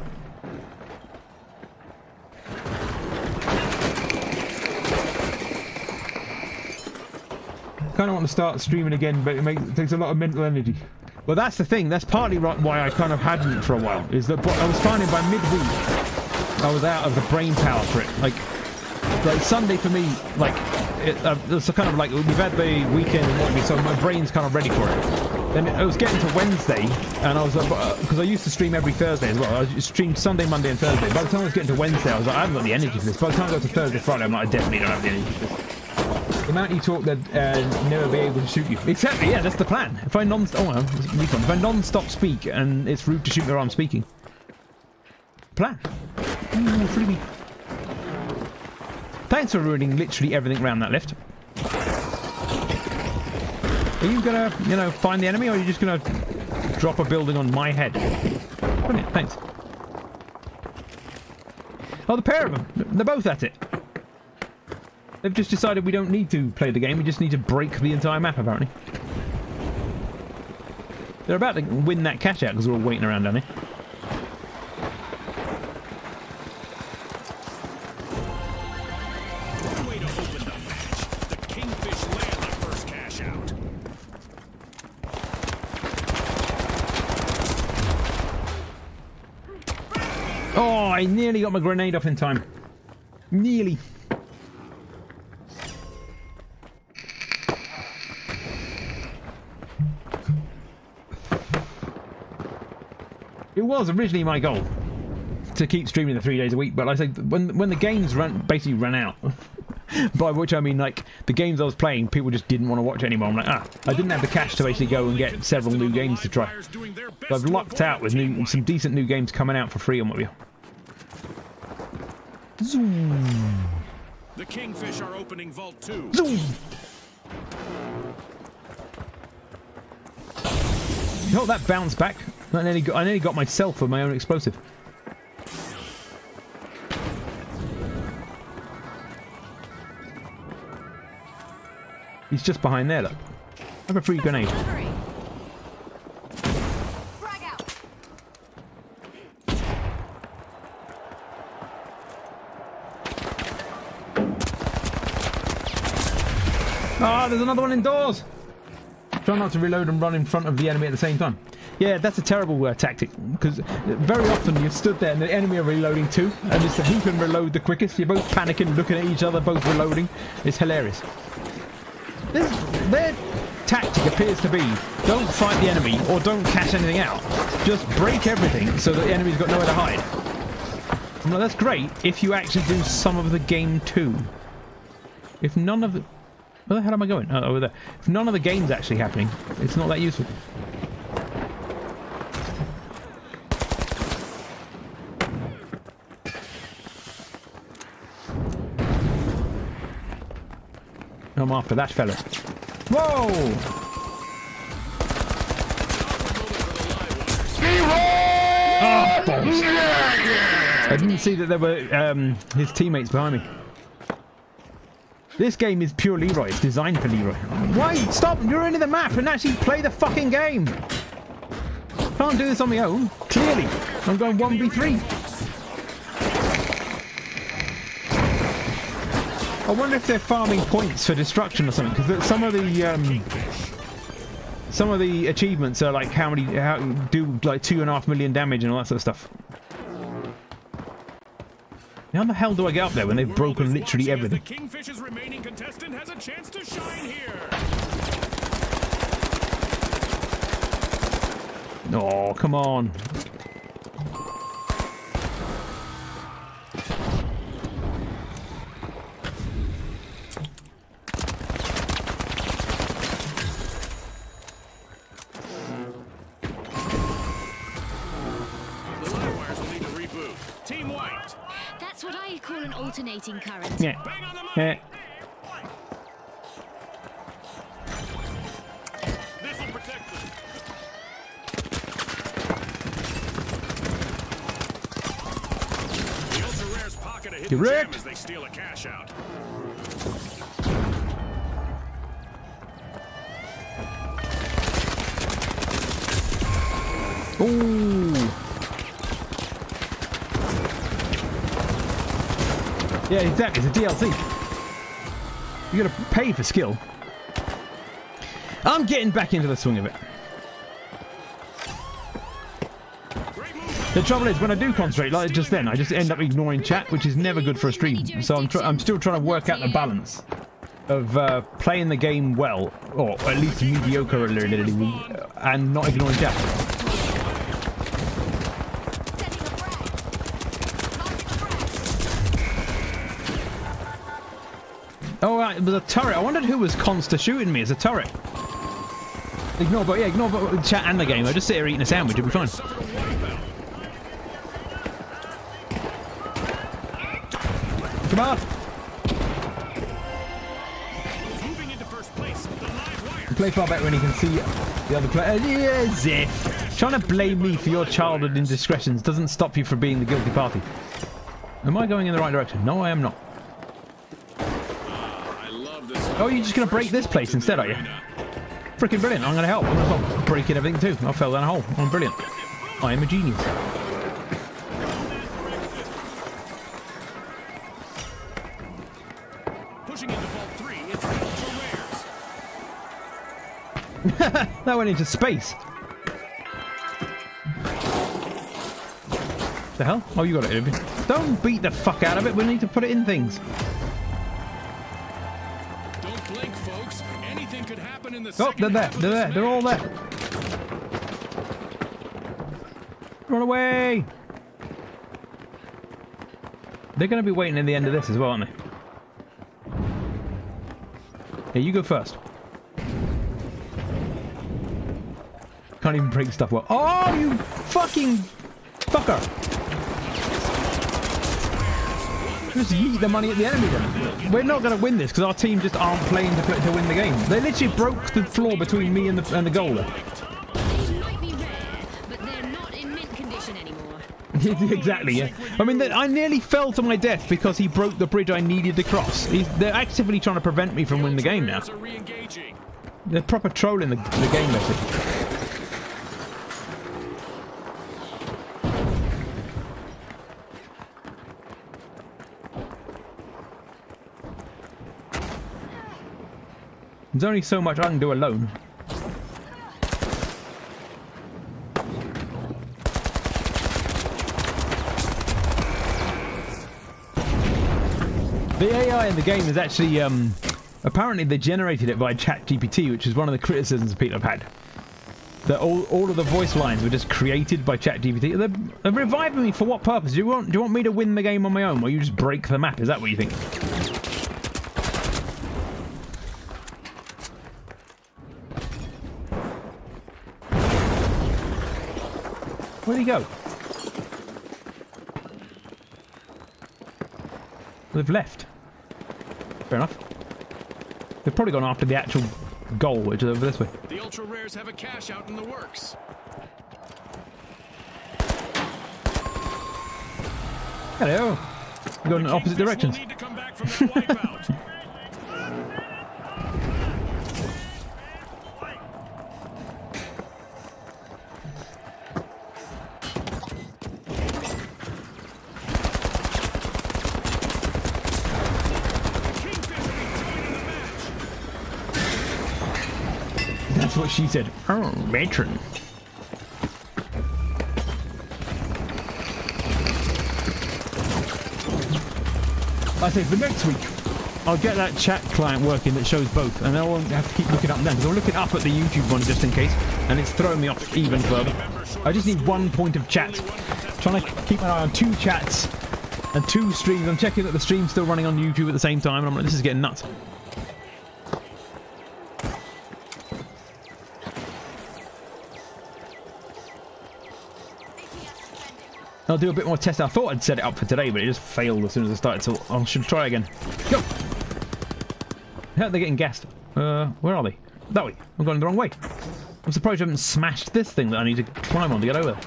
Kind of want to start streaming again, but it takes a lot of mental energy. Well, that's the thing. That's partly why I kind of hadn't for a while. Is that I was finding by midweek, I was out of the brain power for it. Like Sunday for me, like it's kind of like we've had the weekend and what, so my brain's kind of ready for it. Then I was getting to Wednesday, and I was because I used to stream every Thursday as well. I streamed Sunday, Monday, and Thursday. By the time I was getting to Wednesday, I was like, I haven't got the energy for this. By the time I got to Thursday, Friday, I'm like, I definitely don't have the energy for this. The amount you talk, they'd never be able to shoot you. Exactly, yeah, that's the plan. If I non-stop speak and it's rude to shoot me while I'm speaking. Plan. Ooh, freebie. Thanks for ruining literally everything around that lift. Are you gonna, find the enemy, or are you just gonna drop a building on my head? Brilliant, thanks. Oh, the pair of them. They're both at it. They've just decided we don't need to play the game, we just need to break the entire map, apparently. They're about to win that cash out because we're all waiting around down here. Way to open the match. The Kingfish land the first cash out. Oh, I nearly got my grenade off in time. Nearly. It was originally my goal to keep streaming the 3 days a week, but like I said, when the games basically ran out, by which I mean like the games I was playing, people just didn't want to watch it anymore. I'm like, I didn't have the cash to basically go and get several new games to try. So I've lucked out with some decent new games coming out for free on what we are. Zoom. The Kingfish are opening Vault 2. Zoom. You know that bounce back? I nearly got myself with my own explosive. He's just behind there, look. I have a free grenade. Frag out. Ah, there's another one indoors! Try not to reload and run in front of the enemy at the same time. Yeah, that's a terrible tactic, because very often you stood there and the enemy are reloading too, and it's who can reload the quickest. You're both panicking, looking at each other, both reloading. It's hilarious. Their tactic appears to be, don't fight the enemy or don't cash anything out. Just break everything so that the enemy's got nowhere to hide. Well, that's great if you actually do some of the game too. If none of the... Where the hell am I going? Oh, over there. If none of the game's actually happening, it's not that useful. I'm after that fella. Whoa! Balls. I didn't see that there were his teammates behind me. This game is pure Leroy. It's designed for Leroy. Why? Stop ruining the map and actually play the fucking game. Can't do this on my own. Clearly. I'm going 1v3. I wonder if they're farming points for destruction or something, because some of the achievements are like how do like 2.5 million damage and all that sort of stuff. How the hell do I get up there when they've broken literally everything? The Kingfish's remaining contestant has a chance to shine here. Oh, come on. The live wires will need to reboot. Team wiped. That's what I call an alternating current. Yeah. Bang on the mark. Yeah. This will protect them. The ultra rares pocket a hidden Get gem wrecked. as they steal a cash out. Ooh. Yeah, exactly. It's a DLC. You gotta pay for skill. I'm getting back into the swing of it. The trouble is, when I do concentrate, like just then, I just end up ignoring chat, which is never good for a stream. So I'm still trying to work out the balance of playing the game well, or at least mediocre, and not ignoring chat. Oh, right, it was a turret. I wondered who was constantly shooting me as a turret. Ignore both chat and the game. I just sit here eating a sandwich. It'll be fine. Come on. Moving into first place, the live wire. You play far better when you can see the other player. Yeah, Ziff. Trying to blame me for your childhood indiscretions doesn't stop you from being the guilty party. Am I going in the right direction? No, I am not. I love this. Oh, you're just going to break this place instead, are you? Freaking brilliant. I'm going to help. I'm going to stop breaking everything too. I fell down a hole. I'm brilliant. I am a genius. Pushing into Vault 3, it's the ultra rares. That went into space. The hell? Oh, you got it, Irving. Don't beat the fuck out of it. We need to put it in things. Don't blink, folks. Anything could happen in the Oh, they're second there. half of They're this there. They're all match. there. Run away. They're going to be waiting in the end of this as well, aren't they? Here, you go first. Can't even break stuff well. Oh, you fucking fucker! Just yeet the money at the enemy then. We're not going to win this because our team just aren't playing to win the game. They literally broke the floor between me and the goal there. They might be rare, but they're not in mint condition anymore. Exactly, yeah. I mean, I nearly fell to my death because he broke the bridge I needed to cross. They're actively trying to prevent me from winning the game now. Ultra rares are re-engaging. They're proper trolling the game message. There's only so much I can do alone. The AI in the game is actually, apparently they generated it by ChatGPT, which is one of the criticisms people have had. That all of the voice lines were just created by ChatGPT. They're reviving me for what purpose? Do you want me to win the game on my own, or you just break the map? Is that what you think? Where'd he go? They've left. Fair enough. They've probably gone after the actual goal, which is over this way. The ultra rares have a cash out in the works. Hello. We're going in opposite Kingfish directions. will need to come back from that wipeout. That's what she said. Oh, matron. I say for next week, I'll get that chat client working that shows both, and I won't have to keep looking up and down, because I'm looking up at the YouTube one just in case, and it's throwing me off even further. I just need one point of chat. Trying to keep an eye on 2 chats and 2 streams. I'm checking that the stream's still running on YouTube at the same time, and I'm like, this is getting nuts. I'll do a bit more testing. I thought I'd set it up for today, but it just failed as soon as I started, so I should try again. Go! They're getting gassed. Where are they? That way. I'm going the wrong way. I'm surprised I haven't smashed this thing that I need to climb on to get over there.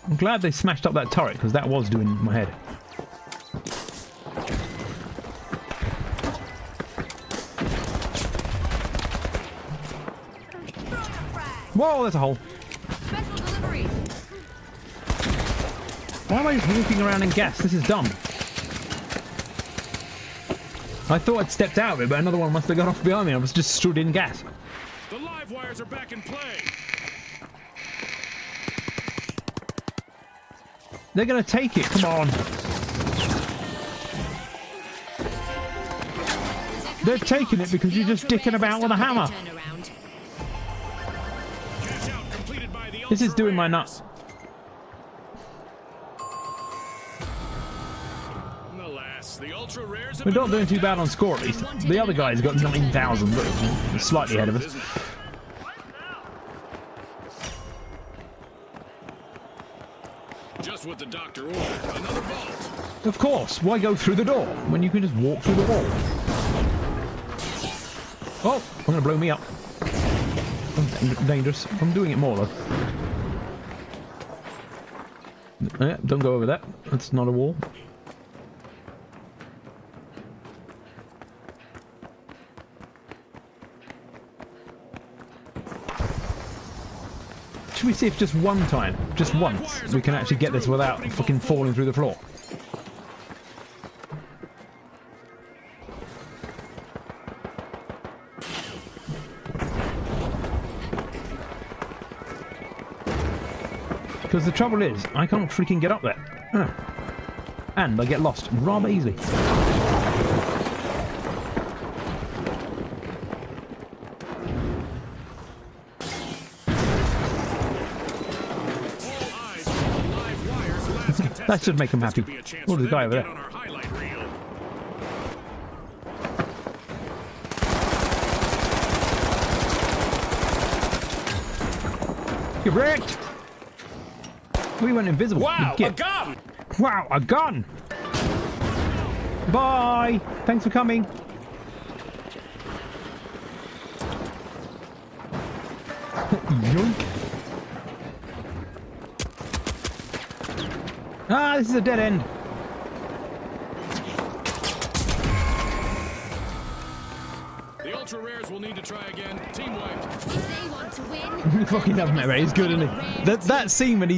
I'm glad they smashed up that turret, because that was doing my head. Whoa, there's a hole. Special delivery. Why am I just walking around in gas? This is dumb. I thought I'd stepped out of it, but another one must have got off behind me. I was just stood in gas. The live wires are back in play. They're going to take it. Come on. They're taking it because you're just dicking about with a hammer. Cash out completed by the This is doing my ultra-rares. nuts. Alas, the ultra rares have We're been not doing too bad on score, at least. The other guy's got 9,000, but he's slightly ahead of us. Just what the doctor ordered. Another vault. Of course. Why go through the door when you can just walk through the wall? Oh, I'm going to blow me up. I'm dangerous. I'm doing it more, though. Don't go over that. That's not a wall. Should we see if just one time, just once, we can actually get this without fucking falling through the floor? Because the trouble is, I can't freaking get up there. And I get lost rather easily. That should make him happy. Oh, there's a guy over there. You're wrecked! We went invisible. Wow, You a git. gun! Wow, a gun! Bye! Thanks for coming. Yoink. Ah, this is a dead end. The ultra rares will need to try again. Team wiped. If they want to win, Fucking love Mate Ray. He's good, isn't he? That scene when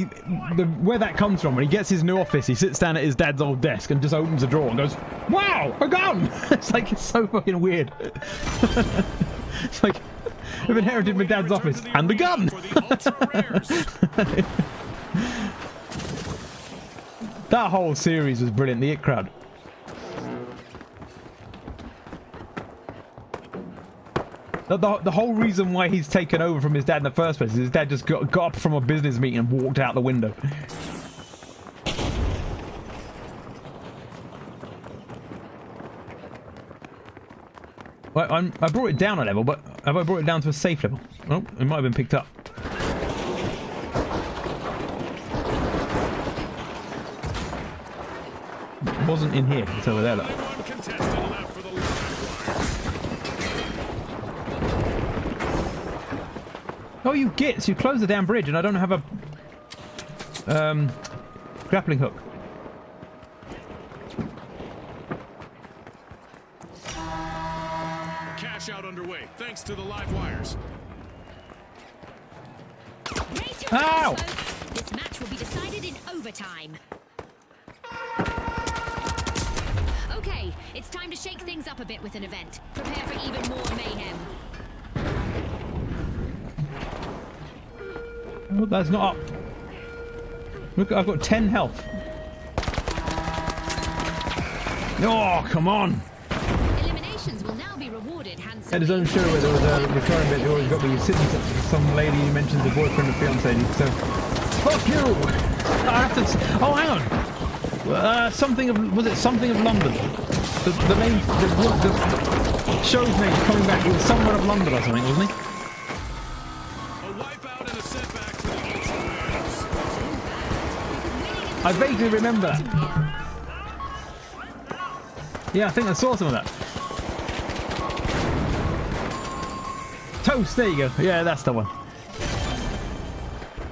where that comes from, when he gets his new office, he sits down at his dad's old desk and just opens a drawer and goes, "Wow, a gun!" It's like, it's so fucking weird. It's like, I've inherited my dad's office and the gun. That whole series was brilliant. The It Crowd. The whole reason why he's taken over from his dad in the first place is his dad just got up from a business meeting and walked out the window. Well, I brought it down a level, but have I brought it down to a safe level? Oh, it might have been picked up. It wasn't in here. It's over there, look. Oh, you gits! You closed the damn bridge, and I don't have a grappling hook. Cash out underway, thanks to the live wires. Raise your Ow! hands, folks. This match will be decided in overtime. Okay, it's time to shake things up a bit with an event. Prepare for even more mayhem. Oh, that's not up. Look, I've got 10 health. Oh, come on! Eliminations will now be rewarded handsomely. At his own show where there was a recurring bit, they always got me sitting to some lady who mentions a boyfriend or fiance. So, fuck you! I have to. Oh, hang on. Something of, was it something of London? The name, the show's name coming back. It was someone of London or something, wasn't he? A wipeout and a setback for the Ultra Rares. I vaguely remember that. Yeah, I think I saw some of that. Toast, there you go. Yeah, that's the one.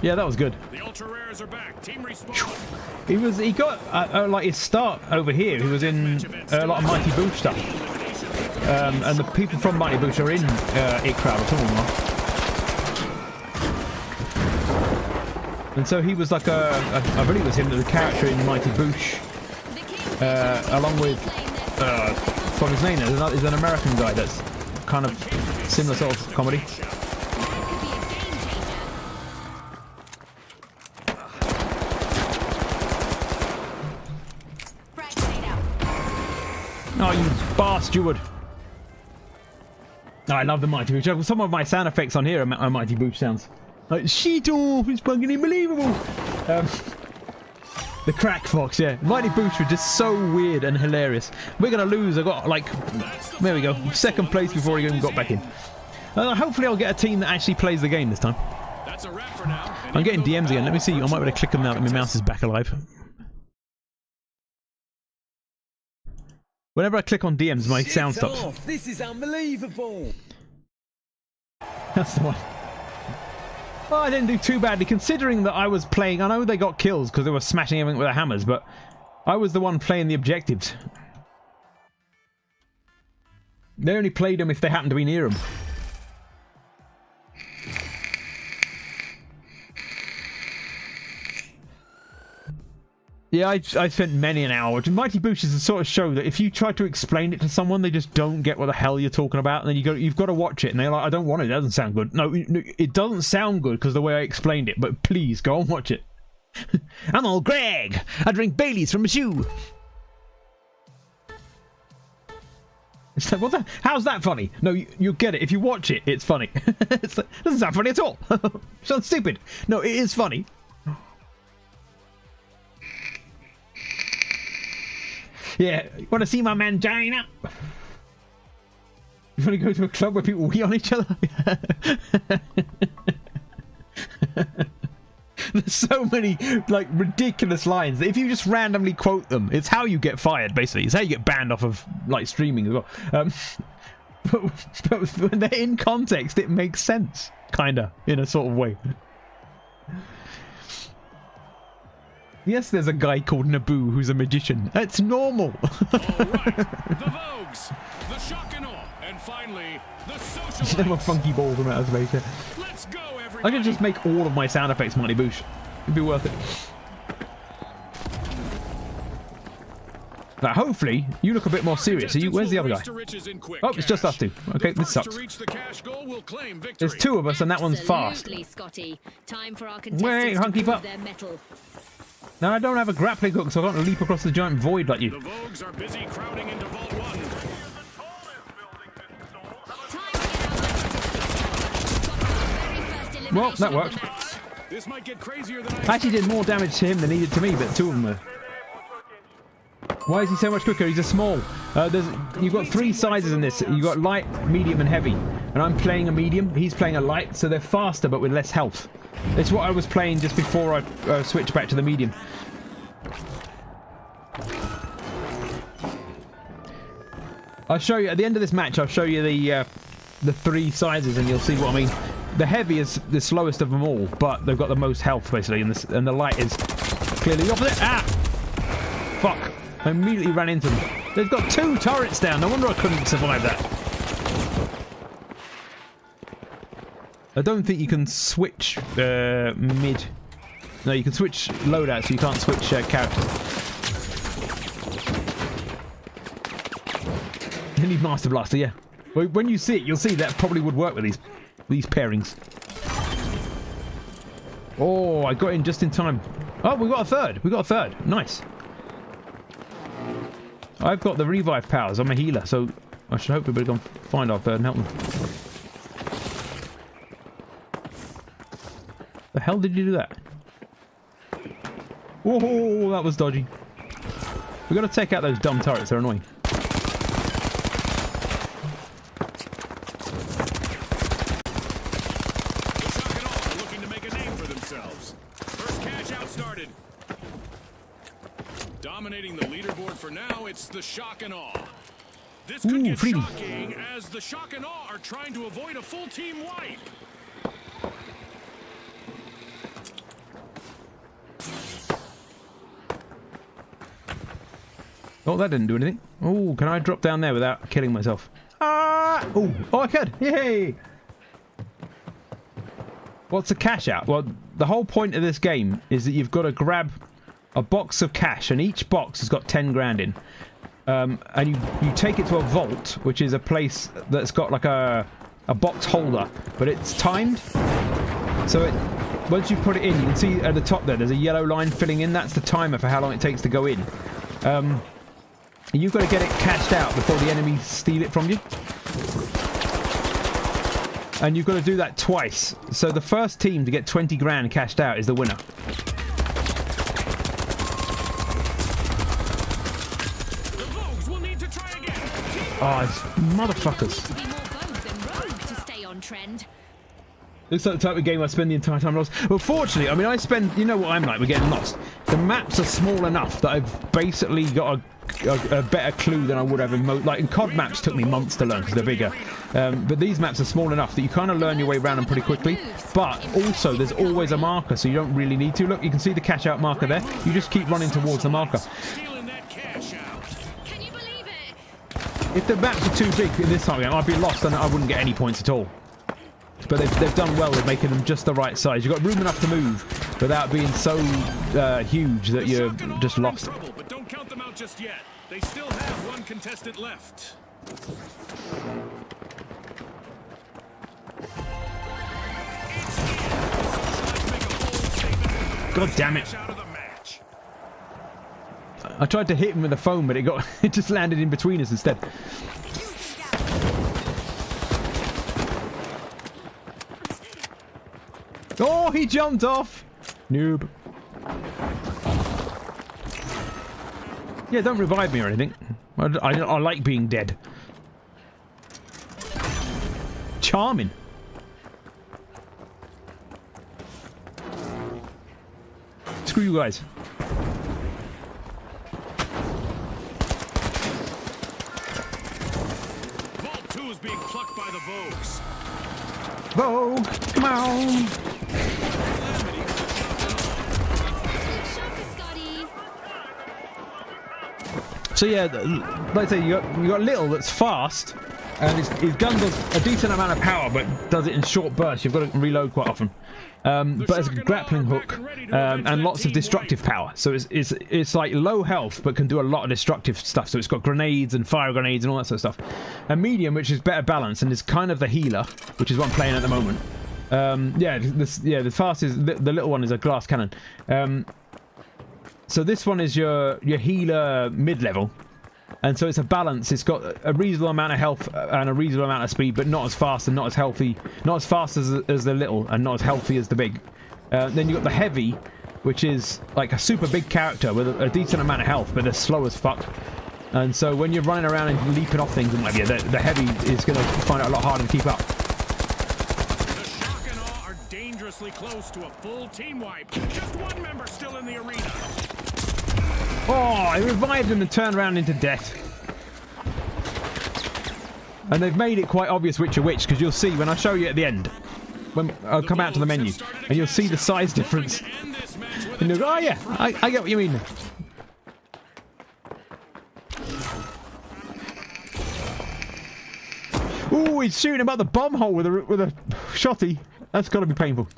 Yeah, that was good. The Ultra Rares are back. Team respawn. He got like his start over here. He was in a lot of Mighty Boosh stuff, and the people from Mighty Boosh are in It Crowd or something like that. And so he was like I believe it was him that was a character in Mighty Boosh, along with what's his name? There's an American guy that's kind of similar sort of comedy. Frag grenade out. Oh, you bastard! Oh, I love the Mighty Boosh. Some of my sound effects on here are Mighty Boosh sounds. Like, shit off! It's fucking unbelievable! The Crack Fox, yeah. Mighty Boosh were just so weird and hilarious. We're gonna lose. I got, like, there we go. Second place before he even got back in. Hopefully I'll get a team that actually plays the game this time. That's a wrap for now. I'm getting DMs again. Let me see. I might be able to click them now that my mouse is back alive. Whenever I click on DMs, my sound Shit stops. off. This is unbelievable. That's the one. Well, I didn't do too badly considering that I was playing. I know they got kills because they were smashing everything with their hammers, but I was the one playing the objectives. They only played them if they happened to be near them. Yeah, I spent many an hour. Mighty Boosh is the sort of show that if you try to explain it to someone, they just don't get what the hell you're talking about, and then you've got to watch it, and they're like, I don't want it, it doesn't sound good. No, it doesn't sound good because the way I explained it, but please, go and watch it. I'm old Greg! I drink Baileys from a shoe! It's like, what the? How's that funny? No, you get it. If you watch it, it's funny. It's like, it doesn't sound funny at all. It sounds stupid. No, it is funny. Yeah, you want to see my mangina? You want to go to a club where people wee on each other? There's so many, like, ridiculous lines that if you just randomly quote them, it's how you get fired, basically. It's how you get banned off of, like, streaming as well. But when they're in context, it makes sense, kinda, in a sort of way. Yes, there's a guy called Naboo who's a magician. It's normal. All right. The Vogues, the Shock and Awe, and finally, the Socialites. There were funky balls from outer space. Let's go, everybody. I could just make all of my sound effects Mighty Boosh. It'd be worth it. Now, hopefully, you look a bit more serious. Where's the other guy? Oh, it's just us two. Okay, this sucks. There's two of us, and that one's fast. Absolutely, Scotty. Time for our Wait, contestants to hunky prove pup. their mettle. No, I don't have a grappling hook, so I can't leap across the giant void like you. The Vogues are busy crowding into Vault 1. Time to get our Well, that worked. This might get crazier than I actually did more damage to him than he did to me, but two of them were. Why is he so much quicker? He's a small. You've got three sizes in this. You've got light, medium, and heavy. And I'm playing a medium. He's playing a light, so they're faster but with less health. It's what I was playing just before I switched back to the medium. I'll show you at the end of this match. I'll show you the three sizes, and you'll see what I mean. the heavy is the slowest of them all, but they've got the most health basically, and the light is clearly the opposite. Ah! Fuck. I immediately ran into them. They've got 2 turrets down. No wonder I couldn't survive that. I don't think you can switch mid. No, you can switch loadout, so you can't switch characters. You need Master Blaster, yeah. But when you see it, you'll see that probably would work with these pairings. Oh, I got in just in time. Oh, we got a third. We got a third. Nice. I've got the revive powers. I'm a healer, so I should hope everybody can find our third and help them. The hell did you do that? Whoa, that was dodgy. We've got to take out those dumb turrets. They're annoying. Dominating the leaderboard for now, it's the Shock and Awe. This could get shocking as the Shock and Awe are trying to avoid a full team wipe. Oh, that didn't do anything. Oh, can I drop down there without killing myself? Ah! Oh, I could! Yay! What's a cash out? Well, the whole point of this game is that you've got to grab a box of cash, and each box has got 10 grand in. And you take it to a vault, which is a place that's got like a box holder, but it's timed. So once you put it in, you can see at the top there's a yellow line filling in. That's the timer for how long it takes to go in. You've got to get it cashed out before the enemies steal it from you. And you've got to do that twice. So the first team to get 20 grand cashed out is the winner. Oh, it's motherfuckers. To be more Vogue than Rogue to stay on trend. Looks like the type of game I spend the entire time lost. Well, fortunately, I mean, I spend... You know what I'm like, we're getting lost. The maps are small enough that I've basically got a better clue than I would have in... Like, in COD maps took me months to learn because they're bigger. But these maps are small enough that you kind of learn your way around them pretty quickly. But also, there's always a marker, so you don't really need to. Look, you can see the cash out marker there. You just keep running towards the marker. If the maps are too big in this time game, I'd be lost and I wouldn't get any points at all. But they've done well with making them just the right size. You've got room enough to move without being so huge that you're just lost. But don't count them out just yet. They still have one contestant left. God damn it. I tried to hit him with the phone, but it just landed in between us instead. Oh, he jumped off! Noob. Yeah, don't revive me or anything. I like being dead. Charming. Screw you guys. Vault 2 is being plucked by the Vogues. Vogue, come on! So yeah, like I say, you got Little that's fast, and his gun does a decent amount of power, but does it in short bursts. You've got to reload quite often. But it's a grappling hook and lots of destructive power. So it's like low health, but can do a lot of destructive stuff. So it's got grenades and fire grenades and all that sort of stuff. And medium, which is better balanced and is kind of the healer, which is what I'm playing at the moment. The fastest, the little one is a glass cannon. So this one is your healer mid-level, and so it's a balance. It's got a reasonable amount of health and a reasonable amount of speed, but not as fast and not as healthy, not as fast as the little and not as healthy as the big. Then you got the heavy, which is like a super big character with a decent amount of health, but they're slow as fuck. And so when you're running around and leaping off things, and the heavy is going to find it a lot harder to keep up. The Shock and Awe are dangerously close to a full team wipe. Just one member still in the arena. Oh, I revived him and turned around into death. And they've made it quite obvious which are which, because you'll see when I show you at the end. when I'll come out to the menu, and you'll see the size difference. And you'll go, oh yeah, I get what you mean. Ooh, he's shooting about the bomb hole with a shotty. That's got to be painful.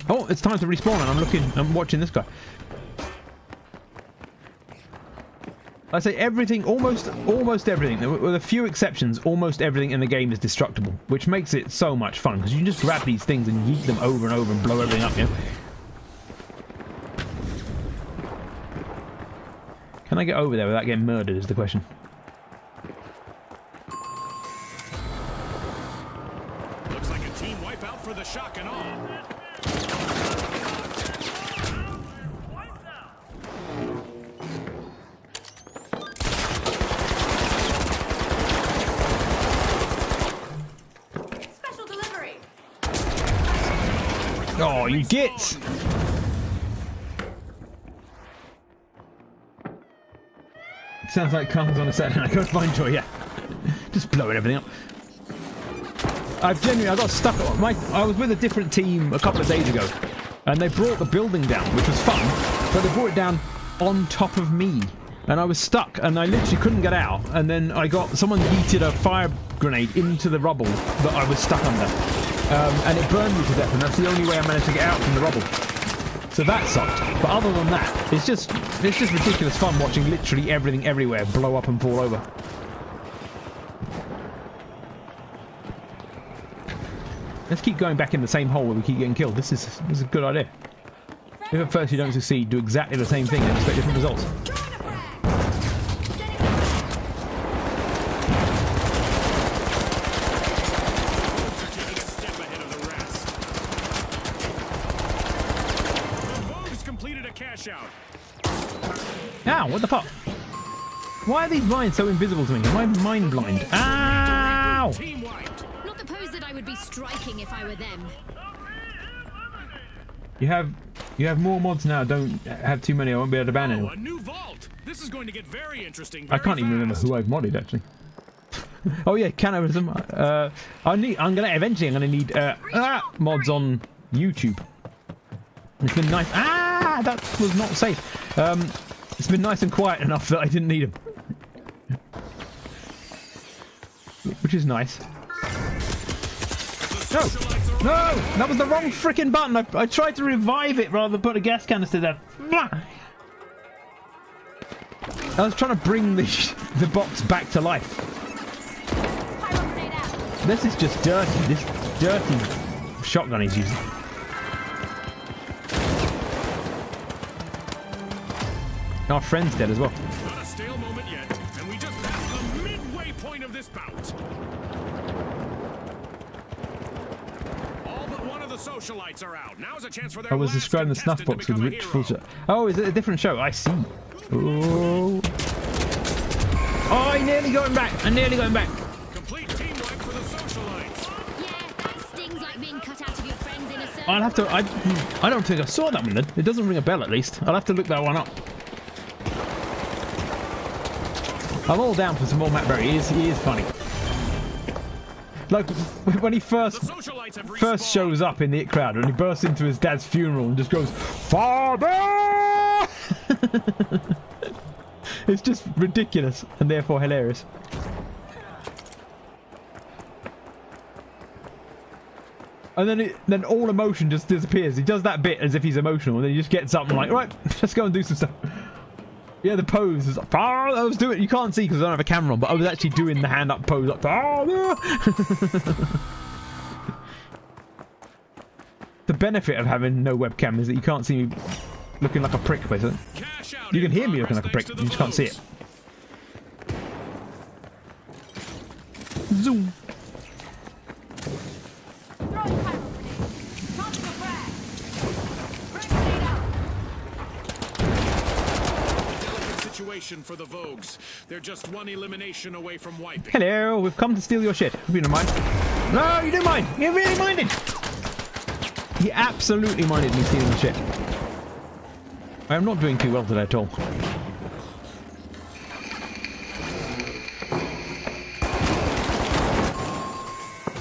Oh, it's time to respawn, and I'm watching this guy. I say everything, almost everything, with a few exceptions, almost everything in the game is destructible, which makes it so much fun, because you can just grab these things and yeet them over and over and blow everything up, you know? Can I get over there without getting murdered is the question. Looks like a team wipeout for the shock and awe. Special delivery. Oh, you gits! Sounds like Carl's on a Saturday night. Go find Joy, yeah. Just blowing everything up. I got stuck. I was with a different team a couple of days ago, and they brought the building down, which was fun, but they brought it down on top of me, and I was stuck, and I literally couldn't get out. And then someone yeeted a fire grenade into the rubble that I was stuck under, and it burned me to death. And that's the only way I managed to get out from the rubble. So that sucked. But other than that, it's just ridiculous fun watching literally everything everywhere blow up and fall over. Let's keep going back in the same hole where we keep getting killed. This is a good idea. If at first you don't succeed, do exactly the same thing and expect different results. Ow, what the fuck? Why are these mines so invisible to me? Am I mind blind? Ow! Not the pose that I would be striking if I were them. You have more mods now. Don't have too many. I won't be able to ban anyone. A new vault. This is going to get very interesting. I can't even remember who I've modded actually. Oh yeah, cannibalism. I'm gonna eventually need mods on YouTube. It's been nice. Ah, that was not safe. It's been nice and quiet enough that I didn't need them. Which is nice. No! No! That was the wrong freaking button! I tried to revive it rather than put a gas canister there. I was trying to bring the box back to life. This is just dirty. This dirty shotgun he's using. Our friend's dead as well. Not a stale moment yet, and we just passed the midway point of this bout. All but one of the socialites are out. Now's a chance for their I was describing the snuff box with rich full shot. Oh, is it a different show? I see. Oh, I nearly got him back. Complete team wipe for the socialites. Yeah, that stings like being cut out of your friends in a circle. I'll have to. I don't think I saw that one then. It doesn't ring a bell at least. I'll have to look that one up. I'm all down for some more Matt Berry. He is funny. Like when he first shows up in the It crowd and he bursts into his dad's funeral and just goes, "Father!" It's just ridiculous and therefore hilarious. And then all emotion just disappears. He does that bit as if he's emotional, and then he just gets up and like, right, let's go and do some stuff. Yeah, the pose is like, I was doing it. You can't see because I don't have a camera on, but I was actually doing the hand up pose, like, The benefit of having no webcam is that you can't see me looking like a prick, basically. You can hear me looking like a prick, you just can't see it. Zoom. For the Vogues. They're just one elimination away from wiping. Hello, we've come to steal your shit. Hope you don't mind. No, you do mind. You really minded. He absolutely minded me stealing the shit. I am not doing too well today at all.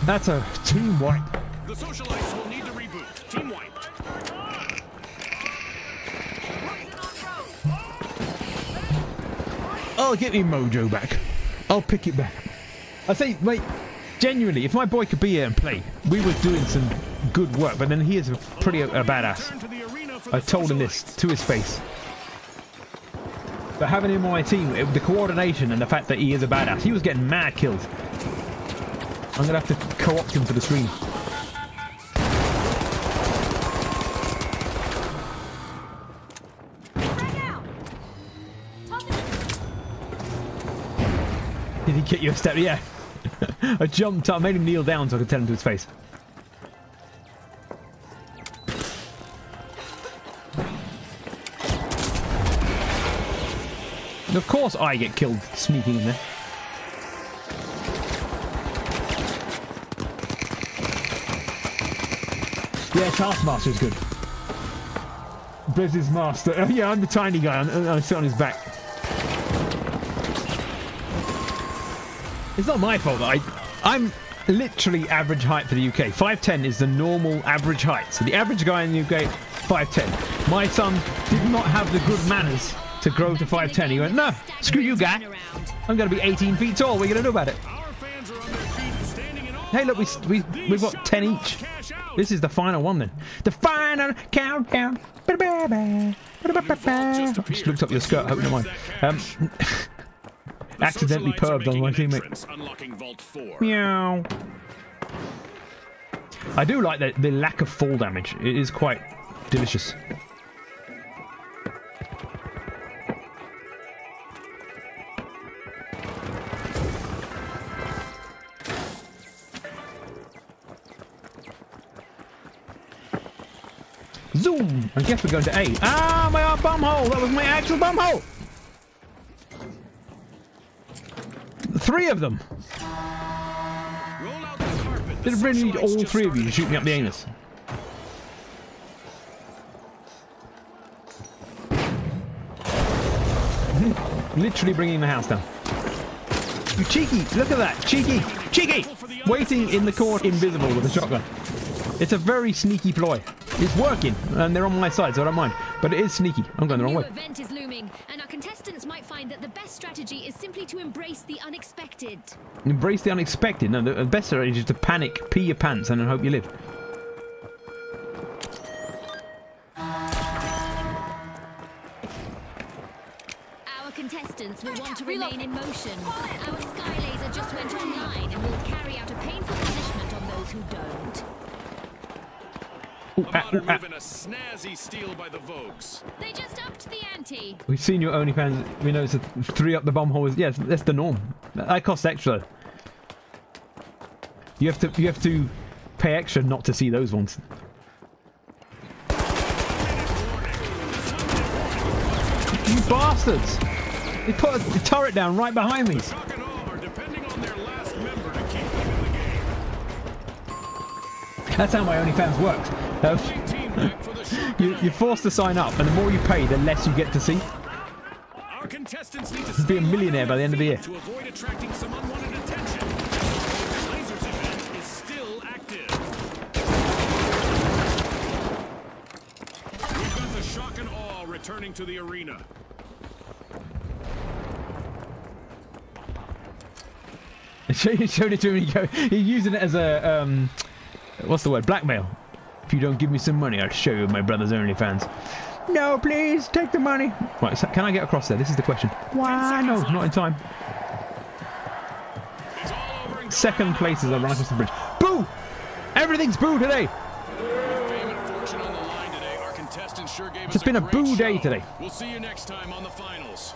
That's a team wipe. The socialites will need to reboot. Team wiped. I'll get me mojo back. I'll pick it back. I say, mate, genuinely, if my boy could be here and play, we were doing some good work, but then he is a badass. Return to the arena for I the told him this socialites. to his face. But having him on my team, the coordination and the fact that he is a badass, he was getting mad kills. I'm going to have to co-opt him for the stream. Frag out. Toss it. Did he get you a step? Yeah. I jumped up, made him kneel down so I could tell him to his face. And of course I get killed sneaking in there. Yeah, Taskmaster is good. Business Master. Oh yeah, I'm the tiny guy. I sit on his back. It's not my fault that I'm literally average height for the UK. 5'10" is the normal average height. So the average guy in the UK, 5'10". My son did not have the good manners to grow to 5'10". He went, no, screw you, guy. I'm going to be 18 feet tall. What are you going to do about it? Our fans are on their feet, standing in awe. Hey, look, we've got 10 each. Cash out. This is the final one then. The final countdown. I just looked up your skirt, hope you don't mind. The Accidentally socialites are perved on making my an teammate. entrance, unlocking Vault 4. Meow. I do like the lack of fall damage. It is quite delicious. Zoom! I guess we're going to A. Ah, my bum hole! That was my actual bum hole! 3 of them! Roll out the carpet. Did it really need all 3 of you to shoot me up the anus? Literally bringing the house down. You cheeky! Look at that! Cheeky! Cheeky! Waiting in the court invisible with a shotgun. It's a very sneaky ploy. It's working, and they're on my side, so I don't mind. But it is sneaky. I'm going the wrong New way. event is looming, and our contestants might find that the best strategy is simply to embrace the unexpected. Embrace the unexpected. No, the best strategy is to panic, pee your pants, and then hope you live. Our contestants will want to remain in motion. Our sky laser just went online and will carry out a painful punishment on those who don't. Ooh, A modern ah. move and a snazzy steal by the Vogues. They just upped the ante. We've seen your OnlyFans. We know it's a 3 up the bum hole. Yes, that's the norm. That costs extra. You have to pay extra not to see those ones. You bastards! They put a turret down right behind me. Shock and awe are depending on their last member to keep them in the game. That's how my OnlyFans works. Team wipe for the shock. You're forced to sign up, and the more you pay, the less you get to see. Our contestants need to Be a stay millionaire by the end of the year. to avoid attracting some unwanted attention. Lasers event is still active. We've got the shock and awe returning to the arena. He showed it to me. He's using it as a what's the word? Blackmail. If you don't give me some money, I'll show you my brother's OnlyFans. No, please take the money. Right, so can I get across there? This is the question. Why? No, not in time. It's all over and Second place as I run across the bridge. Boo! Everything's boo today. fame and fortune on the line today. Our contestants sure gave us It's been a great boo day show. today. We'll see you next time on the finals.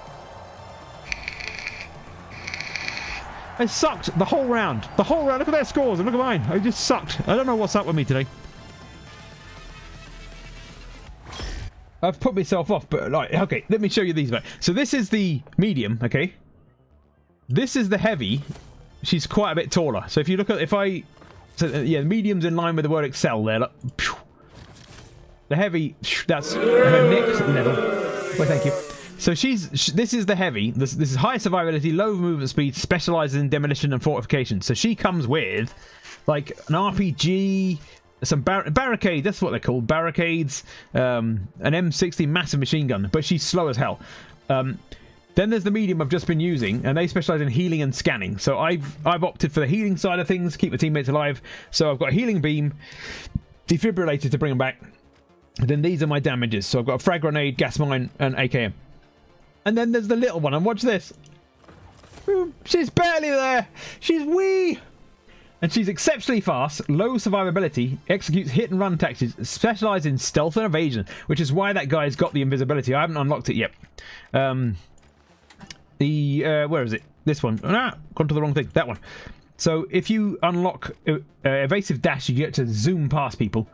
I sucked the whole round. The whole round. Look at their scores and look at mine. I just sucked. I don't know what's up with me today. I've put myself off, but like, okay, let me show you these. So this is the medium, okay? This is the heavy. She's quite a bit taller. So if you look at, yeah, the medium's in line with the word excel there. Like, the heavy, that's her neck level. Well, thank you. So this is the heavy. This is high survivability, low movement speed, specializes in demolition and fortification. So she comes with like an RPG, some barricade. That's what they're called, barricades. An M60 massive machine gun, but she's slow as hell. Then there's the medium I've just been using, and they specialize in healing and scanning. So I've opted for the healing side of things, keep the teammates alive. So I've got a healing beam, defibrillator to bring them back. And then these are my damages. So I've got a frag grenade, gas mine, and AKM. And then there's the little one, and watch this. She's barely there. She's wee. And she's exceptionally fast, low survivability, executes hit and run tactics, specialized in stealth and evasion, which is why that guy's got the invisibility. I haven't unlocked it yet. Where is it? This one. Ah, gone to the wrong thing. That one. So if you unlock evasive dash, you get to zoom past people.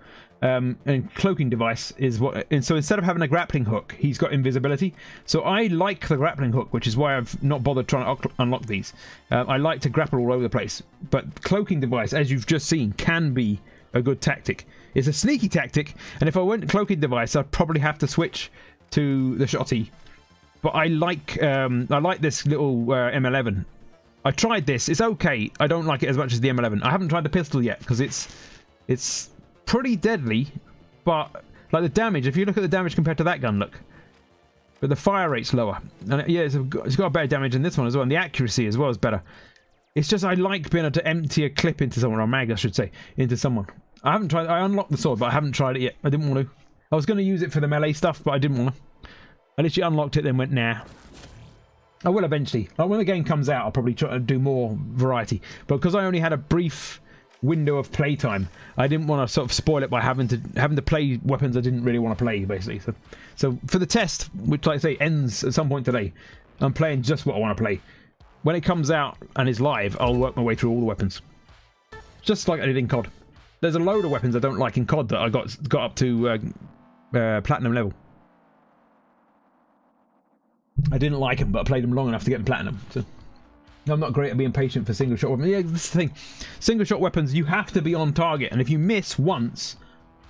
And cloaking device is what. And so instead of having a grappling hook, he's got invisibility. So I like the grappling hook, which is why I've not bothered trying to unlock these. I like to grapple all over the place, but cloaking device, as you've just seen, can be a good tactic. It's a sneaky tactic, and if I went cloaking device, I'd probably have to switch to the shotty. But I like this little M11. I tried this. It's okay. I don't like it as much as the M11. I haven't tried the pistol yet because it's pretty deadly, but like the damage, if you look at the damage compared to that gun, look, but the fire rate's lower, and yeah, it's got a better damage than this one as well, and the accuracy as well is better. It's just I like being able to empty a clip into someone, or a mag I should say, into someone. I haven't tried. I unlocked the sword, but I haven't tried it yet. I didn't want to. I was going to use it for the melee stuff, but I didn't want to. I literally unlocked it, then went nah. I will eventually. Like when the game comes out, I'll probably try to do more variety, but because I only had a brief window of playtime, I didn't want to sort of spoil it by having to play weapons I didn't really want to play, basically. So for the test, which like I say ends at some point today, I'm playing just what I want to play. When it comes out and is live, I'll work my way through all the weapons, just like I did in COD. There's a load of weapons I don't like in COD that I got up to platinum level. I didn't like them, but I played them long enough to get them platinum. So I'm not great at being patient for single shot weapons. Yeah, this is the thing. Single shot weapons, you have to be on target, and if you miss once,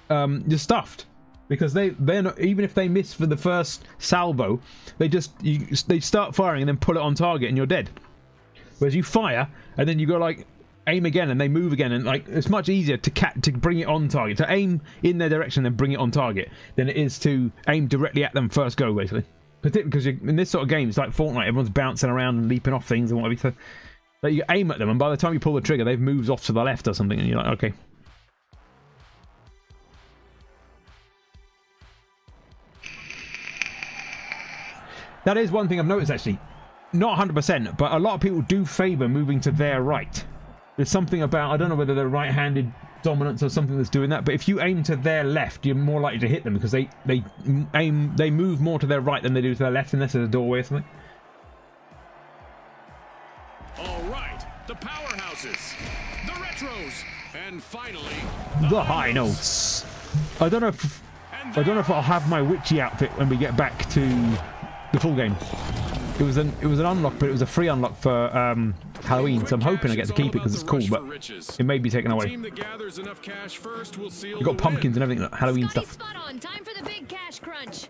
you're stuffed. Because they're not, even if they miss for the first salvo, they start firing and then pull it on target and you're dead. Whereas you fire and then you go like aim again and they move again, and like it's much easier to bring it on target, to aim in their direction and bring it on target, than it is to aim directly at them first go, basically. Particularly because in this sort of game, it's like Fortnite, everyone's bouncing around and leaping off things and whatever. So like, you aim at them, and by the time you pull the trigger, they've moved off to the left or something, and you're like, okay. That is one thing I've noticed, actually. Not 100%, but a lot of people do favour moving to their right. There's something about, I don't know whether they're right-handed dominance or something that's doing that, but if you aim to their left, you're more likely to hit them because they move more to their right than they do to their left, unless there's a doorway or something. All right, the powerhouses, the retros, and finally the high notes. I don't know if I'll have my witchy outfit when we get back to the full game. It was an unlock, but it was a free unlock for Halloween, so I'm hoping I get to keep it because it's cool, but it may be taken away. You've got pumpkins and everything, like Halloween stuff. Spot on. Time for the big cash crunch.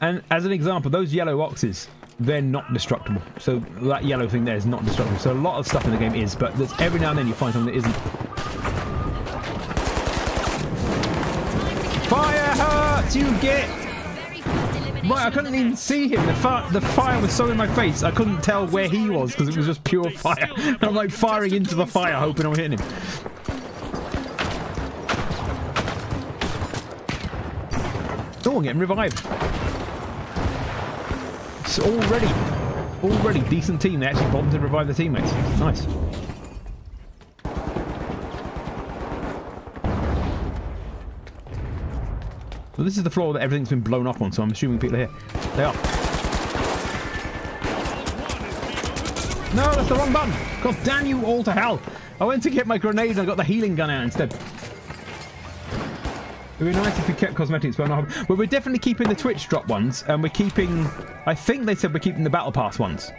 And as an example, those yellow boxes, they're not destructible. So that yellow thing there is not destructible. So a lot of stuff in the game is, but there's every now and then you find something that isn't. Fire hurts, you get. Right, I couldn't even see him. The fire was so in my face, I couldn't tell where he was because it was just pure fire. And I'm like firing into the fire, hoping I'm hitting him. Oh, I'm getting revived. It's already decent team. They actually bothered to revive their teammates. Nice. Well, this is the floor that everything's been blown up on, so I'm assuming people are here. They are. No, that's the wrong button. God damn you all to hell. I went to get my grenade and I got the healing gun out instead. It would be nice if we kept cosmetics, but not. But we're definitely keeping the Twitch drop ones, and we're keeping... I think they said we're keeping the Battle Pass ones.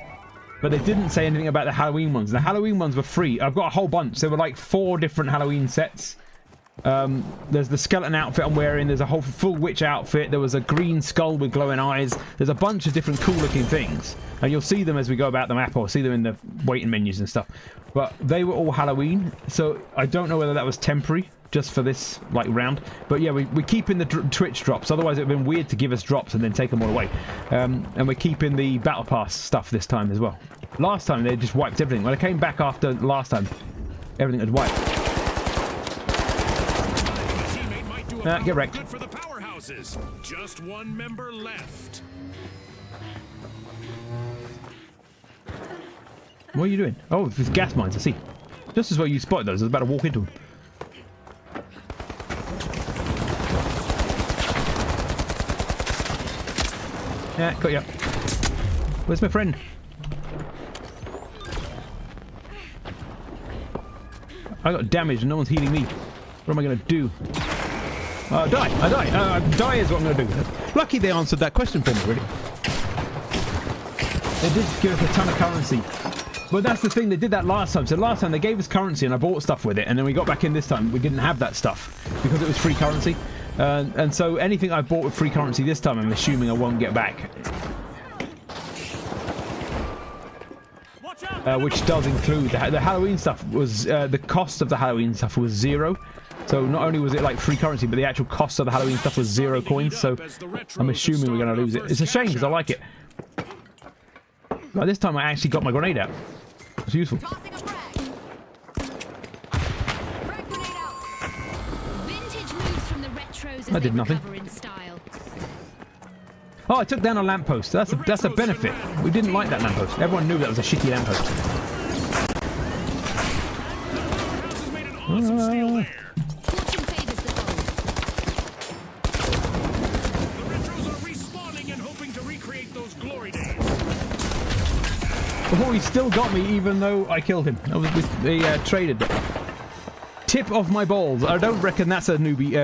But they didn't say anything about the Halloween ones. The Halloween ones were free. I've got a whole bunch. There were like 4 different Halloween sets. There's the skeleton outfit I'm wearing. There's a whole full witch outfit. There was a green skull with glowing eyes. There's a bunch of different cool looking things. And you'll see them as we go about the map, or see them in the waiting menus and stuff. But they were all Halloween, so I don't know whether that was temporary, just for this like round. But yeah, we're keeping the Twitch drops. Otherwise, it would have been weird to give us drops and then take them all away. And we're keeping the Battle Pass stuff this time as well. Last time they just wiped everything. When I came back after last time, everything had wiped. Get wrecked. Good for the powerhouses. Just one member left. What are you doing? Oh, there's gas mines, I see. Just as well you spotted those. I was about to walk into them. Yeah, got you. Where's my friend? I got damaged and no one's healing me. What am I going to do? Die! I die! Die is what I'm going to do. Lucky they answered that question for me, really. They did give us a ton of currency. But that's the thing, they did that last time. So last time they gave us currency and I bought stuff with it. And then we got back in this time, we didn't have that stuff. Because it was free currency. And so anything I bought with free currency this time, I'm assuming I won't get back. Which does include the Halloween stuff. Was the cost of the Halloween stuff was 0. So not only was it like free currency, but the actual cost of the Halloween stuff was 0 coins. So I'm assuming we're going to lose it. It's a shame because I like it. But this time I actually got my grenade out. It's useful. Tossing a frag. Frag grenade out. Vintage moves from the retros as I did they nothing. recover in style. Oh, I took down a lamppost. That's a benefit. We didn't like that lamppost. Everyone knew that was a shitty lamppost. Awesome steal there. Fortune favours the bold. The retros are respawning and hoping to recreate those glory days. Oh, he still got me even though I killed him. They traded. Tip of my balls. I don't reckon that's a newbie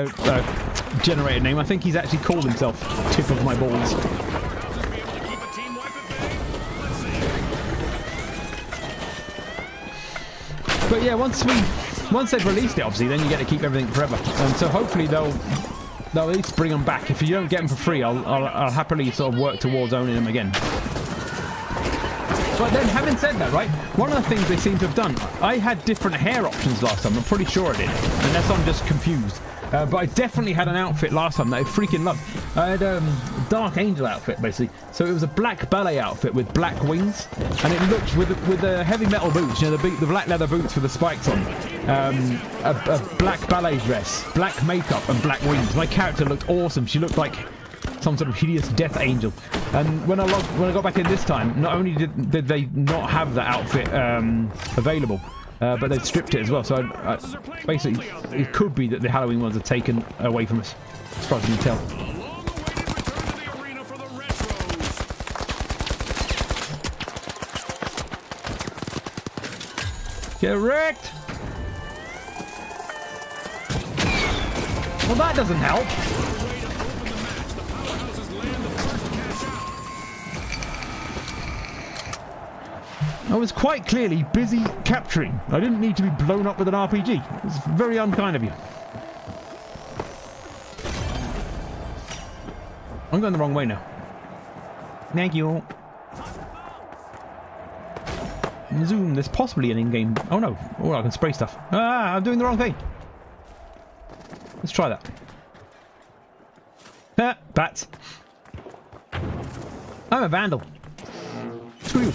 generated name. I think he's actually called himself Tip of my balls. Powerhouses be able to keep a team wipe at bay? Let's see. But yeah, once they've released it, obviously, then you get to keep everything forever. And so hopefully they'll at least bring them back. If you don't get them for free, I'll happily sort of work towards owning them again. But then, having said that, right, one of the things they seem to have done, I had different hair options last time. I'm pretty sure I did, unless I'm just confused. But I definitely had an outfit last time that I freaking loved. I had a Dark Angel outfit, basically. So it was a black ballet outfit with black wings, and it looked with the heavy metal boots, you know, the black leather boots with the spikes on, a black ballet dress, black makeup, and black wings. My character looked awesome. She looked like some sort of hideous death angel. And when I got back in this time, not only did they not have that outfit available, but they stripped it as well. So I basically, it could be that the Halloween ones are taken away from us, as far as you can tell. A long-awaited return to the arena for the retros. Get wrecked! Well, that doesn't help. I was quite clearly busy capturing. I didn't need to be blown up with an RPG. It's very unkind of you. I'm going the wrong way now. Thank you. Zoom, there's possibly an in-game... Oh no. Oh, I can spray stuff. Ah, I'm doing the wrong thing. Let's try that. Ah, bats. I'm a vandal. Screw you.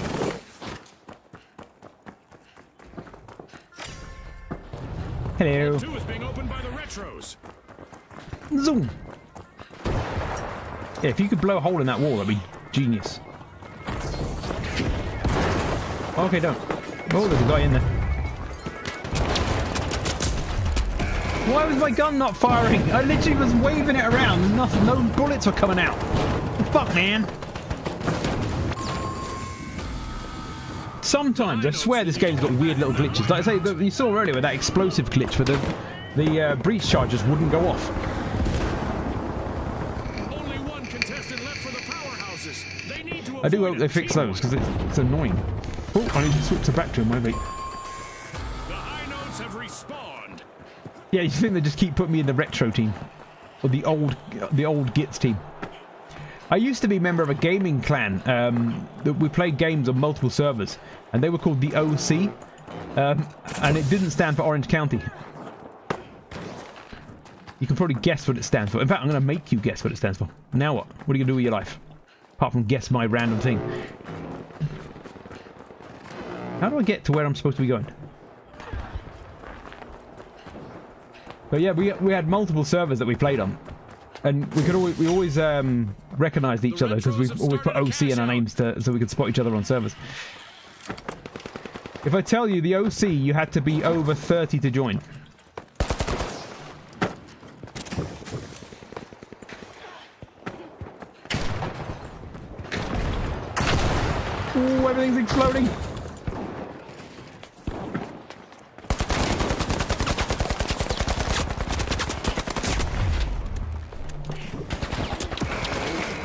Hello. 2 is being opened by the retros. Zoom. Yeah, if you could blow a hole in that wall, that'd be genius. Okay, don't. Oh, there's a guy in there. Why was my gun not firing? I literally was waving it around and nothing, no bullets were coming out. Fuck, man. Sometimes, I swear this game's got weird little glitches. Like I say, you saw earlier with that explosive glitch where the breach charges wouldn't go off. Only one contestant left for the powerhouses. They need to I do hope avoid they a fix team those, because it's annoying. Oh, I need to switch to back to him, maybe. The high notes have respawned. Yeah, you think they just keep putting me in the retro team, or the old Gits team? I used to be a member of a gaming clan that we played games on multiple servers, and they were called the OC, and it didn't stand for Orange County. You can probably guess what it stands for. In fact, I'm going to make you guess what it stands for. Now what? What are you going to do with your life? Apart from guess my random thing. How do I get to where I'm supposed to be going? But yeah, we had multiple servers that we played on. And we always recognized each other because we always put OC in our names so we could spot each other on servers. If I tell you the OC, you had to be over 30 to join. Ooh, everything's exploding.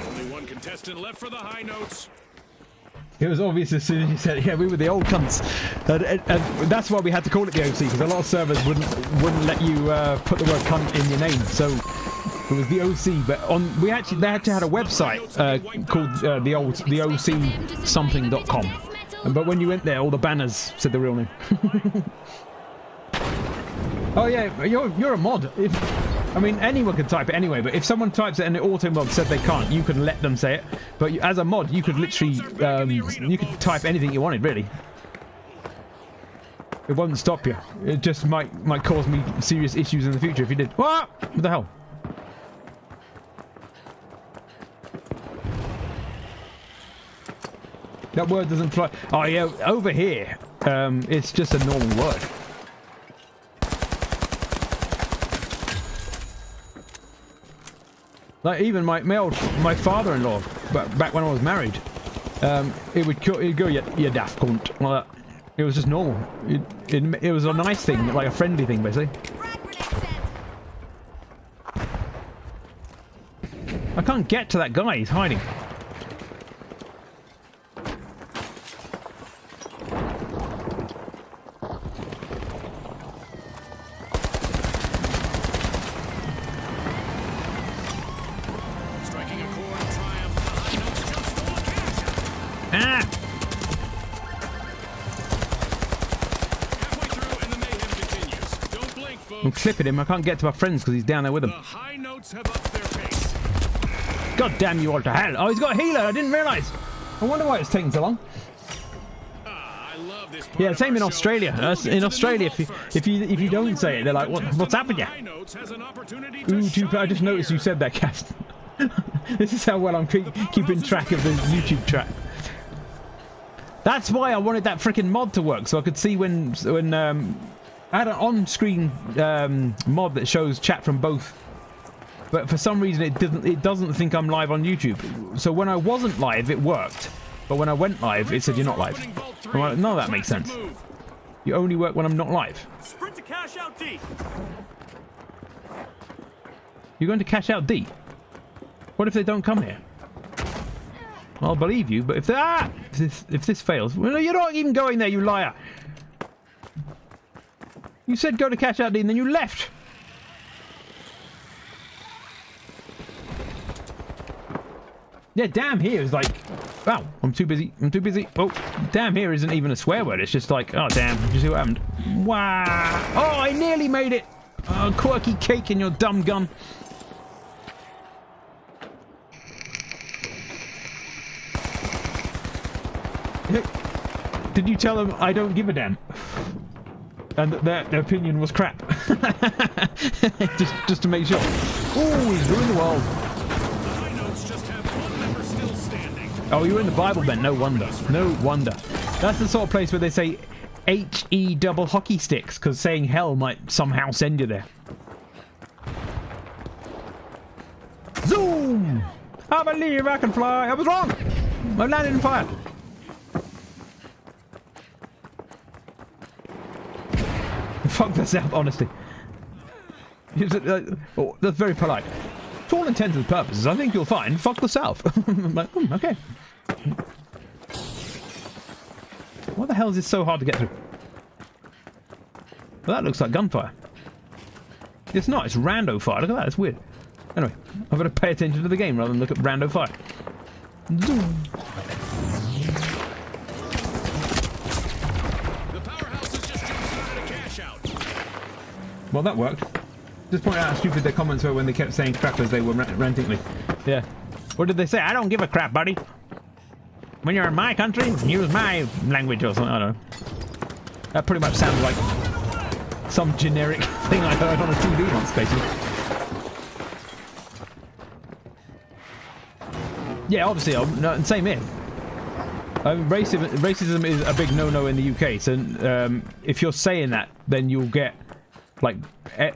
Only one contestant left for the high notes. It was obvious as soon as you said it. Yeah, we were the old cunts. And that's why we had to call it the OC, because a lot of servers wouldn't let you put the word cunt in your name. So it was the OC, but they actually had a website called the OC something.com. But when you went there, all the banners said the real name. Oh yeah, you're a mod. I mean, anyone can type it anyway, but if someone types it and the auto mod said they can't, you can let them say it. But as a mod, you could literally you could type anything you wanted, really. It won't stop you. It just might cause me serious issues in the future if you did. What? What the hell? That word doesn't fly. Oh yeah, over here, it's just a normal word. Like even my father-in-law, back when I was married, it'd go you daft cunt like that. It was just normal. It was a nice thing, like a friendly thing, basically. I can't get to that guy. He's hiding. I'm clipping him. I can't get to my friends because he's down there with them. The high notes have upped their pace. God damn you all to hell. Oh, he's got a healer. I didn't realise. I wonder why it's taking so long. I love this part Yeah, same in Australia. In Australia, if you don't say it, they're like, what's happened High notes has an opportunity Ooh, to I just shine noticed here. you said that, Cast. This is how well I'm keeping track of the YouTube track. That's why I wanted that freaking mod to work, so I could see when I had an on-screen mod that shows chat from both, but for some reason it doesn't think I'm live on YouTube. So when I wasn't live, it worked, but when I went live, it said you're not live. I'm like, no, that makes sense. You only work when I'm not live. Sprint to cash out D. You're going to cash out D. What if they don't come here? I'll believe you, but if this fails, well, you're not even going there, you liar. You said go to cash out D and then you left. Yeah, damn here is like, wow, I'm too busy. Oh, damn here isn't even a swear word. It's just like, oh, damn. Did you see what happened? Wow. Oh, I nearly made it. Oh, quirky cake in your dumb gun. Did you tell them I don't give a damn? And that their opinion was crap. just to make sure. Oh, he's ruined the world. The high notes just have one member still standing. Oh, you're in the Bible then. No wonder. No wonder. That's the sort of place where they say H-E double hockey sticks, because saying hell might somehow send you there. Zoom! I believe I can fly. I was wrong. I landed in fire. Fuck myself, honestly. Oh, that's very polite. For all intents and purposes, I think you'll find fuck yourself. I'm like, okay. What the hell is this so hard to get through? Well, that looks like gunfire. It's not. It's rando fire. Look at that. It's weird. Anyway, I've got to pay attention to the game rather than look at rando fire. Zoom. The powerhouse has just jump-started a cash out. Well, that worked. Just point out how stupid their comments were when they kept saying crap as they were ranting me. Yeah. What did they say? I don't give a crap, buddy. When you're in my country, use my language or something. I don't know. That pretty much sounds like some generic thing I heard on a TV once, basically. Yeah, obviously, no, same here. Racism is a big no-no in the UK, so if you're saying that, then you'll get, like,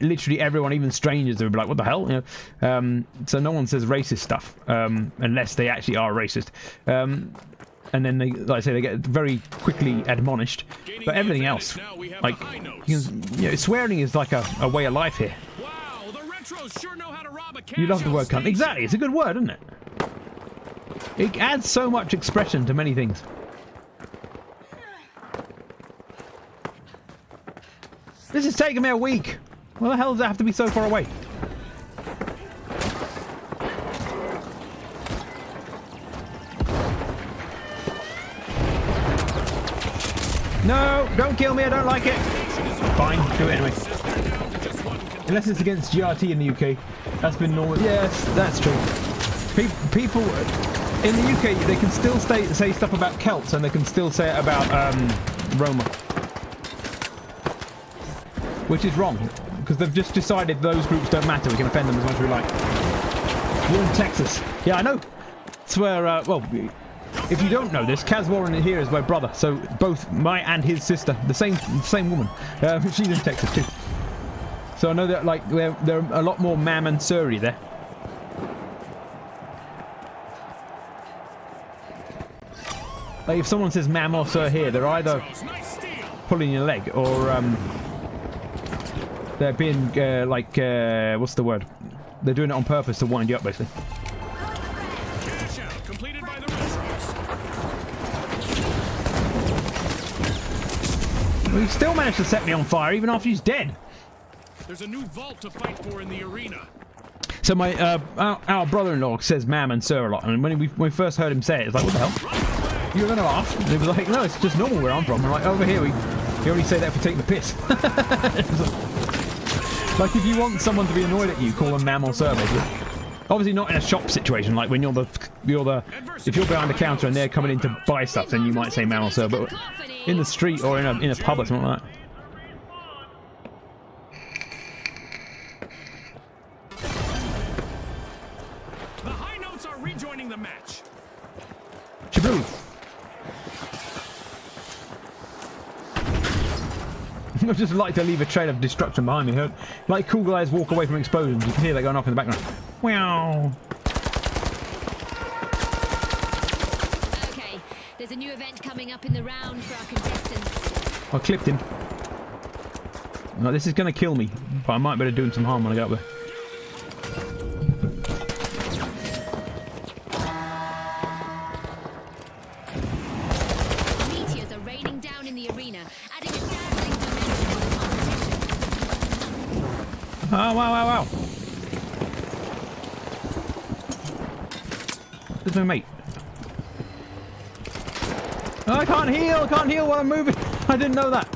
literally everyone, even strangers, will be like, what the hell? You know? So no one says racist stuff, unless they actually are racist. And then, they, like I say, they get very quickly admonished. But everything else, like, swearing is like a way of life here. Wow, the retros sure know how to rob a cash You love the out word cunt. station. Exactly, it's a good word, isn't it? It adds so much expression to many things. This is taking me a week. Why the hell does it have to be so far away? No, don't kill me, I don't like it. Fine, do it anyway. Unless it's against GRT in the UK. That's been normal. Yes, that's true. People in the UK, they can still say stuff about Celts, and they can still say it about Roma. Which is wrong, because they've just decided those groups don't matter. We can offend them as much as we like. You're in Texas. Yeah, I know. It's where, well, if you don't know this, Kaz Warren here is my brother. So both my and his sister, the same woman. She's in Texas too. So I know that, like, there are a lot more Mam and Suri there. Like, if someone says Mam or Sir here, they're either pulling your leg or they're being what's the word? They're doing it on purpose to wind you up, basically. Cash out completed by the retros. Well, he still managed to set me on fire even after he's dead. There's a new vault to fight for in the arena. So my our brother-in-law says "ma'am" and "sir" a lot, and when we first heard him say it, it's like, what the hell? You were going to laugh? And he was like, no, it's just normal where I'm from. And like, over here we only say that for taking the piss. Like, if you want someone to be annoyed at you, call them "ma'am" or "sir." Basically. Obviously not in a shop situation, like when you're the if you're behind the counter and they're coming in to buy stuff, then you might say "ma'am" or "sir." But in the street or in a pub or something like that. The high notes are rejoining the match. Shaboo! I'd just like to leave a trail of destruction behind me. Like cool guys walk away from explosions, you can hear that going off in the background. Wow! Okay, there's a new event coming up in the round for our contestants. I clipped him. No, this is going to kill me, but I might be able to do him some harm when I get up there. Meteors are raining down in the arena, adding a dazzling dimension to the competition. Oh, wow. There's my mate. Oh, I can't heal while I'm moving. I didn't know that.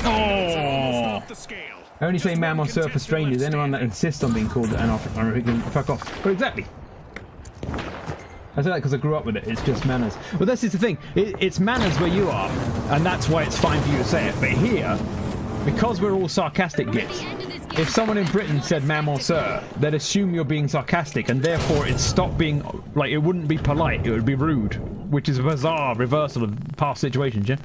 Oh! The scale. I only say "ma'am" or "sir" for strangers. Anyone that insists on being called an officer can fuck off. But exactly. I say that because I grew up with it. It's just manners. Well, this is the thing. It's manners where you are, and that's why it's fine for you to say it. But here, because we're all sarcastic gits, if someone in Britain said "ma'am" or "sir," they'd assume you're being sarcastic, and therefore it'd stop being, like, it wouldn't be polite. It would be rude, which is a bizarre reversal of past situations, yeah?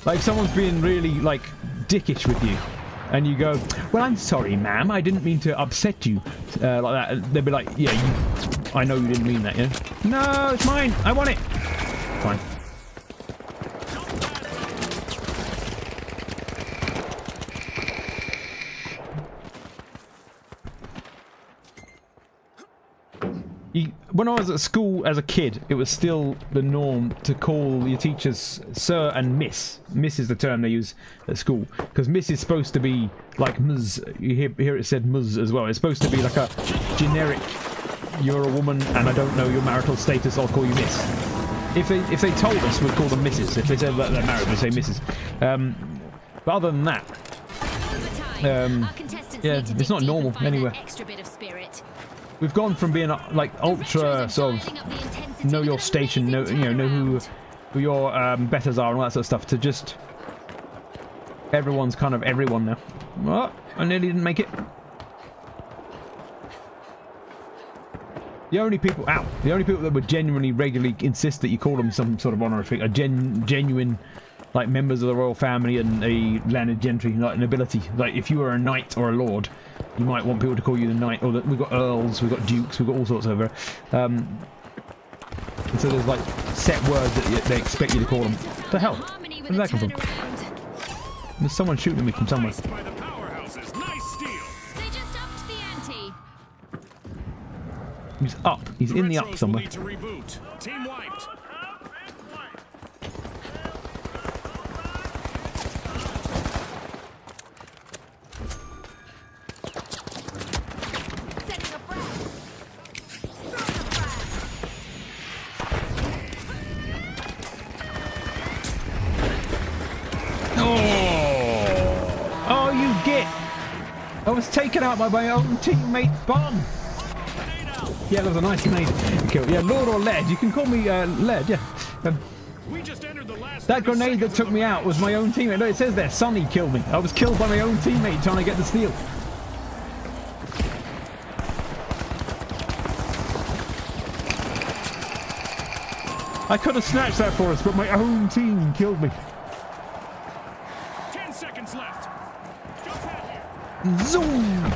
Like, if someone's being really, like, dickish with you, and you go, "Well, I'm sorry, ma'am, I didn't mean to upset you," like that, they'd be like, "Yeah, I know you didn't mean that, yeah? No, it's mine, I want it." Fine. When I was at school as a kid, it was still the norm to call your teachers sir and miss. Miss is the term they use at school, because miss is supposed to be like ms. You hear it said ms as well. It's supposed to be like a generic, you're a woman and I don't know your marital status, I'll call you miss. If they told us, we'd call them misses. If they said that they're married, we'd say misses. But other than that, yeah, it's not normal anywhere. We've gone from being like ultra sort of know your station, know who your betters are and all that sort of stuff, to just everyone's kind of everyone now. Oh, I nearly didn't make it. The only people that would genuinely regularly insist that you call them some sort of honorific are genuine like members of the royal family and a landed gentry, like nobility. Like if you were a knight or a lord, you might want people to call you the knight, or we've got earls, we've got dukes, we've got all sorts over. And so there's like set words that they expect you to call them. What the hell? Where did that come from? There's someone shooting at me from somewhere. By the powerhouses. Nice steal. They just upped the ante. He's up. He's in the up Retros somewhere. will need to reboot. Team wiped. Setting a frag. Throwing a frag. Oh, you get! I was taken out by my own teammate's bomb. Yeah, that was a nice grenade kill. Yeah, Lord or Led. You can call me Led. Yeah. We just entered the last That 30 grenade that seconds took of me the out was match. my own teammate. No, it says there, Sonny killed me. I was killed by my own teammate trying to get the steal. I could have snatched that for us, but my own team killed me. 10 seconds left. Jump in here. Zoom!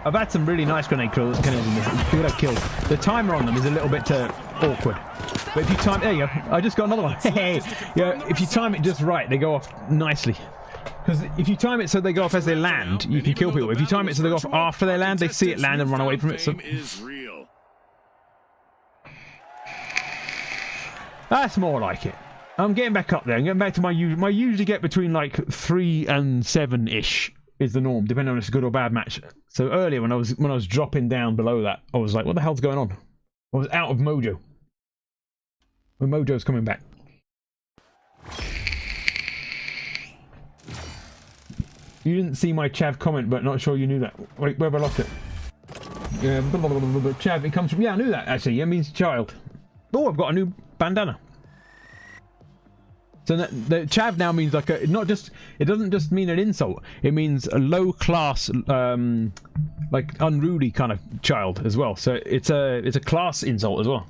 I've had some really nice grenade kills. Good kills. The timer on them is a little bit awkward. But if you time, there you go. I just got another one. Hey, yeah. If you time it just right, they go off nicely. Because if you time it so they go off as they land, you can kill people. If you time it so they go off after they land, they see it land and run away from it. So Is real. that's more like it. I'm getting back up there. I'm getting back to my usual. I usually get between like 3 and 7 ish is the norm, depending on if it's a good or bad match. So earlier when I was dropping down below that, I was like, what the hell's going on? I was out of mojo. When mojo's coming back. You didn't see my Chav comment, but not sure you knew that. Wait, where have I lost it? Yeah, Chav, it comes from... Yeah, I knew that, actually. It means child. Oh, I've got a new bandana. So the chav now means like a, not just, it doesn't just mean an insult. It means a low class, like unruly kind of child as well. So it's a class insult as well.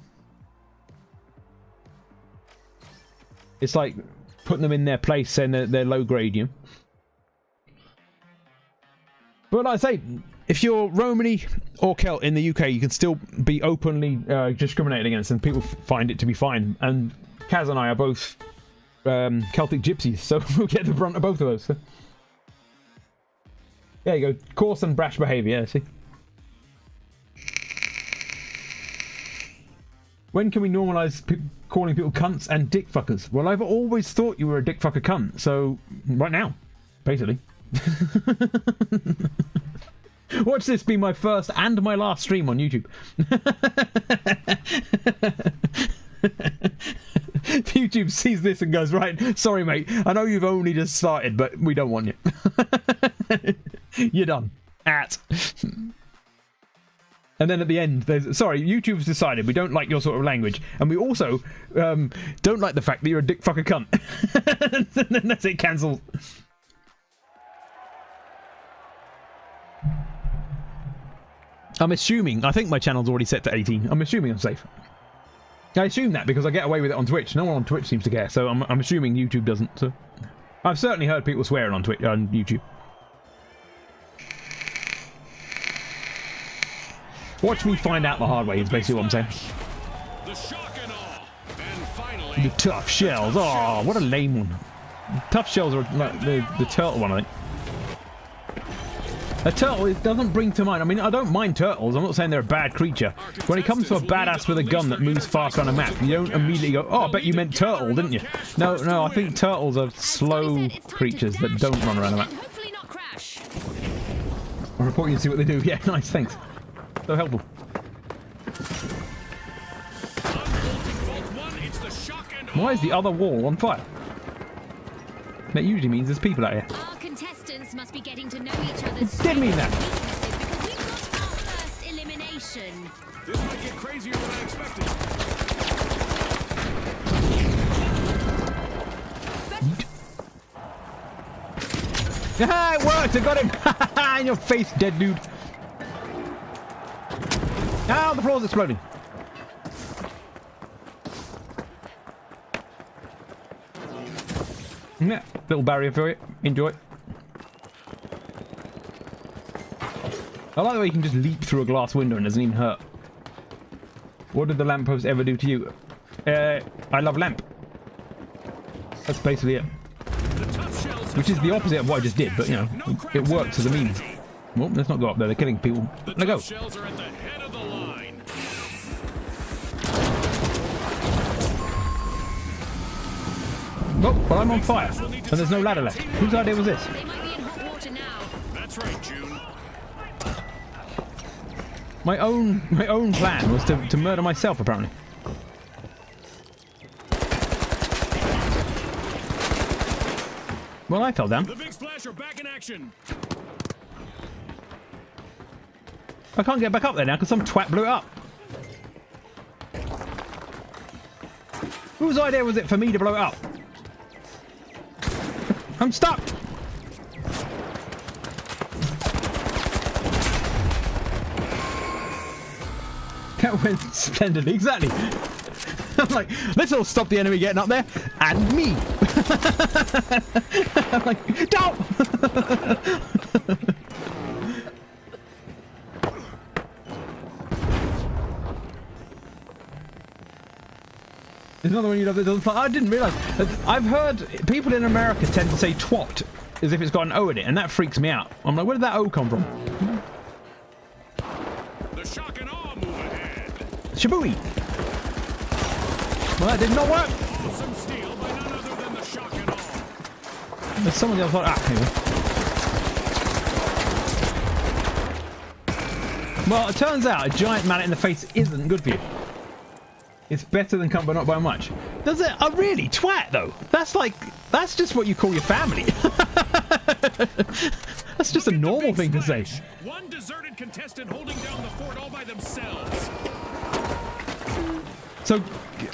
It's like putting them in their place, saying they're low grade, you know? But like I say, if you're Romani or Celt in the UK, you can still be openly discriminated against, and people find it to be fine. And Kaz and I are both Celtic gypsies, so we'll get the brunt of both of those. So. There you go, coarse and brash behaviour. Yeah, see. When can we normalise calling people cunts and dick fuckers? Well, I've always thought you were a dick fucker cunt, so right now, basically. Watch this be my first and my last stream on YouTube. YouTube sees this and goes, right, sorry mate, I know you've only just started, but we don't want you. You're done. And then at the end, there's, sorry, YouTube's decided we don't like your sort of language, and we also don't like the fact that you're a dick fucker cunt. And then that's it, cancelled. I'm assuming, I think my channel's already set to 18. I'm assuming I'm safe. I assume that because I get away with it on Twitch. No one on Twitch seems to care, so I'm assuming YouTube doesn't. So I've certainly heard people swearing on Twitch, on YouTube. Watch me find out the hard way is basically what I'm saying. The shock and awe. And finally, The tough shells. Oh, what a lame one. Tough shells are like the turtle one, I think. A turtle, it doesn't bring to mind. I mean, I don't mind turtles. I'm not saying they're a bad creature. When it comes to a badass with a gun that moves fast on a map, you don't immediately go, oh, I bet you meant turtle, didn't you? No, I think turtles are slow creatures that don't run around the map. Hopefully not crash. I'll report you and see what they do. Yeah, nice, thanks. So helpful. Why is the other wall on fire? That usually means there's people out here. Our contestants must be getting to know each other's Didn't mean that. weaknesses because we've got our first elimination. This might get crazier than I expected. Ah, it worked! I got him! In your face, dead dude. Ow, the floor's exploding. Yeah, little barrier for you. Enjoy. I like the way you can just leap through a glass window and it doesn't even hurt. What did the lamppost ever do to you? I love lamp. That's basically it. Which is the opposite of what I just did, but you know, it works as a means. Well, let's not go up there. They're killing people. Let go. Shells are at the head of the line. Oh, well, I'm on fire, and there's no ladder left. Whose idea was this? They might be in hot water now. That's right, June. My own plan was to murder myself, apparently. Well, I fell down. The big splash are back in action. I can't get back up there now because some twat blew it up. Whose idea was it for me to blow it up? I'm stuck. That went splendidly, exactly. I'm like, this will stop the enemy getting up there, and me. I'm like, don't! There's another one you love that doesn't fly. I didn't realise. I've heard people in America tend to say twat as if it's got an O in it, and that freaks me out. I'm like, where did that O come from? The shock and awe move ahead. Shabooey! Well, that did not work! Awesome steal by none other than the shock and awe. There's someone else like, anyway. Well, it turns out a giant mallet in the face isn't good for you. It's better than come, but not by much. Does it? Oh, really? Twat, though? That's like, that's just what you call your family. That's just a normal thing to say. One deserted contestant holding down the fort all by themselves. So,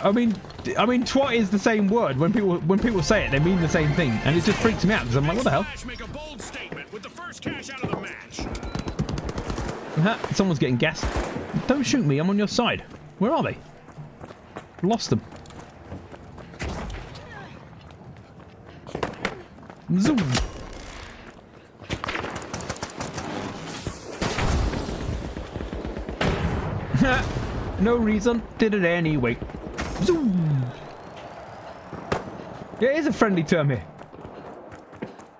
I mean, twat is the same word. When people say it, they mean the same thing, and it just freaks me out because I'm like, what the hell? Make a bold statement with the first cash out of the match. Someone's getting gassed. Don't shoot me. I'm on your side. Where are they? Lost them. Zoom. No reason. Did it anyway. Zoom. Yeah, it is a friendly term here.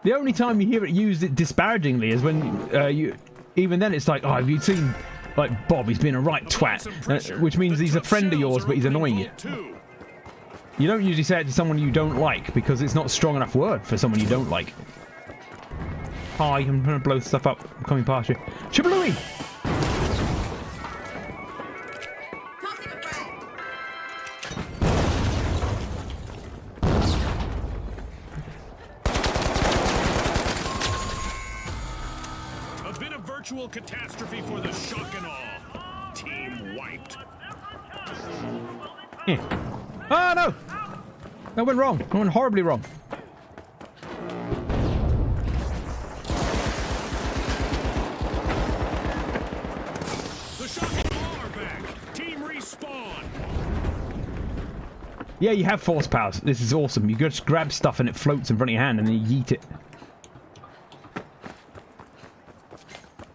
The only time you hear it used disparagingly is when even then it's like, oh, have you seen like Bob? He's been a right twat, which means he's a friend of yours, but he's annoying you. You don't usually say it to someone you don't like because it's not a strong enough word for someone you don't like. Hi, I'm trying to blow stuff up. I'm coming past you. Chibalooey! Tossing a frag. A bit of virtual catastrophe for the shock and awe. Team wiped. Yeah. Oh no! That went wrong. That went horribly wrong. The shock and awe are back. Team respawn. Yeah, you have force powers. This is awesome. You just grab stuff and it floats in front of your hand and then you yeet it.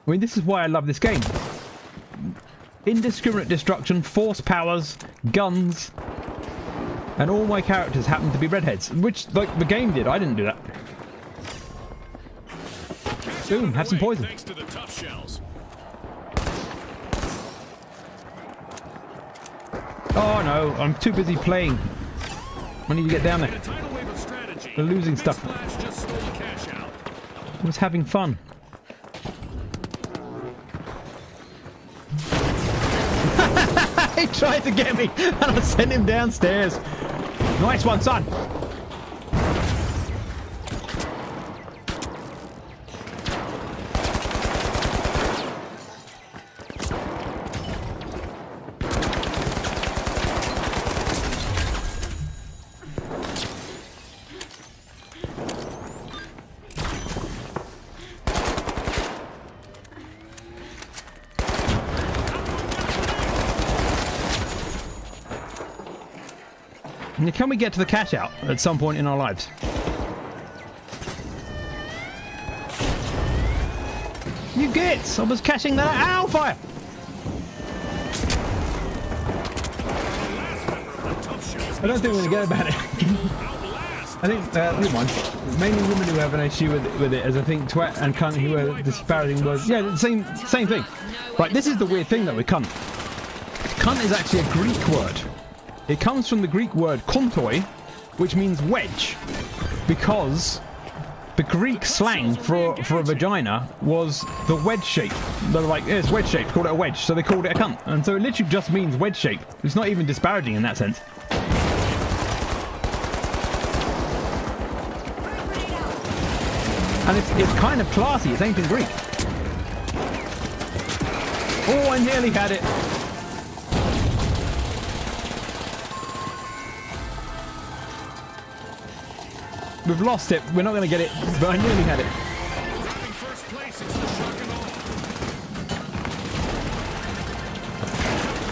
I mean, this is why I love this game. Indiscriminate destruction, force powers, guns, and all my characters happen to be redheads, which, like, the game did. I didn't do that. Boom, have some poison. Thanks to the Oh no, I'm too busy playing. I need to get down In there. a tidal wave of strategy, They're losing Big stuff. Splash just stole the cash out. I was having fun. He tried to get me, and I sent him downstairs. Nice one, son. Now, can we get to the cash out at some point in our lives? You gits! I was cashing that out. Ow, fire! I don't think we're gonna get about it. I think, never mind. Mainly women who have an issue with it, as I think twat and cunt who are disparaging words. Yeah, the same thing. Right, this is the weird thing though with cunt. Cunt is actually a Greek word. It comes from the Greek word kontoi, which means wedge, because the Greek slang for a vagina was the wedge shape. They're like, yeah, it's wedge shaped, called it a wedge, so they called it a cunt. And so it literally just means wedge shape. It's not even disparaging in that sense. And it's kind of classy, it's ancient Greek. Oh, I nearly had it. We've lost it. We're not going to get it, but I nearly had it. Grabbing first place, it's the shock and awe.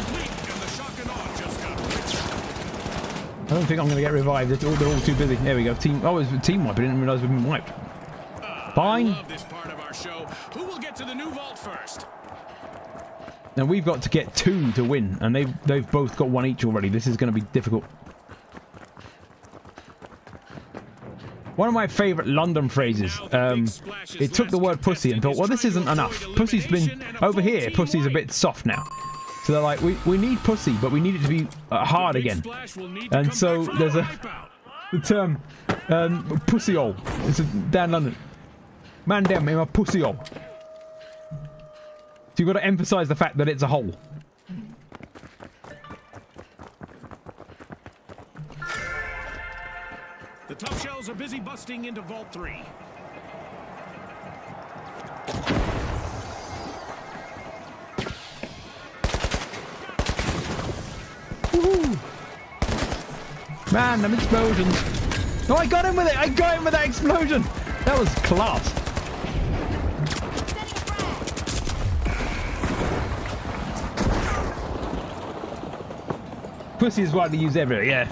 Complete, and the shock and awe just got richer. I don't think I'm going to get revived. They're all too busy. There we go. Team. Oh, it was a team wipe. I didn't realise we'd been wiped. Fine. I love this part of our show. Who will get to the new vault first? Now we've got to get 2 to win, and they've both got 1 each already. This is going to be difficult. One of my favourite London phrases, it took the word pussy and thought, well, this isn't enough. Pussy's been, over here, pussy's a bit soft now. So they're like, we need pussy, but we need it to be hard again. And so there's the term, pussy-hole. It's down London. Man down, me, my pussy-hole. So you've got to emphasise the fact that it's a hole. The tough shells are busy busting into Vault 3. Woohoo! Man, them explosions. Oh, I got him with it! I got him with that explosion! That was class. Pussy is widely used everywhere, yeah.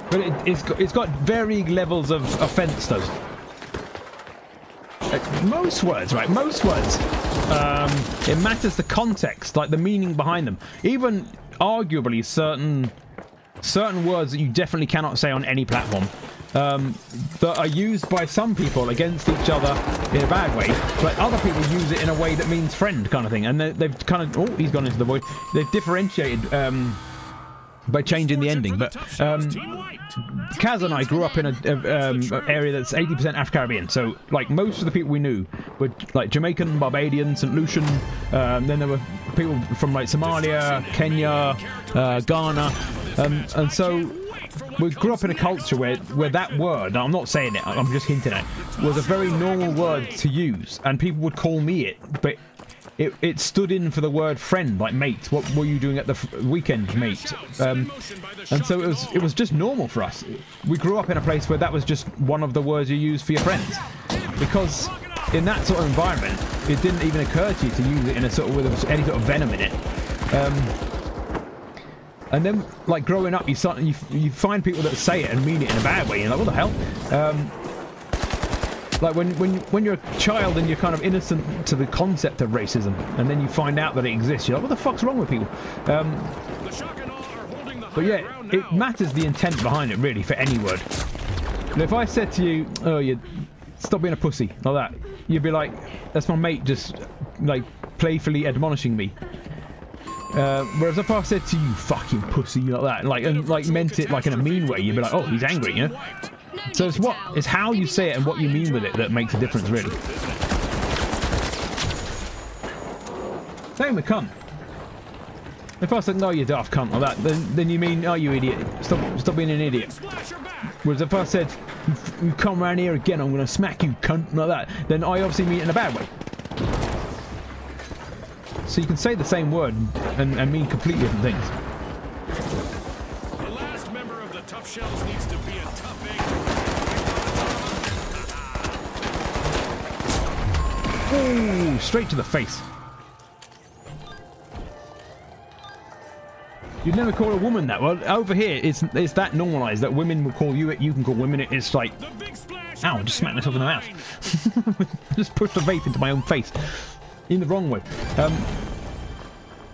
But it's got varying levels of offence, though. Most words, right? Most words. It matters the context, like the meaning behind them. Even arguably certain words that you definitely cannot say on any platform that are used by some people against each other in a bad way, but other people use it in a way that means friend, kind of thing. And they've kind of he's gone into the void. They've differentiated by changing the ending, but Kaz and I grew up in a area that's 80% Afro-Caribbean, so like most of the people we knew were like Jamaican, Barbadian, St. Lucian, then there were people from like Somalia, Kenya, Ghana, and so we grew up in a culture where that word, I'm not saying it, I'm just hinting at it, was a very normal word to use, and people would call me it, but it stood in for the word friend, like mate. What were you doing at the weekend, mate? And so it was just normal for us. We grew up in a place where that was just one of the words you use for your friends, because in that sort of environment, it didn't even occur to you to use it in a sort of with any sort of venom in it. And then, like growing up, you find people that say it and mean it in a bad way. You're like, what the hell? Like when you're a child and you're kind of innocent to the concept of racism, and then you find out that it exists, you're like, what the fuck's wrong with people? But yeah, it matters the intent behind it, really, for any word. And if I said to you, oh, you stop being a pussy, like that, you'd be like, that's my mate just, like, playfully admonishing me. Whereas if I said to you, fucking pussy, like that, like meant it like in a mean way, you'd be like, oh, he's angry, you know? So it's how you say it and what you mean with it that makes a difference, really. Same with cunt. If I said, no, you daft cunt, like that, then you mean, oh, you idiot. Stop being an idiot. Whereas if I said, you come around here again, I'm going to smack you, cunt, like that, then I obviously mean it in a bad way. So you can say the same word and mean completely different things. The last member of the Tough Shells needs to be a tough egg. Ooh, straight to the face. You'd never call a woman that. Well, over here, it's that normalised that women will call you it, you can call women it. It's like, ow, I just smacked myself in the mouth. Just pushed the vape into my own face. In the wrong way.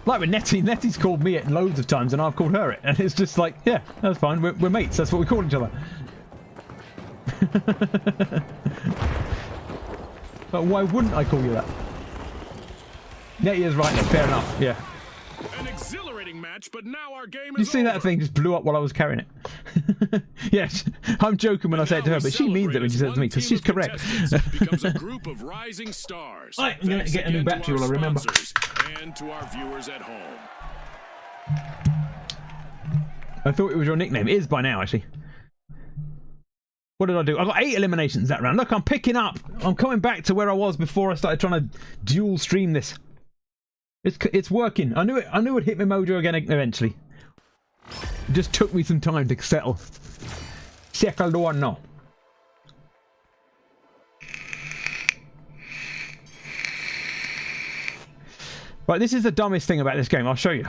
Like with Nettie's called me it loads of times and I've called her it. And it's just like, yeah, that's fine. We're mates. That's what we call each other. But why wouldn't I call you that? Nettie is right there. Fair enough. Yeah. An exhilarating match, but now our game is You see over. that thing just blew up while I was carrying it. Yes, I'm joking when I say it to her, but she means it when she says it to me, because she's correct. Becomes a group of rising stars. Right, I'm going to get a new battery while I remember. And to our viewers at home. I thought it was your nickname. It is by now, actually. What did I do? I got 8 eliminations that round. Look, I'm picking up. I'm coming back to where I was before I started trying to dual stream this. It's working. I knew it'd hit my mojo again eventually. It just took me some time to settle. Settle or no. Right, this is the dumbest thing about this game. I'll show you.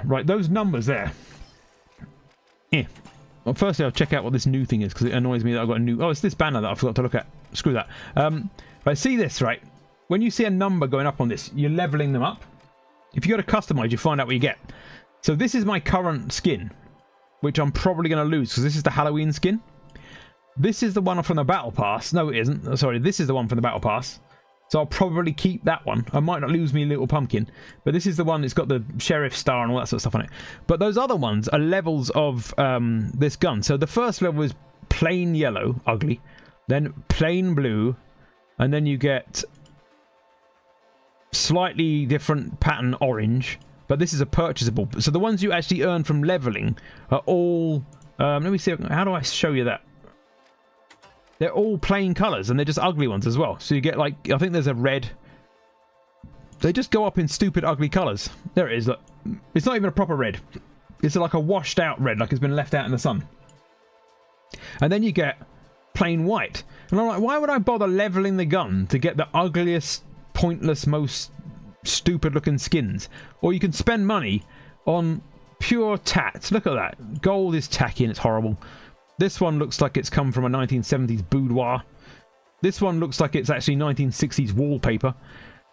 Right, those numbers there. Yeah. Well, firstly, I'll check out what this new thing is because it annoys me that I've got a new. Oh, it's this banner that I forgot to look at. Screw that. Right, see this, right? When you see a number going up on this, you're leveling them up. If you go to customize, you find out what you get. So this is my current skin, which I'm probably going to lose because this is the Halloween skin. This is the one from the Battle Pass. No, it isn't. Sorry, this is the one from the Battle Pass. So I'll probably keep that one. I might not lose me Little Pumpkin, but this is the one that's got the Sheriff Star and all that sort of stuff on it. But those other ones are levels of this gun. So the first level is plain yellow, ugly, then plain blue, and then you get slightly different pattern orange, but this is a purchasable. So the ones you actually earn from leveling are all let me see, how do I show you that? They're all plain colors and they're just ugly ones as well. So you get like, I think there's a red. They just go up in stupid ugly colors. There it is, look. It's not even a proper red. It's like a washed out red, like it's been left out in the sun. And then you get plain white. And I'm like, why would I bother leveling the gun to get the ugliest, pointless, most stupid looking skins? Or you can spend money on pure tats. Look at that. Gold is tacky and it's horrible. This one looks like it's come from a 1970s boudoir. This one looks like it's actually 1960s wallpaper.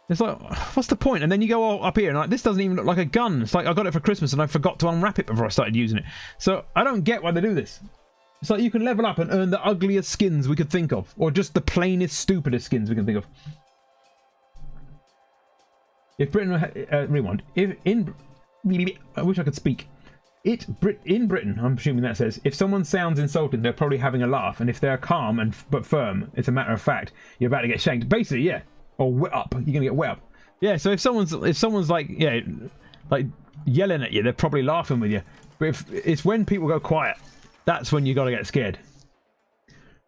It's like, what's the point? And then you go all up here and like, this doesn't even look like a gun. It's like I got it for Christmas and I forgot to unwrap it before I started using it. So I don't get why they do this. It's like you can level up and earn the ugliest skins we could think of. Or just the plainest, stupidest skins we can think of. If Britain... rewind. I wish I could speak. In Britain, I'm assuming that says, if someone sounds insulted, they're probably having a laugh, and if they're calm but firm, it's a matter of fact, you're about to get shanked. Basically, yeah. Or wet up. You're gonna get wet up. Yeah. So if someone's like, yeah, like yelling at you, they're probably laughing with you. But if it's when people go quiet, that's when you gotta get scared.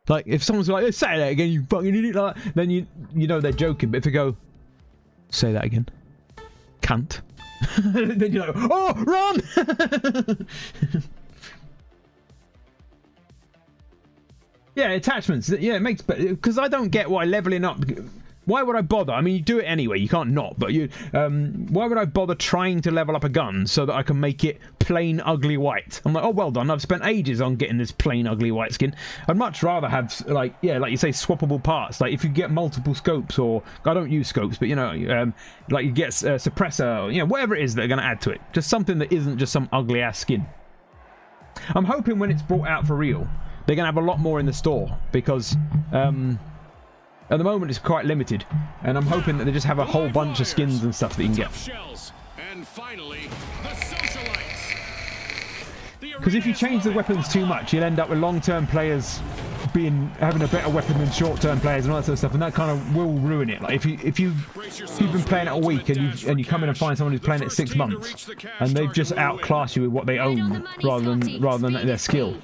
Like if someone's like, say that again, you fucking idiot, like that, then you know they're joking. But if they go, say that again, cunt. Then you're like, oh, run! Yeah, attachments. Yeah, it makes, because I don't get why leveling up. Why would I bother? I mean, you do it anyway. You can't not. But you, why would I bother trying to level up a gun so that I can make it plain ugly white? I'm like, oh, well done. I've spent ages on getting this plain ugly white skin. I'd much rather have like, yeah, like you say, swappable parts. Like if you get multiple scopes, or I don't use scopes, but you know, like you get suppressor, or, you know, whatever it is that are going to add to it. Just something that isn't just some ugly ass skin. I'm hoping when it's brought out for real, they're going to have a lot more in the store because. At the moment, it's quite limited, and I'm hoping that they just have a whole bunch of skins and stuff that you can get. And finally, the Socialites. Because if you change the weapons too much, you'll end up with long-term players having a better weapon than short-term players and all that sort of stuff, and that kind of will ruin it. Like if you've been playing it a week and you come in and find someone who's playing it 6 months, and they've just outclassed you with what they own rather than their skill.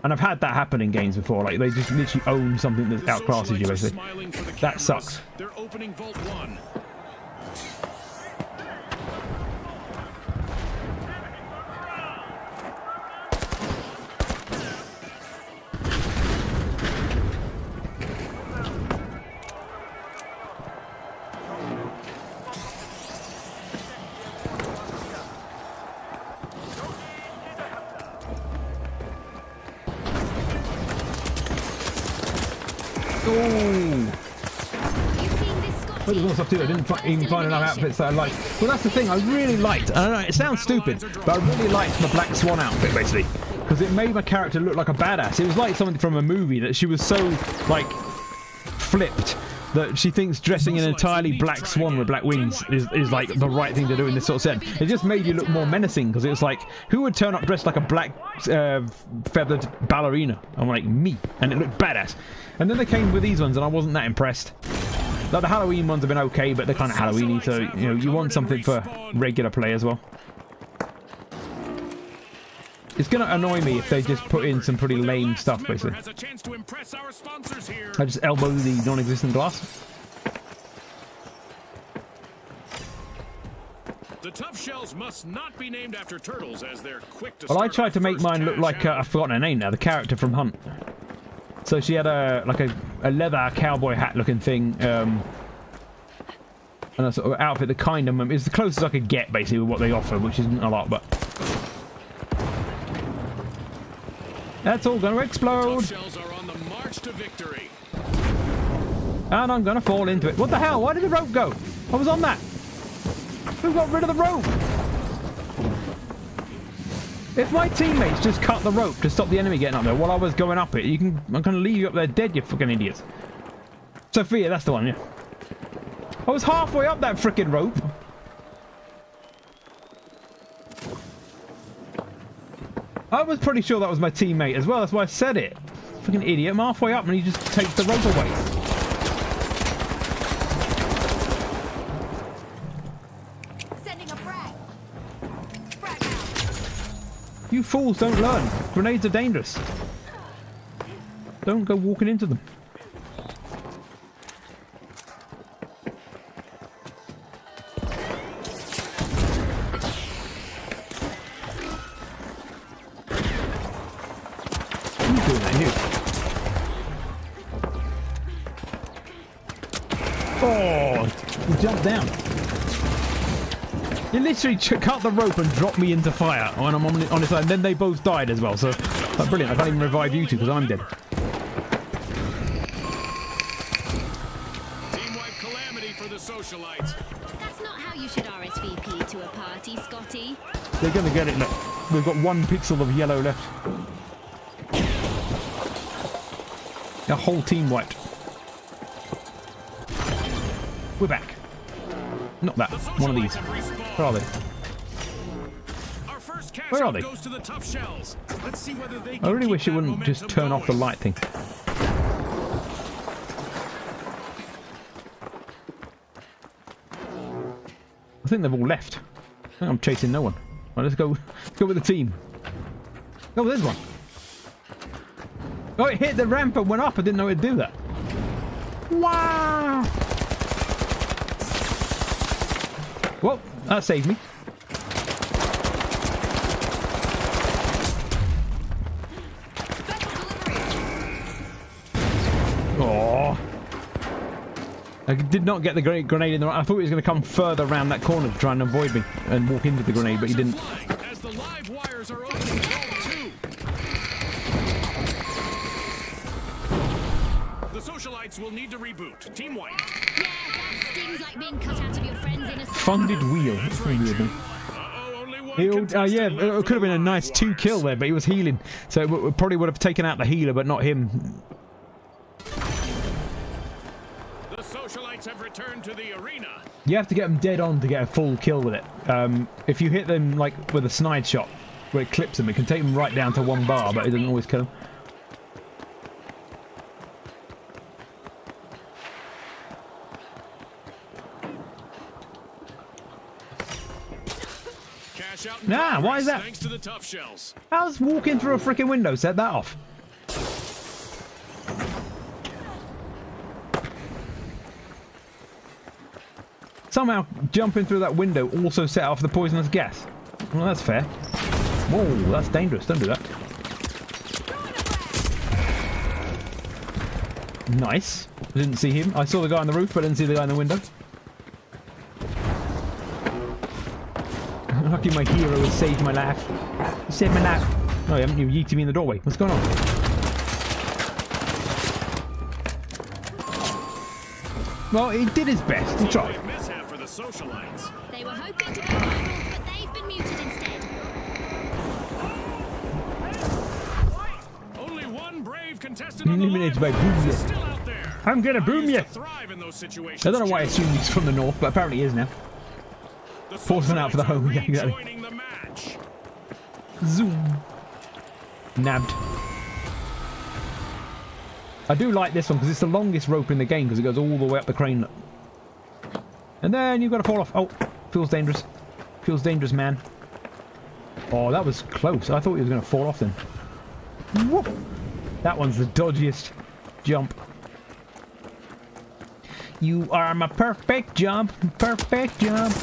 And I've had that happen in games before. Like they just literally own something that outclasses you, basically. That sucks. They're opening Vault 1. There's more stuff too. I didn't even find enough outfits that I liked. Well, that's the thing. I really liked. I don't know. It sounds stupid, but I really liked the Black Swan outfit, basically, because it made my character look like a badass. It was like something from a movie that she was so like flipped that she thinks dressing an entirely black swan with black wings is like the right thing to do in this sort of setting. It just made you look more menacing, because it was like, who would turn up dressed like a black feathered ballerina? I'm like, me, and it looked badass. And then they came with these ones, and I wasn't that impressed. Like the Halloween ones have been okay, but they're kind of Halloween-y, so you know you want something for regular play as well. It's gonna annoy me if they just put in some pretty lame stuff, basically. I just elbow the non-existent glass. The tough shells must not be named after turtles, as they're quick to Well, I tried to make mine look like I've forgotten her name now, the character from Hunt. So she had a leather cowboy hat looking thing, and a sort of outfit that kind of is the closest I could get basically with what they offer, which isn't a lot, but that's all going to explode. Shells are on the march to victory. And I'm going to fall into it. What the hell? Why did the rope go? I was on that. Who got rid of the rope? If my teammates just cut the rope to stop the enemy getting up there while I was going up it, I'm going to leave you up there dead, you fucking idiots. Sophia, that's the one, yeah. I was halfway up that frickin' rope. I was pretty sure that was my teammate as well, that's why I said it. Fucking idiot, I'm halfway up and he just takes the rope away. Sending a frag. You fools don't learn. Grenades are dangerous. Don't go walking into them. Who's doing that here? Oh, he jumped down. You literally cut the rope and dropped me into fire when I'm on his side, and then they both died as well, so that's brilliant. I can't even revive you two because I'm dead. Team-wide calamity for the Socialites. That's not how you should RSVP to a party, Scotty. They're going to get it, look. We've got 1 pixel of yellow left. A whole team wiped. We're back. Not that. One of these. Where are they? Our first cash Where are they? goes to the tough shells. Let's see whether they I can really keep wish it that wouldn't just momentum turn off the going. light thing. I think they've all left. I think I'm chasing no one. Right, let's go with the team. Oh, there's one. Oh, it hit the ramp and went up. I didn't know it'd do that. Wow! Well, that saved me. Oh! I did not get the grenade in the right. I thought he was going to come further around that corner to try and avoid me and walk into the grenade, but he didn't. As the live wires are opening Vault 2. The Socialites will need to reboot. Team White. Yeah, that stings like being cut out of your friends in a Funded wheel. That's really weird, man. Only one Yeah, contestant it left could have been a for nice round 2-kill there, but he was healing. So it probably would have taken out the healer, but not him. The socialites have returned to the arena. You have to get them dead on to get a full kill with it. If you hit them like with a snide shot, where it clips them, it can take them right down to 1 bar, but it doesn't always kill them. Cash out in Nah, why progress is that? Thanks to the tough shells. How's walking through a freaking window set that off? Somehow jumping through that window also set off the poisonous gas. Well, that's fair. Whoa, that's dangerous. Don't do that. Nice. I didn't see him. I saw the guy on the roof, but I didn't see the guy in the window. Lucky my hero has saved my life. He saved my life. Oh, you haven't. You yeeted me in the doorway. What's going on? Well, he did his best. He tried. Mishap for the socialites. They were hoping to go viral, but they've been muted instead. Only one brave contestant on the Eliminated line. by Boom. Is still out there. I'm gonna boom He you. used to thrive in those situations, I don't know why I Jim. assumed he's from the north, but apparently he is now. The Forcing out for the home. Yeah, exactly. rejoining the match. Zoom. Nabbed. I do like this one because it's the longest rope in the game because it goes all the way up the crane. And then you've got to fall off. Oh, feels dangerous. Feels dangerous, man. Oh, that was close. I thought he was going to fall off then. Whoop. That one's the dodgiest jump. You are my perfect jump. Perfect jump.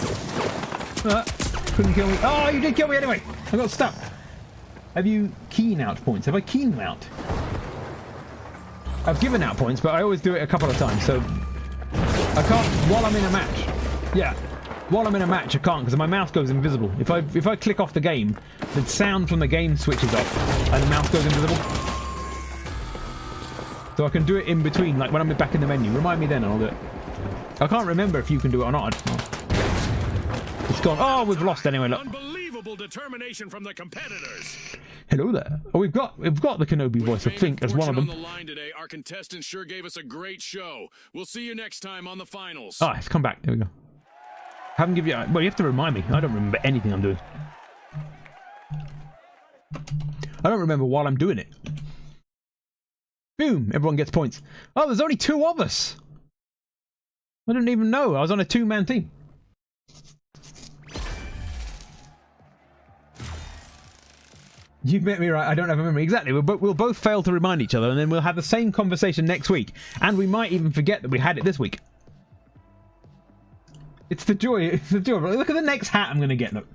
Couldn't kill me. Oh, you did kill me anyway. I got stuck. Have you keen out points? Have I keen them out? I've given out points, but I always do it a couple of times, so I can't while I'm in a match. Yeah, while I'm in a match, I can't because my mouse goes invisible. If I click off the game, the sound from the game switches off, and the mouse goes invisible. So I can do it in between, like when I'm back in the menu. Remind me then, and I'll do it. I can't remember if you can do it or not. It's gone. Oh, we've lost anyway. Look. Unbelievable determination from the competitors. Hello there. Oh, we've got the Kenobi voice, I think, as one of them. On the line today, our contestants sure gave us a great show. We'll see you next time on the finals. Oh, it's come back. There we go. Haven't given you. Well, you have to remind me. I don't remember anything I'm doing. I don't remember while I'm doing it. Boom! Everyone gets points. Oh, there's only 2 of us. I didn't even know. I was on a 2-man team. You met me right. I don't have a memory. Exactly. We'll both fail to remind each other, and then we'll have the same conversation next week. And we might even forget that we had it this week. It's the joy. It's the joy. Look at the next hat I'm going to get. Look.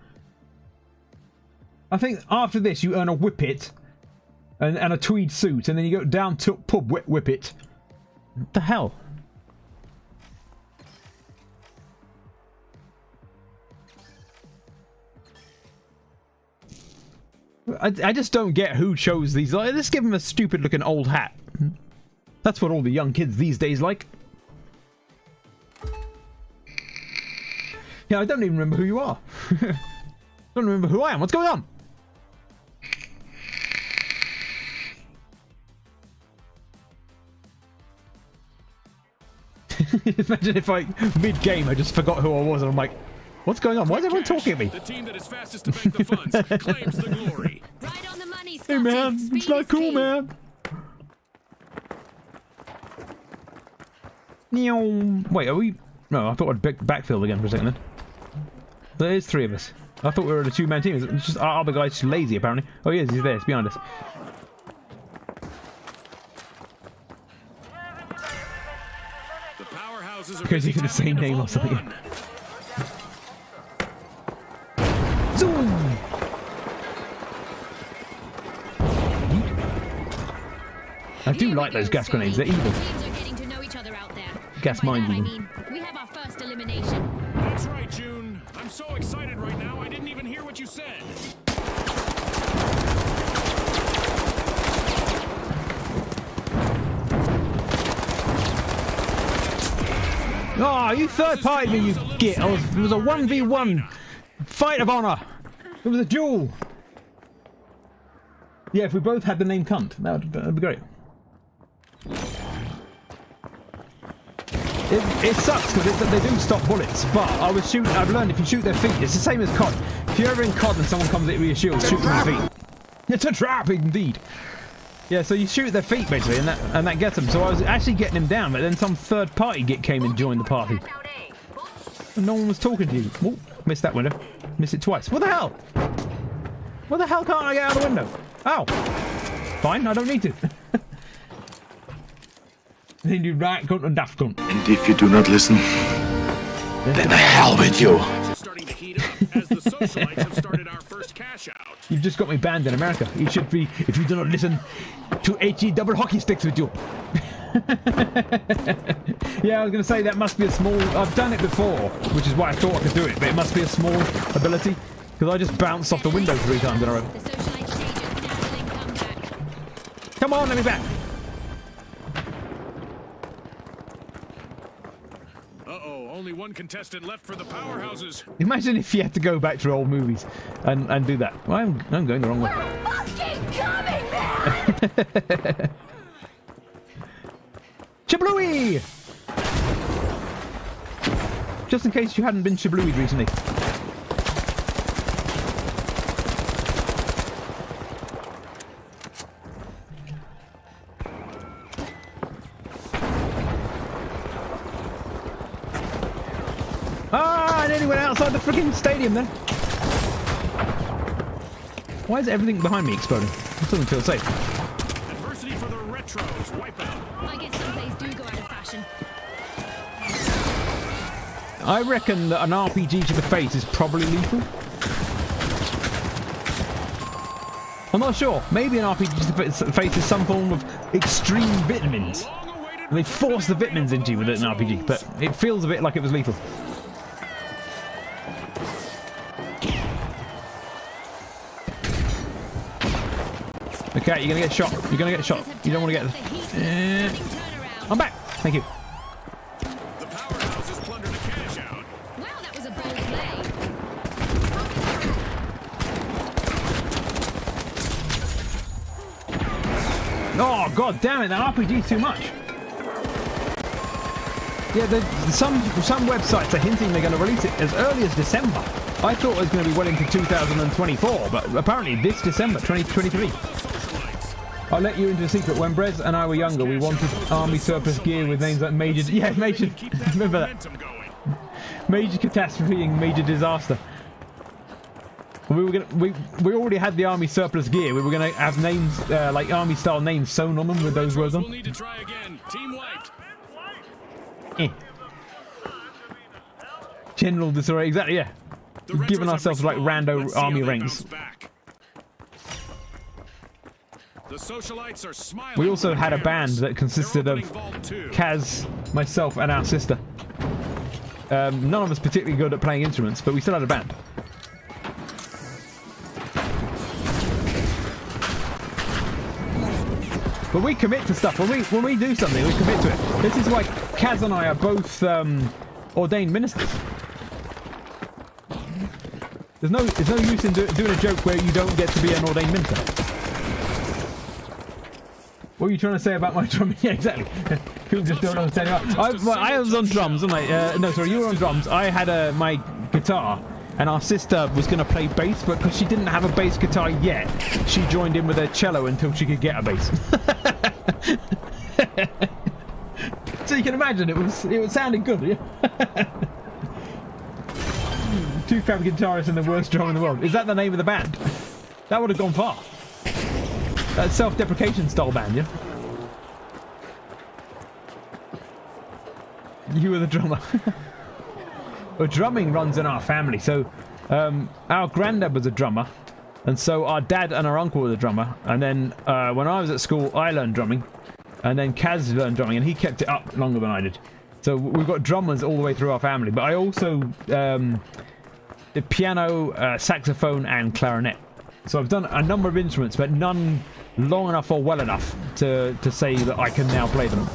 I think after this you earn a whippet and a tweed suit, and then you go down to pub whippet. What the hell? I just don't get who chose these. Let's give him a stupid looking old hat. That's what all the young kids these days like. Yeah, I don't even remember who you are. I don't remember who I am. What's going on? Imagine if mid-game I just forgot who I was and I'm like, what's going on? Why is everyone talking at me? The team that is fastest to bank the funds claims the glory. Right on the money, Hey Scotty. man, Speed it's not is cool, key. man. Wait, are we? No, I thought I'd backfill again for a second then. There is 3 of us. I thought we were a 2-man team. It's just our other guy's lazy apparently. Oh, yes, he's there. It's behind us. The powerhouses are Because busy you get the tapping same into name or Vault something. 1. Zoom! I do like those gas grenades. They're evil. Teams are getting to know each other out there. Gas By that, mines I even. mean, we have our first elimination. That's right, June. I'm so excited right now, I didn't even hear what you said. Oh, you third-partied me, you git. It was a 1v1 fight of honor. It was a duel. Yeah, if we both had the name cunt, that'd be great. It sucks because they do stop bullets, but I've learned if you shoot their feet, it's the same as COD. If you're ever in COD and someone comes at you with your shield, shoot them in the feet. It's a trap, indeed. Yeah, so you shoot their feet basically, and that gets them. So I was actually getting him down, but then some third party came and joined the party. And no one was talking to you. Oh, missed that window. Missed it twice. What the hell? What the hell can't I get out of the window? Ow. Fine, I don't need to. Then you right cunt and daft cunt. And if you do not listen, then the hell with you. Starting to heat up as the socialites have started our first cash out. You've just got me banned in America. You should be, if you do not listen to HE double hockey sticks with you. Yeah, I was going to say that must be a small... I've done it before, which is why I thought I could do it, but it must be a small ability, because I just bounced off the window 3 times in a row. The socialite stage is cancelling comeback. Come on, let me back. Uh-oh, only one contestant left for the powerhouses. Imagine if you had to go back to old movies and do that. Well, I'm going the wrong way. Fucking coming, man! Shablooey! Just in case you hadn't been shablooied recently. Ah, I nearly went outside the freaking stadium then. Why is everything behind me exploding? It doesn't feel safe. Adversity for the retros. Wipe out. I guess some days do go out of fashion. I reckon that an RPG to the face is probably lethal. I'm not sure. Maybe an RPG to the face is some form of extreme vitamins. And they force the vitamins into you with an RPG, but it feels a bit like it was lethal. Okay, you're gonna get shot. You're gonna get shot. You don't want to get... I'm back. Thank you. The powerhouses plundered a cash out. Wow, that was a bold play. Oh, god damn it, that RPG's too much. Yeah, some websites are hinting they're going to release it as early as December. I thought it was going to be well into 2024, but apparently this December, 2023. I'll let you into a secret. When Brez and I were younger, we wanted army surplus gear with names like Major... Yeah, Major... Remember that. Major Catastrophe and Major Disaster. We were gonna... We already had the army surplus gear. We were going to have names, like army-style names sewn on them with those words on. We'll need to try again. Team wiped. General disarray, exactly, yeah. We've given ourselves like rando army ranks. The socialites are smiling. We also had a band that consisted of Kaz, myself, and our sister. None of us particularly good at playing instruments, but we still had a band. But we commit to stuff. When we do something, we commit to it. This is why Kaz and I are both ordained ministers. There's no use in doing a joke where you don't get to be an ordained minister. What are you trying to say about my drumming? Yeah, exactly. People just don't understand. I was on drums, wasn't I? No, sorry, you were on drums. I had my guitar, and our sister was going to play bass, but because she didn't have a bass guitar yet, she joined in with her cello until she could get a bass. So you can imagine it sounded good. Yeah? Two crappy guitarists and the worst drummer in the world. Is that the name of the band? That would have gone far. That self-deprecation style band, yeah? You were the drummer. Well, drumming runs in our family. So, our granddad was a drummer. And so our dad and our uncle were the drummer. And then, when I was at school, I learned drumming. And then Kaz learned drumming, and he kept it up longer than I did. So we've got drummers all the way through our family. But I also did piano, saxophone, and clarinet. So I've done a number of instruments, but none long enough or well enough to say that I can now play them.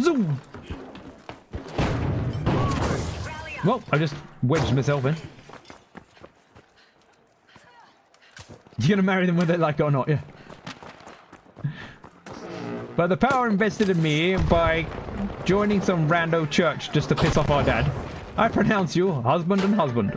Zoom! Well, I just wedged myself in. You gonna marry them whether they like it or not, yeah? But the power invested in me by joining some rando church just to piss off our dad, I pronounce you husband and husband.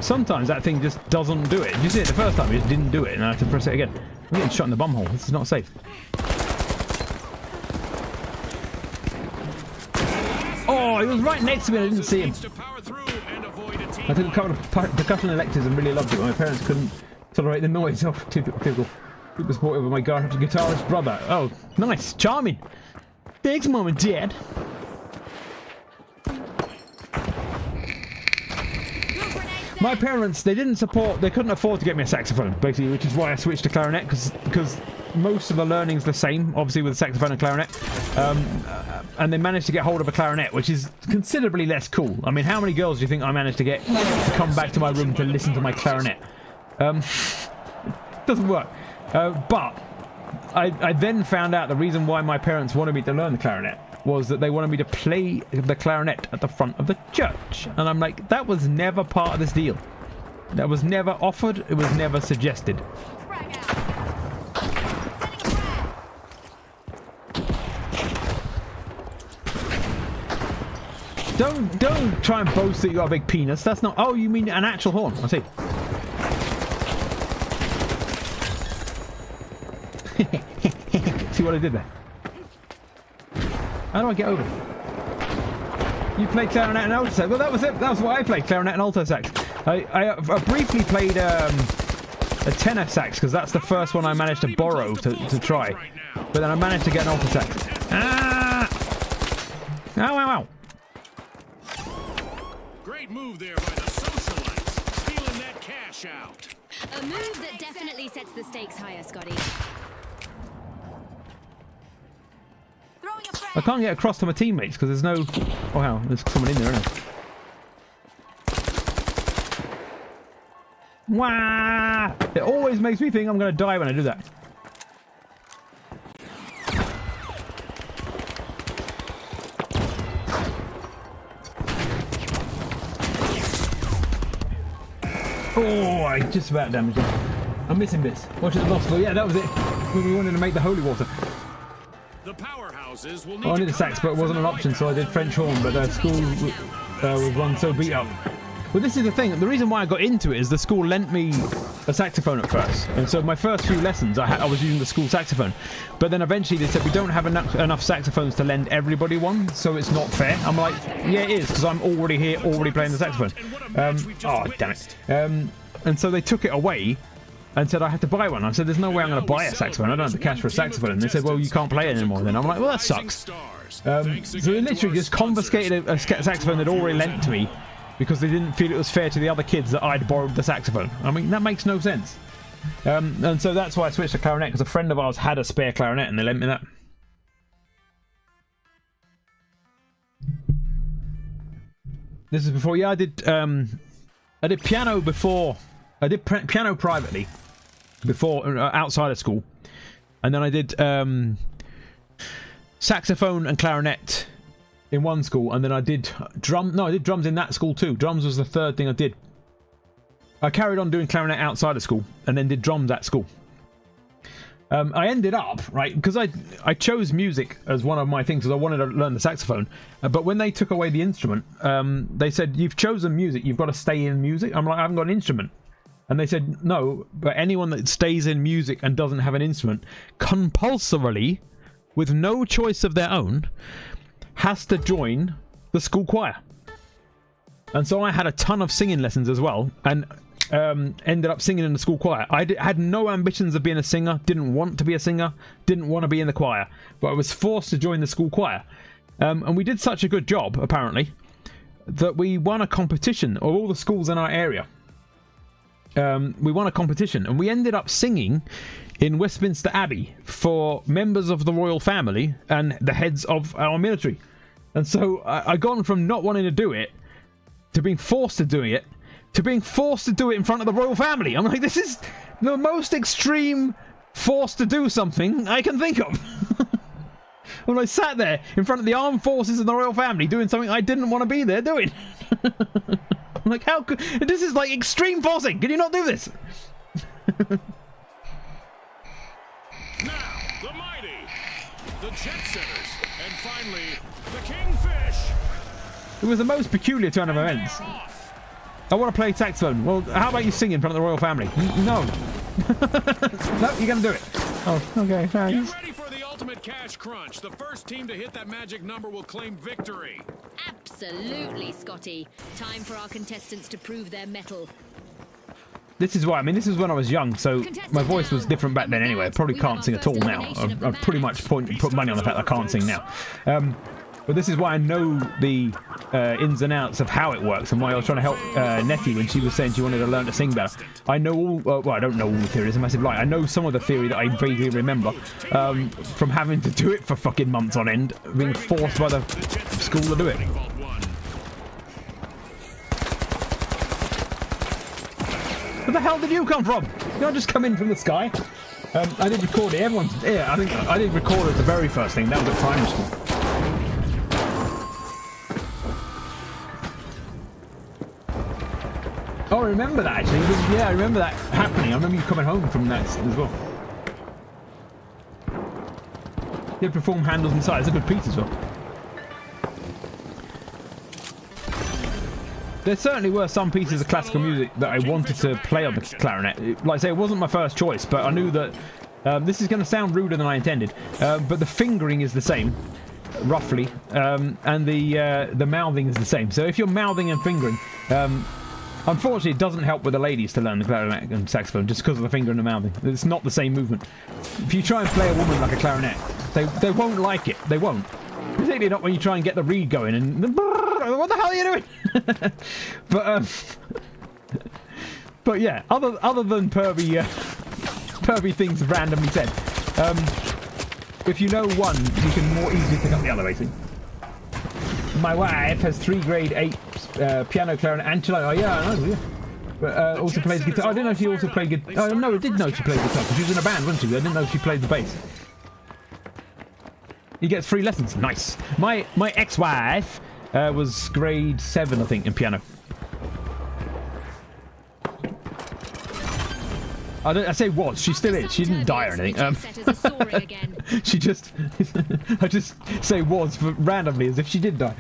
Sometimes that thing just doesn't do it. Did you see it the first time? It just didn't do it, and I had to press it again. I'm getting shot in the bumhole. This is not safe. Oh, he was right next to me and I didn't see him. I took a couple of percussion electives and really loved it. My parents couldn't tolerate the noise. Oh, typical. Super supportive of my guitarist brother. Oh, nice. Charming. Thanks, Mom and Dad. My parents, they couldn't afford to get me a saxophone, basically, which is why I switched to clarinet, because most of the learning's the same, obviously, with saxophone and clarinet. And they managed to get hold of a clarinet, which is considerably less cool. I mean, how many girls do you think I managed to get to come back to my room to listen to my clarinet? Doesn't work. But I then found out the reason why my parents wanted me to learn the clarinet was that they wanted me to play the clarinet at the front of the church. And I'm like, that was never part of this deal. That was never offered. It was never suggested. Don't try and boast that you got a big penis. That's not... Oh, you mean an actual horn. I see. See what I did there? How do I get over? You played clarinet and alto sax. Well, that was it. That was what I played, clarinet and alto sax. I briefly played a tenor sax because that's the first one I managed to borrow to try. But then I managed to get an alto sax. Ah! Ow, ow, ow. Great move there by the socialites, stealing that cash out. A move that definitely sets the stakes higher, Scotty. I can't get across to my teammates because there's no... Oh, wow, there's someone in there, isn't there? Wah! It always makes me think I'm going to die when I do that. Oh, I just about damaged him. I'm missing bits. Watch it, lost. Well, yeah, that was it. When we wanted to make the holy water. The powerhouses will need I needed a sax, but it wasn't an option, so I did French horn, but school was run so beat up. Well, this is the thing. The reason why I got into it is the school lent me a saxophone at first. And so my first few lessons, I was using the school saxophone. But then eventually they said, we don't have enough saxophones to lend everybody one, so it's not fair. I'm like, yeah, it is, because I'm already here, already playing the saxophone. Oh, damn it. And so they took it away and said I had to buy one. I said, there's no way I'm going to buy a saxophone. I don't have the cash for a saxophone. And they said, well, you can't play it anymore then. I'm like, well, that sucks. So they literally just confiscated a saxophone they'd already lent to me because they didn't feel it was fair to the other kids that I'd borrowed the saxophone. I mean, that makes no sense. And so that's why I switched to clarinet, because a friend of ours had a spare clarinet and they lent me that. This is before, yeah, I did piano before. I did piano privately before, outside of school, and then I did saxophone and clarinet in one school, and then I did I did drums in that school too. Drums was the third thing I did. I carried on doing clarinet outside of school, and then did drums at school. I ended up, right, because I chose music as one of my things, because I wanted to learn the saxophone, but when they took away the instrument, they said, you've chosen music, you've got to stay in music. I'm like, I haven't got an instrument. And they said, no, but anyone that stays in music and doesn't have an instrument, compulsorily, with no choice of their own, has to join the school choir. And so I had a ton of singing lessons as well, and ended up singing in the school choir. I had no ambitions of being a singer, didn't want to be a singer, didn't want to be in the choir, but I was forced to join the school choir. And we did such a good job, apparently, that we won a competition of all the schools in our area. We won a competition, and we ended up singing in Westminster Abbey for members of the royal family and the heads of our military. And so I gone from not wanting to do it to being forced to doing it to being forced to do it in front of the royal family. I'm like, this is the most extreme forced to do something I can think of. when I sat there in front of the armed forces and the royal family doing something I didn't want to be there doing. I'm like, how could... This is like extreme forcing. Can you not do this? Now, the mighty, the jet setters, and finally, the Kingfish. It was the most peculiar turn of events. I want to play saxophone. Well, how about you sing in front of the royal family? No. No, you're going to do it. Oh, okay, thanks. Get ready for the ultimate cash crunch. The first team to hit that magic number will claim victory. Absolutely, Scotty. Time for our contestants to prove their mettle. This is why, I mean, this is when I was young, so my voice was different back then anyway. I probably can't sing at all now. I've pretty much put money on the fact that I can't sing now. But this is why I know the ins and outs of how it works, and why I was trying to help Nettie when she was saying she wanted to learn to sing better. I know all, well, I don't know all the theory, it's a massive lie. I know some of the theory that I vaguely remember from having to do it for fucking months on end, being forced by the school to do it. Where the hell did you come from? Did I just come in from the sky? I did record it. Everyone's... Yeah, I think I did record it the very first thing. That was at primary school. Oh, I remember that actually. Yeah, I remember that happening. I remember you coming home from that as well. You had perform handles inside. It's a good piece as well. There certainly were some pieces of classical music that I wanted to play on the clarinet. Like I say, it wasn't my first choice, but I knew that this is going to sound ruder than I intended. But the fingering is the same, roughly, and the mouthing is the same. So if you're mouthing and fingering, unfortunately, it doesn't help with the ladies to learn the clarinet and saxophone just because of the finger and the mouthing. It's not the same movement. If you try and play a woman like a clarinet, they won't like it. They won't. Particularly not when you try and get the reed going and what the hell are you doing? But yeah, other than pervy things randomly said, if you know one, you can more easily pick up the other, I think. My wife has 3 grade 8 piano, clarinet, and cello. Oh yeah, I know. Yeah. But also plays guitar. I didn't know if she also played guitar. Oh no, I did know she played guitar because she was in a band, wasn't she? I didn't know if she played the bass. He gets free lessons. Nice. My ex-wife was grade 7, I think, in piano. I say was. She still is. She didn't die or anything. She just... I just say was for randomly as if she did die.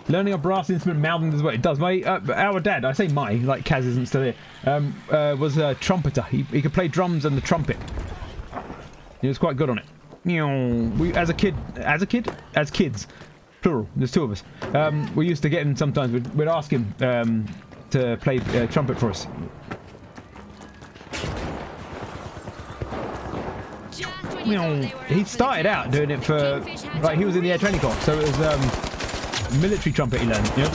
Learning a brass instrument, mouthing as well. It does. Our dad, I say my, like Kaz isn't still here, was a trumpeter. He could play drums and the trumpet. He was quite good on it. As kids, plural, there's 2 of us. We used to get him sometimes, we'd ask him to play trumpet for us. He started out doing it for, like, he was in the Air Training Corps, so it was military trumpet he learned, you know?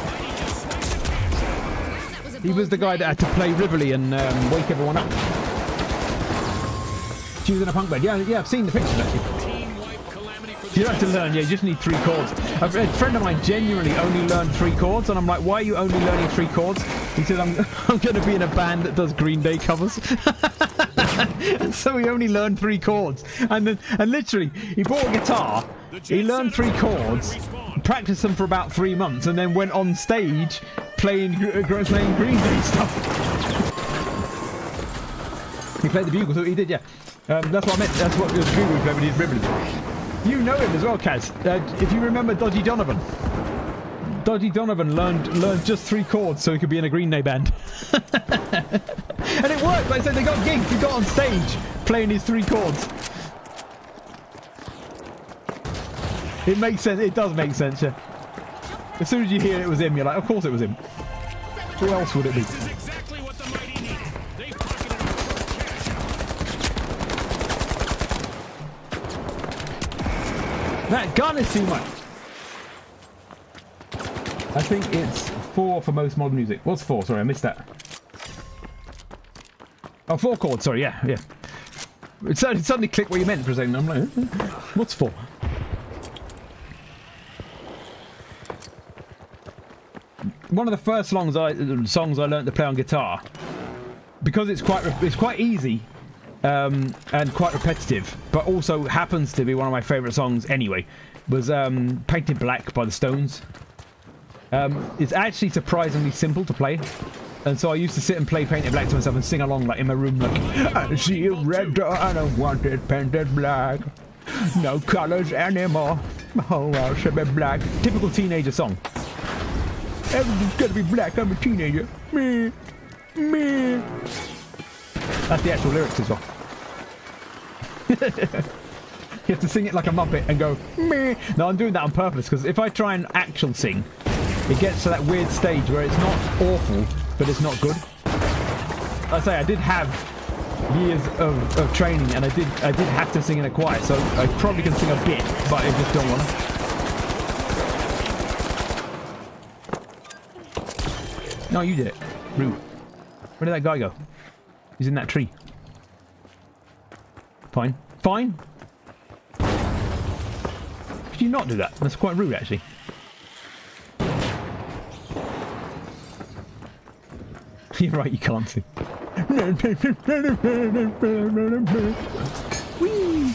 He was the guy that had to play Rivoli and wake everyone up. She was in a punk band. Yeah, I've seen the pictures actually. You don't have to learn, yeah, you just need 3 chords. A friend of mine genuinely only learned 3 chords, and I'm like, why are you only learning 3 chords? He said, I'm going to be in a band that does Green Day covers. And so he only learned 3 chords. And literally, he bought a guitar, he learned 3 chords, practiced them for about 3 months, and then went on stage playing Green Day stuff. He played the bugle, so he did, yeah. That's what I meant. That's what the bugle we played when he did Ribbon. You know him as well, Kaz. If you remember Dodgy Donovan. Dodgy Donovan learned just 3 chords so he could be in a Green Day band. And it worked. Like I said, they got gigs. He got on stage playing his 3 chords. It makes sense. It does make sense, yeah. As soon as you hear it was him, you're like, of course it was him. Who else would it be? That gun is too much. I think it's 4 for most modern music. What's 4? Sorry, I missed that. Oh, 4 chords. Sorry, yeah. It suddenly clicked what you meant for a second. I'm like, what's 4? One of the first songs I learned to play on guitar, because it's quite easy and quite repetitive, but also happens to be one of my favourite songs anyway, was Painted Black by the Stones. It's actually surprisingly simple to play, and so I used to sit and play Painted Black to myself and sing along like in my room, like, I see a red door and I want it painted black. No colours anymore. Oh, I should be black. Typical teenager song. Everything's gonna be black. I'm a teenager. Me. That's the actual lyrics as well. You have to sing it like a Muppet and go, meh. No, I'm doing that on purpose, because if I try and actual sing, it gets to that weird stage where it's not awful, but it's not good. I say I did have years of training, and I did have to sing in a choir, so I probably can sing a bit, but I just don't want to. No, you did it. Rude. Where did that guy go? He's in that tree. Fine. Fine. Could you not do that? That's quite rude, actually. You're right, you can't see. Whee!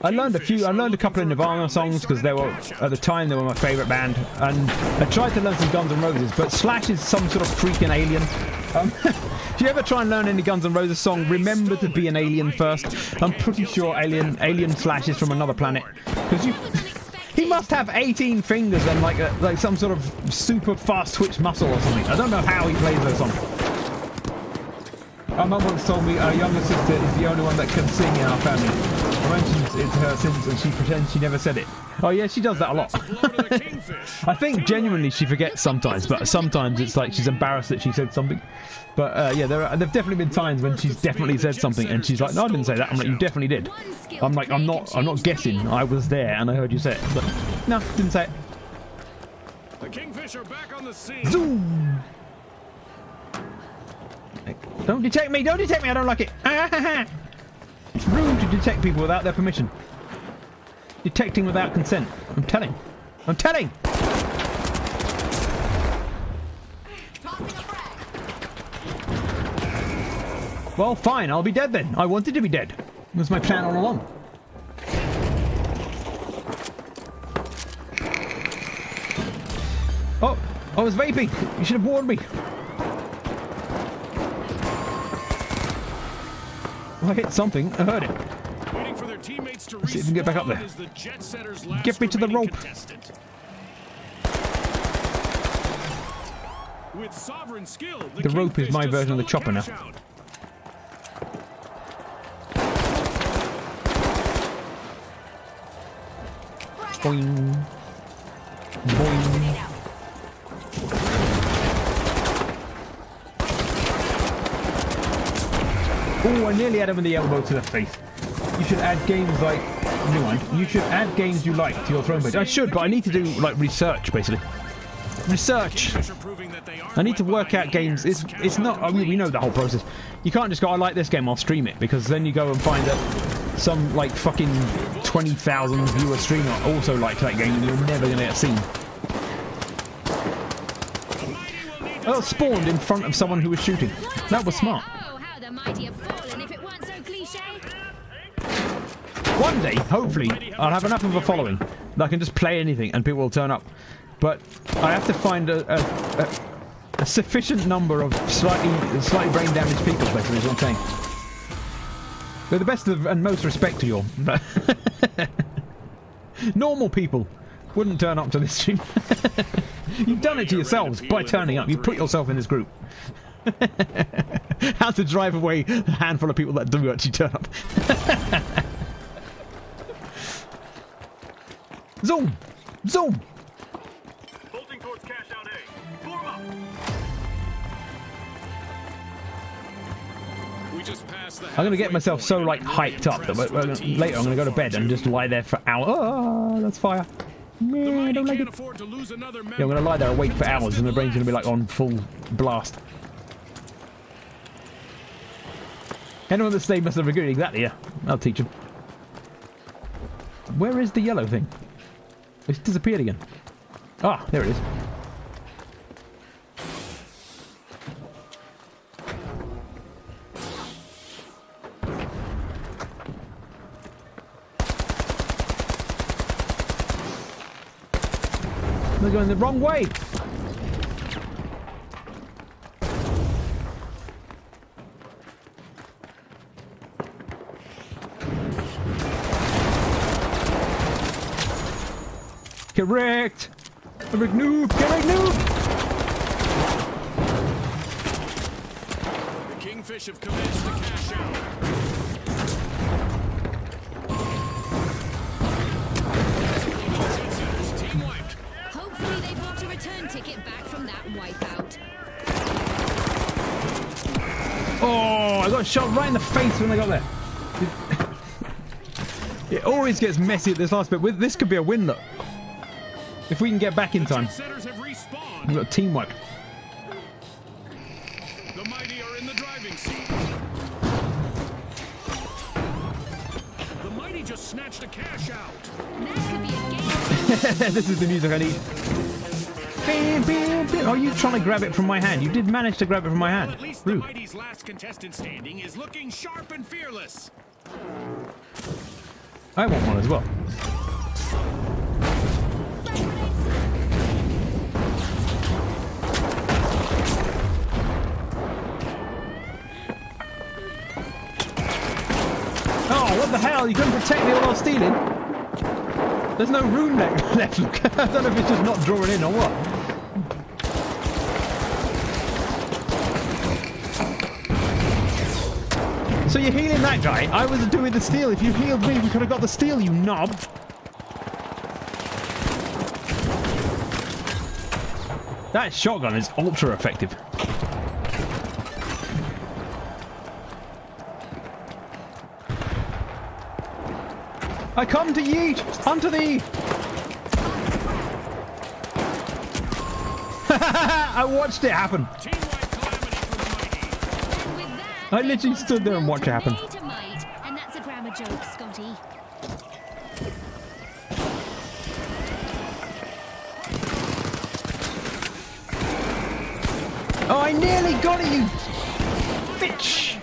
I learned a couple of Nirvana songs because they were, at the time, they were my favourite band, and I tried to learn some Guns N' Roses, but Slash is some sort of freaking alien. If you ever try and learn any Guns N' Roses song, remember to be an alien first. I'm pretty sure Alien Slash is from another planet, because he must have 18 fingers and like some sort of super fast twitch muscle or something. I don't know how he plays those songs. Our mum once told me our younger sister is the only one that can sing in our family. I mentioned it to her since, and she pretends she never said it. Oh yeah, she does that a lot. I think genuinely she forgets sometimes, but sometimes it's like she's embarrassed that she said something. But yeah, there've definitely been times when she's definitely said something, and she's like, "No, I didn't say that." I'm like, "You definitely did." I'm like, "I'm not guessing. I was there and I heard you say it." But no, didn't say it. The Kingfish are back on the scene. Zoom. Don't detect me! Don't detect me! I don't like it! It's rude to detect people without their permission. Detecting without consent. I'm telling. I'm telling! Well, fine. I'll be dead then. I wanted to be dead. It was my plan all along. Oh! I was vaping! You should have warned me! I hit something. I heard it. Waiting for their teammates to Let's see if we can get back up there. is the Jet Setter's last Get me to the rope. contestant. With sovereign skill, The rope is my version of the chopper now. Boing. Boing. Oh, I nearly had him in the elbow to the face. You should add games like... Never mind. You should add games you like to your throne page. I should, but I need to do, like, research, basically. Research! I need to work out games. It's not... I mean, we know the whole process. You can't just go, I like this game, I'll stream it, because then you go and find that some, like, fucking 20,000 viewer streamer also liked that game and you're never going to get seen. Oh, spawned in front of someone who was shooting. That was smart. One day, hopefully, I'll have enough of a following that I can just play anything and people will turn up. But I have to find a sufficient number of slightly brain damaged people, basically, is what I'm saying. They're the best of and most respect to you all, but normal people wouldn't turn up to this stream. You've done it to yourselves by turning up. You put yourself in this group. How to drive away a handful of people that do actually turn up. Zoom! Zoom! Bolting towards cash out A. Form up. We just passed the I'm gonna get myself so like hyped up that later I'm gonna go to bed and just lie there for hours. Oh, that's fire. Yeah, I don't like it. Yeah, I'm gonna lie there awake for hours and the brain's gonna be like on full blast. Anyone that stayed must have agreed. Exactly, yeah. I'll teach him. Where is the yellow thing? It's disappeared again. Ah, there it is. They're going the wrong way. Correct. Correct noob. Correct noob. The Kingfish have commenced to cash out. Jet Setters, team wiped. Hopefully they bought a return ticket back from that wipeout. Oh, I got shot right in the face when I got there. It always gets messy at this last bit. This could be a win, though. If we can get back in time. Jet Setters have respawned. We've got a team wipe. The mighty are in the driving seat. The mighty just snatched a cash out. That could be a game. This is the music I need. Bam, bam, bam. Oh, you trying to grab it from my hand? You did manage to grab it from my hand. Well, at least the Rude. mighty's last contestant standing is looking sharp and fearless. I want one as well. Oh, what the hell? You couldn't protect me while I was stealing? There's no rune left. Look, I don't know if it's just not drawing in or what. So you're healing that guy. I was doing the steal. If you healed me, we could have got the steal, you knob. That shotgun is ultra effective. I come to yeet! Unto thee! I watched it happen. Team-wide calamity for the mighty. And with that, I literally stood there and watched it happen. to might, and that's a grammar joke, Scotty. Oh, I nearly got it, you bitch!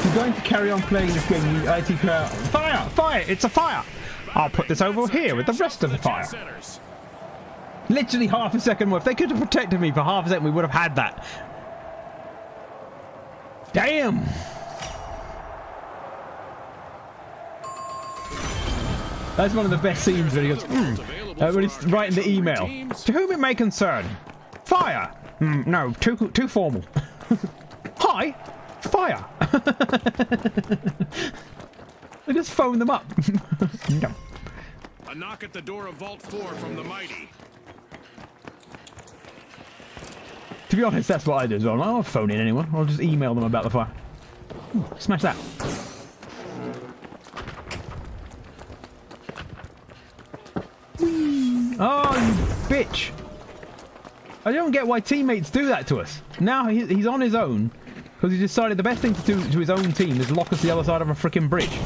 You're going to carry on playing this game, you IT player. Fire! Fire! It's a fire! I'll put this over here with the rest of the fire. Jet Setters. Literally half a second more. If they could have protected me for half a second, we would have had that. Damn! That's one of the best scenes when he goes, when he's writing the email. To whom it may concern. Fire! No, too formal. Hi! Fire! I just phoned them up. No. A knock at the door of Vault 4 from the mighty. To be honest, that's what I do as well. I won't phone in anyone. I'll just email them about the fire. Ooh, smash that. Oh, you bitch. I don't get why teammates do that to us. Now he's on his own because he decided the best thing to do to his own team is lock us the other side of a freaking bridge.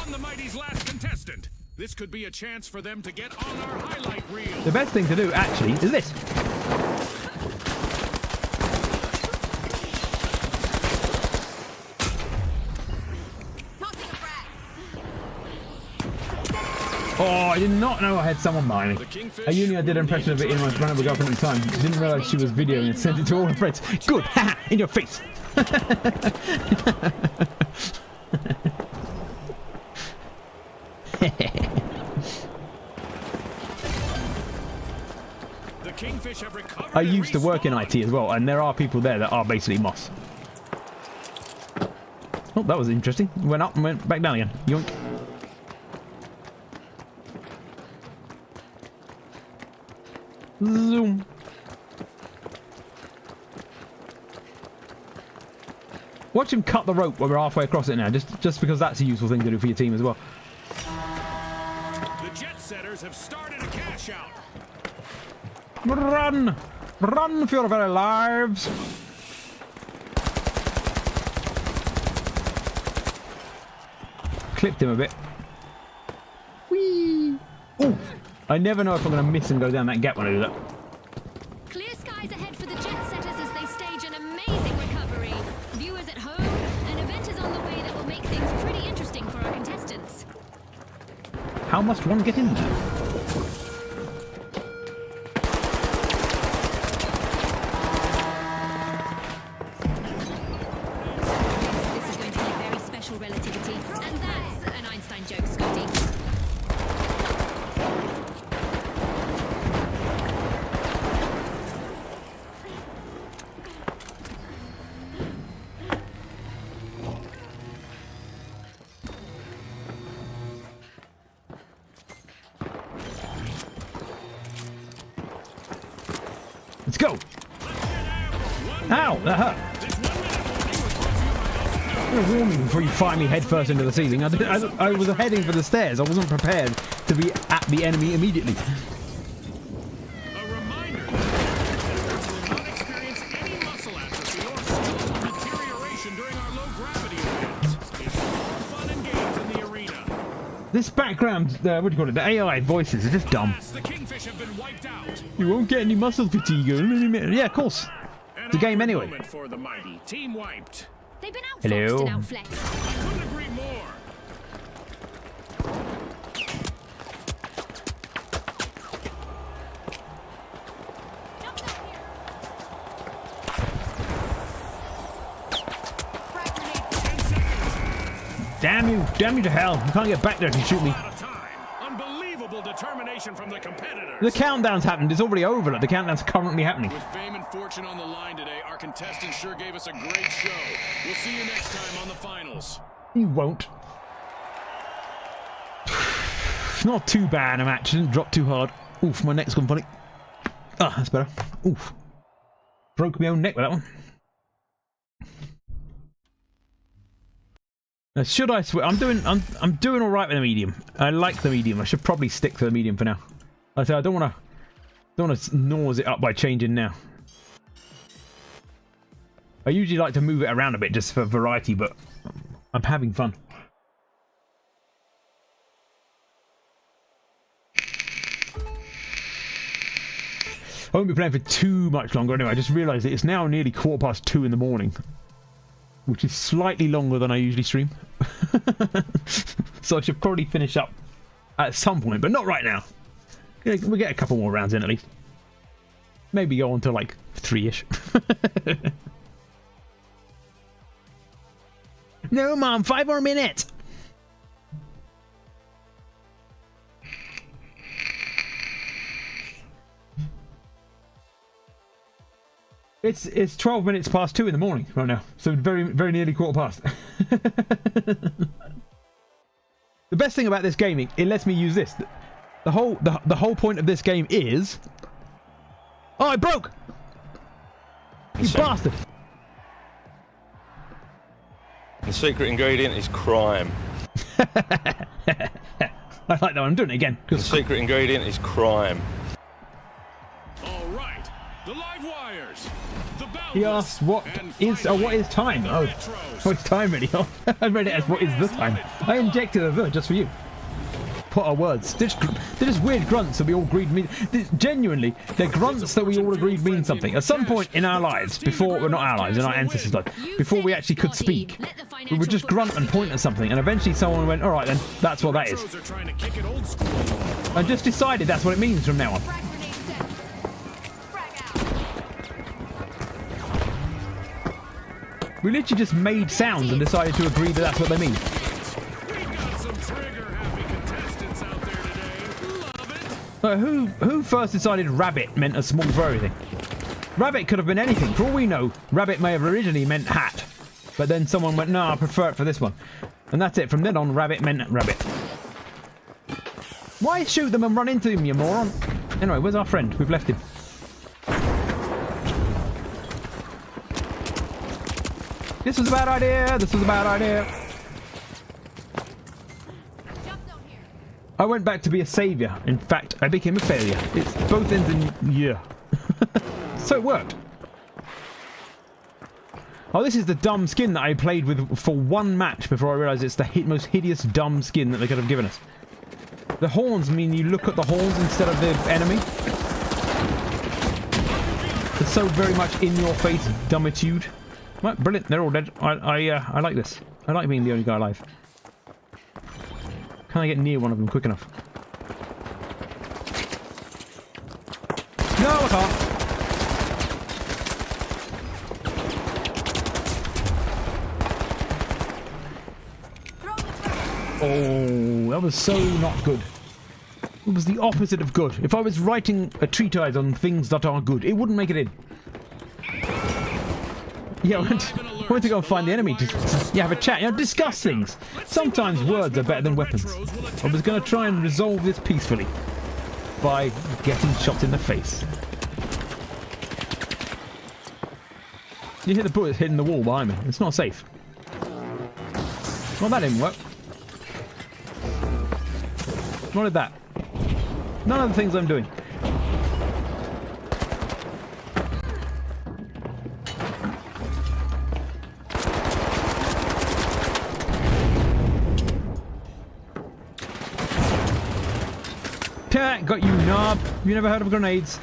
On the mighty's last contestant. This could be a chance for them to get on our highlight reel. The best thing to do, actually, is this. Tossing a frag. Oh, I did not know I had someone behind me. At uni, I did an impression of it in my random girlfriend at the time. Didn't realise she was videoing and sent it to all her friends. Good! Haha! In your face! The Kingfish have recovered. I used to work in IT as well, and there are people there that are basically moss. Oh, that was interesting. Went up and went back down again. Yoink. Zoom. Watch him cut the rope when we're halfway across it now, just because that's a useful thing to do for your team as well. The Jet Setters have started a cash out. Run! Run for your very lives! Clipped him a bit. Whee! Ooh! I never know if I'm going to miss and go down that gap when I do that. Clear skies ahead for the Jet Setters as they stage an amazing recovery. Viewers at home, an event is on the way that will make things pretty interesting for our contestants. How must one get in there? This is going to be very special relativity. And that's an Einstein joke, Scotty. Let's go! Ow! That hurt! I'm gonna warn me before you fire me headfirst into the ceiling. I was heading for the stairs. I wasn't prepared to be at the enemy immediately. A reminder that will not experience any muscle atrophy or skeletal deterioration during our low gravity event. It's all fun and games in the arena. This background, what do you call it? The AI voices are just dumb. The Kingfish have been wiped out. You won't get any muscle fatigue. Yeah, of course. It's a game anyway. Moment for the mighty team wiped. They've been outfoxed Hello. and outflexed. I couldn't agree more. Damn you to hell. You can't get back there if you shoot me. Out of time. Unbelievable determination from the competitors. The countdown's happened. It's already over. Like, the countdown's currently happening. With fame and fortune on the line today, our contestants sure gave us a great show. We'll see you next time on the finals. You won't. It's not too bad a match. Didn't drop too hard. Oof, my neck's gone funny. Ah, that's better. Oof. Broke my own neck with that one. Now, should I switch? I'm doing all right with the medium. I like the medium. I should probably stick to the medium for now. Like I say, I don't want to nose it up by changing now. I usually like to move it around a bit just for variety, but I'm having fun. I won't be playing for too much longer anyway. I just realised that it's now nearly 2:15 in the morning, which is slightly longer than I usually stream. So I should probably finish up at some point, but not right now. We'll get a couple more rounds in at least. Maybe go on to like 3-ish. No, Mom, 5 more minutes. It's 12 minutes past 2 in the morning right now, so very nearly 2:15. The best thing about this gaming, it lets me use this. The whole point of this game is. Oh, it broke! You bastard! The secret ingredient is crime. I like that one. I'm doing it again. The secret ingredient is crime. All right, the live wires. The He asked what is time? Oh, it's time really. I read it as what is the time. I injected a the just for you. Put our words. They're just weird grunts that we all agreed mean. Genuinely, they're grunts that we all agreed mean something. At some point in our lives, before, well, not our lives, in our ancestors' lives, before we actually could speak, we would just grunt and point at something, and eventually someone went, all right then, that's what that is. I just decided that's what it means from now on. We literally just made sounds and decided to agree that that's what they mean. Who first decided rabbit meant a small furry thing? Rabbit could have been anything. For all we know, rabbit may have originally meant hat. But then someone went, no, I prefer it for this one. And that's it. From then on, rabbit meant rabbit. Why shoot them and run into him, you moron? Anyway, where's our friend? We've left him. This was a bad idea. This was a bad idea. I went back to be a saviour. In fact, I became a failure. It's both ends in yeah. So it worked. Oh, this is the dumb skin that I played with for one match before I realised it's the most hideous dumb skin that they could have given us. The horns mean you look at the horns instead of the enemy. It's so very much in your face dumbitude. Right, brilliant. They're all dead. I like this. I like being the only guy alive. Can I get near one of them quick enough? car. Oh, that was so not good. It was the opposite of good. If I was writing a treatise on things that are good, it wouldn't make it in. Yeah, I went to go and find the enemy to have a chat, discuss things. Sometimes words are better than weapons. I was going to try and resolve this peacefully by getting shot in the face. You hear the bullets hitting the wall behind me. It's not safe. Well, that didn't work. What did that? None of the things I'm doing. Got you, knob. You never heard of grenades.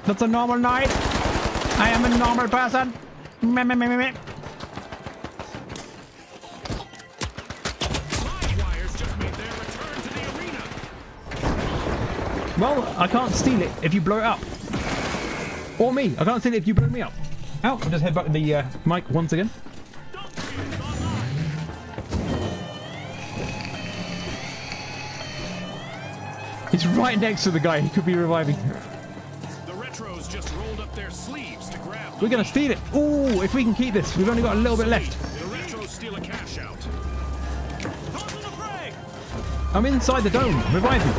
That's a normal night. I am a normal person. Well, I can't steal it if you blow it up. Or me. I can't steal it if you blow me up. Ow, I'll just head back to the mic once again. He's right next to the guy. He could be reviving. The retros just rolled up their sleeves to grab. We're going to steal it. Ooh, if we can keep this. We've only got a little bit left. The retros steal a cash out. I'm inside the dome. Revive me.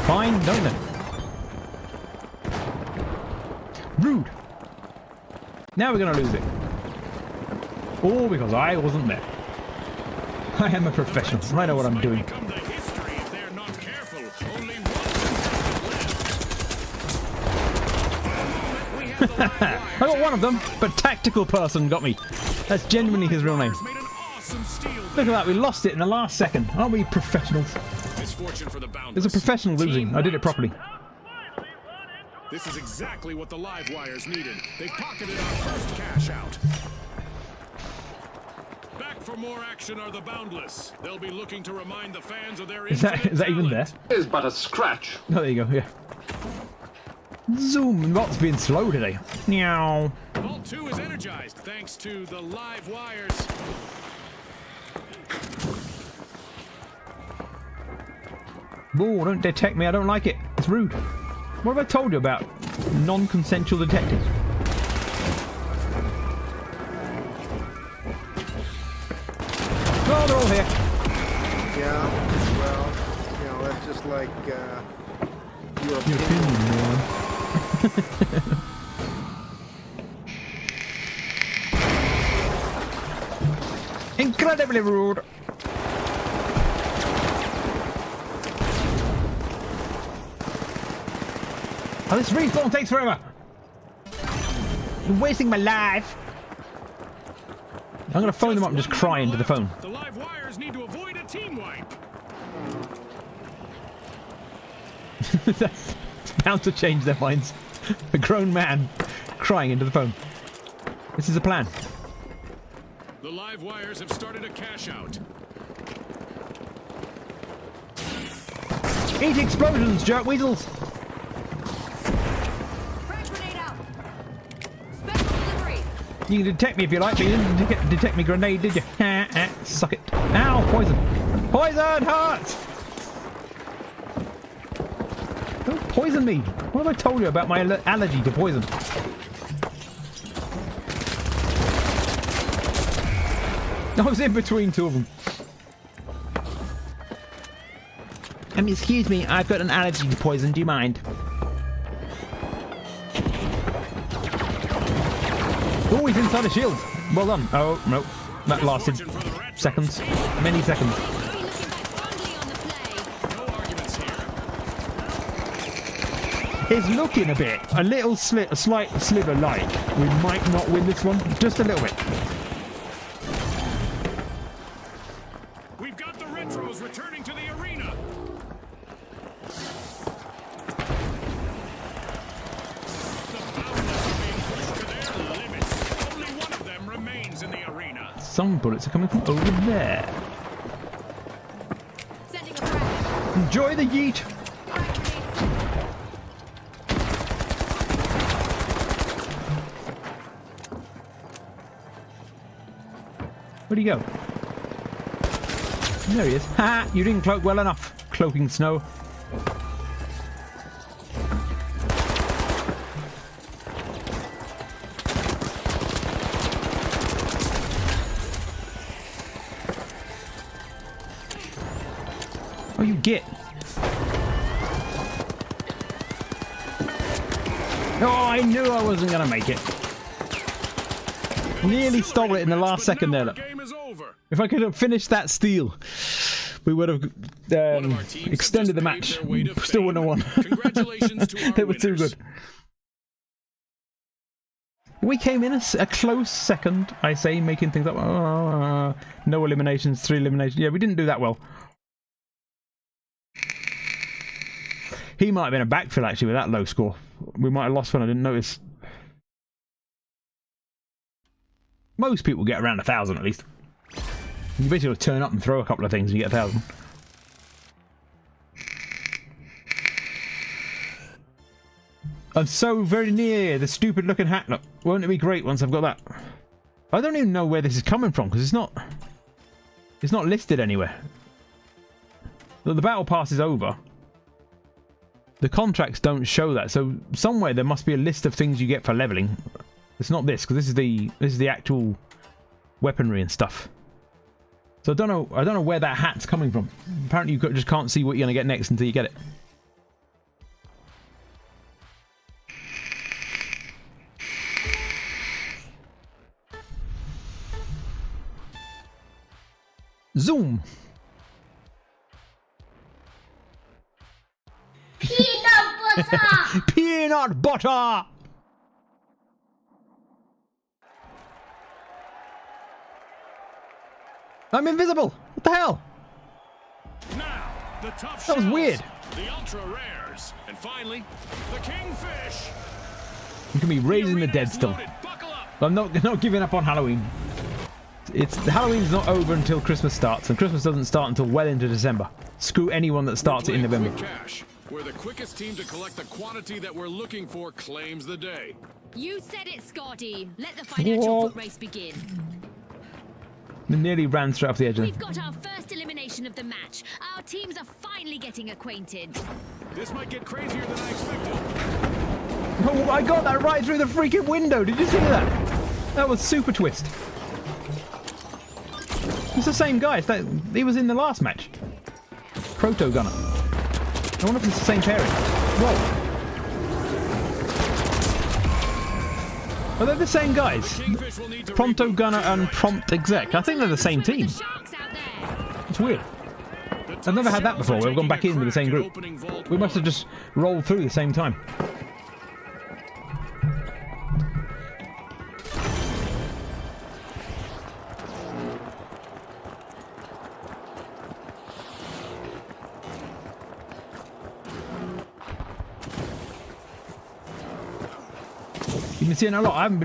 Fine, don't then. Rude. Now we're going to lose it. All because I wasn't there. I am a professional. I know what I'm doing. I got one of them, but Tactical Person got me. That's genuinely his real name. Look at that, we lost it in the last second. Aren't we professionals? It's a professional losing. I did it properly. This is exactly what the live wires needed. They pocketed our first cash out. Back for more action are the Boundless. They'll be looking to remind the fans of their Is that even there? It is but a scratch. Oh, there you go, yeah. Zoom, Bot's being slow today. Meow. Vault 2 is energized thanks to the live wires. Whoa, don't detect me, I don't like it. It's rude. What have I told you about non-consensual detecting? Oh, they're all here. Yeah, well, you know, that's just like your opinion, man. Incredibly rude. Oh, this respawn takes forever. You're wasting my life. I'm gonna phone them up and just cry into the phone. The live wires need to avoid a team wipe. That's bound to change their minds. A grown man crying into the phone. This is a plan. The live wires have started a cash out. Eat explosions, jerk weasels! Frag grenade out. Special delivery. You can detect me if you like, but you didn't detect me grenade, did you? Suck it. Ow, poison. Poison hurts! Don't poison me. What have I told you about my allergy to poison? I was in between two of them. Excuse me, I've got an allergy to poison, do you mind? Oh, he's inside a shield. Well done. Oh, no. That lasted seconds. Many seconds. It's looking a bit, a slight sliver like we might not win this one. Just a little bit. We've got the retros returning to the arena. some bullets are coming from over there. Sending a frag. Enjoy the yeet. Where'd he go? There he is. Ha! You didn't cloak well enough. Cloaking snow. Oh, you get. Oh, I knew I wasn't going to make it. Nearly stole it in the last second there. Look. Game is over. If I could have finished that steal, we would have extended the match. Still wouldn't have won. Congratulations to our They were too winners. good. We came in a close second, I say, making things up. No eliminations, 3 eliminations. Yeah, we didn't do that well. He might have been a backfill, actually, with that low score. We might have lost one, I didn't notice. Most people get around 1,000 at least. You basically turn up and throw a couple of things and you get 1,000. I'm so very near the stupid looking hat. Look, won't it be great once I've got that? I don't even know where this is coming from because it's not listed anywhere. The battle pass is over. The contracts don't show that, so somewhere there must be a list of things you get for leveling. It's not this, because this is the actual weaponry and stuff. So I don't know where that hat's coming from. Apparently you just can't see what you're gonna get next until you get it. Zoom. Peanut butter! Peanut butter! I'm invisible! What the hell? Now, the tough That was shells, weird. The ultra rares, and finally, the kingfish. You can be raising the dead still. Loaded. Buckle up. I'm not giving up on Halloween. Halloween's not over until Christmas starts, and Christmas doesn't start until well into December. Screw anyone that starts it in November. Quick Cash, where the quickest team to collect the quantity that we're looking for claims the day. You said it, Scotty. Let the financial Whoa. foot race begin. We nearly ran straight off the edge of We've it. got our first elimination of the match. Our teams are finally getting acquainted. This might get crazier than I expected. Oh, I got that right through the freaking window. Did you see that? That was super twist. It's the same guy. He was in the last match. Proto Gunner. I wonder if it's the same pairing. Whoa. Are they the same guys? Pronto Gunner and Prompt Exec. I think they're the same team. It's weird. I've never had that before. We've gone back in with the same group. We must have just rolled through the same time. You've been seeing a lot. I haven't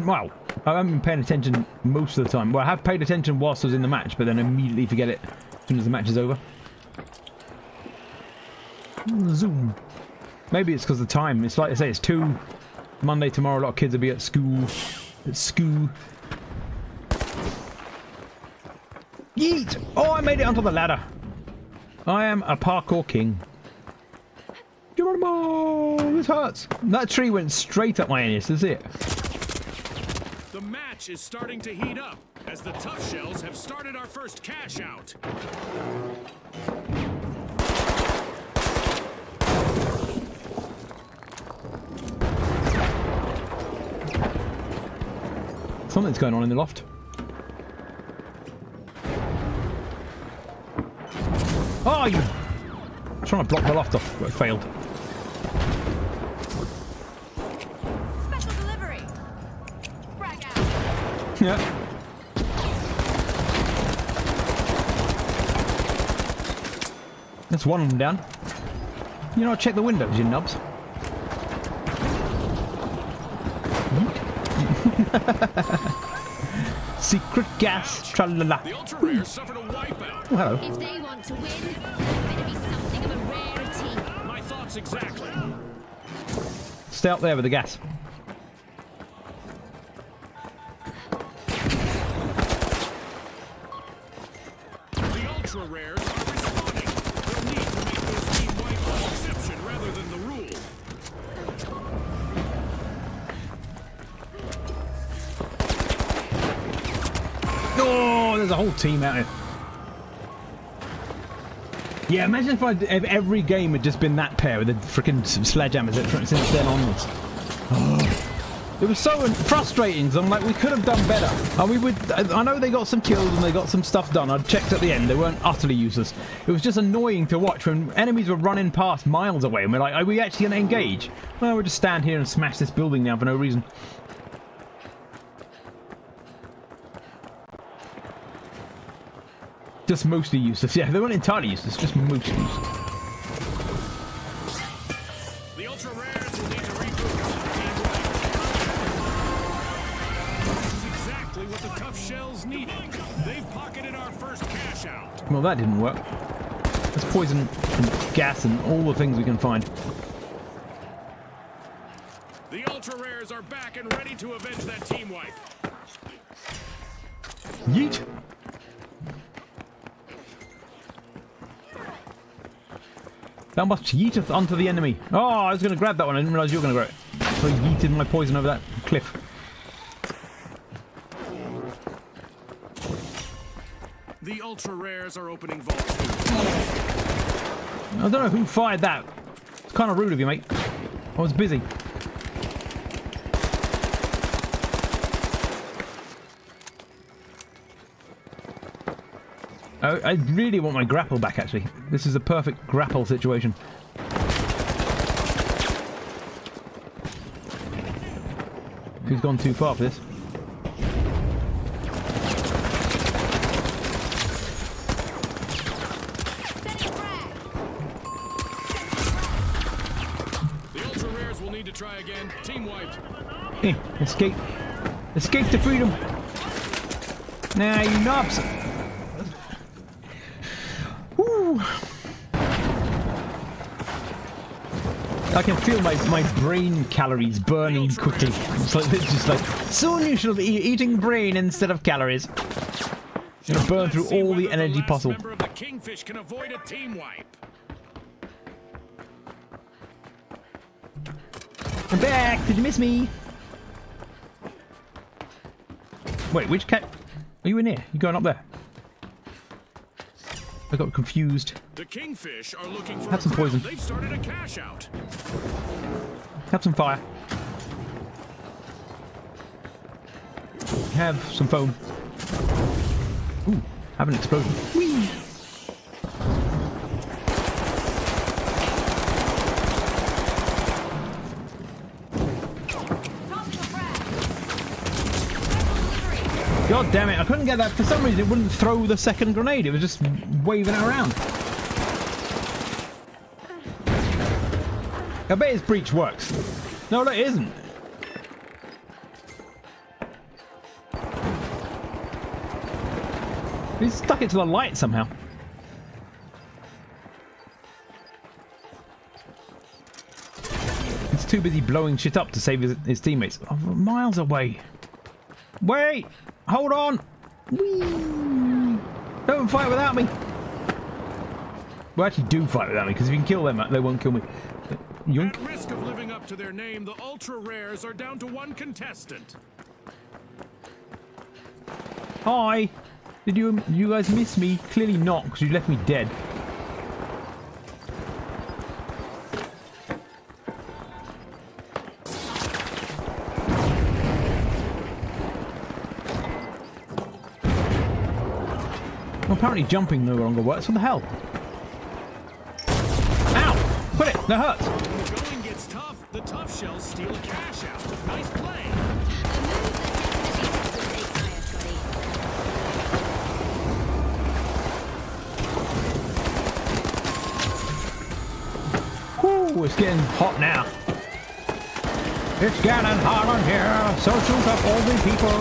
been paying attention most of the time. Well, I have paid attention whilst I was in the match, but then immediately forget it as soon as the match is over. Zoom. Maybe it's because of the time. It's like I say, it's 2 Monday tomorrow. A lot of kids will be at school. Yeet! Oh, I made it onto the ladder. I am a parkour king. Geronimo! This hurts. That tree went straight up my anus. That's it. The match is starting to heat up as the tough shells have started our first cash out. Something's going on in the loft. Oh, you! I'm trying to block the loft off, but I failed. Special delivery! Frag out! Yeah. That's one of them down. You know, check the windows, you nubs. secret gas. Tra-la-la. The ultra rares suffered a wipeout. Oh, hello. If they want to win, they're going to be something of a rarity. My thoughts exactly. Stay up there with the gas. The ultra rares are responding. They'll need to make this team wipe the exception rather than the rule. Oh, there's a whole team out here. Yeah, imagine if every game had just been that pair with the freaking sledgehammers since then onwards. Oh. It was so frustrating because I'm like, we could have done better. And I know they got some kills and they got some stuff done. I checked at the end; they weren't utterly useless. It was just annoying to watch when enemies were running past miles away, and we're like, "Are we actually going to engage?" Well, we'll just stand here and smash this building now for no reason. Just mostly useless. Yeah, they weren't entirely useless, just mostly useless. The ultra rares will need to reboot. This is exactly what the tough shells needed. They've pocketed our first cash out. Well, that didn't work. Let's poison and gas and all the things we can find. The ultra rares are back and ready to avenge that team wipe. Yeet! Thou must yeeteth onto the enemy. Oh, I was going to grab that one. I didn't realise you were going to grab it. So I yeeted my poison over that cliff. The ultra rares are opening vaults. I don't know who fired that. It's kind of rude of you, mate. I was busy. I really want my grapple back, actually. This is a perfect grapple situation. Who's gone too far for this? The ultra rares will need to try again. Team wiped. Hey, escape. Escape to freedom. Nah, you knobs. Woo. I can feel my brain calories burning quickly. It's just like, soon you shall be eating brain instead of calories. I'm gonna burn through all the energy possible. Member of the Kingfish can avoid a team wipe. I'm back! Did you miss me? Wait, which cat? Are you in here? You going up there? I got confused. The Kingfish are looking for Have some poison. They've started a cash out. Have some fire. Have some foam. Ooh, have an explosion. Whee! God damn it, I couldn't get that. For some reason, it wouldn't throw the second grenade. It was just waving it around. I bet his breach works. No, it isn't. He's stuck it to the light somehow. He's too busy blowing shit up to save his teammates. Oh, miles away. Wait! Hold on! Whee! Don't fight without me! Well, actually do fight without me, because if you can kill them, they won't kill me. Yoink. At risk of living up to their name, the ultra rares are down to one contestant. Hi! Did you guys miss me? Clearly not, because you left me dead. Well, apparently jumping no longer works. What the hell? Ow! Quit it! That hurts! When the going gets tough, the tough shells steal a cash out. Nice play. Whoo! It's getting hot now. It's getting hot on here, so shoot up all the people.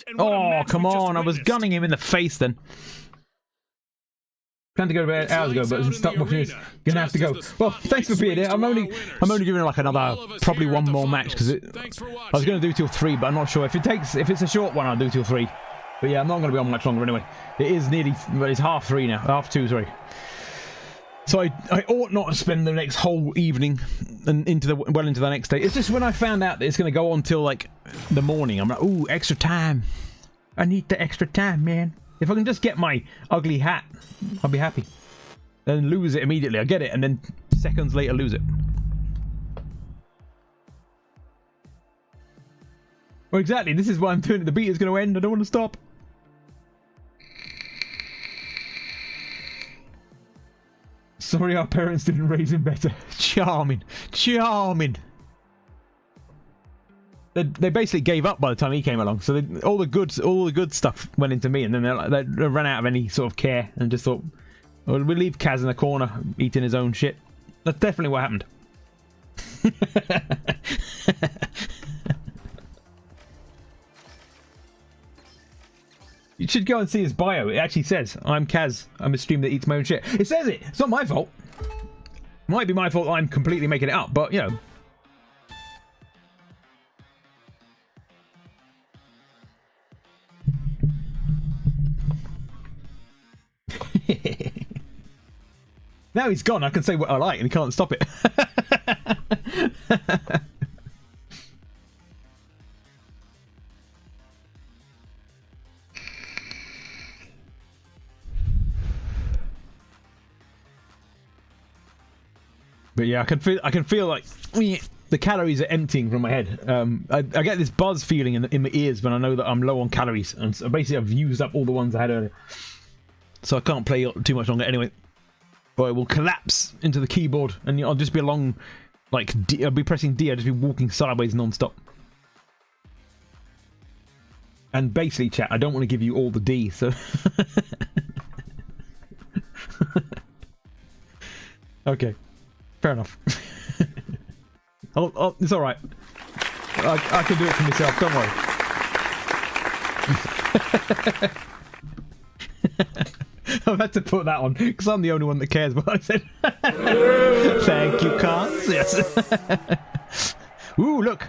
And what a Oh, match come we just on. I was witnessed. gunning him in the face then. Planned to go to bed hours ago, but Lights stuck out in the watching this. arena. Gonna have to go. Just as the Well, spotlight thanks for being here. swings I'm to only our winners. giving it like another, All of us probably here one at the more match because finals. Thanks for I was watching. gonna do till 3, but I'm not sure if it's a short one. I'll do till 3. But yeah, I'm not gonna be on much longer anyway. It is nearly, well, it's 3:30 now, 2:30, sorry. So I ought not to spend the next whole evening and into the next day. It's just when I found out that it's gonna go on till like the morning, I'm like, ooh, extra time. I need the extra time, man. If I can just get my ugly hat, I'll be happy. Then lose it immediately. I get it, and then seconds later lose it. Well, exactly. This is why I'm doing it. The beat is going to end. I don't want to stop. Sorry our parents didn't raise him better. Charming. Charming. They basically gave up by the time he came along. So all the good stuff went into me, and then they ran out of any sort of care and just thought, well, we'll leave Kaz in the corner eating his own shit. That's definitely what happened. You should go and see his bio. It actually says, I'm Kaz. I'm a streamer that eats my own shit. It says it. It's not my fault. Might be my fault I'm completely making it up, but, you know. Now he's gone, I can say what I like and he can't stop it. But yeah, I can feel like the calories are emptying from my head. I get this buzz feeling in my ears when I know that I'm low on calories, and so basically I've used up all the ones I had earlier. So I can't play too much longer anyway. Or it will collapse into the keyboard, and I'll just be along, like, I'll be pressing D, I'll just be walking sideways non-stop. And basically, chat, I don't want to give you all the D, so... Okay. Fair enough. It's alright. I can do it for myself, don't worry. I've had to put that on because I'm the only one that cares what I said. Thank you, Cons. Yes. Ooh, look.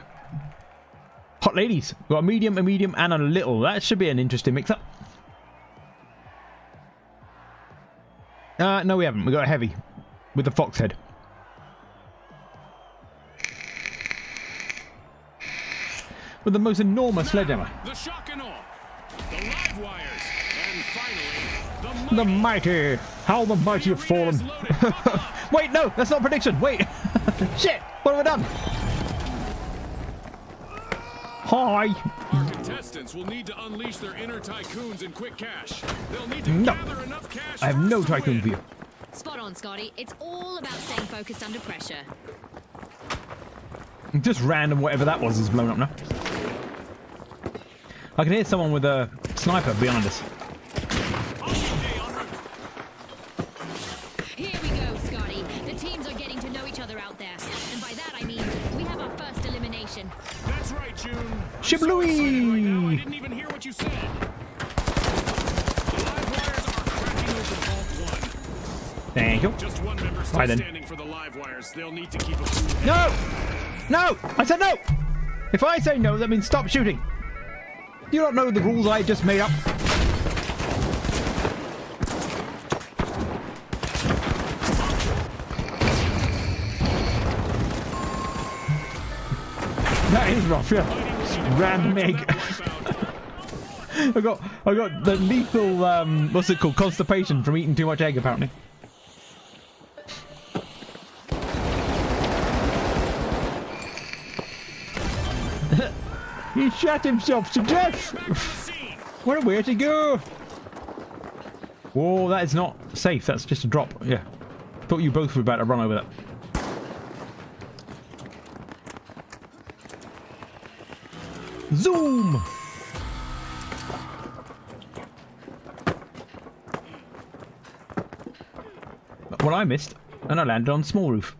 Hot ladies. We've got a medium, and a little. That should be an interesting mix-up. No, we haven't. We got a heavy with the fox head. With the most enormous sledgehammer. The shock and awe. The live wires. And finally, the mighty. How the mighty have fallen. Wait, no, that's not a prediction. Wait. Shit. What have I done? Hi. Our contestants will need to unleash their inner tycoons in quick cash. They'll need to gather enough cash. I have no tycoon for you. Spot on, Scotty. It's all about staying focused under pressure. Just random whatever that was is blown up now. I can hear someone with a sniper behind us. Here we go, Scotty. The teams are getting to know each other out there. And by that I mean, we have our first elimination. That's right, June. Shiblooey! Right now, I didn't even hear what you said. The live wires are cracking open vault 1. Thank you. Just one member still standing for the live wires. They'll need to keep a cool head. No! No! I said no! If I say no, that means stop shooting. You don't know the rules I just made up. That is rough, yeah. Just random egg. I got the lethal what's it called? Constipation from eating too much egg apparently. He shot himself to death! Where'd he go? Whoa, that is not safe. That's just a drop. Yeah. Thought you both were about to run over that. Zoom! Well, I missed, and I landed on small roof.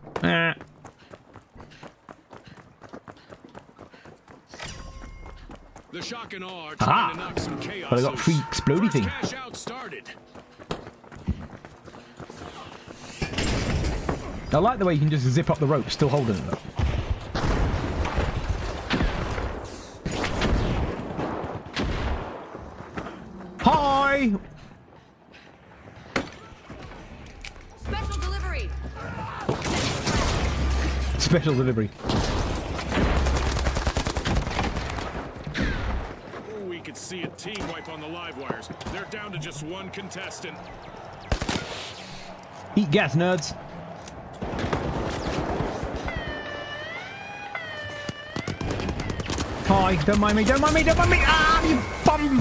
The shock and awe are Aha! trying to knock some chaos But I got loose. free explodey First thing. cash out started. I like the way you can just zip up the rope, still holding it though. Hi! Special delivery. Special delivery. Oh, we could see a team wipe on the live wires. They're down to just one contestant. Eat gas, nerds. Hi, don't mind me, don't mind me, don't mind me! Ah, you bum.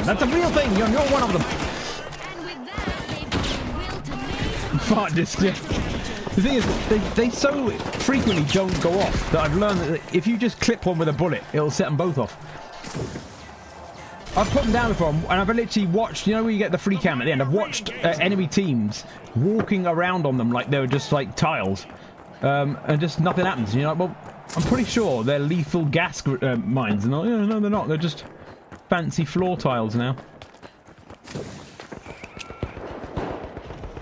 That's a real thing, you're one of them. And with that, they've got the will to mate and Fart disc, yeah. The thing is, they so frequently don't go off that I've learned that if you just clip one with a bullet, it'll set them both off. I've put them down before, and I've literally watched, you know where you get the free cam at the end, I've watched enemy teams walking around on them like they were just like tiles, and just nothing happens. And you're like, well, I'm pretty sure they're lethal gas mines, and no, they're not, they're just fancy floor tiles now.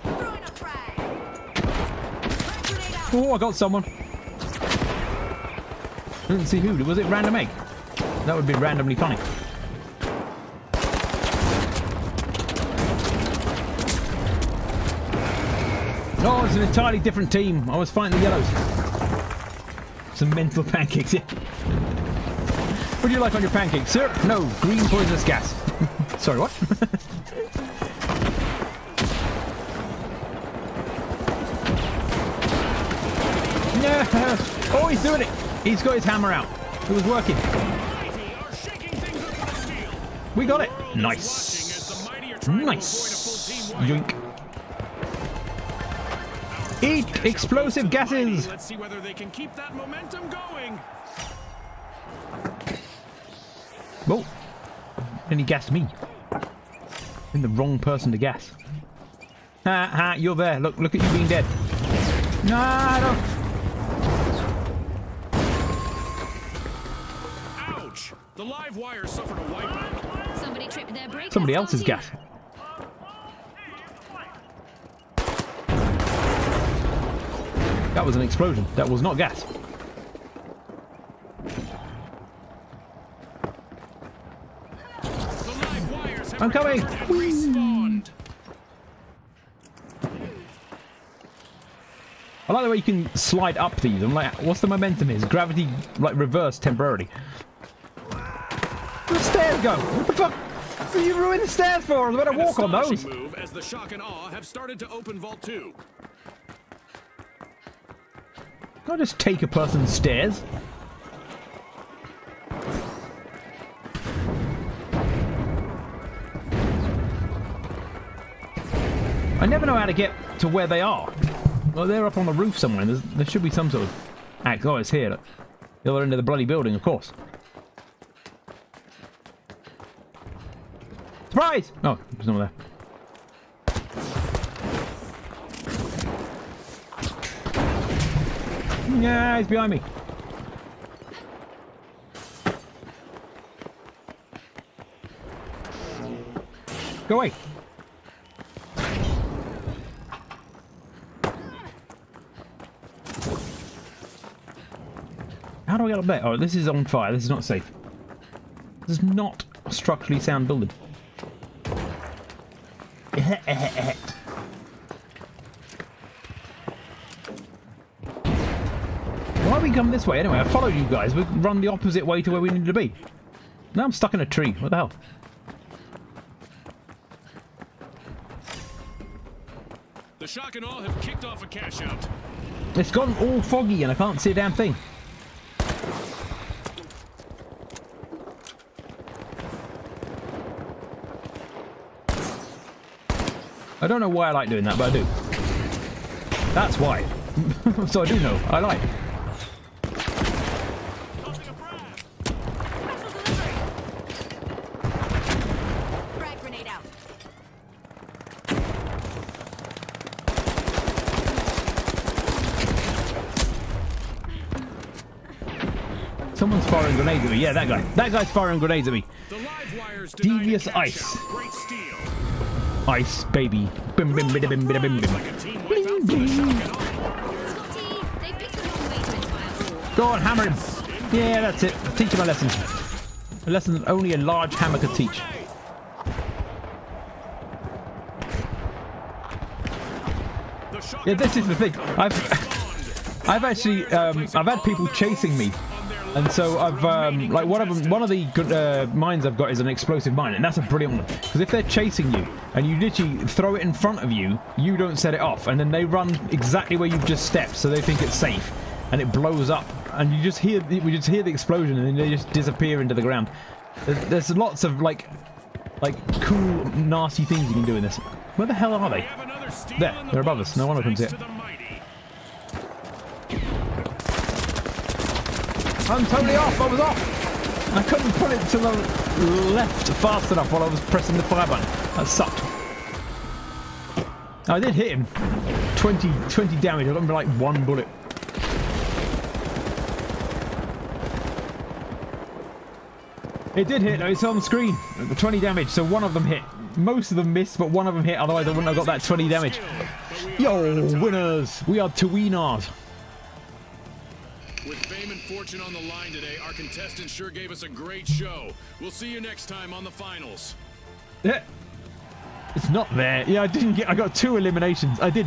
Throwing a frag. Frag grenade out. Oh, I got someone. I didn't see who. Was it Random Egg? That would be randomly funny. No, it's an entirely different team. I was fighting the yellows. Some mental pancakes, yeah. What do you like on your pancakes? Syrup? No, green poisonous gas. Sorry, what? Yeah. Oh, he's doing it. He's got his hammer out. It was working. Mighty are shaking things up with steel. We got it. The world is Nice. watching as the mighty are trying Nice. to avoid a full team wipe. Yoink. Eat explosive gases. Let's see whether they can keep that momentum going. Whoa. And he gassed me. I'm the wrong person to gas. Ha ha, you're there. Look at you being dead. No, I don't. Ouch! The live wire suffered a wipeout. somebody tripped their brake. Somebody else's gas. That was an explosion. That was not gas. The live wires have I'm coming. recovered and respawned. I like the way you can slide up these. I'm like, what's the momentum is? Gravity, like, reversed temporarily. Where the stairs go? What the fuck? What are you ruining the stairs for? I was about to An walk on those. astonishing move as the shock and awe have started to open Vault 2. Can I just take a person's stairs? I never know how to get to where they are. Well, they're up on the roof somewhere. There should be some sort of act. Oh, it's here. Look. The other end of the bloody building, of course. Surprise! Oh, there's no one there. Yeah, he's behind me. Go away. How do I get up there? Oh, this is on fire. This is not safe. This is not a structurally sound building. Why are we coming this way anyway? I followed you guys. We run the opposite way to where we need to be. Now I'm stuck in a tree. What the hell? The shock and awe have kicked off a cash out. It's gone all foggy and I can't see a damn thing. I don't know why I like doing that, but I do. That's why. So I do know. I like. Frag grenade out. Someone's firing grenades at me. Yeah, that guy. That guy's firing grenades at me. The live wires denied Devious a cash ice. out. Great steal. Ice, baby. Bim, bim, bim, bim, bim, bim, bim. Like a team wipe out for the shock and awe. Scotty, they picked the wrong way to inspire thought. Go on, hammer him. Yeah, that's it. Teach him a lesson. A lesson that only a large hammer could teach. The shock Yeah, and this is the thing. I've actually I've had people chasing me, and so I've like one of the mines I've got is an explosive mine, and that's a brilliant one because if they're chasing you and you literally throw it in front of you, you don't set it off, and then they run exactly where you've just stepped, so they think it's safe, and it blows up, and we just hear the explosion, and then they just disappear into the ground. There's lots of like cool nasty things you can do in this. Where the hell are they? There, they're above us. No one can see it. I'm totally off. I was off. I couldn't pull it to the left fast enough while I was pressing the fire button. That sucked. I did hit him. 20 damage. I got him like one bullet. It did hit. It's on screen. 20 damage. So one of them hit. Most of them missed, but one of them hit. Otherwise, I wouldn't have got that 20 damage. Yo, winners. We are Tweenars. With fame and fortune on the line today, our contestants sure gave us a great show. We'll see you next time on the finals. Yeah. It's not there. Yeah, I got 2 eliminations. I did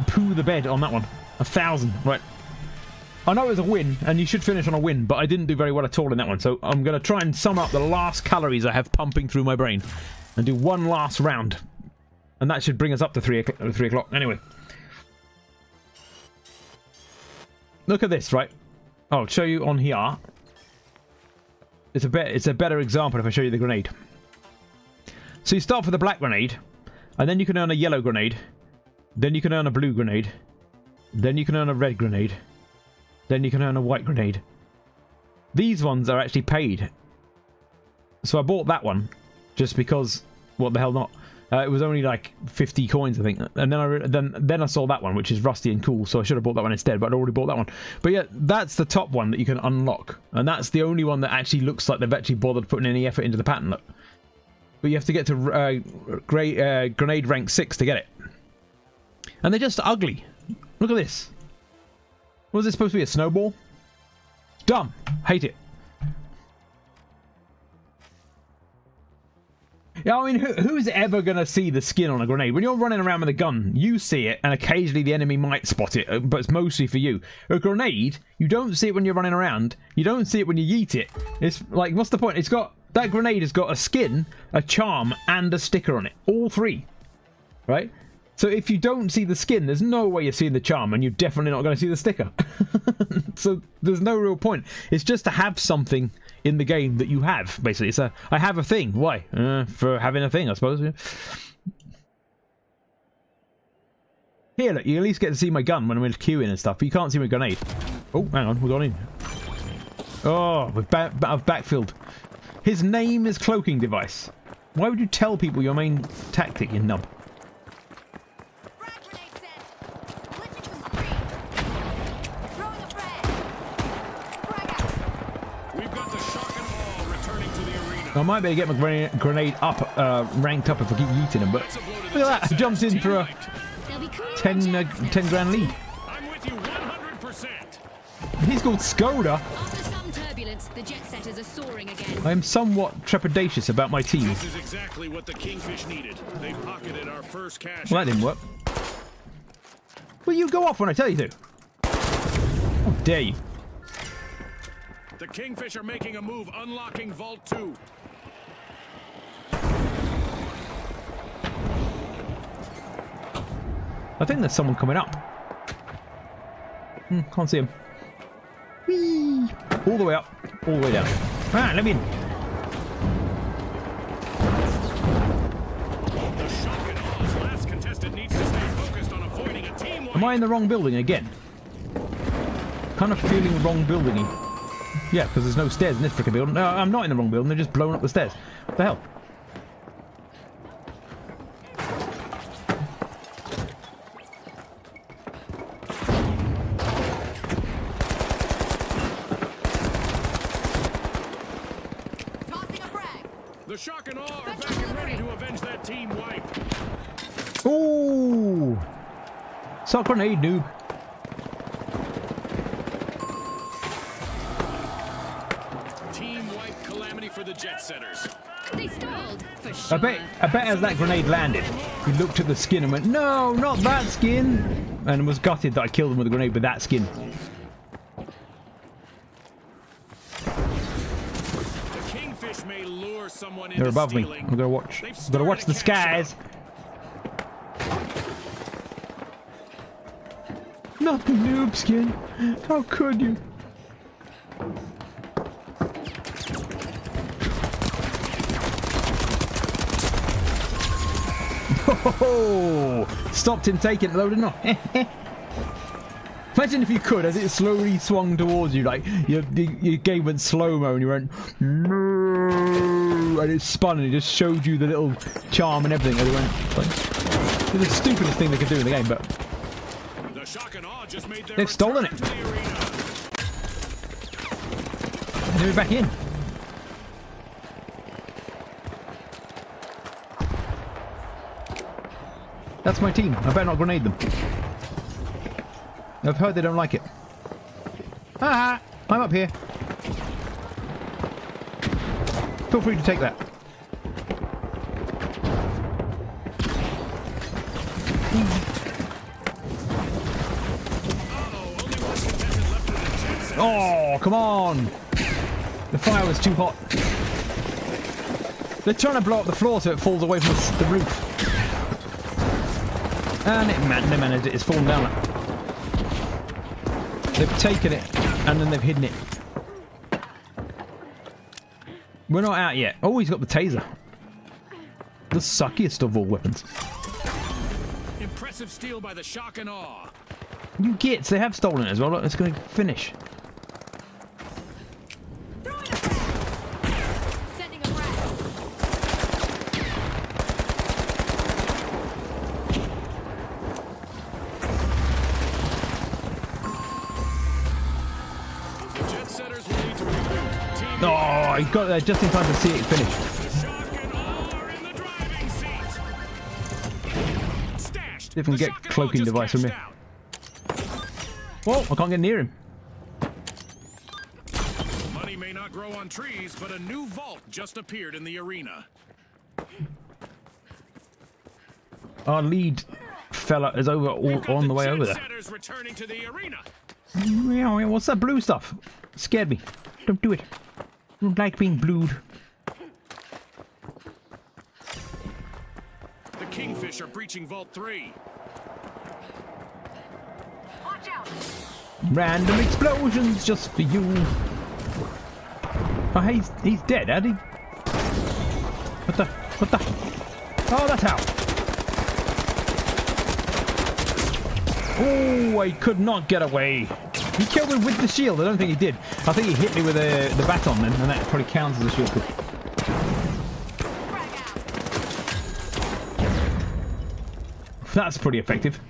poo the bed on that one. 1,000. Right. I know it was a win, and you should finish on a win, but I didn't do very well at all in that one. So I'm going to try and sum up the last calories I have pumping through my brain and do one last round. And that should bring us up to 3 o'clock. Anyway. Look at this, right? I'll show you on here. It's a better example if I show you the grenade. So you start with a black grenade, and then you can earn a yellow grenade, then you can earn a blue grenade, then you can earn a red grenade, then you can earn a white grenade. These ones are actually paid. So I bought that one just because, what the hell not? It was only like 50 coins, I think. And then I saw that one, which is rusty and cool, so I should have bought that one instead, but I'd already bought that one. But yeah, that's the top one that you can unlock. And that's the only one that actually looks like they've actually bothered putting any effort into the pattern look. But you have to get to grenade rank 6 to get it. And they're just ugly. Look at this. Was this supposed to be a snowball? Dumb. Hate it. Yeah, I mean, who's ever going to see the skin on a grenade? When you're running around with a gun, you see it, and occasionally the enemy might spot it, but it's mostly for you. A grenade, you don't see it when you're running around. You don't see it when you yeet it. It's like, what's the point? That grenade has got a skin, a charm, and a sticker on it. All 3. Right? So if you don't see the skin, there's no way you're seeing the charm, and you're definitely not going to see the sticker. So there's no real point. It's just to have something in the game that you have, basically. It's I have a thing. Why? For having a thing, I suppose. Yeah. Here, look, you at least get to see my gun when I'm queuing and stuff, but you can't see my grenade. Oh, hang on, we've gone in. Oh, I've backfilled. His name is Cloaking Device. Why would you tell people your main tactic, you nub? I might be able to get my grenade up, ranked up if I keep yeeting them, but look at that, I jumped in for a 10 grand lead. I'm with you 100%. He's called Skoda. After some turbulence, the jet setters are soaring again. I am somewhat trepidatious about my team. This is exactly what the Kingfish needed. They pocketed our first cash. Well, that didn't work. Will you go off when I tell you to? How dare you? The Kingfish are making a move, unlocking Vault 2. I think there's someone coming up. Can't see him. Whee! All the way up, all the way down. Ah, let me in. The shock and awe's last contestant needs to stay focused on avoiding a team. Am I in the wrong building again? Kind of feeling wrong building-y. Yeah, because there's no stairs in this frickin' building. No, I'm not in the wrong building. They're just blowing up the stairs. What the hell? The Shock and Awe are back and ready to avenge that team wipe. Ooh! Sock grenade, noob. Team wipe calamity for the Jet Setters. They stalled, for sure. I bet as that grenade landed, he looked at the skin and went, no, not that skin! And was gutted that I killed him with a grenade with that skin. The Kingfish may lure someone into They're above me. stealing. I'm gonna watch. I'm gonna watch the skies. Not the noob skin. How could you? Oh, stopped him taking it though, didn't I? Imagine if you could, as it slowly swung towards you, like your game went slow-mo and you went no, and it spun and it just showed you the little charm and everything. And it went like, it's the stupidest thing they could do in the game, but The Shock and Awe just made their they've stolen it. return to the arena. They're back in. That's my team. I better not grenade them. I've heard they don't like it. Ah! I'm up here. Feel free to take that. Oh, come on! The fire was too hot. They're trying to blow up the floor so it falls away from the roof. And they managed it. It's fallen down. They've taken it and then they've hidden it. We're not out yet. Oh, he's got the taser. The suckiest of all weapons. Impressive steal by the Shock and Awe. You gits, they have stolen it as well. Look, it's going to finish. Sending a frag. The Jet Setters will need to reboot. Team Oh, he got there just in time to see it finish. The Shock and Awe are in the driving seat. Stashed. See if I can The get Shock and Awe cloaking just device from cashed me. out. Whoa, I can't get near him. Money may not grow on trees, but a new vault just appeared in the arena. Our lead fella is over on the way over there. Jet Setters returning to the arena. Meow, what's that blue stuff? It scared me. Don't do it. I don't like being blued. The Kingfish are breaching Vault 3. Watch out. Random explosions just for you. Oh, he's dead, had he? What the? Oh, that's how. Oh, I could not get away. He killed me with the shield. I don't think he did. I think he hit me with the baton then, and that probably counts as a shield. Frag out. That's pretty effective.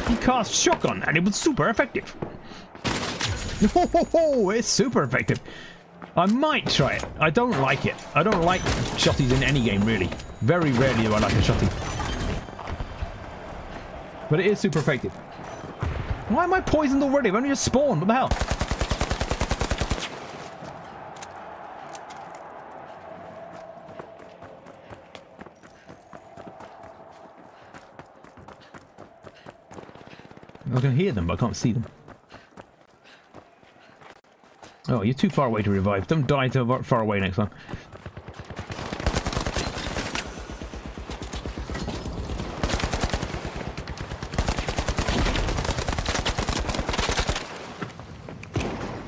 He cast shotgun, and it was super effective. Oh, it's super effective. I might try it. I don't like it. I don't like shotties in any game, really. Very rarely do I like a shotty. But it is super effective. Why am I poisoned already? I've only just spawned. What the hell? I can hear them, but I can't see them. Oh, you're too far away to revive. Don't die too far away next time.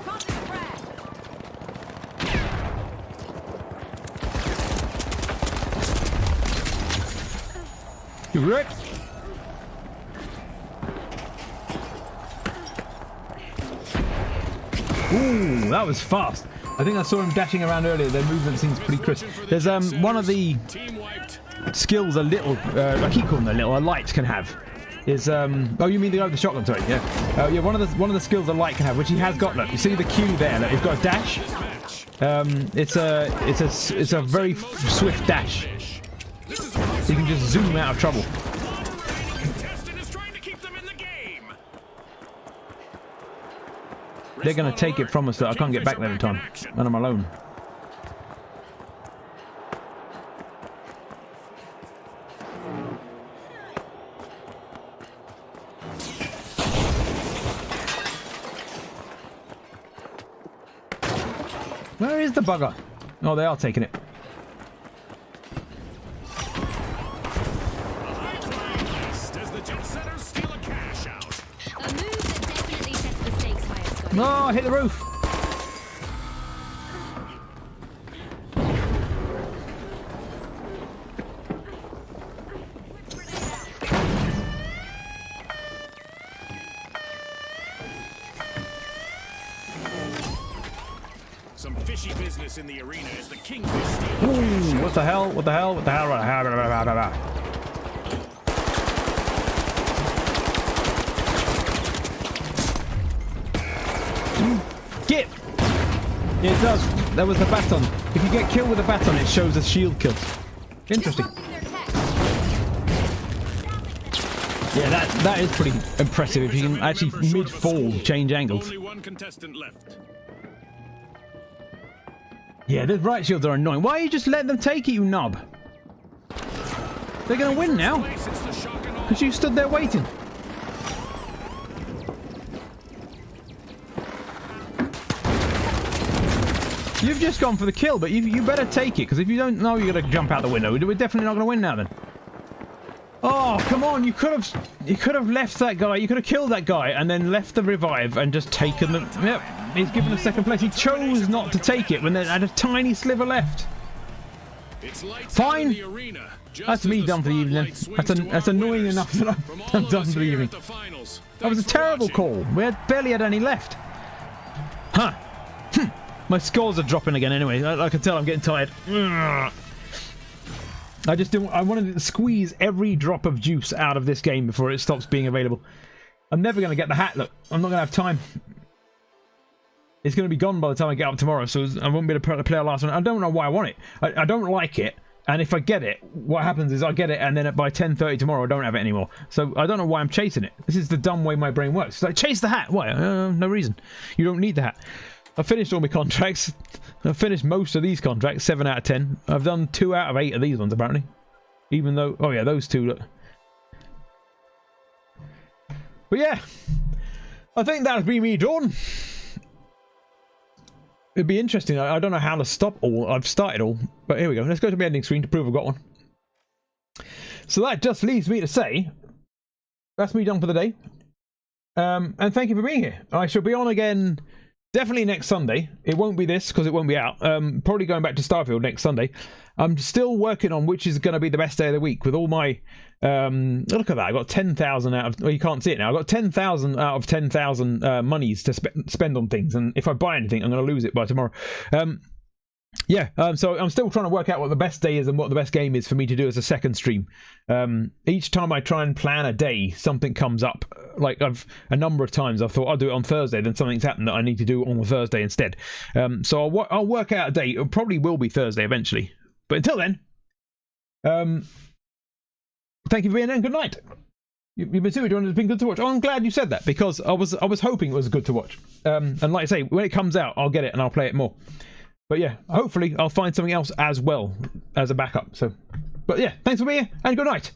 Tossing a frag. You wrecked. Ooh, that was fast. I think I saw him dashing around earlier. Their movement seems pretty crisp. There's one of the Team wiped. skills a little, I keep calling them a little, a light can have is, oh, you mean the guy with the shotgun, sorry, yeah. Yeah, one of the skills I like to have, which he has got. Look, you see the Q there? Look, he's got a dash. It's a very swift dash. So you can just zoom out of trouble. They're going to take it from us, though. I can't get back there in time, and I'm alone. Where is the bugger? Oh, they are taking it. No, hit the roof. Some fishy business in the arena as the kingfish steal. Ooh, what the hell? What the hell? What the hell? Get! Yeah, it does. That was the baton. If you get killed with a baton, it shows a shield kill. Interesting. Yeah, that is pretty impressive if you can actually mid-fall change angles. Only one contestant left. Yeah, the right shields are annoying. Why you just let them take it, you knob? They're gonna win now. Because you stood there waiting. You've just gone for the kill, but you better take it, because if you don't know you're going to jump out the window, we're definitely not going to win now then. Oh, come on, you could have left that guy, you could have killed that guy, and then left the revive and just taken the... Yep, he's given us second place. He chose not to take it when they had a tiny sliver left. Fine. That's me done for the evening. That's annoying enough that I'm done for the evening. That was a terrible call. We barely had any left. Huh. My scores are dropping again anyway. I can tell I'm getting tired. I just didn't... I wanted to squeeze every drop of juice out of this game before it stops being available. I'm never going to get the hat. Look, I'm not going to have time. It's going to be gone by the time I get up tomorrow, so I won't be able to play our last one. I don't know why I want it. I don't like it. And if I get it, what happens is I get it, and then by 10:30 tomorrow, I don't have it anymore. So I don't know why I'm chasing it. This is the dumb way my brain works. It's like, chase the hat. Why? No reason. You don't need the hat. I've finished all my contracts. I've finished most of these contracts, 7 out of 10. I've done 2 out of 8 of these ones, apparently. Even though... Oh, yeah, those two, look. But, yeah. I think that'll be me done. It'd be interesting. I don't know how to stop all. I've started all. But here we go. Let's go to my ending screen to prove I've got one. So that just leaves me to say... That's me done for the day. And thank you for being here. I shall be on again... Definitely next Sunday. It won't be this because it won't be out. Probably going back to Starfield next Sunday. I'm still working on which is going to be the best day of the week with all my... look at that. I got 10,000 out of... Well, you can't see it now. I got 10,000 out of 10,000 monies to spend on things. And if I buy anything, I'm going to lose it by tomorrow. Yeah, so I'm still trying to work out what the best day is and what the best game is for me to do as a second stream. Each time I try and plan a day, something comes up. Like a number of times I've thought I'll do it on Thursday, then something's happened that I need to do on a Thursday instead. So I'll work out a day. It probably will be Thursday eventually. But until then, thank you for being there and good night. You've been too doing it. It's been good to watch. Oh, I'm glad you said that because I was hoping it was good to watch. And like I say, when it comes out, I'll get it and I'll play it more. But yeah, hopefully I'll find something else as well as a backup. So, but yeah, thanks for being here and good night.